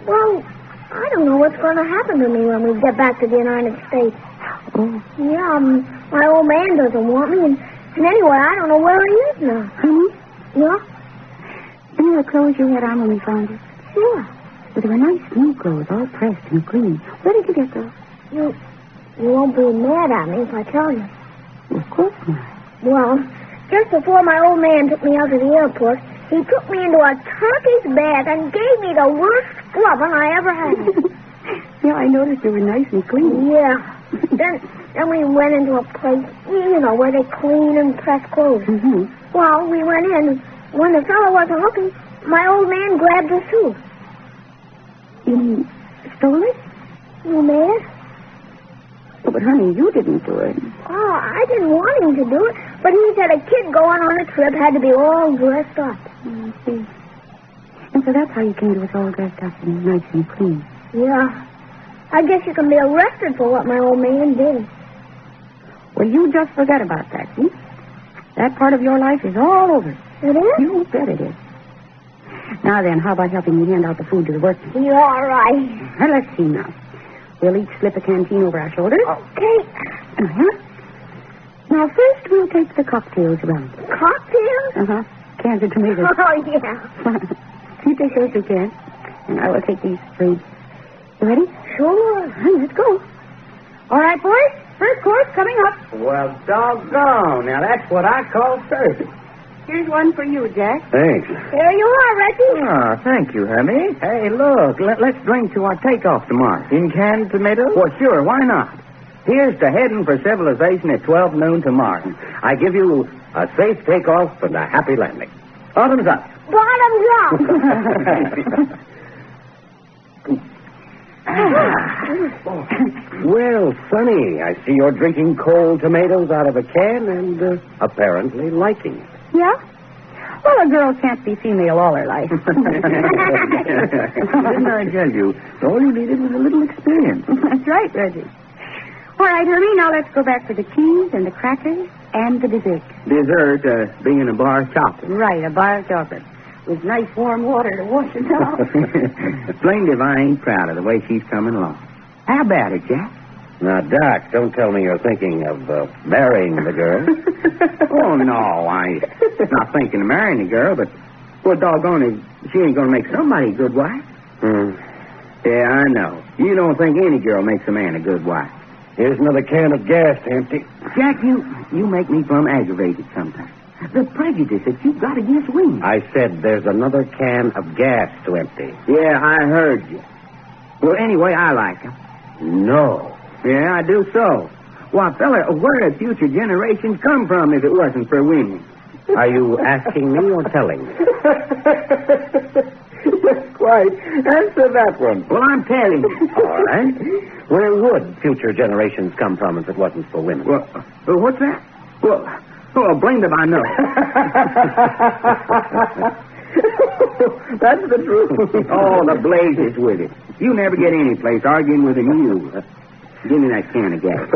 Well, I don't know what's going to happen to me when we get back to the United States. Oh. Yeah, my old man doesn't want me, and anyway, I don't know where he is now. Honey? Yeah? You know the clothes you had on when we found you? Sure. Well, they were nice new clothes, all pressed and clean. Where did you get those? You won't be mad at me if I tell you. Well, of course not. Well, just before my old man took me out to the airport, he took me into a Turkish bath and gave me the worst scrubbing I ever had. Yeah, I noticed they were nice and clean. Yeah. Then we went into a place, you know, where they clean and press clothes. Mm-hmm. Well, we went in. When the fellow wasn't looking, my old man grabbed the suit. You mean, stole it? You made it? Oh, but, honey, you didn't do it. Oh, I didn't want him to do it, but he said a kid going on a trip had to be all dressed up. I see. And so that's how you came to us all dressed up and nice and clean. Yeah. I guess you can be arrested for what my old man did. Well, you just forget about that, see? That part of your life is all over. It is? You bet it is. Now then, how about helping me hand out the food to the workers? You're all right. Well, let's see now. We'll each slip a canteen over our shoulders. Okay. Uh-huh. Now, first we'll take the cocktails around. Cocktails? Uh-huh. Cans of tomatoes. Oh, yeah. You take those 2 cans, and I will take these 3. You ready? Sure. Let's go. All right, boys. First course coming up. Well, doggone. Now, that's what I call service. Here's one for you, Jack. Thanks. Here you are, Reggie. Oh, thank you, Hermie. Hey, look, let's drink to our takeoff tomorrow. In canned tomatoes? Well, sure, why not? Here's to heading for civilization at 12 noon tomorrow. I give you a safe takeoff and a happy landing. Bottoms up. Bottoms up. Well, Sonny, I see you're drinking cold tomatoes out of a can and apparently liking it. Yeah? Well, a girl can't be female all her life. Didn't I tell you? All you needed was a little experience. That's right, Reggie. All right, Hermie, now let's go back for the cheese and the crackers and the dessert. Dessert being a bar chocolate. Right, a bar of chocolate. With nice warm water to wash it off. Plain if I ain't proud of the way she's coming along. How about it, Jack? Now, Doc, don't tell me you're thinking of marrying the girl. Oh, no, I'm not thinking of marrying the girl, but, well, doggone it, she ain't going to make somebody a good wife. Yeah, I know. You don't think any girl makes a man a good wife. Here's another can of gas to empty. Jack, you make me plumb aggravated sometimes. The prejudice that you've got against women. I said there's another can of gas to empty. Yeah, I heard you. Well, anyway, I like her. No. Yeah, I do so. Why, fella, where did future generations come from if it wasn't for women? Are you asking me or telling me? Quite. Answer that one. Well, I'm telling you. All right. Where would future generations come from if it wasn't for women? Well, what's that? Well, blamed if I know. That's the truth. Oh, the blazes with it. You never get any place arguing with a mule. Give me that can of gas.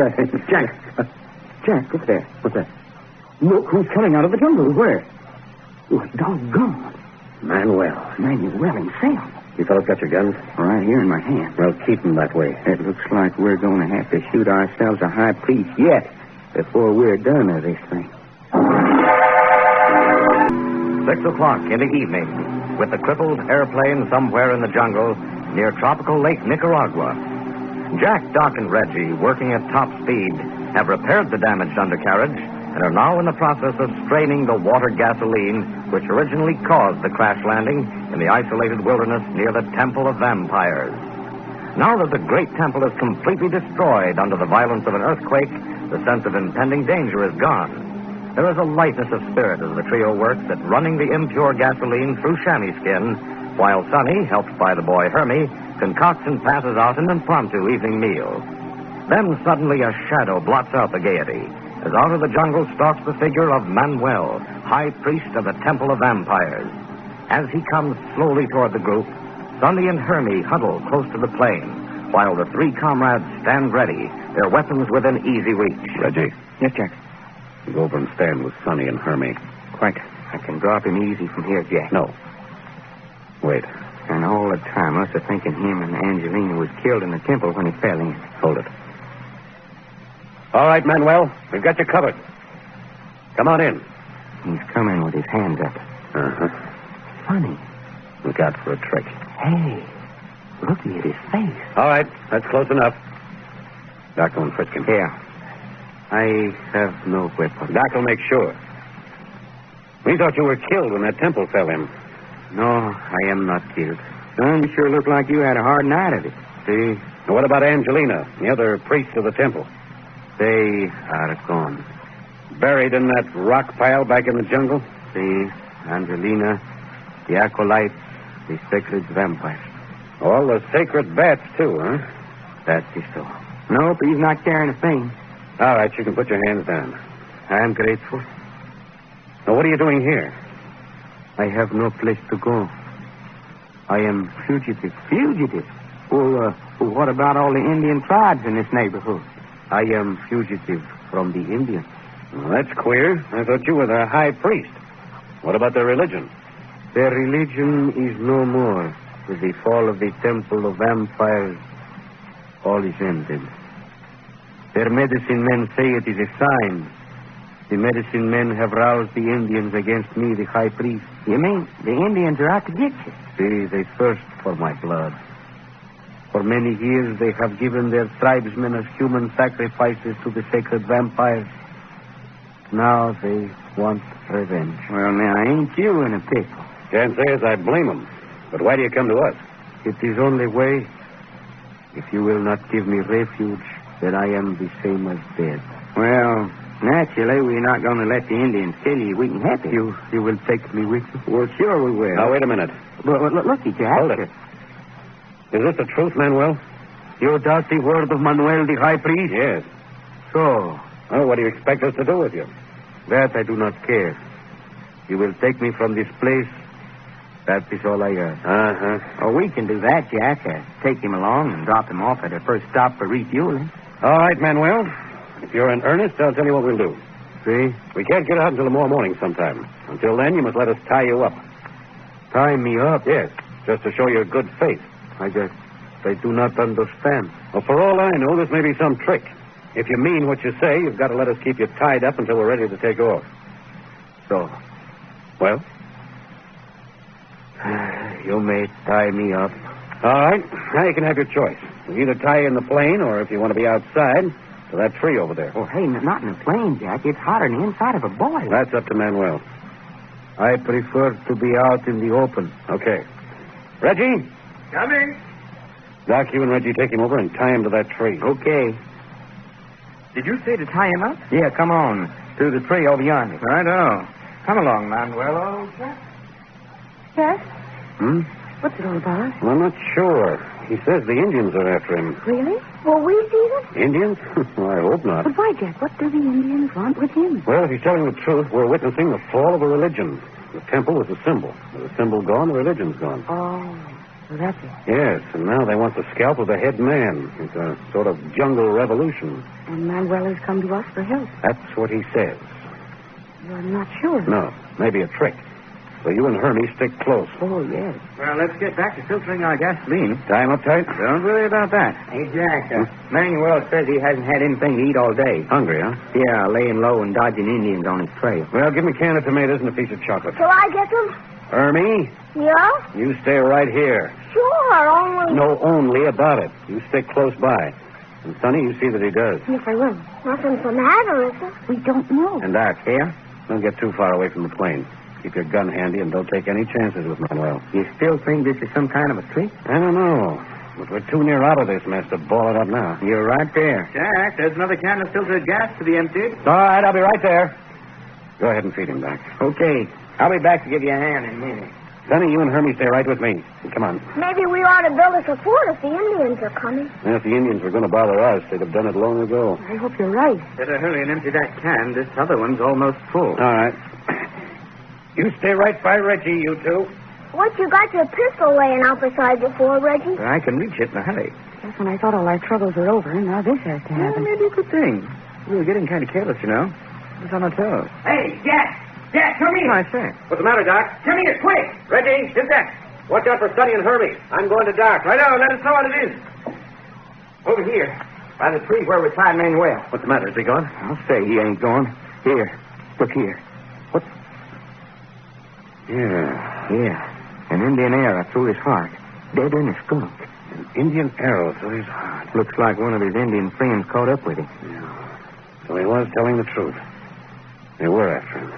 Jack, what's there? What's that? Look who's coming out of the jungle. Where? Oh, doggone. Manuel himself. You fellas got your guns? Right here in my hand. Well, keep them that way. It looks like we're going to have to shoot ourselves a high priest yet before we're done with this thing. 6 o'clock in the evening, with the crippled airplane somewhere in the jungle near tropical Lake Nicaragua. Jack, Doc, and Reggie, working at top speed, have repaired the damaged undercarriage and are now in the process of straining the water gasoline which originally caused the crash landing in the isolated wilderness near the Temple of Vampires. Now that the great temple is completely destroyed under the violence of an earthquake, the sense of impending danger is gone. There is a lightness of spirit as the trio works at running the impure gasoline through chamois skin, while Sonny, helped by the boy Hermie, concocts and passes out an impromptu evening meal. Then suddenly a shadow blots out the gaiety, as out of the jungle stalks the figure of Manuel, high priest of the Temple of Vampires. As he comes slowly toward the group, Sonny and Hermie huddle close to the plane, while the three comrades stand ready, their weapons within easy reach. Reggie. Yes, Jack. You go over and stand with Sonny and Hermie. Quite. I can drop him easy from here, Jack. No. Wait. And all the time, us are thinking him and Angelina was killed in the temple when he fell in. Hold it. All right, Manuel. We've got you covered. Come on in. He's coming with his hands up. Uh-huh. Funny. Look out for a trick. Hey, looky at his face. All right, that's close enough. Doc, go and frisk him. Here. I have no weapon. Doc will make sure. We thought you were killed when that temple fell in. No, I am not killed. You sure look like you had a hard night of it. See? Now, what about Angelina, the other priest of the temple? They are gone. Buried in that rock pile back in the jungle? See, Angelina, the acolytes, the sacred vampires. All the sacred bats, too, huh? That is so. Nope, he's not carrying a thing. All right, you can put your hands down. I am grateful. Now, what are you doing here? I have no place to go. I am fugitive. Fugitive? Well, what about all the Indian tribes in this neighborhood? I am fugitive from the Indians. Well, that's queer. I thought you were the high priest. What about their religion? Their religion is no more. With the fall of the Temple of Vampires, all is ended. Their medicine men say it is a sign. The medicine men have roused the Indians against me, the high priest. You mean the Indians are out to get you? See, they thirst for my blood. For many years, they have given their tribesmen as human sacrifices to the sacred vampires. Now they want revenge. Well, now, ain't you in a pickle? Can't say as I blame them. But why do you come to us? It is only way. If you will not give me refuge, then I am the same as dead. Well, naturally, we're not going to let the Indians kill you. We can help you. You will take me with you? Well, sure we will. Now, wait a minute. Looky, Jack. Hold it. Is this the truth, Manuel? You doubt the word of Manuel, the high priest? Yes. So? Well, what do you expect us to do with you? That I do not care. You will take me from this place. That is all I ask. Uh-huh. Oh, we can do that, Jack. Take him along and drop him off at the first stop for refueling. All right, Manuel. If you're in earnest, I'll tell you what we'll do. See? We can't get out until tomorrow morning sometime. Until then, you must let us tie you up. Tie me up? Yes, just to show your good faith. I do not understand. Well, for all I know, this may be some trick. If you mean what you say, you've got to let us keep you tied up until we're ready to take off. So? Well? You may tie me up. All right. Now you can have your choice. You either tie you in the plane, or if you want to be outside, to that tree over there. Oh, hey, not in the plane, Jack. It's hotter than the inside of a boiler. That's up to Manuel. I prefer to be out in the open. Okay. Reggie? Coming. Doc, you and Reggie take him over and tie him to that tree. Okay. Did you say to tie him up? Yeah, come on. Through the tree over yonder. Righto. Come along, Manuel, old chap. Yes? Hmm? What's it all about? Well, I'm not sure. He says the Indians are after him. Really? Will we see them? Indians? Well, I hope not. But why, Jack? What do the Indians want with him? Well, if he's telling the truth, we're witnessing the fall of a religion. The temple was a symbol. With the symbol gone, the religion's gone. Oh, so that's it. Yes, and now they want the scalp of the head man. It's a sort of jungle revolution. And Manuel has come to us for help. That's what he says. You're not sure? No, maybe a trick. So you and Hermie stick close. Oh, yes. Well, let's get back to filtering our gasoline. Tie him up tight? Don't worry about that. Hey, Jack, Manuel says he hasn't had anything to eat all day. Hungry, huh? Yeah, laying low and dodging Indians on his trail. Well, give him a can of tomatoes and a piece of chocolate. Shall I get them? Hermie, Yeah? you stay right here. Sure, only... No only about it. You stick close by. And, Sonny, you see that he does. Yes, I will. Nothing's the matter, is there? We don't know. And Doc, here? Don't get too far away from the plane. Keep your gun handy and don't take any chances with Manuel. You still think this is some kind of a trick? I don't know. But we're too near out of this mess to ball it up now. You're right there. Jack, there's another can of filtered gas to be emptied. All right, I'll be right there. Go ahead and feed him, Doc. Okay. I'll be back to give you a hand in a minute. Sonny, you and Hermie stay right with me. Come on. Maybe we ought to build us a fort if the Indians are coming. And if the Indians were going to bother us, they'd have done it long ago. I hope you're right. Better hurry and empty that can. This other one's almost full. All right. You stay right by Reggie, you two. What you got your pistol laying out beside you for, Reggie? I can reach it in a hurry. Just when I thought all our troubles were over, now this has to happen. Maybe a good thing. We were getting kind of careless, you know. It's on our toes. Hey, Jack! Jack, come here! I say. What's the matter, Doc? Come here, quick! Reggie, sit back. Watch out for Sonny and Hermie. I'm going to Doc. Right on, let us know what it is. Over here, by the tree where we tied Manuel. What's the matter? Is he gone? I'll say he ain't gone. Here, look here. What? Yeah. Yeah, an Indian arrow through his heart. Dead in his skunk. An Indian arrow through his heart. Looks like one of his Indian friends caught up with him. Yeah. So he was telling the truth. They were after him.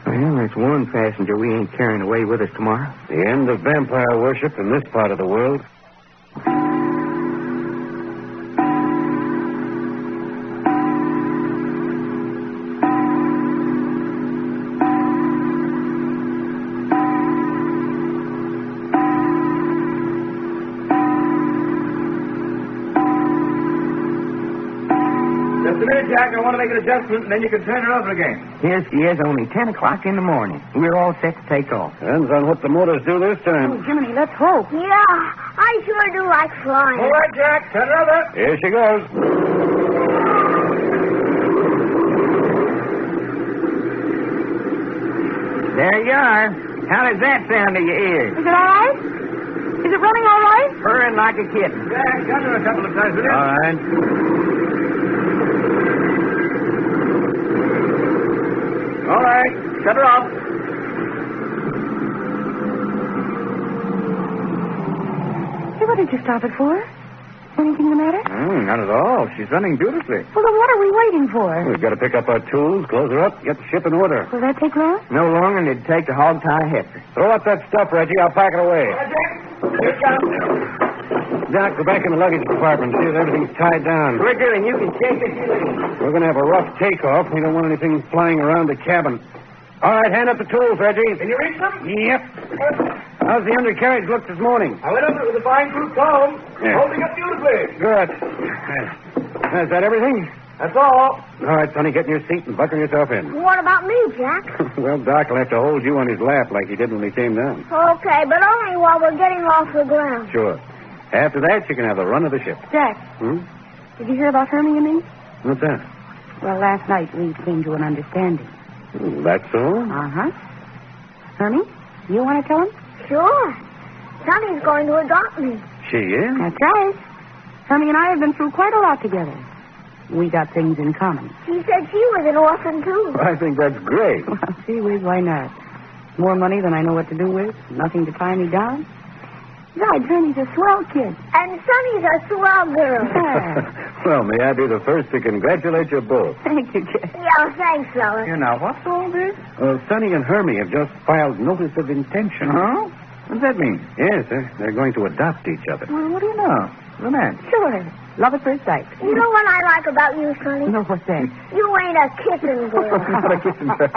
Well, there's one passenger we ain't carrying away with us tomorrow. The end of vampire worship in this part of the world. Just a minute, Jack. I want to make an adjustment, and then you can turn her over again. Here she is, only 10 o'clock in the morning. We're all set to take off. Depends on what the motors do this time. Oh, Jiminy, let's hope. Yeah, I sure do like flying. All right, Jack. Turn her over. Here she goes. There you are. How does that sound to your ears? Is it all right? Is it running all right? Purring like a kitten. Jack, got her a couple of times, will you? All right. All right. Shut her off. Hey, what did you stop it for? Anything the matter? Not at all. She's running beautifully. Well, then what are we waiting for? We've got to pick up our tools, close her up, get the ship in order. Will that take long? No longer than it'd take to hog tie a heifer. Throw up that stuff, Reggie. I'll pack it away. Doc, go back in the luggage compartment. See if everything's tied down. We're doing. You can shake it. We're going to have a rough takeoff. We don't want anything flying around the cabin. All right, hand up the tools, Reggie. Can you reach them? Yep. How's the undercarriage look this morning? I went over it with a fine tooth comb. Yeah. Holding up beautifully. Good. Is that everything? That's all. All right, Sonny, get in your seat and buckle yourself in. What about me, Jack? Well, Doc will have to hold you on his lap like he did when he came down. Okay, but only while we're getting off the ground. Sure. After that, you can have the run of the ship. Jack, did you hear about Hermie and me? What's that? Well, last night we came to an understanding. That's so? Uh-huh. Hermie, you want to tell him? Sure. Sonny's going to adopt me. She is? That's right. Hermie and I have been through quite a lot together. We got things in common. She said she was an orphan, too. I think that's great. Well, gee whiz, why not? More money than I know what to do with, nothing to tie me down. Besides, Hermie's a swell kid. And Sonny's a swell girl. Well, may I be the first to congratulate you both. Thank you, Jack. Yeah, thanks, fellas. Now, what's all this? Sonny and Hermie have just filed notice of intention. Huh? What's that mean? Yes, they're going to adopt each other. Well, what do you know? What's that? Sure. Love at first sight. You know what I like about you, Sonny? No, what's that? You ain't a kissing girl. Not a kissing girl.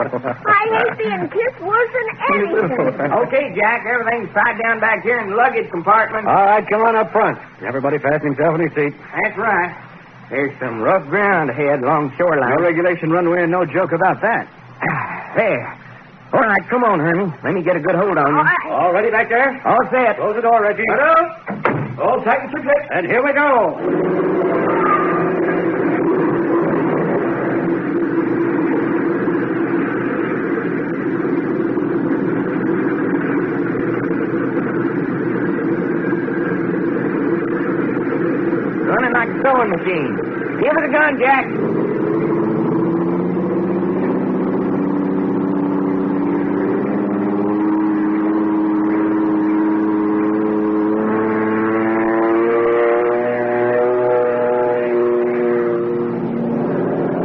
I hate being kissed worse than anything. Okay, Jack, everything's tied down back here in the luggage compartment. All right, come on up front. Everybody fasten himself in his seat. That's right. There's some rough ground ahead along shoreline. No regulation runway and no joke about that. There. All right, come on, Hermie. Let me get a good hold on you. All right. All ready back there? All set. Close the door, Reggie. Hello? All tighten your clips. And here we go. Running like a sewing machine. Give it a gun, Jack.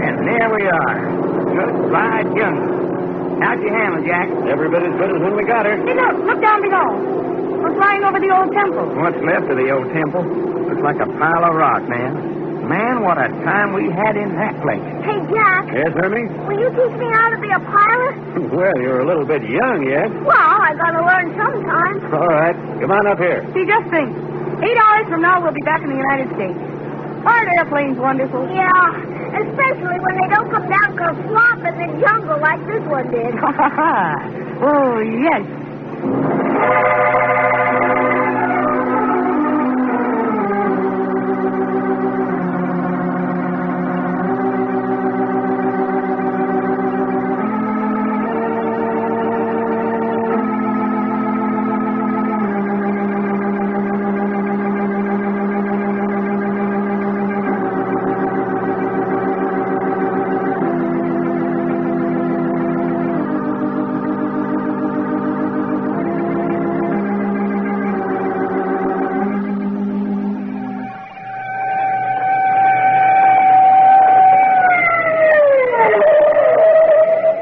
And there we are. Good wide jungle. How'd you handle, Jack? Every bit as good as when we got her. Hey, look down below. We're flying over the old temple. What's left of the old temple? Looks like a pile of rock, man. Man, what a time we had in that place. Hey, Jack. Yes, Hermie? Will you teach me how to be a pilot? Well, you're a little bit young yet. Well, I gotta learn sometime. All right, come on up here. See, just think. 8 hours from now, we'll be back in the United States. Aren't airplanes wonderful? Yeah, especially when they don't come down kerflop in the jungle like this one did. Oh, yes.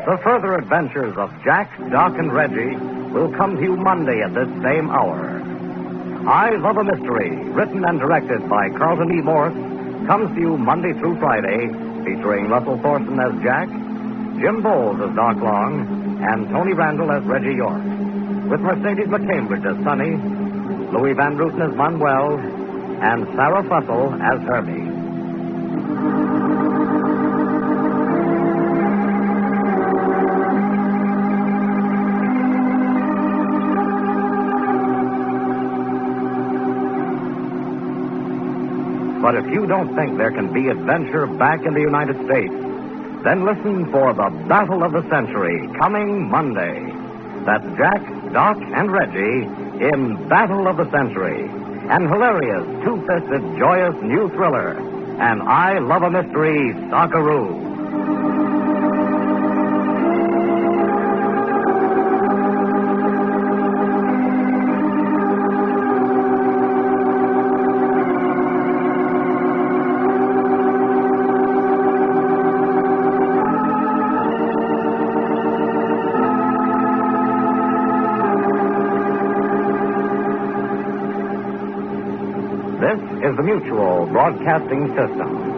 The further adventures of Jack, Doc, and Reggie will come to you Monday at this same hour. I Love a Mystery, written and directed by Carlton E. Morse, comes to you Monday through Friday, featuring Russell Thorson as Jack, Jim Boles as Doc Long, and Tony Randall as Reggie York, with Mercedes McCambridge as Sonny, Louis Van Ruten as Manuel, and Sarah Fussell as Hermie. But if you don't think there can be adventure back in the United States, then listen for the Battle of the Century, coming Monday. That's Jack, Doc, and Reggie in Battle of the Century, an hilarious, two-fisted, joyous new thriller, an I Love a Mystery Sockaroo. This is the Mutual Broadcasting System.